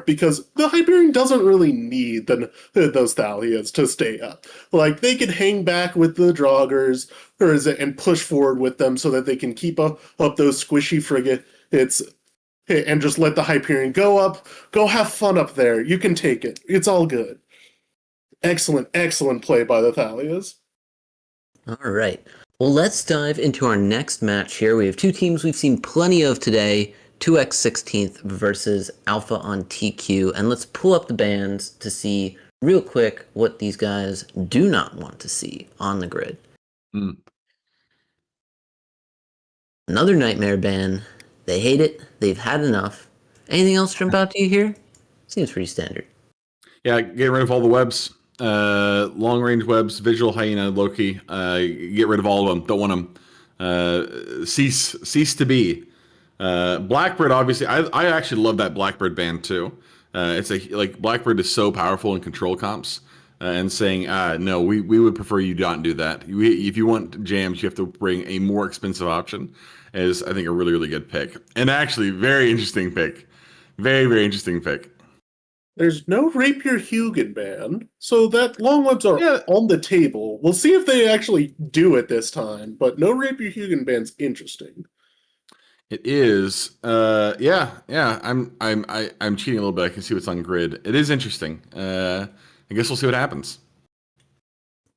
because the Hyperion doesn't really need those Thalias to stay up. Like, they can hang back with the Draugrs and push forward with them so that they can keep up those squishy frigates and just let the Hyperion go have fun up there. You can take it. It's all good. Excellent play by the Thalias. All right. Well, let's dive into our next match here. We have two teams we've seen plenty of today, 2x16th versus Alpha on TQ. And let's pull up the bands to see real quick what these guys do not want to see on the grid. Another nightmare ban. They hate it. They've had enough. Anything else jump out to you here? Seems pretty standard. Yeah, get rid of all the webs. Long range webs, visual hyena, Loki. Get rid of all of them. Don't want them. Cease to be. Blackbird, obviously, I actually love that Blackbird ban too. It's like Blackbird is so powerful in control comps, and saying no, we would prefer you not do that. If you want jams, you have to bring a more expensive option. Is I think a really good pick, and actually very interesting pick, very interesting pick. There's no Rapier Hugin ban, so that long webs are on the table. We'll see if they actually do it this time, but no Rapier Hugin ban's interesting. It is, yeah. I'm cheating a little bit. I can see what's on grid. It is interesting. I guess we'll see what happens.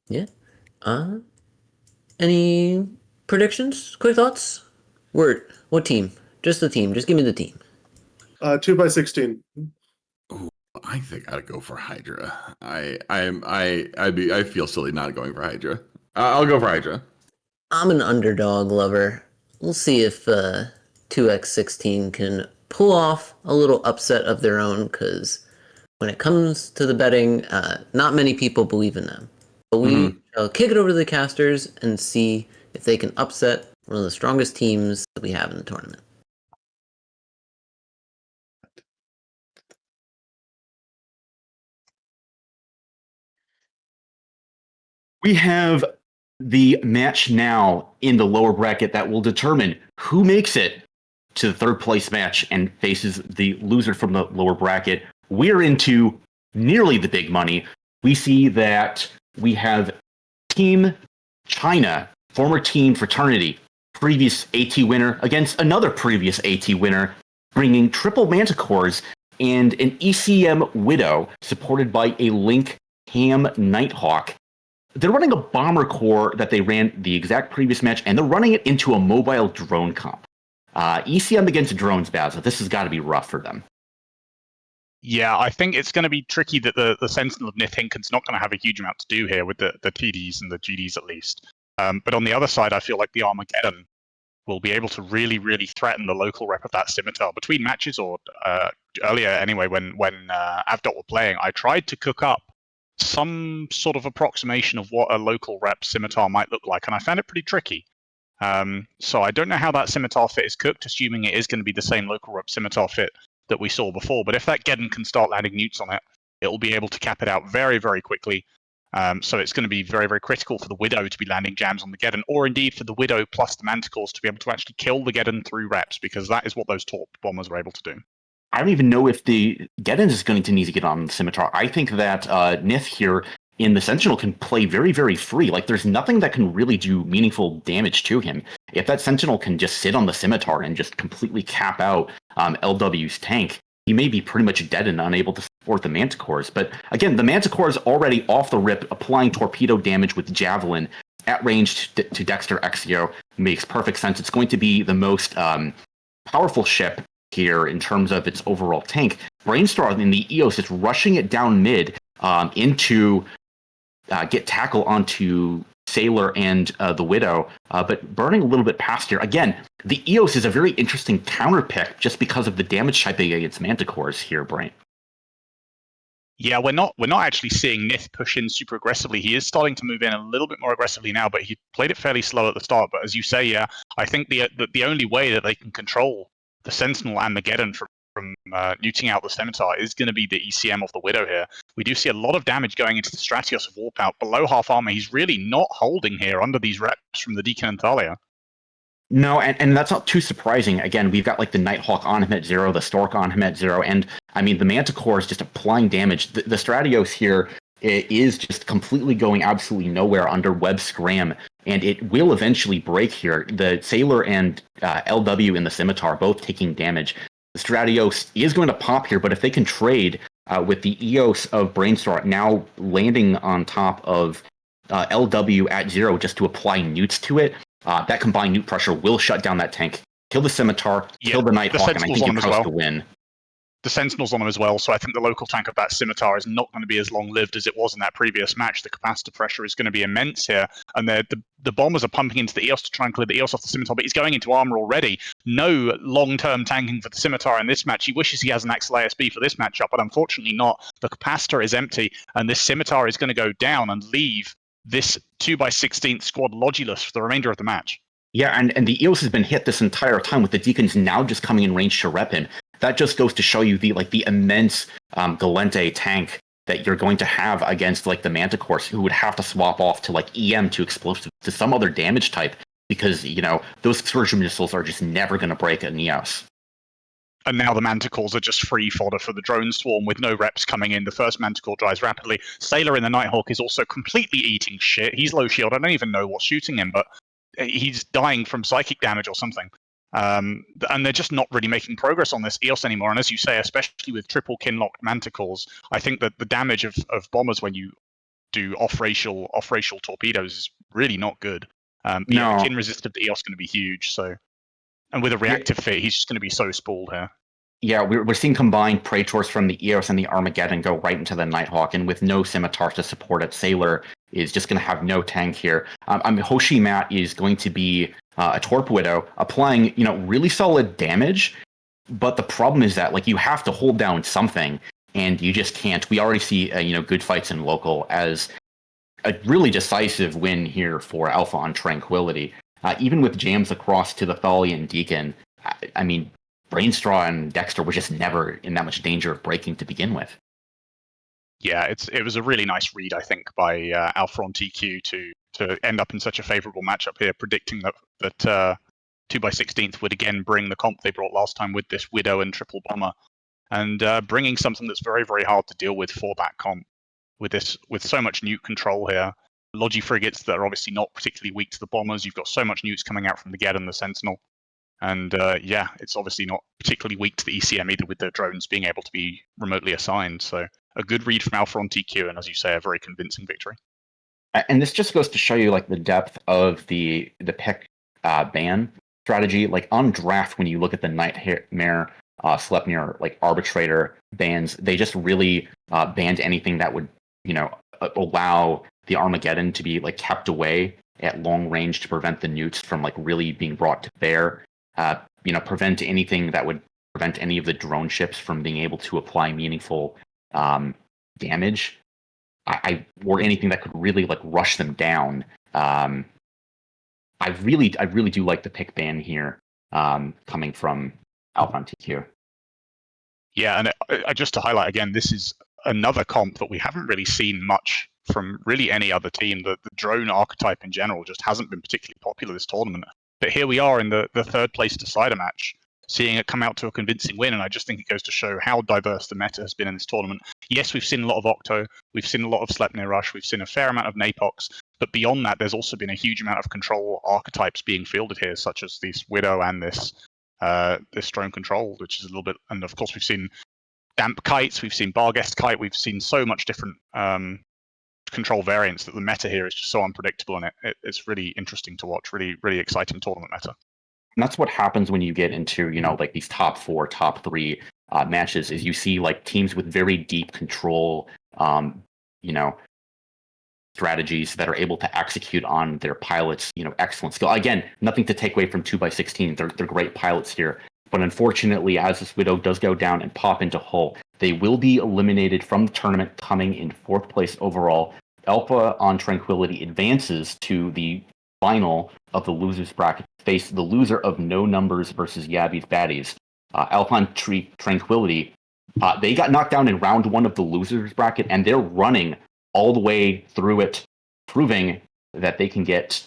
Yeah. Any predictions? Quick thoughts? Word. What team? Just the team. Just give me the team. 2x16. I think I'd go for Hydra. I feel silly not going for Hydra. I'll go for Hydra. I'm an underdog lover. We'll see if 2x16 can pull off a little upset of their own, because when it comes to the betting, not many people believe in them. But we shall kick it over to the casters and see if they can upset one of the strongest teams that we have in the tournament. We have the match now in the lower bracket that will determine who makes it to the third place match and faces the loser from the lower bracket. We're into nearly the big money. We see that we have Team China, former Team Fraternity, previous AT winner against another previous AT winner, bringing triple Manticores and an ECM Widow supported by a Link Ham Nighthawk. They're running a bomber core that they ran the exact previous match, and they're running it into a mobile drone comp. ECM against drones, Basil. This has got to be rough for them. Yeah, I think it's going to be tricky that the Sentinel of Nithinken's not going to have a huge amount to do here with the TDs and the GDs at least. But on the other side, I feel like the Armageddon will be able to really threaten the local rep of that Scimitar. Between matches, or earlier anyway, when Avdot were playing, I tried to cook up some sort of approximation of what a local rep Scimitar might look like, and I found it pretty tricky. So I don't know how that Scimitar fit is cooked, assuming it is going to be the same local rep Scimitar fit that we saw before. But if that Geddon can start landing newts on it, it will be able to cap it out very quickly. So it's going to be very critical for the Widow to be landing jams on the Geddon, or indeed for the Widow plus the Manticores to be able to actually kill the Geddon through reps, because that is what those Torp bombers are able to do. I don't even know if the Geddon is going to need to get on the Scimitar. I think that Nith here in the Sentinel can play very free. Like, there's nothing that can really do meaningful damage to him. If that Sentinel can just sit on the Scimitar and just completely cap out LW's tank, he may be pretty much dead and unable to support the Manticores. But again, the Manticore is already off the rip, applying torpedo damage with Javelin at range to Dexter Exio. Makes perfect sense. It's going to be the most powerful ship here in terms of its overall tank. Brainstorm in the EOS is rushing it down mid into get tackle onto Sailor and the Widow, but burning a little bit past here. Again, the EOS is a very interesting counter pick just because of the damage typing against Manticores here, Brain. Yeah, we're not actually seeing Nith push in super aggressively. He is starting to move in a little bit more aggressively now, but he played it fairly slow at the start. But as you say, yeah, I think the only way that they can control the Sentinel and Mageddon from neuting out the Scimitar is going to be the ECM of the Widow here. We do see a lot of damage going into the Stratios of Warpout. Below half armor, he's really not holding here under these reps from the Deacon and Thalia. No, and that's not too surprising. Again, we've got like the Nighthawk on him at 0, the Stork on him at 0, and I mean the Manticore is just applying damage. The Stratios here is just completely going absolutely nowhere under Web Scram, and it will eventually break here. The Sailor and LW in the Scimitar both taking damage. The Stratios is going to pop here, but if they can trade with the EOS of Brainstorm now landing on top of LW at 0 just to apply newts to it, that combined newt pressure will shut down that tank, kill the Scimitar, kill the Nighthawk, and I think you coast the win. The Sentinel's on him as well, so I think the local tank of that Scimitar is not going to be as long-lived as it was in that previous match. The capacitor pressure is going to be immense here, and the bombers are pumping into the EOS to try and clear the EOS off the Scimitar, but he's going into armor already. No long-term tanking for the Scimitar in this match. He wishes he has an Axel ASB for this matchup, but unfortunately not. The capacitor is empty, and this Scimitar is going to go down and leave this 2x16 squad logiless for the remainder of the match. Yeah, and the EOS has been hit this entire time with the Deacons now just coming in range to rep him. That just goes to show you the immense Galente tank that you're going to have against like the Manticores, who would have to swap off to like EM to explosive to some other damage type because those excursion missiles are just never going to break an EOS. And now the Manticores are just free fodder for the drone swarm with no reps coming in. The first Manticore dies rapidly. Sailor in the Nighthawk is also completely eating shit. He's low shield. I don't even know what's shooting him, but he's dying from psychic damage or something. And they're just not really making progress on this EOS anymore. And as you say, especially with triple kin-locked Manticores, I think that the damage of bombers when you do off-racial torpedoes is really not good. No. The kin resist of the EOS is going to be huge. So, and with a reactive fit, he's just going to be so spooled here. Yeah, we're seeing combined Praetors from the EOS and the Armageddon go right into the Nighthawk, and with no Scimitar to support it, Sailor is just going to have no tank here. Hoshi Matt is going to be a Torpedo applying, really solid damage, but the problem is that you have to hold down something, and you just can't. We already see good fights in local as a really decisive win here for Alpha on Tranquility. Even with jams across to the Thalian Deacon, I mean, Brainstraw and Dexter were just never in that much danger of breaking to begin with. Yeah, it was a really nice read, I think, by Alpha on TQ to end up in such a favourable matchup here, predicting that 2x16th would again bring the comp they brought last time with this Widow and Triple Bomber, and bringing something that's very, very hard to deal with for that comp with so much newt control here. Logi frigates that are obviously not particularly weak to the bombers. You've got so much newts coming out from the Ged and the Sentinel. And it's obviously not particularly weak to the ECM either, with the drones being able to be remotely assigned. So a good read from Alpha on TQ, and as you say, a very convincing victory. And this just goes to show you the depth of the pick ban strategy. On draft, when you look at the Nightmare, Sleipnir, Arbitrator bans, they just really banned anything that would allow the Armageddon to be kept away at long range to prevent the newts from really being brought to bear. Prevent anything that would prevent any of the drone ships from being able to apply meaningful damage. Or anything that could really rush them down. I really do like the pick ban here coming from Alpha on TQ. Yeah, and just to highlight again, this is another comp that we haven't really seen much from really any other team. The drone archetype in general just hasn't been particularly popular this tournament. But here we are in the third place decider match, seeing it come out to a convincing win, and I just think it goes to show how diverse the meta has been in this tournament. Yes, we've seen a lot of Octo, we've seen a lot of Sleipnir Rush, we've seen a fair amount of Napox, but beyond that, there's also been a huge amount of control archetypes being fielded here, such as this Widow and this drone control, which is a little bit, and of course we've seen damp kites, we've seen Barguest kite, we've seen so much different control variants that the meta here is just so unpredictable, and it's really interesting to watch. Really, really exciting tournament meta. And that's what happens when you get into, like these top 4, top 3 matches, is you see like teams with very deep control, strategies that are able to execute on their pilots, excellent skill. Again, nothing to take away from 2x16. They're great pilots here. But unfortunately, as this Widow does go down and pop into hull, they will be eliminated from the tournament, coming in 4th place overall. Alpha on Tranquility advances to the final of the losers bracket, face the loser of No Numbers versus Yabby's Baddies. Alpha on Tranquility, they got knocked down in round 1 of the losers bracket, and they're running all the way through it, proving that they can get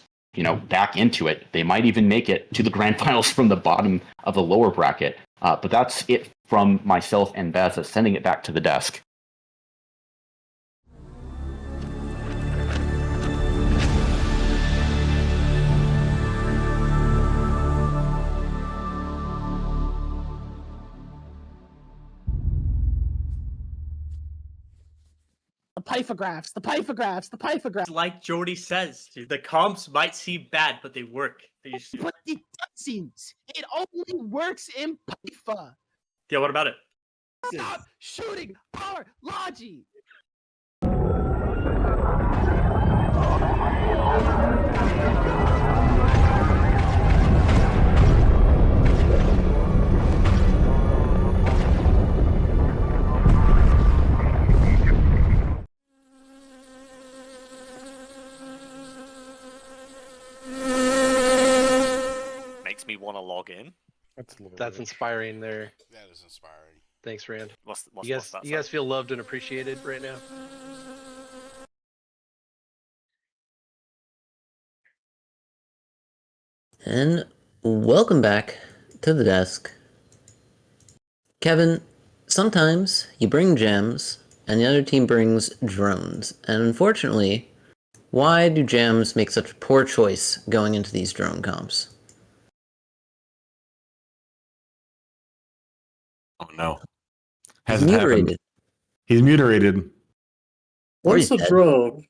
back into it. They might even make it to the grand finals from the bottom of the lower bracket. But that's it from myself and Baza, sending it back to the desk. The pythographs. Like Jordy says, dude, the comps might seem bad, but they work. But it doesn't. It only works in Pytha. Yeah, what about it? Stop shooting our Logi. Makes me want to log in. That's inspiring there. That is inspiring. Thanks, Rand. What's you guys feel loved and appreciated right now? And welcome back to the desk. Kevin, sometimes you bring gems and the other team brings drones. And unfortunately, why do gems make such a poor choice going into these drone comps? Oh no. He's Hasn't happened. mutilated. He's mutilated. Once a drone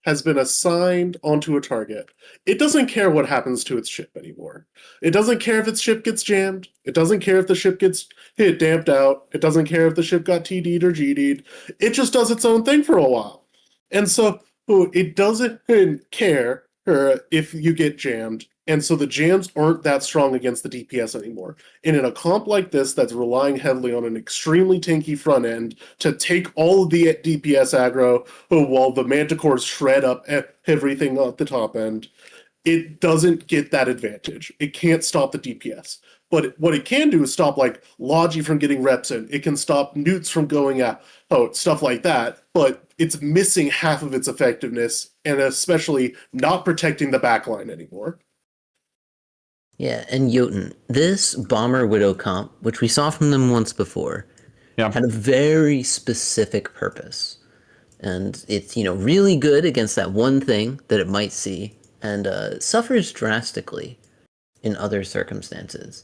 has been assigned onto a target, it doesn't care what happens to its ship anymore. It doesn't care if its ship gets jammed. It doesn't care if the ship gets damped out. It doesn't care if the ship got TD'd or GD'd. It just does its own thing for a while. And so it doesn't care if you get jammed. And so the jams aren't that strong against the DPS anymore. And in a comp like this that's relying heavily on an extremely tanky front end to take all of the DPS aggro while the Manticores shred up everything at the top end, it doesn't get that advantage. It can't stop the DPS. But what it can do is stop like Logi from getting reps in. It can stop Newts from going out, stuff like that. But it's missing half of its effectiveness, and especially not protecting the backline anymore. Yeah, and Jotun, this Bomber Widow comp, which we saw from them once before, had a very specific purpose. And it's, really good against that one thing that it might see, and suffers drastically in other circumstances.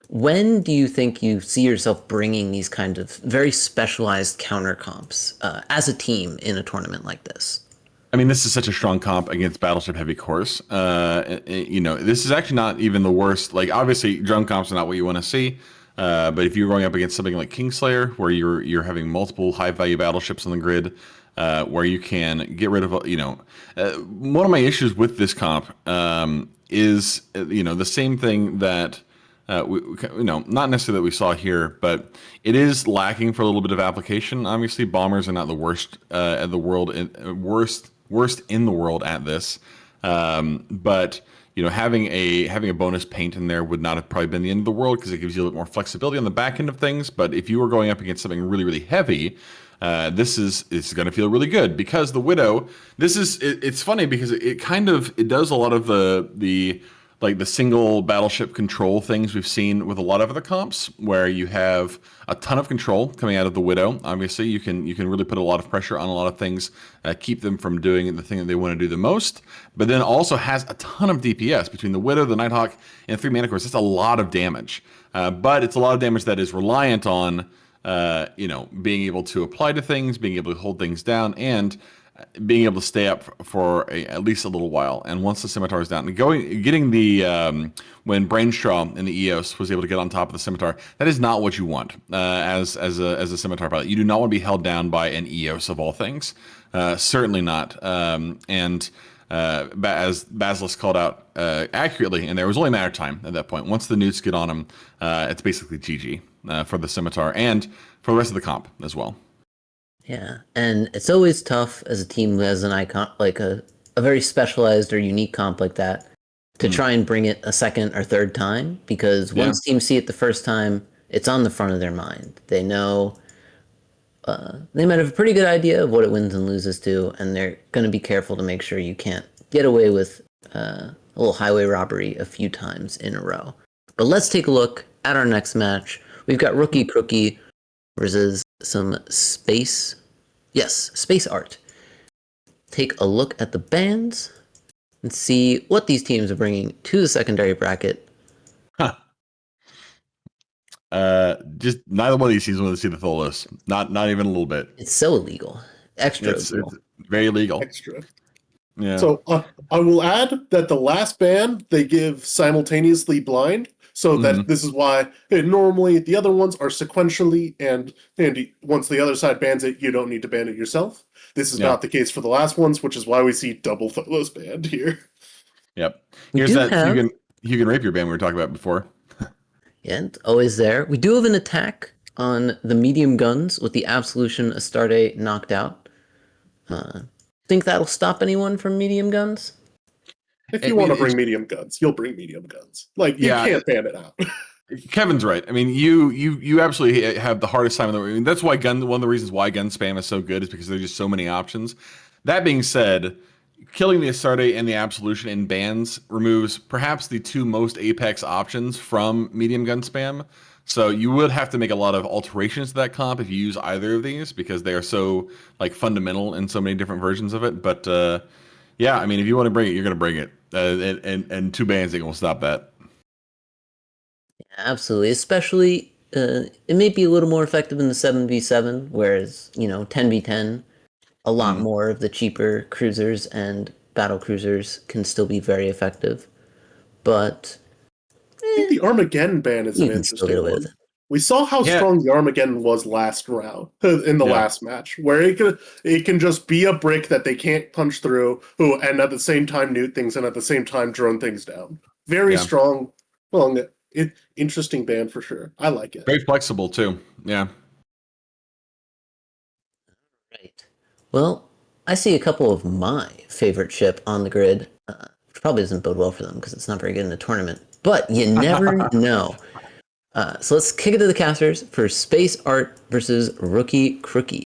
When do you think you see yourself bringing these kind of very specialized counter comps as a team in a tournament like this? I mean, this is such a strong comp against Battleship Heavy Course. This is actually not even the worst. Like, obviously, drone comps are not what you want to see. But if you're going up against something like Kingslayer, where you're having multiple high-value battleships on the grid, where you can get rid of, one of my issues with this comp is, the same thing that. Not necessarily that we saw here, but it is lacking for a little bit of application. Obviously, bombers are not the worst in the world, worst in the world at this. But having a bonus paint in there would not have probably been the end of the world, because it gives you a little more flexibility on the back end of things. But if you were going up against something really, really heavy, this is going to feel really good, because the Widow. It's funny because it does a lot of the single battleship control things we've seen with a lot of other comps, where you have a ton of control coming out of the Widow. Obviously, you can really put a lot of pressure on a lot of things, keep them from doing the thing that they want to do the most, but then also has a ton of DPS between the Widow, the Nighthawk, and 3 Manticores. That's a lot of damage, but it's a lot of damage that is reliant on being able to apply to things, being able to hold things down, and being able to stay up for at least a little while. And once the scimitar is down, getting the when Brainstraw in the EOS was able to get on top of the scimitar, that is not what you want as a scimitar pilot. You do not want to be held down by an EOS of all things. Certainly not. As Basilisk called out accurately, and there was only a matter of time at that point. Once the newts get on him, it's basically GG for the scimitar and for the rest of the comp as well. Yeah, and it's always tough as a team who has an icon, like a very specialized or unique comp like that, to try and bring it a second or third time, because once teams see it the first time, it's on the front of their mind. They know they might have a pretty good idea of what it wins and loses to, and they're going to be careful to make sure you can't get away with a little highway robbery a few times in a row. But let's take a look at our next match. We've got Rookie Crookie versus some space art. Take a look at the bands and see what these teams are bringing to the secondary bracket. Just neither one of these teams want to see the full list. Not even a little bit. It's so illegal. Extra illegal. It's very illegal. Extra. Yeah. So I will add that the last band they give simultaneously blind, so that this is why normally the other ones are sequentially, and once the other side bans it, you don't need to ban it yourself. This is not the case for the last ones, which is why we see double Photos banned here. Yep. Here's that you can rape your band we were talking about before. Yeah, it's always there. We do have an attack on the medium guns with the Absolution Astarte knocked out. Think that'll stop anyone from medium guns? If you want to bring medium guns, you'll bring medium guns. Like, you can't ban it out. Kevin's right. I mean, you absolutely have the hardest time in the world. I mean, that's why one of the reasons why gun spam is so good is because there's just so many options. That being said, killing the Astarte and the Absolution in bans removes perhaps the two most apex options from medium gun spam. So you would have to make a lot of alterations to that comp if you use either of these, because they are so fundamental in so many different versions of it. But yeah, I mean, if you want to bring it, you're going to bring it, and two bans ain't gonna stop that. Yeah, absolutely. Especially, it may be a little more effective in the 7v7, whereas 10v10, a lot more of the cheaper cruisers and battle cruisers can still be very effective. But I think the Armageddon ban is an interesting one. We saw how strong the Armageddon was last round in the last match, where it can just be a brick that they can't punch through, and at the same time newt things and at the same time drone things down. Very strong, interesting ban for sure. I like it. Very flexible too. Yeah. Right. Well, I see a couple of my favorite ship on the grid, which probably doesn't bode well for them because it's not very good in a tournament. But you never know. So let's kick it to the casters for Space Art versus Rookie Crookie.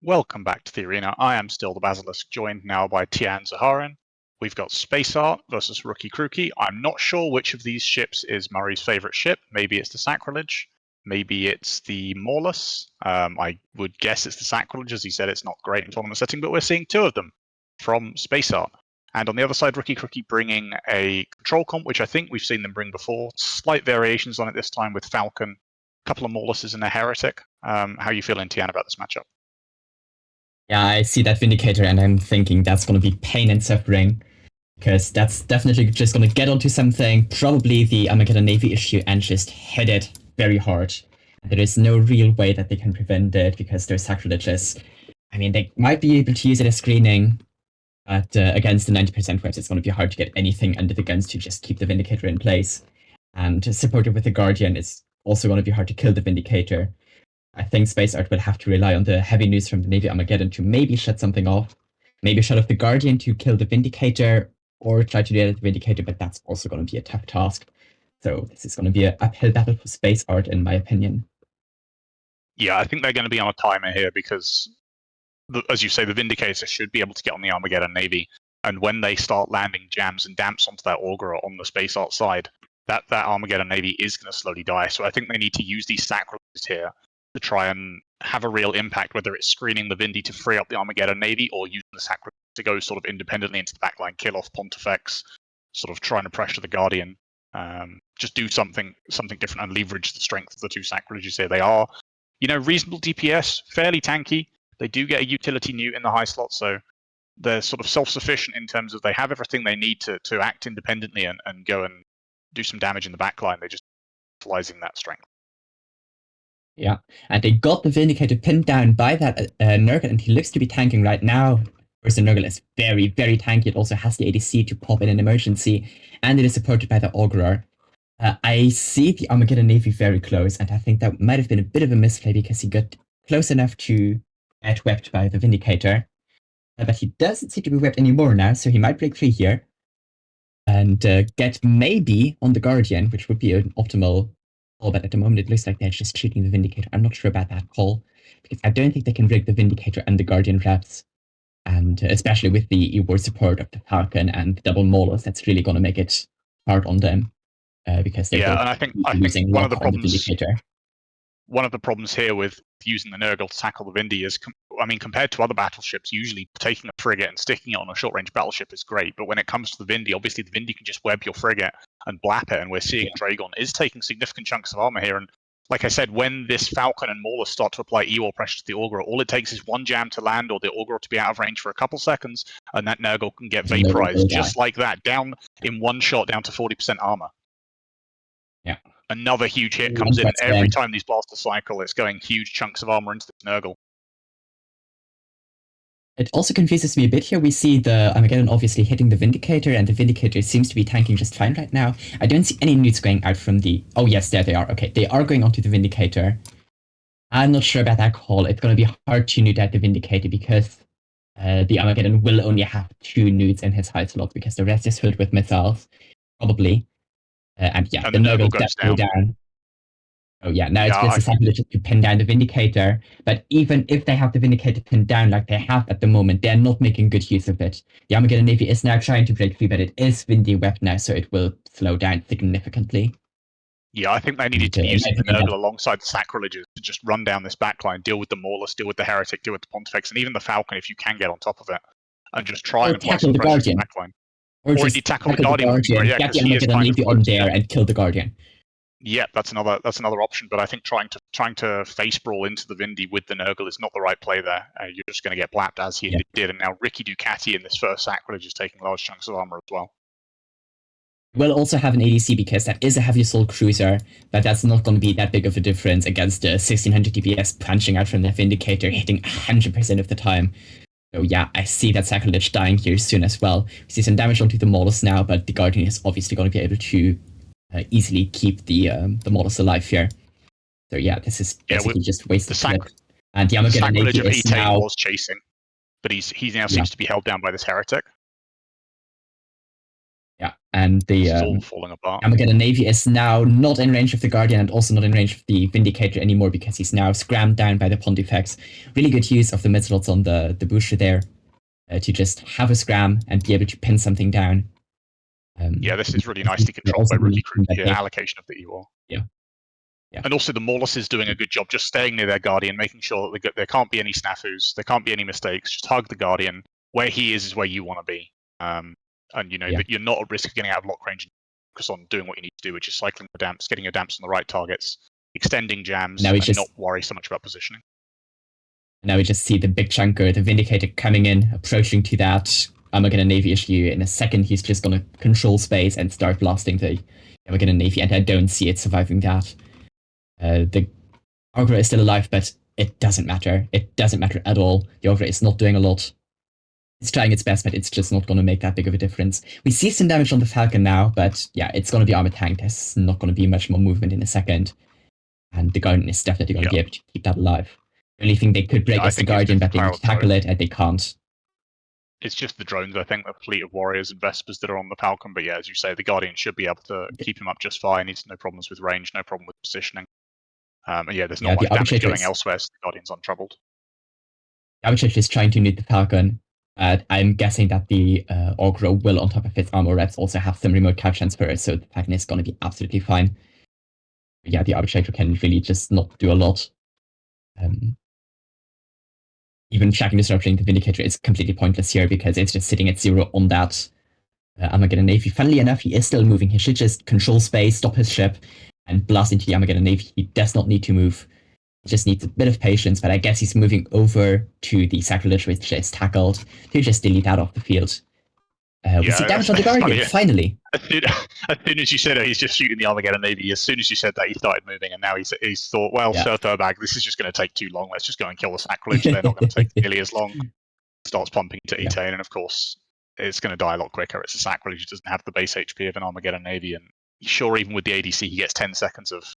Welcome back to the arena. I am still the Basilisk, joined now by Tian Zaharin. We've got Space Art versus Rookie Crookie. I'm not sure which of these ships is Murray's favorite ship. Maybe it's the Sacrilege. Maybe it's the Maulus. I would guess it's the Sacrilege, as he said it's not great in tournament setting, but we're seeing two of them from Space Art. And on the other side, Rookie Crookie bringing a control comp, which I think we've seen them bring before. Slight variations on it this time with Falcon, a couple of Mauluses and a Heretic. How are you feeling, Tian, about this matchup? Yeah, I see that Vindicator and I'm thinking that's going to be pain and suffering, because that's definitely just going to get onto something, probably the Armageddon Navy issue, and just hit it very hard. There is no real way that they can prevent it because they're sacrilegious. I mean, they might be able to use it as screening, but against the 90% reps, it's going to be hard to get anything under the guns to just keep the Vindicator in place. And supported with the Guardian, it's also going to be hard to kill the Vindicator. I think Space Art will have to rely on the heavy news from the Navy Armageddon to maybe shut something off. Maybe shut off the Guardian to kill the Vindicator, or try to do the Vindicator, but that's also going to be a tough task. So this is going to be an uphill battle for Space Art, in my opinion. Yeah, I think they're going to be on a timer here because, as you say, the Vindicator should be able to get on the Armageddon Navy. And when they start landing jams and damps onto that Augurer on the Space Art side, that Armageddon Navy is going to slowly die. So I think they need to use these sacrifices here to try and have a real impact, whether it's screening the Vindy to free up the Armageddon Navy or using the sacrifice to go sort of independently into the backline, kill off Pontifex, sort of trying to pressure the Guardian. Just do something different and leverage the strength of the two sacrileges here. They are, reasonable DPS, fairly tanky. They do get a utility newt in the high slot, so they're sort of self-sufficient in terms of they have everything they need to act independently and go and do some damage in the backline. They're just utilizing that strength. Yeah, and they got the Vindicator pinned down by that Nurgle, and he looks to be tanking right now. Whereas the Nurgle is very, very tanky. It also has the ADC to pop in an emergency, and it is supported by the Augurer. I see the Armageddon Navy very close, and I think that might have been a bit of a misplay because he got close enough to get webbed by the Vindicator. But he doesn't seem to be webbed anymore now, so he might break free here. And get maybe on the Guardian, which would be an optimal call, but at the moment it looks like they're just shooting the Vindicator. I'm not sure about that call, because I don't think they can break the Vindicator and the Guardian reps. And especially with the E-War support of the Falcon and the double Maulers, that's really going to make it hard on them. Because they're and I think losing one of the on problems. the Vindicator. One of the problems here with using the Nurgle to tackle the Vindy is, compared to other battleships, usually taking a frigate and sticking it on a short-range battleship is great. But when it comes to the Vindy, obviously the Vindy can just web your frigate and blap it, and we're seeing Dragon is taking significant chunks of armor here. And like I said, when this Falcon and Mauler start to apply E-War pressure to the Augurer, all it takes is one jam to land or the Augurer to be out of range for a couple seconds, and that Nurgle can get vaporized just like that, down in one shot, down to 40% armor. Yeah. Another huge hit comes in every time these blasters cycle. It's going huge chunks of armor into this Nurgle. It also confuses me a bit here. We see the Armageddon obviously hitting the Vindicator, and the Vindicator seems to be tanking just fine right now. I don't see any newts going out from the... Oh yes, there they are. Okay, they are going onto the Vindicator. I'm not sure about that call. It's going to be hard to newt out the Vindicator because the Armageddon will only have 2 newts in his high slot because the rest is filled with missiles, probably. And yeah, the Nurgle goes down. Oh yeah, now it's just a sacrilegious to pin down the Vindicator. But even if they have the Vindicator pinned down like they have at the moment, they're not making good use of it. The Armageddon Navy is now trying to break free, but it is Windy webbed now, so it will slow down significantly. Yeah, I think they needed to be using the Nurgle alongside the sacrileges to just run down this backline, deal with the Maulers, deal with the Heretic, deal with the Pontifex, and even the Falcon if you can get on top of it, and just try and apply some pressure to the backline. Or just tackle the Guardian, get the Armageddon Navy on there and kill the Guardian. Yeah, that's another option, but I think trying to face brawl into the Vindy with the Nurgle is not the right play there. You're just going to get blapped as he did, and now Ricky Ducati in this first sacrilege is taking large chunks of armor as well. We'll also have an ADC because that is a heavy assault cruiser, but that's not going to be that big of a difference against the 1600 DPS punching out from the Vindicator, hitting 100% of the time. So yeah, I see that sacrilege dying here soon as well. We see some damage onto the Maulers now, but the Guardian is obviously going to be able to easily keep the Maulers alive here. So yeah, this is basically just wasted flip. And the Armageddon Navy is now was chasing, but he now seems to be held down by this Heretic. Yeah, and the all falling apart. Armageddon Navy is now not in range of the Guardian and also not in range of the Vindicator anymore because he's now scrammed down by the Pontifex. Really good use of the mid-slots on the booster there to just have a scram and be able to pin something down. Yeah, this is really nicely controlled by Rookie Crew, the allocation of the E-War. Yeah. And also the Maulers is doing a good job just staying near their Guardian, making sure that there can't be any snafus, there can't be any mistakes. Just hug the Guardian. Where he is where you want to be. But you're not at risk of getting out of lock range and focus on doing what you need to do, which is cycling the damps, getting your damps on the right targets, extending jams, and not worry so much about positioning. Now we just see the big chunker, the Vindicator coming in, approaching to that Armageddon Navy issue. In a second, he's just going to control space and start blasting the Armageddon Navy, and I don't see it surviving that. The Augurer is still alive, but it doesn't matter. It doesn't matter at all. The Augurer is not doing a lot. It's trying its best, but it's just not going to make that big of a difference. We see some damage on the Falcon now, but yeah, it's going to be armor tank. There's not going to be much more movement in a second. And the Guardian is definitely going to be able to keep that alive. The only thing they could break is the Guardian, but they need to tackle it, and they can't. It's just the drones, I think, the fleet of Warriors and Vespers that are on the Falcon. But yeah, as you say, the Guardian should be able to keep him up just fine. He's no problems with range, no problem with positioning. And yeah, there's not much damage going elsewhere, so the Guardian's untroubled. The Arbitrator is trying to nuke the Falcon. I'm guessing that the Augurer will, on top of its armor reps, also have some remote couch transfer, so the Falcon is going to be absolutely fine. But yeah, the Arbitrator can really just not do a lot. Even tracking disrupting the Vindicator is completely pointless here because it's just sitting at 0 on that Armageddon Navy. Funnily enough, he is still moving. He should just control space, stop his ship, and blast into the Armageddon Navy. He does not need to move. He just needs a bit of patience, but I guess he's moving over to the Sacrilege, which is tackled, to just delete that off the field. We see damage on the Guardian, finally. As soon as you said it, he's just shooting the Armageddon Navy. As soon as you said that, he started moving, and now he's thought, well, Sir Thurbag, this is just going to take too long. Let's just go and kill the Sacrilege. They're not going to take nearly as long. Starts pumping into Etane, and of course, it's going to die a lot quicker. It's a Sacrilege. It doesn't have the base HP of an Armageddon Navy, and sure, even with the ADC, he gets 10 seconds of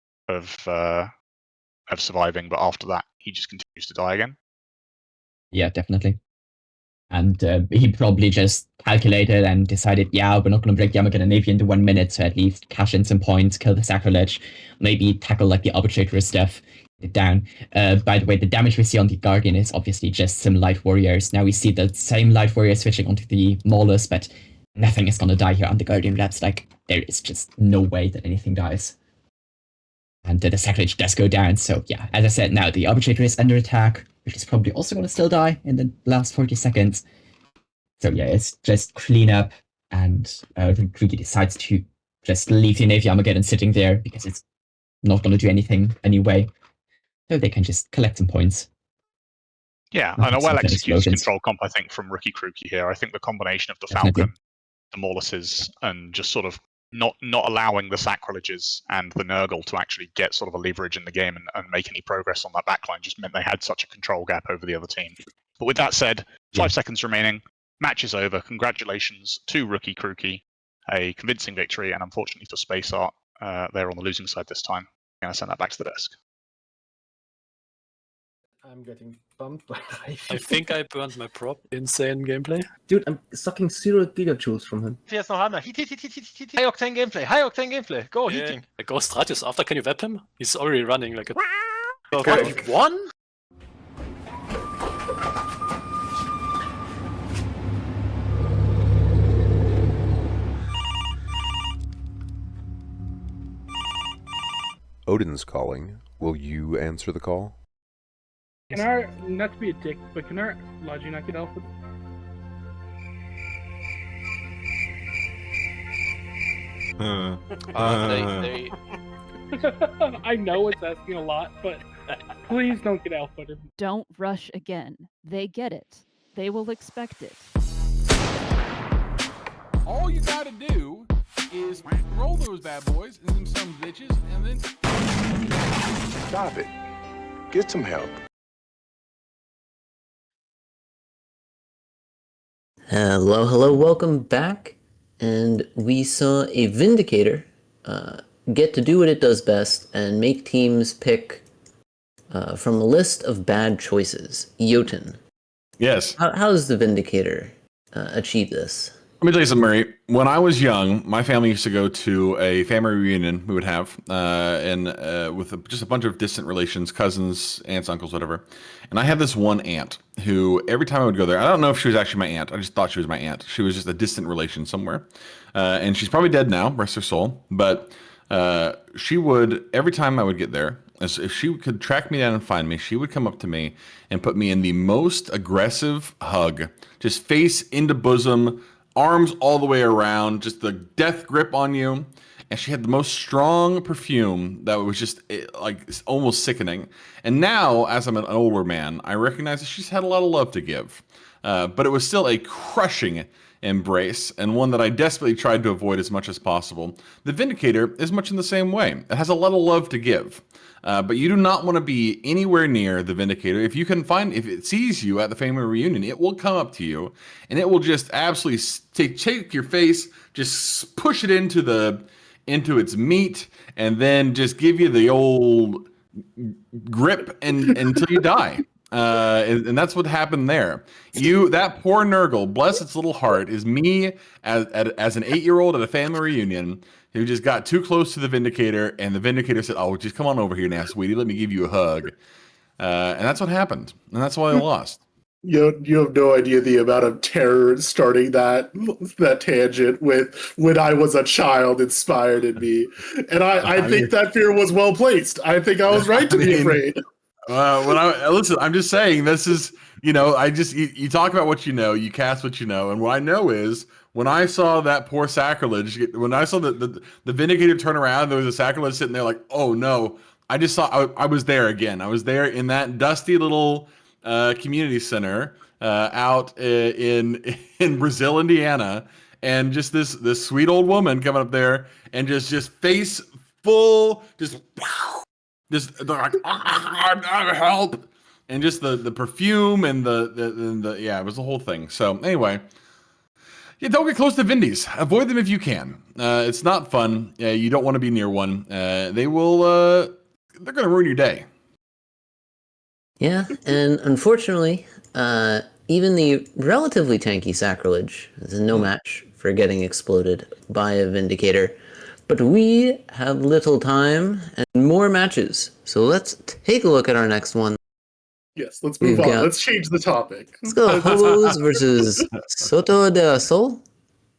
surviving, but after that, he just continues to die again. Yeah, definitely. And he probably just calculated and decided, yeah, we're not going to break the Armageddon Navy into 1 minute, so at least cash in some points, kill the Sacrilege, maybe tackle like the Arbitrator stuff, it down. By the way, the damage we see on the Guardian is obviously just some Light Warriors. Now we see the same Light Warriors switching onto the Maulers, but nothing is going to die here on the Guardian. That's like, there is just no way that anything dies. And the Sacrilege does go down, so yeah, as I said, now the Arbitrator is under attack, which is probably also going to still die in the last 40 seconds. So yeah, it's just clean up, and Ruki decides to just leave the Navy Armageddon sitting there, because it's not going to do anything anyway. So they can just collect some points. Yeah, and a well-executed control comp, I think, from Rookie Kruki here. I think the combination of the Falcon, the Mauluses, and just sort of not allowing the Sacrileges and the Nurgle to actually get sort of a leverage in the game and make any progress on that backline just meant they had such a control gap over the other team. But with that said, 5 seconds remaining, match is over. Congratulations to Rookie Kruki, a convincing victory, and unfortunately for Space Art, they're on the losing side this time. I'm going to send that back to the desk. I'm getting bumped by I think I burned my prop. Insane gameplay. Dude, I'm sucking 0 gigajoules from him. Jetzt noch einmal. Hit. High octane gameplay. High octane gameplay. Go, heating. The Ghost Radius after. Can you web him? He's already running like a. Okay. One? Odin's calling. Will you answer the call? Can our, not to be a dick, but can our Logi not get alpha? I know it's asking a lot, but please don't get alpha. Don't rush again. They get it. They will expect it. All you gotta do is roll those bad boys and then some bitches, and then Stop it. Get some help. Hello, welcome back. And we saw a Vindicator get to do what it does best and make teams pick from a list of bad choices. Jotun. Yes. How does the Vindicator achieve this? Let me tell you something, Murray. When I was young, my family used to go to a family reunion we would have, with just a bunch of distant relations, cousins, aunts, uncles, whatever. And I had this one aunt who, every time I would go there, I don't know if she was actually my aunt. I just thought she was my aunt. She was just a distant relation somewhere. And she's probably dead now, rest her soul. But she would, every time I would get there, if she could track me down and find me, she would come up to me and put me in the most aggressive hug, just face into bosom, arms all the way around, just the death grip on you. And she had the most strong perfume that was just like almost sickening. And now, as I'm an older man, I recognize that she's had a lot of love to give. But it was still a crushing embrace, and one that I desperately tried to avoid as much as possible. The Vindicator is much in the same way. It has a lot of love to give. But you do not want to be anywhere near the Vindicator. If it sees you at the family reunion, it will come up to you, and it will just absolutely take your face, just push it into its meat, and then just give you the old grip until you die. And that's what happened there. That poor Nurgle, bless its little heart, is me as an 8-year-old at a family reunion who just got too close to the Vindicator, and the Vindicator said, "Oh, just come on over here now, sweetie. Let me give you a hug." And that's what happened, and that's why I lost. You have no idea the amount of terror starting that tangent with "when I was a child" inspired in me, and I think that fear was well placed. I think I was right to be afraid. When I listen, I'm just saying this is, you talk about what you know, you cast what you know, and what I know is when I saw that poor sacrilege, when I saw the Vindicator turn around, there was a sacrilege sitting there like, oh no, I just saw, I was there again. I was there in that dusty little community center out in Brazil, Indiana, and just this sweet old woman coming up there and just face full, just they're like help, and just the perfume and the yeah, it was the whole thing. So anyway, yeah, don't get close to Vindies. Avoid them if you can. It's not fun. You don't want to be near one. They will. They're gonna ruin your day. Yeah, and unfortunately, even the relatively tanky sacrilege is no match for getting exploded by a Vindicator. But we have little time and more matches, so let's take a look at our next one. Yes, let's move on. Let's change the topic. Let's go Hobos versus Soto de la Sol.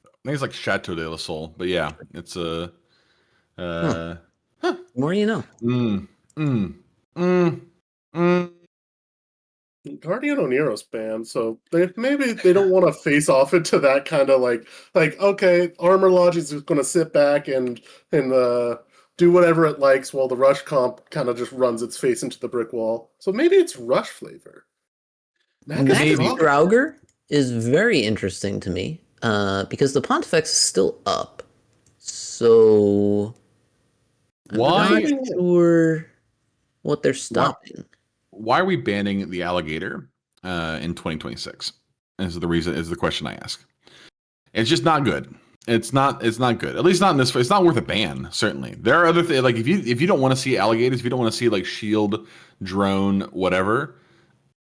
I think it's like Chateau de la Sol, but yeah, it's a. More you know. Guardian Onero's banned, so maybe they don't want to face off into that kind of like okay, Armor Lodge is just going to sit back and do whatever it likes while the Rush comp kind of just runs its face into the brick wall. So maybe it's Rush flavor. Max Drauger is very interesting to me because the Pontifex is still up. So I'm not sure what they're stopping. Why are we banning the alligator in 2026? Is the question I ask. It's just not good. It's not good. At least not in this. It's not worth a ban. Certainly, there are other things like if you don't want to see alligators, if you don't want to see like shield, drone, whatever,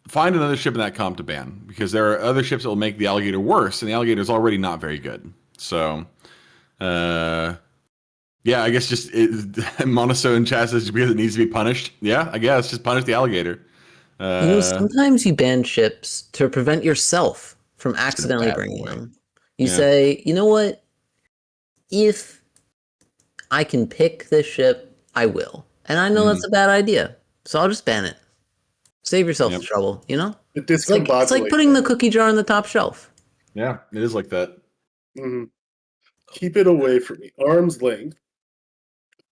find another ship in that comp to ban because there are other ships that will make the alligator worse, and the alligator is already not very good. So, yeah, I guess just Monostone Chast is because it needs to be punished. Yeah, I guess just punish the alligator. Sometimes you ban ships to prevent yourself from accidentally bringing them. You say, you know what? If I can pick this ship, I will. And I know that's a bad idea, so I'll just ban it. Save yourself the trouble, you know? It's like putting the cookie jar on the top shelf. Yeah, it is like that. Mm-hmm. Keep it away from me. Arm's length.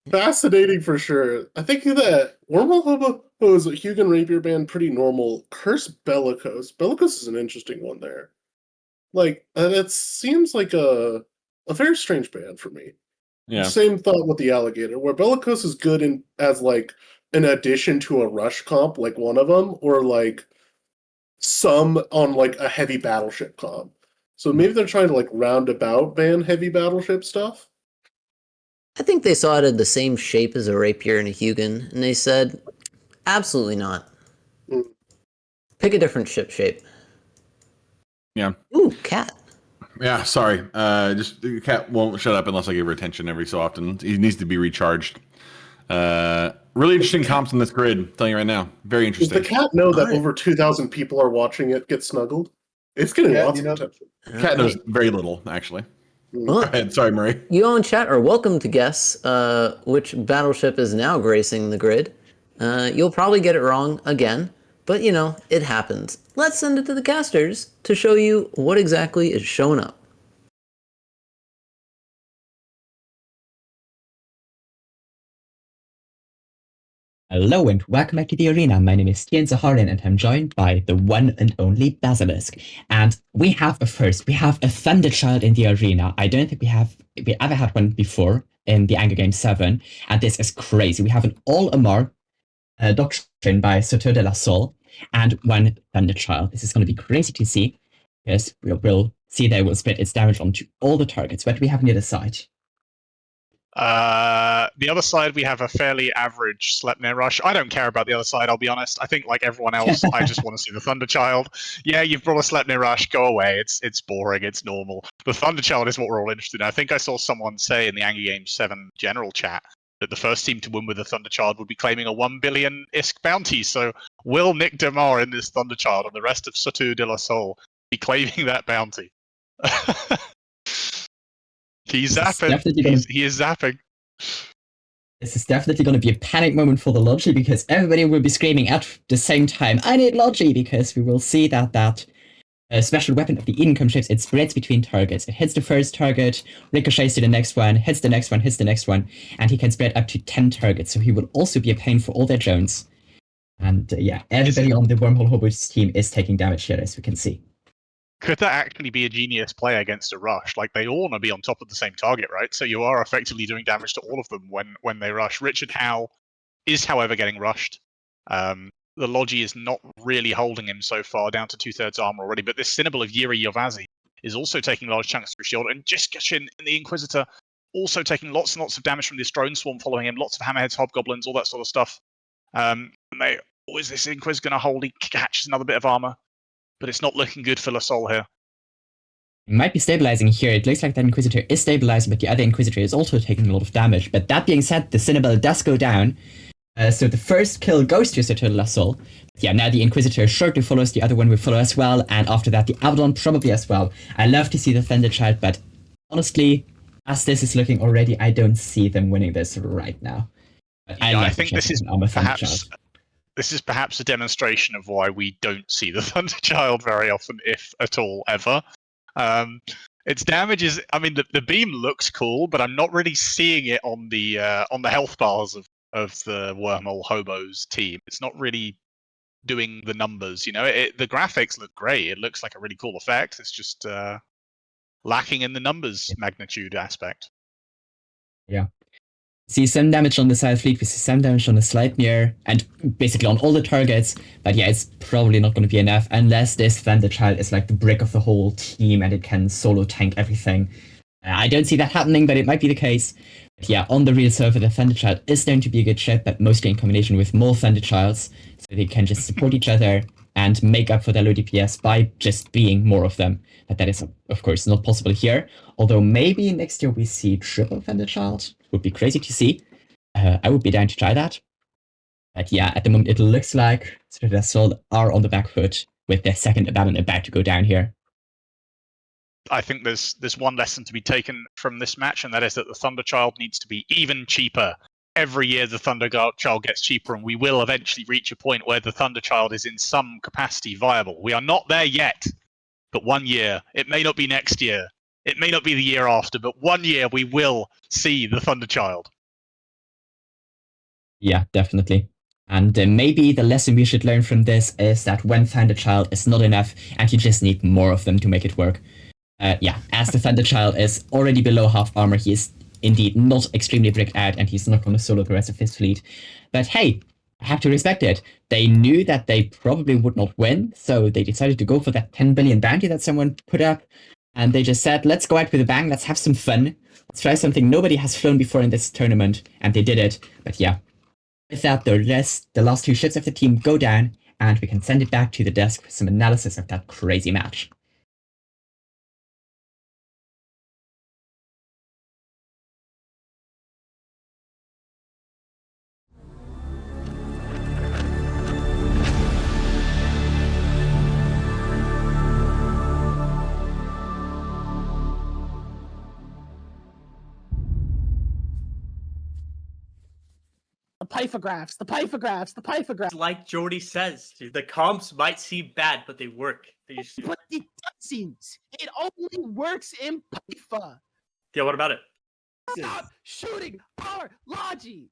Fascinating for sure. I think that Wormhole Hobo's Hugin Rapier band pretty normal. Curse Bellicose. Bellicose is an interesting one there. Like, that seems like a very strange band for me. Yeah. Same thought with the alligator, where Bellicose is good as like an addition to a rush comp, like one of them, or like some on like a heavy battleship comp. So maybe they're trying to like roundabout ban heavy battleship stuff. I think they saw it in the same shape as a rapier and a Hugin, and they said, absolutely not. Pick a different ship shape. Yeah. Ooh, cat. Yeah, sorry. Just the cat won't shut up unless I give her attention every so often. He needs to be recharged. Really interesting comps on this grid. I'm telling you right now, very interesting. Does the cat know that over 2,000 people are watching it get snuggled? It's getting lots of attention. Cat knows very little, actually. Well, go ahead. Sorry, Murray. You all in chat are welcome to guess which battleship is now gracing the grid. You'll probably get it wrong again, but you know, it happens. Let's send it to the casters to show you what exactly is showing up. Hello and welcome back to the arena. My name is Tian Zaharin and I'm joined by the one and only Basilisk. And we have a first. We have a Thunderchild in the arena. I don't think we ever had one before in the AG7, and this is crazy. We have an all-Amar doctrine by Soto de la Sol and one Thunderchild. This is going to be crazy to see. Yes, we'll see they will split its damage onto all the targets. What do we have on the other side? The other side, we have a fairly average Sleipnir Rush. I don't care about the other side, I'll be honest. I think, like everyone else, I just want to see the Thunderchild. Yeah, you've brought a Sleipnir Rush, go away. It's boring, it's normal. The Thunderchild is what we're all interested in. I think I saw someone say in the AG7 general chat that the first team to win with the Thunderchild would be claiming a 1 billion ISK bounty. So will Nick Demar in this Thunderchild and the rest of Soto de la Sol be claiming that bounty? He's zapping. He is zapping. This is definitely going to be a panic moment for the Logi because everybody will be screaming at the same time, I need Logi, because we will see that special weapon of the income ships, it spreads between targets. It hits the first target, ricochets to the next one, hits the next one, hits the next one, and he can spread up to 10 targets, so he will also be a pain for all their drones. And yeah, everybody on the Wormhole Hobos team is taking damage here, as we can see. Could that actually be a genius play against a rush? Like, they all want to be on top of the same target, right? So you are effectively doing damage to all of them when they rush. Richard Howe is, however, getting rushed. The Logi is not really holding him so far, down to 2/3 armor already. But this Cinnabal of Yiri Yovazi is also taking large chunks through shield. And just in the Inquisitor, also taking lots and lots of damage from this drone swarm following him. Lots of hammerheads, hobgoblins, all that sort of stuff. And is this Inquisitor going to hold? He catches another bit of armor. But it's not looking good for LaSalle here. It might be stabilizing here. It looks like that Inquisitor is stabilizing, but the other Inquisitor is also taking a lot of damage. But that being said, the Cinnabal does go down. So the first kill goes to Sir LaSalle. Yeah, now the Inquisitor shortly follows, the other one will follow as well, and after that the Abaddon probably as well. I love to see the Thunderchild, but honestly, as this is looking already, I don't see them winning this right now. But I think this is perhaps a demonstration of why we don't see the Thunderchild very often, if at all, ever. Its damage is, I mean, the beam looks cool, but I'm not really seeing it on the health bars of the Wormhole Hobos team. It's not really doing the numbers, you know. The graphics look great. It looks like a really cool effect. It's just lacking in the numbers magnitude aspect. Yeah. See some damage on the side fleet, we see some damage on the Sleipnir, and basically on all the targets, but yeah, it's probably not going to be enough unless this Thunderchild is like the brick of the whole team and it can solo tank everything. I don't see that happening, but it might be the case. But yeah, on the real server, the Thunderchild is going to be a good ship, but mostly in combination with more Thunderchilds, so they can just support each other and make up for their low DPS by just being more of them. But that is, of course, not possible here. Although maybe next year we see triple Thunderchild. Would be crazy to see. I would be down to try that. But yeah, at the moment it looks like Sir LaSalle are on the back foot with their second Abaddon about to go down here. I think there's one lesson to be taken from this match, and that is that the Thunderchild needs to be even cheaper. Every year the Thunderchild gets cheaper, and we will eventually reach a point where the Thunderchild is in some capacity viable. We are not there yet, but 1 year. It may not be next year. It may not be the year after, but 1 year we will see the Thunderchild. Yeah, definitely. And maybe the lesson we should learn from this is that when Thunderchild is not enough, and you just need more of them to make it work. Yeah, as the Thunderchild is already below half armor, he is indeed not extremely bricked out, and he's not going to solo the rest of his fleet. But hey, I have to respect it. They knew that they probably would not win, so they decided to go for that 10 billion bounty that someone put up. And they just said, let's go out with a bang, let's have some fun. Let's try something nobody has flown before in this tournament. And they did it. But yeah, with that, the last two ships of the team go down, and we can send it back to the desk for some analysis of that crazy match. The pythographs, the pythographs, the pythographs. Like Jordy says, dude, the comps might seem bad, but they work. But it doesn't. It only works in Pytha. Yeah, what about it? Stop shooting our Logi!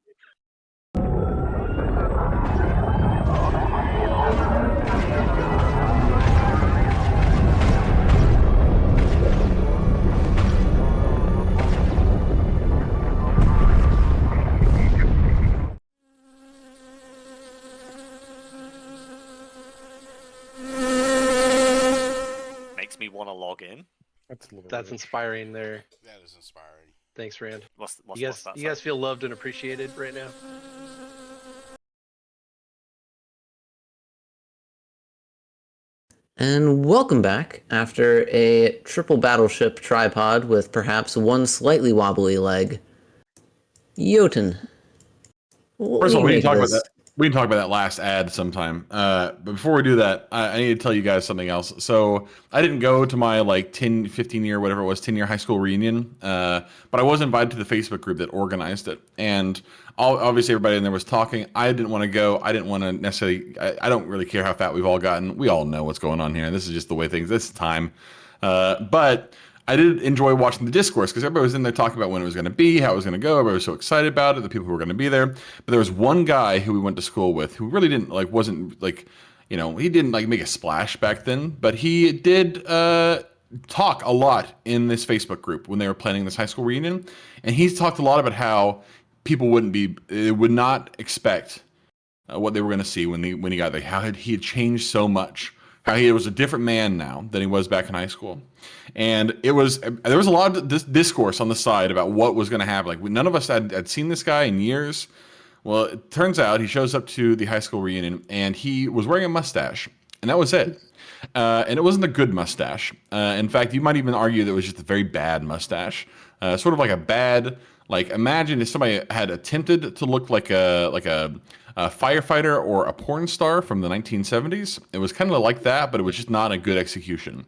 Makes me want to log in. That's inspiring there. That is inspiring. Thanks, Rand. What's you that? guys feel loved and appreciated right now? And welcome back after a triple battleship tripod with perhaps one slightly wobbly leg. Jotun. First of all, we didn't talk about that. We can talk about that last ad sometime. But before we do that, I need to tell you guys something else. So I didn't go to my like 10, 15 year, whatever it was, 10-year high school reunion. But I was invited to the Facebook group that organized it. And obviously everybody in there was talking. I didn't want to go. I didn't want to necessarily, I don't really care how fat we've all gotten. We all know what's going on here. This is just the way things, this time. But I did enjoy watching the discourse because everybody was in there talking about when it was going to be, how it was going to go. Everybody was so excited about it, the people who were going to be there. But there was one guy who we went to school with who really didn't like, wasn't like, you know, he didn't like make a splash back then, but he did talk a lot in this Facebook group when they were planning this high school reunion. And he's talked a lot about how people would not expect what they were going to see when he got there, how he had changed so much, how he was a different man now than he was back in high school. And there was a lot of discourse on the side about what was going to happen. Like none of us had seen this guy in years. Well, it turns out he shows up to the high school reunion and he was wearing a mustache, and that was it. And it wasn't a good mustache. In fact, you might even argue that it was just a very bad mustache, sort of like a bad. Like imagine if somebody had attempted to look like a firefighter or a porn star from the 1970s. It was kind of like that, but it was just not a good execution.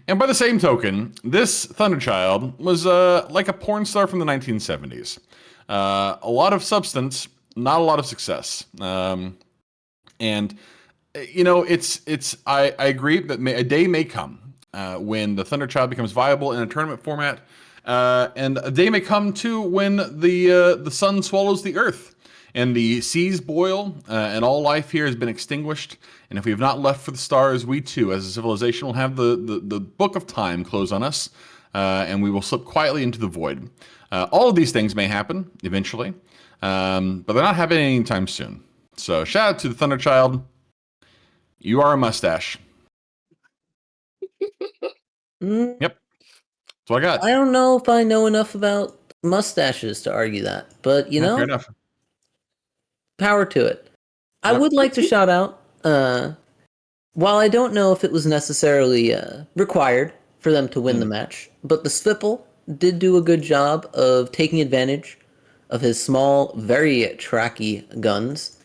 And by the same token, this Thunderchild was like a porn star from the 1970s. A lot of substance, not a lot of success. And you know, I agree that a day may come when the Thunderchild becomes viable in a tournament format. And a day may come too when the sun swallows the earth and the seas boil and all life here has been extinguished. And if we have not left for the stars, we too, as a civilization, will have the book of time close on us and we will slip quietly into the void. All of these things may happen eventually, but they're not happening anytime soon. So shout out to the Thunderchild. You are a mustache. Yep. That's what I got. I don't know if I know enough about mustaches to argue that, but you know, fair enough. Power to it. I would like to shout out, while I don't know if it was necessarily required for them to win the match, but the Svipple did do a good job of taking advantage of his small, very tracky guns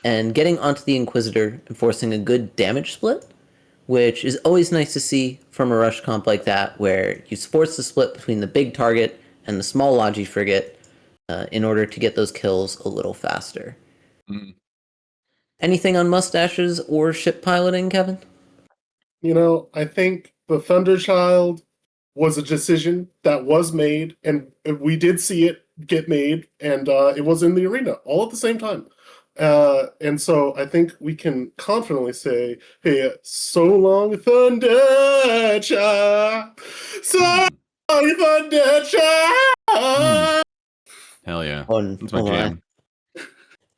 and getting onto the Inquisitor and forcing a good damage split, which is always nice to see from a rush comp like that, where you force the split between the big target and the small Logi frigate in order to get those kills a little faster. Mm. Anything on mustaches or ship piloting, Kevin? You know, I think the Thunderchild was a decision that was made, and we did see it get made, and it was in the arena all at the same time. And so I think we can confidently say, hey, so long, Thunderchild! So long, Thunderchild! Hell yeah. That's Oh my jam.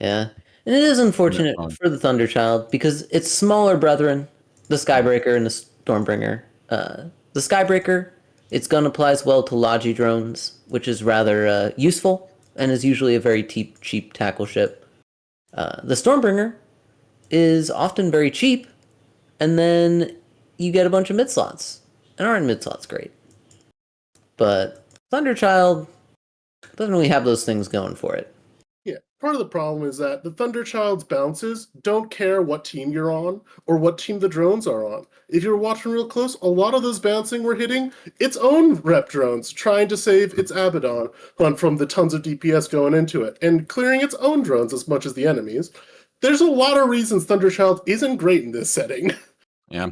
Yeah. And it is unfortunate for the Thunderchild because its smaller brethren, the Skybreaker and the Stormbringer. The Skybreaker, its gun applies well to Logi drones, which is rather useful and is usually a very cheap tackle ship. The Stormbringer is often very cheap, and then you get a bunch of mid-slots. And aren't mid-slots great? But Thunderchild doesn't really have those things going for it. Yeah, part of the problem is that the Thunderchild's bounces don't care what team you're on or what team the drones are on. If you're watching real close, a lot of those bouncing were hitting its own rep drones, trying to save its Abaddon from the tons of DPS going into it, and clearing its own drones as much as the enemies. There's a lot of reasons Thunderchild isn't great in this setting. Yeah.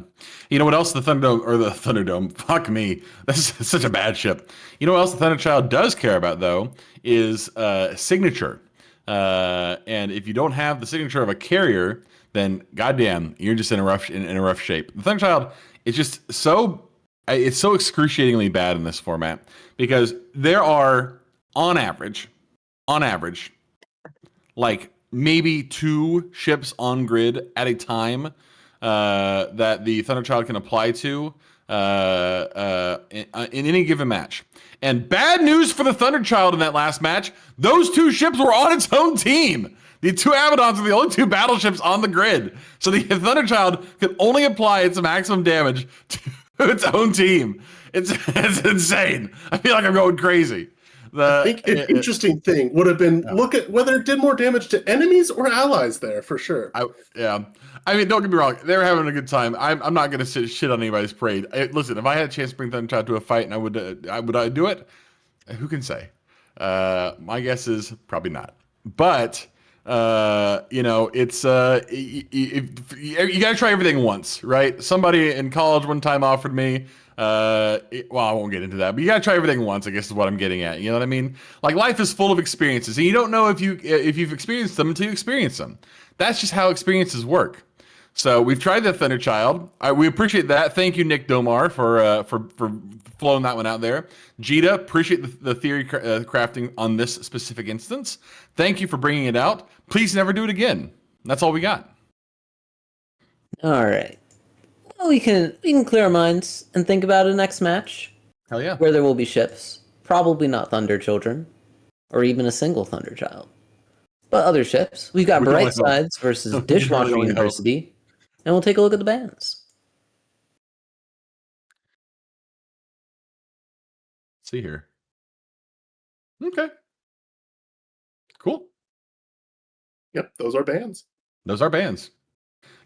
You know what else the Thunderdome, fuck me. That's such a bad ship. You know what else the Thunderchild does care about, though, is signature. And if you don't have the signature of a carrier, then goddamn, you're just in a rough shape. The Thunderchild is just it's so excruciatingly bad in this format because there are on average, like maybe 2 ships on grid at a time that the Thunderchild can apply to in any given match. And bad news for the Thunderchild in that last match, those 2 ships were on its own team. The 2 Abaddons are the only 2 battleships on the grid. So the Thunderchild can only apply its maximum damage to its own team. It's insane. I feel like I'm going crazy. I think an interesting thing would have been look at whether it did more damage to enemies or allies there, for sure. I mean, don't get me wrong. They're having a good time. I'm not going to shit on anybody's parade. Listen, if I had a chance to bring Thunderchild to a fight and would I do it? Who can say? My guess is probably not. But it's you got to try everything once, right? Somebody in college one time offered me. Well, I won't get into that, but you got to try everything once, I guess is what I'm getting at. You know what I mean? Like life is full of experiences, and you don't know if you've experienced them until you experience them. That's just how experiences work. So we've tried the Thunderchild. We appreciate that. Thank you, Nick Domar, for flowing that one out there. Jita, appreciate the theory crafting on this specific instance. Thank you for bringing it out. Please never do it again. That's all we got. All right. Well, we can clear our minds and think about a next match. Hell yeah. Where there will be ships. Probably not Thunder Children, or even a single Thunder Child. But other ships. We've got Bright Sides versus Dishwasher University. And we'll take a look at the bands. See here. Okay. Cool. Yep, those are bands. Those are bands.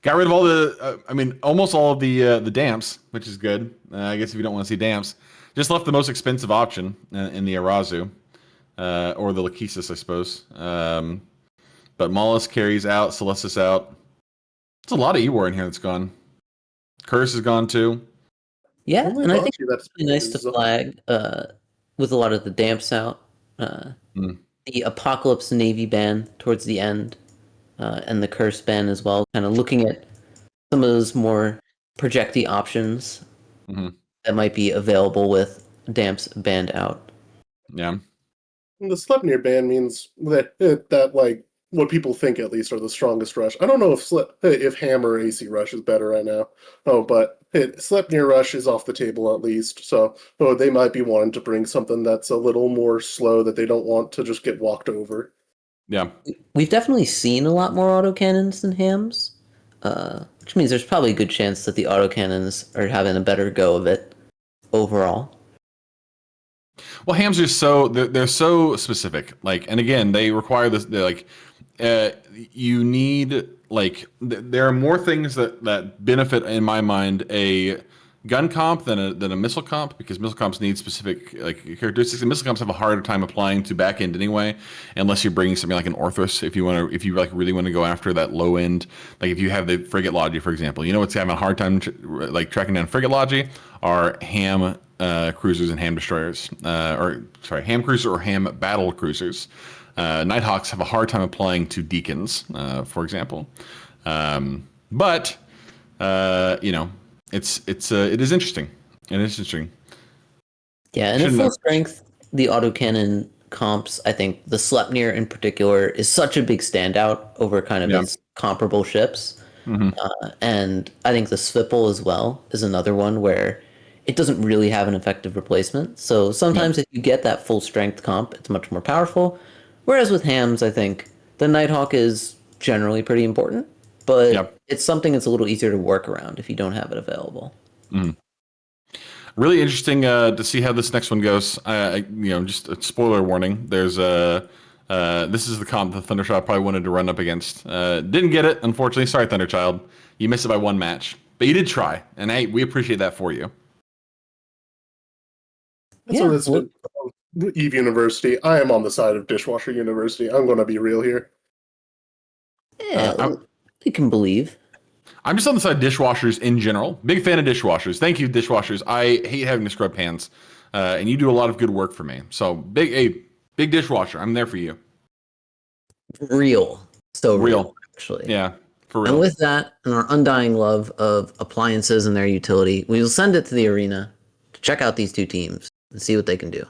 Got rid of all the, almost all of the damps, which is good. I guess if you don't want to see damps, just left the most expensive option in the Arazu, or the Lachesis, I suppose. But Mollusk carries out, Celestis out. It's a lot of E-War in here that's gone. Curse is gone too. Yeah, and I think that's really nice to flag with a lot of the damps out. The Apocalypse Navy ban towards the end, and the Curse ban as well. Kind of looking at some of those more projecty options that might be available with damps banned out. Yeah. The Sleipnir ban means that like what people think at least are the strongest rush. I don't know if Ham or AC Rush is better right now. But Sleipnir Rush is off the table at least. So they might be wanting to bring something that's a little more slow that they don't want to just get walked over. Yeah. We've definitely seen a lot more autocannons than Hams, which means there's probably a good chance that the autocannons are having a better go of it overall. Well, Hams are they're so specific. Like, and again, they require this. They're like, you need there are more things that benefit in my mind a gun comp than a missile comp, because missile comps need specific characteristics, and missile comps have a harder time applying to back end anyway, unless you're bringing something like an Orthrus. If you really want to go after that low end, like if you have the Frigate Logi, for example, what's having a hard time tracking down Frigate Logi are Ham cruisers and Ham destroyers, Ham cruiser or Ham battle cruisers. Nighthawks have a hard time applying to Deacons, for example, but it is interesting. It is interesting. Yeah, and at full strength, the autocannon comps, I think the Sleipnir in particular is such a big standout over kind of its comparable ships. And I think the Svipple as well is another one where it doesn't really have an effective replacement. So sometimes if you get that full strength comp, it's much more powerful. Whereas with Hams, I think the Nighthawk is generally pretty important, but it's something that's a little easier to work around if you don't have it available. Really interesting to see how this next one goes. Just a spoiler warning. There's this is the comp the Thunderchild probably wanted to run up against. Didn't get it, unfortunately. Sorry, Thunderchild. You missed it by one match, but you did try, and hey, we appreciate that for you. That's a resident of Eve University. I am on the side of Dishwasher University. I'm going to be real here. Yeah, you can believe. I'm just on the side of dishwashers in general. Big fan of dishwashers. Thank you, dishwashers. I hate having to scrub pans, and you do a lot of good work for me. So big dishwasher. I'm there for you. Real. So real, actually. Yeah, for real. And with that, and our undying love of appliances and their utility, we will send it to the arena to check out these two teams and see what they can do.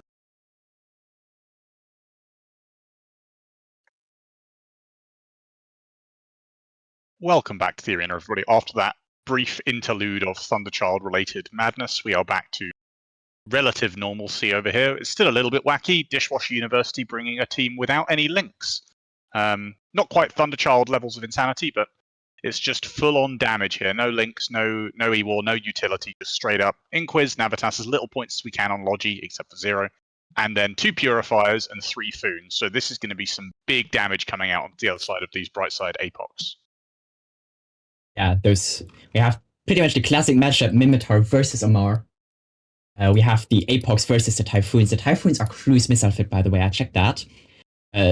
Welcome back to the arena, everybody. After that brief interlude of Thunderchild-related madness, we are back to relative normalcy over here. It's still a little bit wacky. Dishwasher University bringing a team without any links. Not quite Thunderchild levels of insanity, but it's just full-on damage here. No links, no E-War, no utility, just straight up Inquiz, Navitas as little points as we can on Logi, except for 0. and then 2 purifiers and 3 foons. So this is going to be some big damage coming out on the other side of these bright side apocs. Yeah, we have pretty much the classic matchup: Minotaur versus Omar. We have the apocs versus the typhoons. The typhoons are cruise missile fit, by the way. I checked that.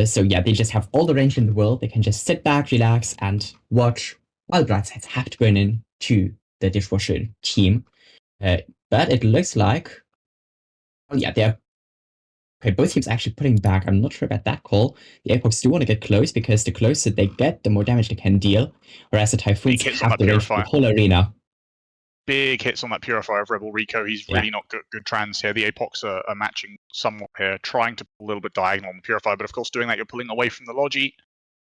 So yeah, they just have all the range in the world. They can just sit back, relax, and watch while Brightside have to burn into the dishwasher team. But it looks like, oh yeah, they're okay. Both teams actually putting back. I'm not sure about that call. The apocs do want to get close because the closer they get, the more damage they can deal. Whereas the typhoons have the range for the whole arena. Big hits on that purifier of Rebel Rico. He's really not good trans here. The apocs are matching somewhat here, trying to pull a little bit diagonal on the purifier, but of course doing that you're pulling away from the Logi.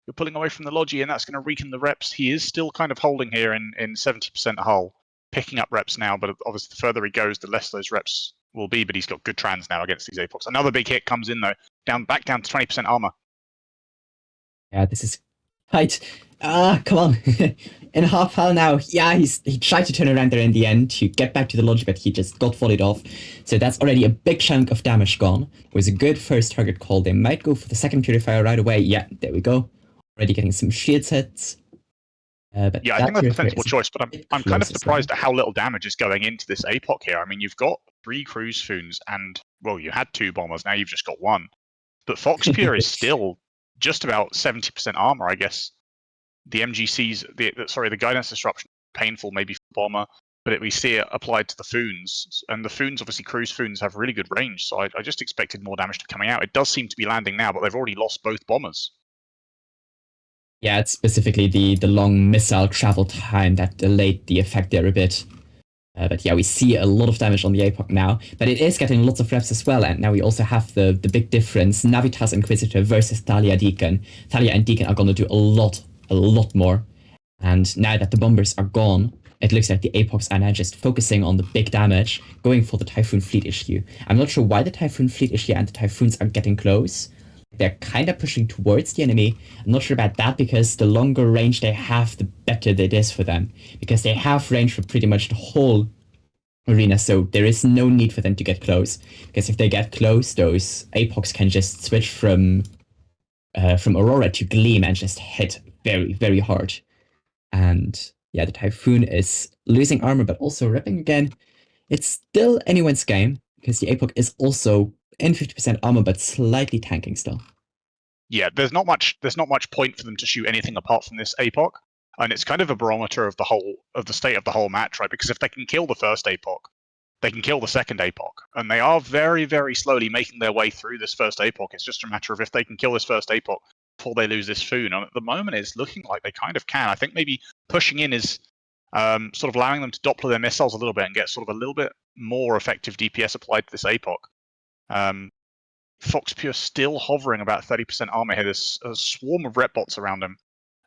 You're pulling away from the Logi, and that's going to weaken the reps. He is still kind of holding here in 70% hull, picking up reps now, but obviously the further he goes, the less those reps will be, but he's got good trans now against these apocs. Another big hit comes in though, back down to 20% armor. Yeah, this is tight. Come on. In half hull now. Yeah, he tried to turn around there in the end to get back to the Logi, but he just got volleyed off. So that's already a big chunk of damage gone. It was a good first target call. They might go for the second purifier right away. Yeah, there we go. Already getting some shield hits. But yeah, I think that's a defensible choice, but I'm kind of surprised at how little damage is going into this apoc here. I mean, you've got 3 cruise foons and, well, you had 2 bombers, now you've just got 1. But Fox Pure is still just about 70% armor, I guess. The MGC's, the guidance disruption, painful maybe for bomber, but we see it applied to the foons, and the foons, obviously cruise foons have really good range, so I just expected more damage to be coming out. It does seem to be landing now, but they've already lost both bombers. Yeah, it's specifically the long missile travel time that delayed the effect there a bit. But yeah, we see a lot of damage on the apoc now, but it is getting lots of reps as well, and now we also have the big difference: Navitas Inquisitor versus Thalia Deacon. Thalia and Deacon are going to do a lot more, and now that the bombers are gone, it looks like the apocs are now just focusing on the big damage, going for the Typhoon Fleet issue. I'm not sure why the Typhoon Fleet issue and the Typhoons are getting close. They're kind of pushing towards the enemy. I'm not sure about that, because the longer range they have, the better it is for them. Because they have range for pretty much the whole arena, so there is no need for them to get close. Because if they get close, those apocs can just switch from Aurora to Gleam and just hit very, very hard. And yeah, the Typhoon is losing armor, but also ripping again. It's still anyone's game, because the apoc is also in 50% armor, but slightly tanking still. Yeah, there's not much point for them to shoot anything apart from this apoc, and it's kind of a barometer of the state of the whole match, right? Because if they can kill the first apoc, they can kill the second apoc, and they are very, very slowly making their way through this first apoc. It's just a matter of if they can kill this first apoc before they lose this foon. And at the moment, it's looking like they kind of can. I think maybe pushing in is sort of allowing them to Doppler their missiles a little bit and get sort of a little bit more effective DPS applied to this apoc. Fox Pure still hovering about 30% armor here. There's a swarm of rep bots around him.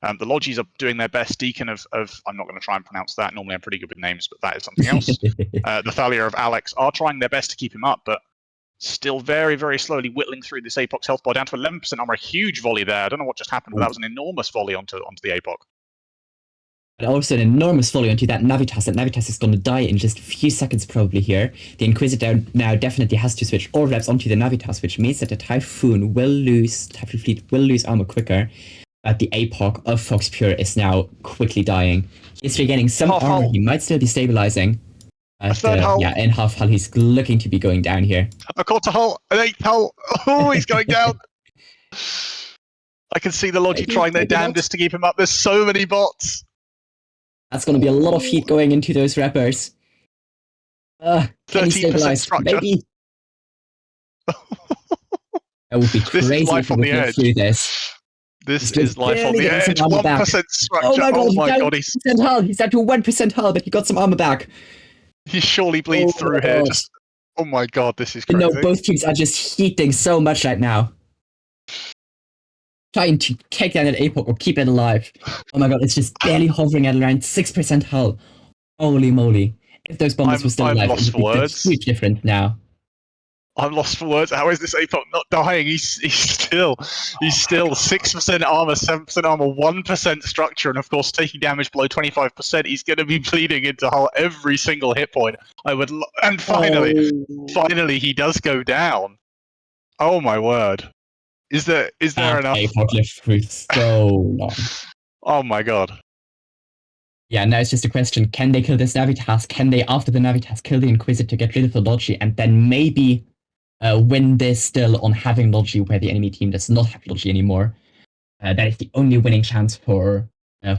The Logis are doing their best. Deacon of I'm not going to try and pronounce that. Normally I'm pretty good with names, but that is something else. The Thalia of Alex are trying their best to keep him up, but still very, very slowly whittling through this apoc health bar down to 11% armor. A huge volley there. I don't know what just happened, but that was an enormous volley onto the apoc. And also an enormous volley onto that Navitas. That Navitas is going to die in just a few seconds probably here. The Inquisitor now definitely has to switch all reps onto the Navitas, which means that the Typhoon Fleet will lose armor quicker. But the apoc of Fox Pure is now quickly dying. He's regaining some half armor. hull. He might still be stabilizing. A third hull. Yeah, in half hull, he's looking to be going down here. A quarter hull, an 8th hull. Oh, he's going down. I can see the Logi trying their damnedest to keep him up. There's so many bots. That's going to be a lot of heat going into those rappers. Can he 13% stabilize? structure. Maybe. That would be This is crazy life if we on the get edge. through this. This He's is life on barely the getting edge. some armor back. 1% structure. Oh my god, he's 1% hull. He's down to 1% hull, but he got some armor back. he surely bleeds through here. Just oh my god, this is You crazy. know, both teams are just heating so much right now. Trying to take down that apoc or keep it alive. Oh my god, it's just barely hovering at around 6% hull. Holy moly. If those bombers were still I'm alive, lost it would for be words. huge different now. I'm lost for words. How is this apoc not dying? He's still 6% armor, 7% armor, 1% structure, and of course taking damage below 25%. He's going to be bleeding into hull every single hit point. And finally he does go down. Oh my word! Is there enough? APOC lived through so long. Oh my god! Yeah, now it's just a question: can they kill this Navitas? Can they, after the Navitas, kill the Inquisitor, get rid of the Logi, and then maybe win this still on having Logi where the enemy team does not have Logi anymore? That is the only winning chance for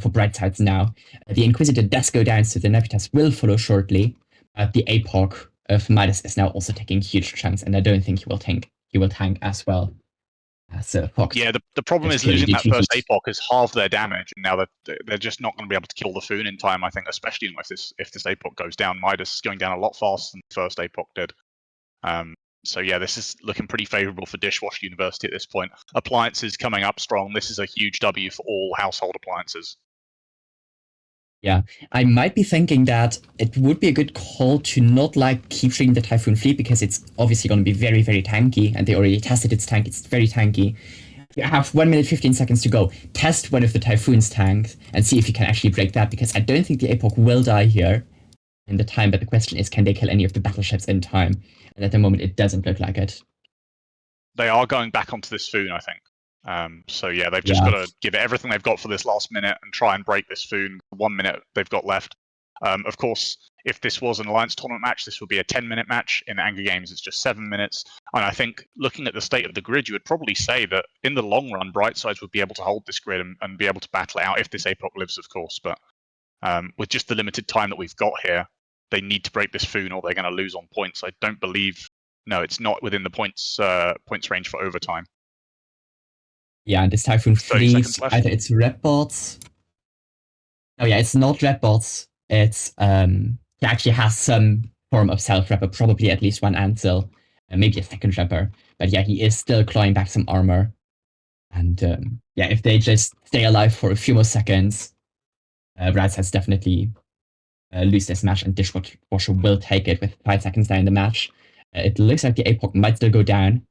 Bright Sides now. The Inquisitor does go down, so the Navitas will follow shortly. The APOC of Midas is now also taking huge chunks, and I don't think he will tank. He will tank as well. So Fox. Yeah, the problem is losing that first APOC is half their damage, and now they're just not going to be able to kill the Foon in time. I think, especially if this APOC goes down. Midas is going down a lot faster than the first APOC did. So yeah, this is looking pretty favourable for Dishwasher University at this point. Appliances coming up strong. This is a huge W for all household appliances. Yeah, I might be thinking that it would be a good call to not keep treating the Typhoon fleet because it's obviously going to be very, very tanky, and they already tested its tank. It's very tanky. You have 1 minute 15 seconds to go. Test one of the Typhoon's tanks and see if you can actually break that, because I don't think the APOC will die here in the time, but the question is, can they kill any of the battleships in time? And at the moment, it doesn't look like it. They are going back onto this Foon, I think. So yeah, they've just got to give it everything they've got for this last minute and try and break this Foon. 1 minute they've got left. Of course, if this was an Alliance tournament match, this would be a 10-minute match. In Anger Games, it's just 7 minutes. And I think, looking at the state of the grid, you would probably say that in the long run, Bright Sides would be able to hold this grid and be able to battle it out if this APOC lives, of course. But with just the limited time that we've got here, they need to break this Foon or they're going to lose on points. I don't believe... No, it's not within the points range for overtime. Yeah, and this Typhoon fleet, either it's red bots. Oh yeah, it's not red bots. It's he actually has some form of self-repper, probably at least one Ansel, maybe a second repper. But yeah, he is still clawing back some armor. And yeah, if they just stay alive for a few more seconds, Rats has definitely lose this match, and Dishwasher will take it with 5 seconds down in the match. It looks like the APOC might still go down.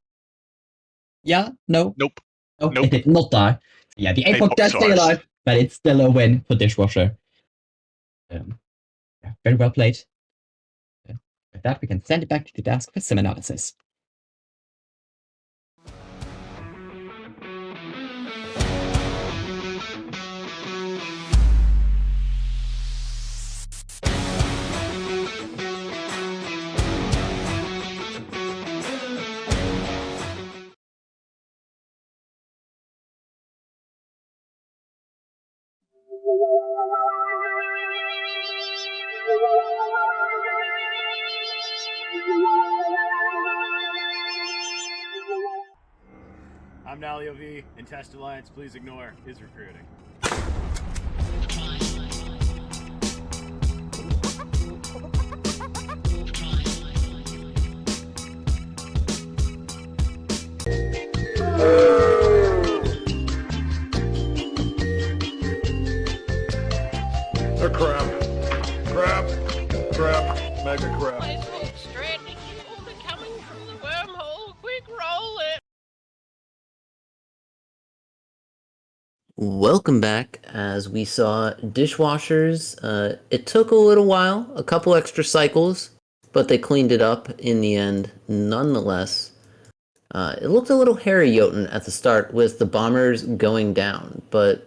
Yeah, no. Nope. Oh, it did not die. Yeah, the APOC does stay alive, but it's still a win for Dishwasher. Yeah, very well played. With that, we can send it back to the desk for some analysis. I'm Nalio V, and Test Alliance, please ignore, is recruiting. Crap. Mega crap. Stranding people coming from the wormhole. Quick roll it. Welcome back. As we saw Dishwashers, it took a little while, a couple extra cycles, but they cleaned it up in the end nonetheless. It looked a little hairy Jotun at the start with the bombers going down, but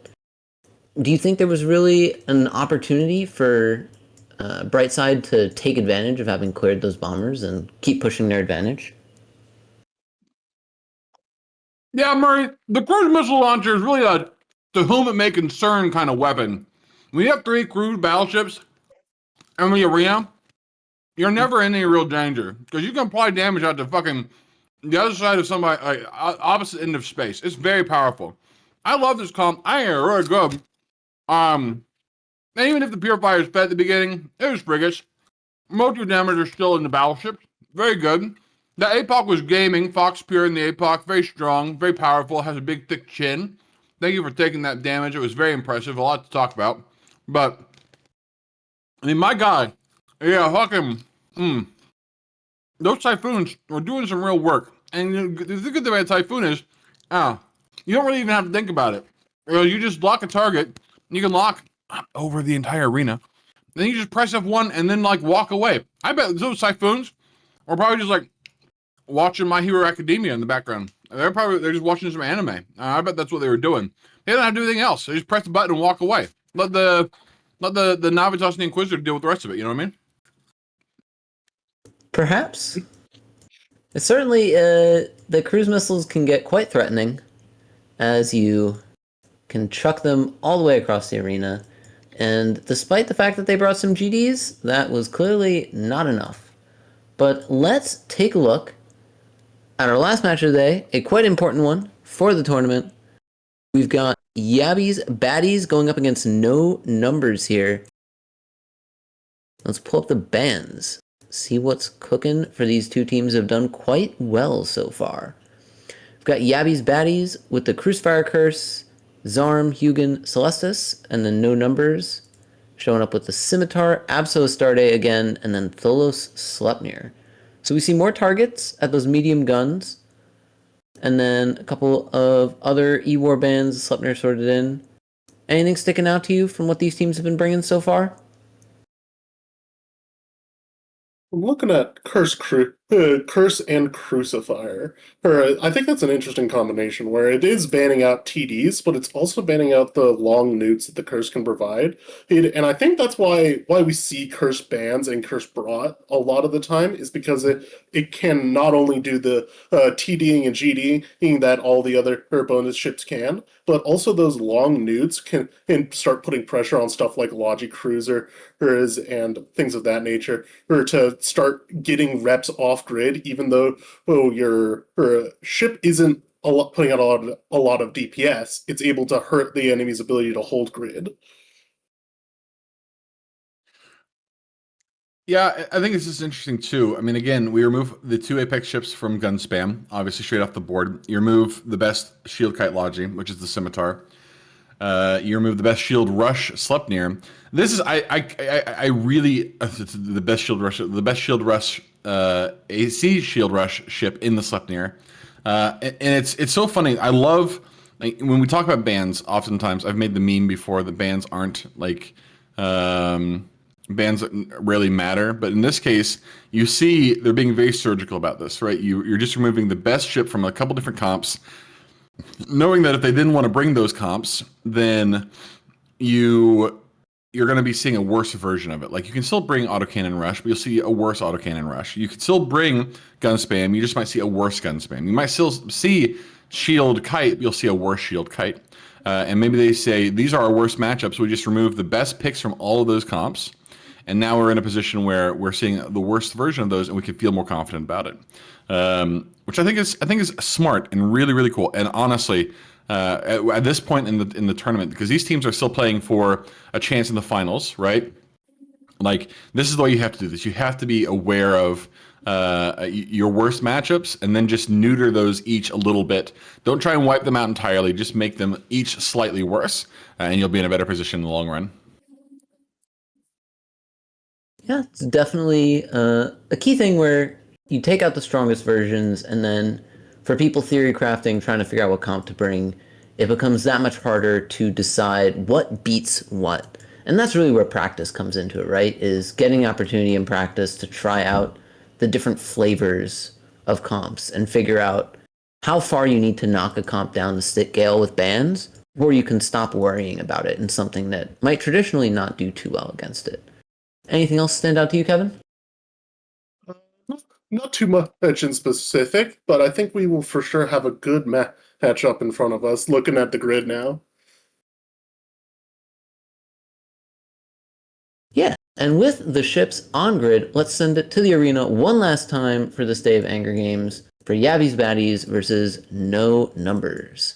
do you think there was really an opportunity for Brightside to take advantage of having cleared those bombers and keep pushing their advantage? Yeah, Murray, the cruise missile launcher is really a to whom it may concern kind of weapon. When you have 3 cruise battleships in the arena, you're never in any real danger because you can apply damage out to fucking the other side of somebody, opposite end of space. It's very powerful. I love this comp. I think it's really good. And even if the purifiers fed at the beginning, it was frigates. Most of your damage are still in the battleships. Very good. The APOC was gaming. Fox Pure in the APOC. Very strong, very powerful, has a big thick chin. Thank you for taking that damage. It was very impressive. A lot to talk about. But, I mean, my guy, yeah, fucking, those Typhoons were doing some real work. And the good thing about Typhoon is, you don't really even have to think about it. You just lock a target, you can lock over the entire arena. Then you just press F1 and then, walk away. I bet those Typhoons were probably just, watching My Hero Academia in the background. They're just watching some anime. I bet that's what they were doing. They didn't have to do anything else. They just press the button and walk away. Let the Navitas and the Inquisitor deal with the rest of it. You know what I mean? Perhaps. Certainly, the cruise missiles can get quite threatening as you can chuck them all the way across the arena. And despite the fact that they brought some GDs, that was clearly not enough. But let's take a look at our last match of the day, a quite important one for the tournament. We've got Yabby's Baddies going up against No Numbers here. Let's pull up the bands. See what's cooking for these two teams have done quite well so far. We've got Yabby's Baddies with the Crucifire Curse, Zarm, Hugin, Celestis, and then No Numbers showing up with the Scimitar, Abso Astartes again, and then Tholos Sleipnir. So we see more targets at those medium guns, and then a couple of other E-War bands Sleipnir sorted in. Anything sticking out to you from what these teams have been bringing so far? I'm looking at Curse and Crucifier. I think that's an interesting combination where it is banning out TDs, but it's also banning out the long newts that the Curse can provide. And I think that's why we see Curse bans and Curse brought a lot of the time is because it can not only do the TDing and GDing that all the other bonus ships can, but also those long newts can start putting pressure on stuff like Logi Cruiser and things of that nature, or to start getting reps off grid, even though your ship isn't putting out a lot of DPS, it's able to hurt the enemy's ability to hold grid. Yeah, I think this is interesting too. I mean, again, we remove the 2 Apex ships from gun spam, obviously straight off the board. You remove the best shield kite Logi, which is the Scimitar. You remove the best shield rush Sleipnir. This is I really the best shield rush AC shield rush ship in the Sleipnir. And it's so funny. I love when we talk about bans. Oftentimes, I've made the meme before that bans aren't like bans rarely matter, but in this case, you see they're being very surgical about this, right? You're just removing the best ship from a couple different comps, knowing that if they didn't want to bring those comps, then you're going to be seeing a worse version of it. Like, you can still bring autocannon rush, but you'll see a worse autocannon rush. You could still bring gun spam, you just might see a worse gun spam. You might still see shield kite, but you'll see a worse shield kite. And maybe they say, these are our worst matchups, we just remove the best picks from all of those comps, and now we're in a position where we're seeing the worst version of those, and we can feel more confident about it. Which I think is smart and really, really cool. And honestly, at this point in the tournament, because these teams are still playing for a chance in the finals, right? Like, this is the way you have to do this. You have to be aware of your worst matchups, and then just neuter those each a little bit. Don't try and wipe them out entirely. Just make them each slightly worse, and you'll be in a better position in the long run. Yeah, it's definitely a key thing where you take out the strongest versions, and then for people theory crafting, trying to figure out what comp to bring, it becomes that much harder to decide what beats what. And that's really where practice comes into it, right? Is getting opportunity in practice to try out the different flavors of comps and figure out how far you need to knock a comp down the scale with bans, or you can stop worrying about it in something that might traditionally not do too well against it. Anything else stand out to you, Kevin? Not too much in specific, but I think we will for sure have a good match up in front of us, looking at the grid now. Yeah, and with the ships on grid, let's send it to the arena one last time for this day of Anger Games for Yabby's Baddies versus No Numbers.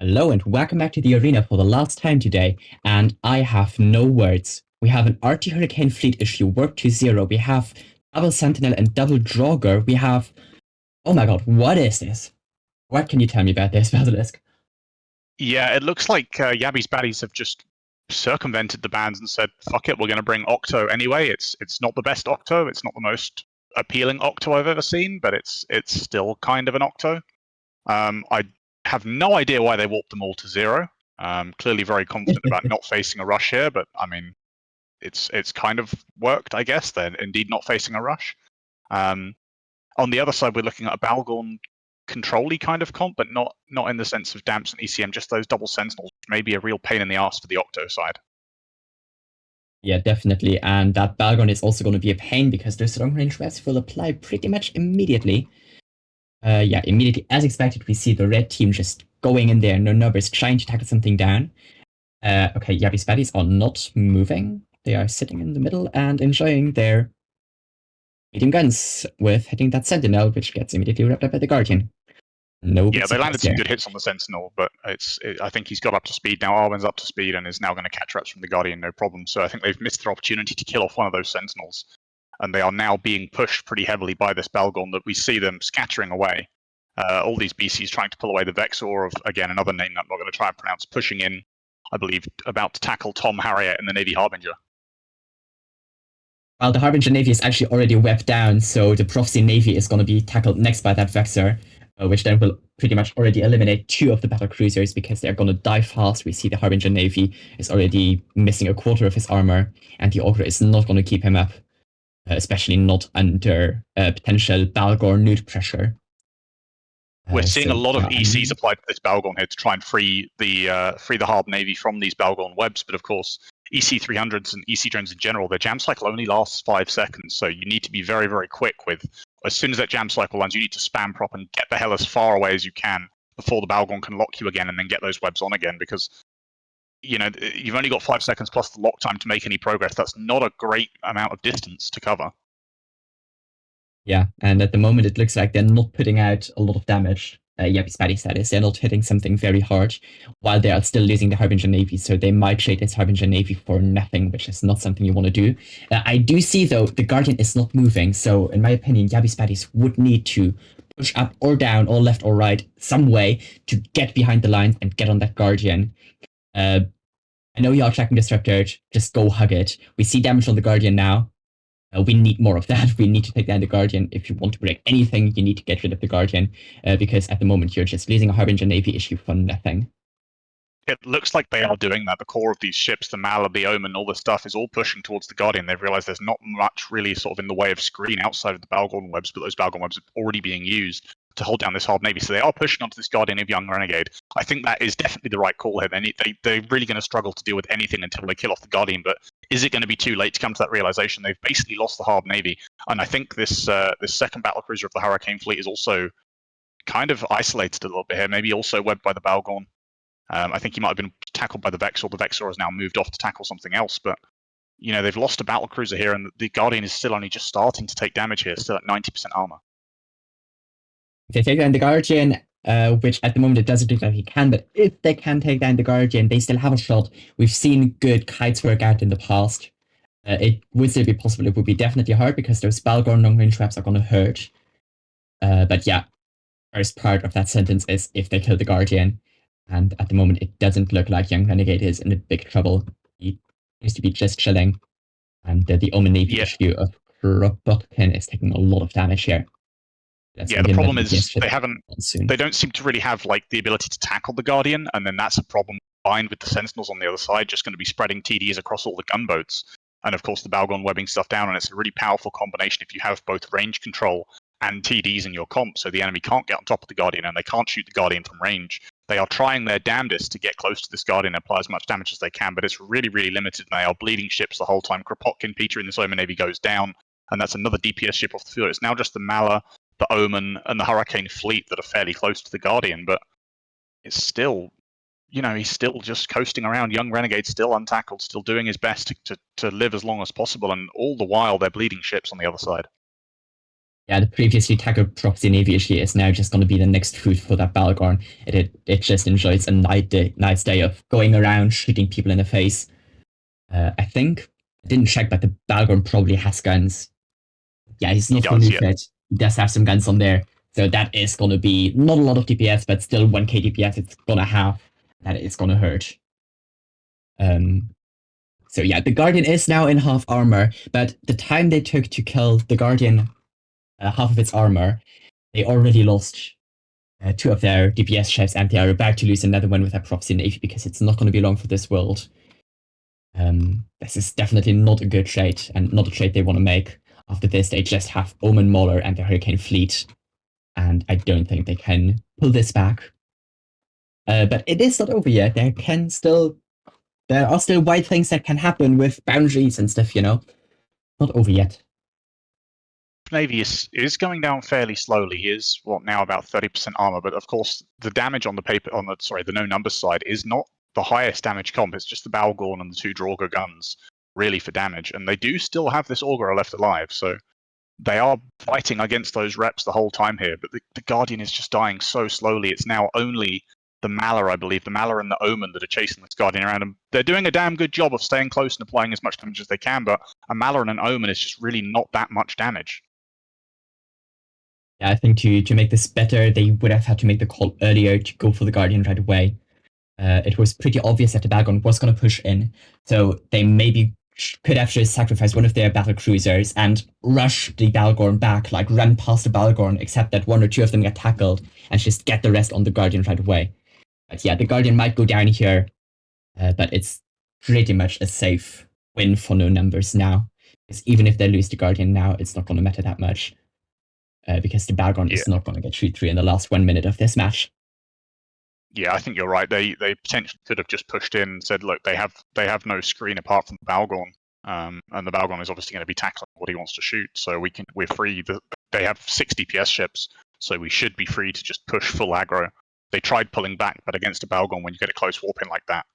Hello and welcome back to the arena for the last time today, and I have no words. We have an RT Hurricane fleet issue worked to 0. We have double Sentinel and double Draugr. We have... Oh my god, what is this? What can you tell me about this, Basilisk? Yeah, it looks like Yabby's Baddies have just circumvented the bans and said, fuck it, we're going to bring Octo anyway. It's not the best Octo, it's not the most appealing Octo I've ever seen, but it's still kind of an Octo. I have no idea why they warped them all to 0. Clearly very confident about not facing a rush here, but I mean, it's kind of worked, I guess. They're indeed not facing a rush. On the other side, we're looking at a Balgorn control-y kind of comp, but not in the sense of Damps and ECM, just those double Sentinels, may be a real pain in the ass for the Octo side. Yeah, definitely. And that Balgorn is also going to be a pain because those long-range webs will apply pretty much immediately. Yeah, immediately. As expected, we see the red team just going in there, no numbers, trying to tackle something down. Okay, Yabby's baddies are not moving. They are sitting in the middle and enjoying their medium guns with hitting that Sentinel, which gets immediately wrapped up by the Guardian. No Yeah, big they landed surprise some there. good hits on the Sentinel, but I think he's got up to speed now. Arwen's up to speed and is now going to catch reps from the Guardian, no problem. So I think they've missed their opportunity to kill off one of those Sentinels, and they are now being pushed pretty heavily by this Balgorn that we see them scattering away. All these BCs trying to pull away the Vexor of, again, another name that I'm not going to try and pronounce, pushing in, I believe, about to tackle Tom Harriet and the Navy Harbinger. Well, the Harbinger Navy is actually already webbed down, so the Prophecy Navy is going to be tackled next by that Vexor, which then will pretty much already eliminate 2 of the battle cruisers because they're going to die fast. We see the Harbinger Navy is already missing a quarter of his armor, and the Ogre is not going to keep him up, especially not under potential Balgorn nude pressure. We're seeing a lot of ECs applied to this Balgorn here to try and free the Harb Navy from these Balgorn webs, but of course, EC 300s and EC drones in general, their jam cycle only lasts 5 seconds, so you need to be very, very quick with, as soon as that jam cycle lands, you need to spam prop and get the hell as far away as you can before the Balgorn can lock you again and then get those webs on again, because you know you've only got 5 seconds plus the lock time to make any progress. That's not a great amount of distance to cover. Yeah, and at the moment it looks like they're not putting out a lot of damage. Yabby's baddies, that is. They're not hitting something very hard while they are still losing the Harbinger Navy, so they might trade this Harbinger Navy for nothing, which is not something you want to do. I do see, though, the Guardian is not moving, so in my opinion, Yabby's baddies would need to push up or down or left or right some way to get behind the lines and get on that Guardian. I know you are tracking Disruptor, just go hug it. We see damage on the Guardian now. We need more of that. We need to take down the Guardian. If you want to break anything, you need to get rid of the Guardian, because at the moment you're just losing a Harbinger Navy issue for nothing. It looks like they are doing that. The core of these ships, the Mala, the Omen, all this stuff is all pushing towards the Guardian. They've realized there's not much really sort of in the way of screen outside of the Balgorn webs, but those Balgorn webs are already being used to hold down this Harb Navy. So they are pushing onto this Guardian of Young Renegade. I think that is definitely the right call here. They're really going to struggle to deal with anything until they kill off the Guardian, but is it going to be too late to come to that realization? They've basically lost the Harb Navy, and I think this second battlecruiser of the Hurricane fleet is also kind of isolated a little bit here, maybe also webbed by the Balgorn. I think he might have been tackled by the Vexor. The Vexor has now moved off to tackle something else, but you know they've lost a battlecruiser here, and the Guardian is still only just starting to take damage here, still at 90% armor. If they take down the Guardian, which at the moment it doesn't look like he can, but if they can take down the Guardian, they still have a shot. We've seen good kites work out in the past. It would still be possible. It would be definitely hard because those Balgorn long-range traps are going to hurt. But yeah, first part of that sentence is if they kill the Guardian. And at the moment, it doesn't look like Young Renegade is in a big trouble. He seems to be just chilling. And the Omen Navy issue of Kropotkin is taking a lot of damage here. Yeah, the problem is they don't seem to really have like the ability to tackle the Guardian, and then that's a problem combined with the Sentinels on the other side, just going to be spreading TDs across all the gunboats. And of course the Balgorn webbing stuff down, and it's a really powerful combination if you have both range control and TDs in your comp, so the enemy can't get on top of the Guardian and they can't shoot the Guardian from range. They are trying their damnedest to get close to this Guardian and apply as much damage as they can, but it's really, really limited, and they are bleeding ships the whole time. Kropotkin, Peter in this Omen Navy goes down, and that's another DPS ship off the field. It's now just the Mala, the Omen, and the Hurricane fleet that are fairly close to the Guardian, but it's still, you know, he's still just coasting around. Young Renegade still untackled, still doing his best to live as long as possible, and all the while they're bleeding ships on the other side. Yeah, the previously tackled Prophecy Navy issue is now just going to be the next food for that Balgorn. It just enjoys a nice day of going around shooting people in the face. I think I didn't check, but the Balgorn probably has guns. Yeah, he's not fully fit. He does have some guns on there, so that is going to be not a lot of DPS, but still 1k DPS it's going to have. That is going to hurt. So yeah, the Guardian is now in half armor, but the time they took to kill the Guardian half of its armor, they already lost two of their DPS chefs, and they are about to lose another one with their Prophecy Navy because it's not going to be long for this world. This is definitely not a good trade, and not a trade they want to make. After this, they just have Omen Mauler and the Hurricane Fleet, and I don't think they can pull this back. But it is not over yet. There are still wild things that can happen with boundaries and stuff, Not over yet. Navy is going down fairly slowly. He is now about 30% armor, but of course the damage on the no numbers side is not the highest damage comp. It's just the Balgorn and the two Draugr guns really for damage, and they do still have this Augurer left alive, so they are fighting against those reps the whole time here. But the Guardian is just dying so slowly. It's now only the Maller, I believe, the Maller and the Omen that are chasing this Guardian around them. They're doing a damn good job of staying close and applying as much damage as they can, but a Maller and an Omen is just really not that much damage. Yeah, I think to make this better, they would have had to make the call earlier to go for the Guardian right away. It was pretty obvious that the Balgon was going to push in, so they maybe could have just sacrificed one of their battle cruisers and rush the Balgorn back, like run past the Balgorn, except that one or two of them get tackled, and just get the rest on the Guardian right away. But yeah, the Guardian might go down here, but it's pretty much a safe win for no numbers now. Because even if they lose the Guardian now, it's not going to matter that much. Because the Balgon is not going to get 3-3 in the last 1 minute of this match. Yeah, I think you're right. They potentially could have just pushed in and said, look, they have no screen apart from the Balgorn, and the Balgorn is obviously going to be tackling what he wants to shoot. So we're free. They have 6 DPS ships, so we should be free to just push full aggro. They tried pulling back, but against a Balgorn, when you get a close warp in like that,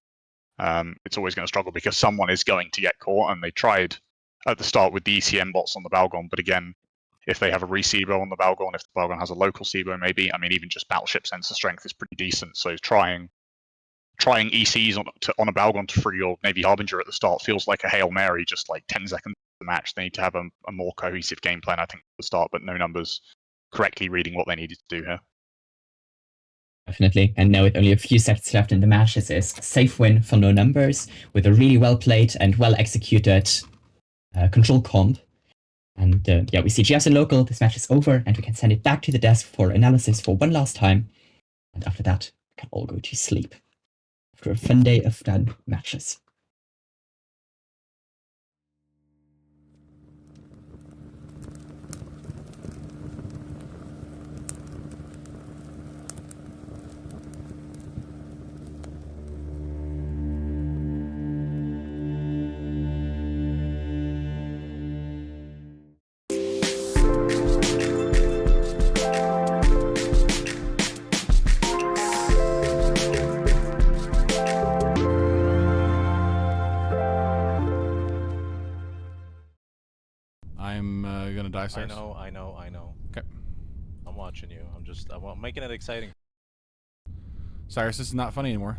it's always going to struggle because someone is going to get caught. And they tried at the start with the ECM bots on the Balgorn, but again, if they have a re-SIBO on the Balgorn, if the Balgorn has a local SIBO, maybe. I mean, even just battleship sensor strength is pretty decent. So trying ECs on a Balgorn to free your Navy Harbinger at the start feels like a Hail Mary, just like 10 seconds of the match. They need to have a more cohesive game plan, I think, at the start, but no numbers correctly reading what they needed to do here. Definitely. And now with only a few seconds left in the match, this is a safe win for no numbers with a really well played and well executed control comp. And yeah, we see GS in local, this match is over, and we can send it back to the desk for analysis for one last time. And after that, we can all go to sleep. After a fun day of done matches. Gonna die, Cyrus. I know. Okay. I'm watching you. I'm making it exciting. Cyrus, this is not funny anymore.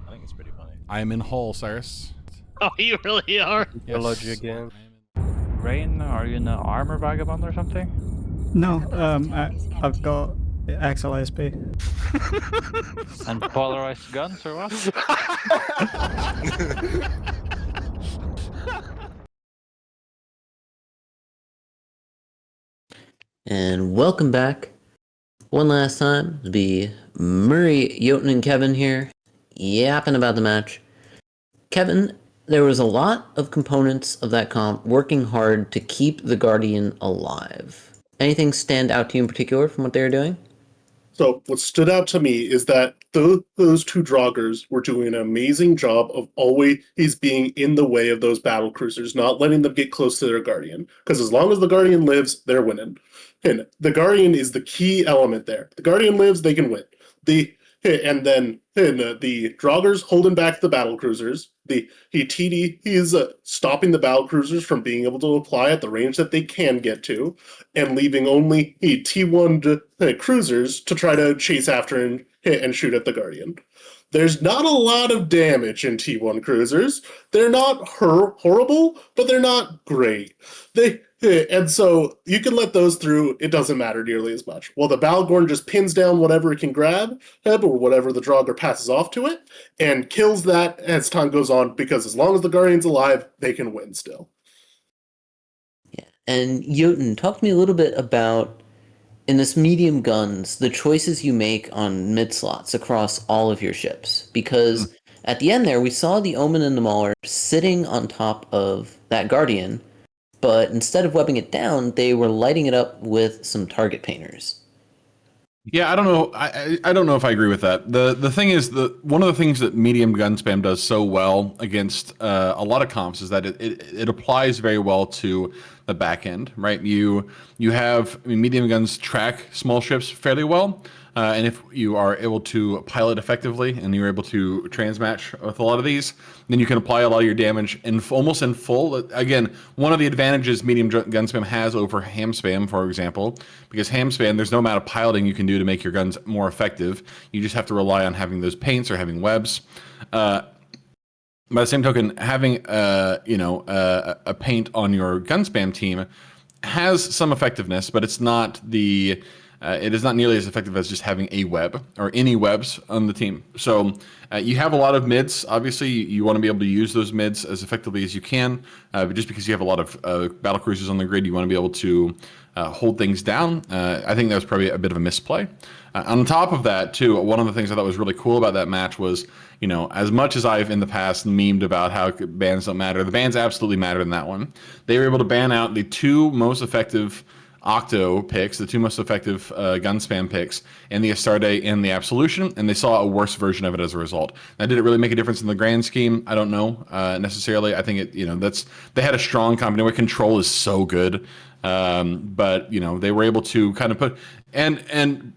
I think it's pretty funny. I am in Hull, Cyrus. Oh, you really are? Yes. Again. Rain, are you in an armor vagabond or something? No, I've got XLSP. And polarized guns or what? And welcome back. One last time, it'll be Murray, Jotun, and Kevin here, yapping about the match. Kevin, there was a lot of components of that comp working hard to keep the Guardian alive. Anything stand out to you in particular from what they were doing? So what stood out to me is that those two Draugrs were doing an amazing job of always being in the way of those battle cruisers, not letting them get close to their Guardian. Because as long as the Guardian lives, they're winning. And the Guardian is the key element there. The Guardian lives, they can win. And then the Draugrs holding back the battle cruisers. He's stopping the battle cruisers from being able to apply at the range that they can get to, and leaving only T1 cruisers to try to chase after and shoot at the Guardian. There's not a lot of damage in T1 cruisers. They're not horrible, but they're not great. And so you can let those through, it doesn't matter nearly as much. Well, the Balgorn just pins down whatever it can grab, or whatever the Draugr passes off to it, and kills that as time goes on, because as long as the Guardian's alive, they can win still. Yeah. And Jotun, talk to me a little bit about in this medium guns, the choices you make on mid slots across all of your ships. Because at the end there, we saw the Omen and the Mauler sitting on top of that Guardian, but instead of webbing it down, they were lighting it up with some target painters. Yeah, I don't know. I don't know if I agree with that. The thing is, one of the things that medium gun spam does so well against a lot of comps is that it applies very well to the back end, right? You have, I mean, medium guns track small ships fairly well, and if you are able to pilot effectively and you're able to transmatch with a lot of these, then you can apply a lot of your damage almost in full. Again, one of the advantages medium gun spam has over ham spam, for example, because ham spam, there's no amount of piloting you can do to make your guns more effective. You just have to rely on having those paints or having webs. By the same token, having a paint on your gun spam team has some effectiveness, but it's not the it is not nearly as effective as just having a web or any webs on the team. So you have a lot of mids. Obviously, you want to be able to use those mids as effectively as you can. But just because you have a lot of battle cruisers on the grid, you want to be able to hold things down. I think that was probably a bit of a misplay. On top of that, too, one of the things I thought was really cool about that match was, you know, as much as I've in the past memed about how bans don't matter, the bans absolutely mattered in that one. They were able to ban out the two most effective Octo picks, the two most effective gun spam picks, and the Astarte and the Absolution, and they saw a worse version of it as a result. Now, did it really make a difference in the grand scheme? I don't know necessarily. I think they had a strong combination. Control is so good, but they were able to kind of put and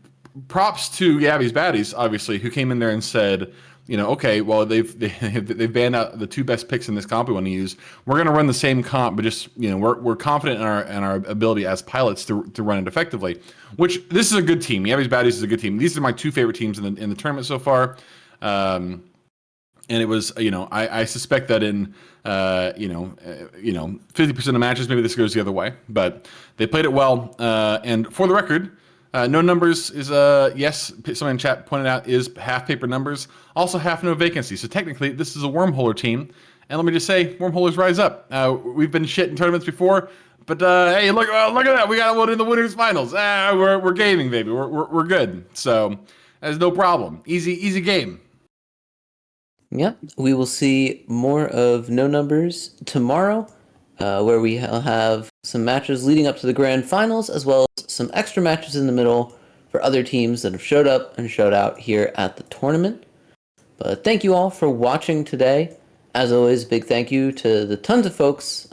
props to Yabby's Baddies, obviously, who came in there and said, okay, well, they've banned out the two best picks in this comp we want to use. We're going to run the same comp, but just we're confident in our ability as pilots to run it effectively. Which this is a good team. Yabby's Baddies is a good team. These are my two favorite teams in the tournament so far. And it was I suspect that in 50% of matches maybe this goes the other way, but they played it well. And for the record. No numbers is yes. Someone in chat pointed out is half paper numbers, also half no vacancy. So technically, this is a wormholer team. And let me just say, wormholers rise up. We've been shit in tournaments before, but hey, look at that. We got one in the winners finals. We're gaming, baby. We're good. So there's no problem. Easy game. Yep, we will see more of No Numbers tomorrow, where we have some matches leading up to the grand finals, as well as some extra matches in the middle for other teams that have showed up and showed out here at the tournament. But thank you all for watching today. As always, big thank you to the tons of folks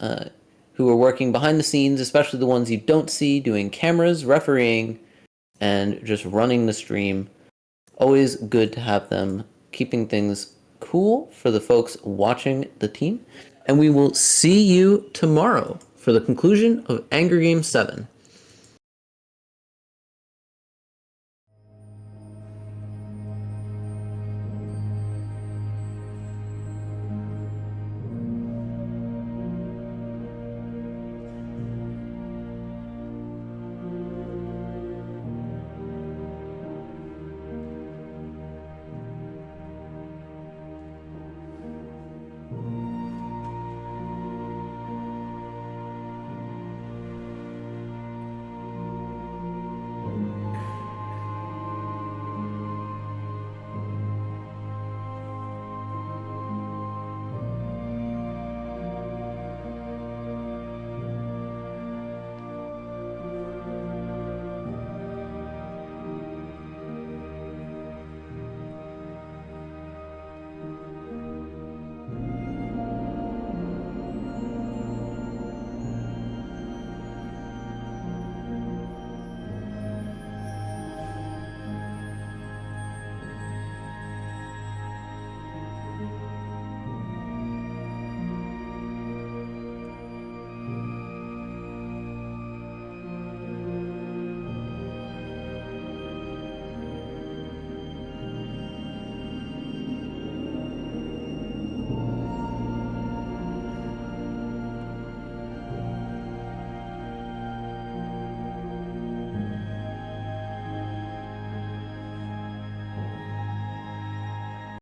who are working behind the scenes, especially the ones you don't see, doing cameras, refereeing, and just running the stream. Always good to have them keeping things cool for the folks watching the team. And we will see you tomorrow for the conclusion of Angry Game 7.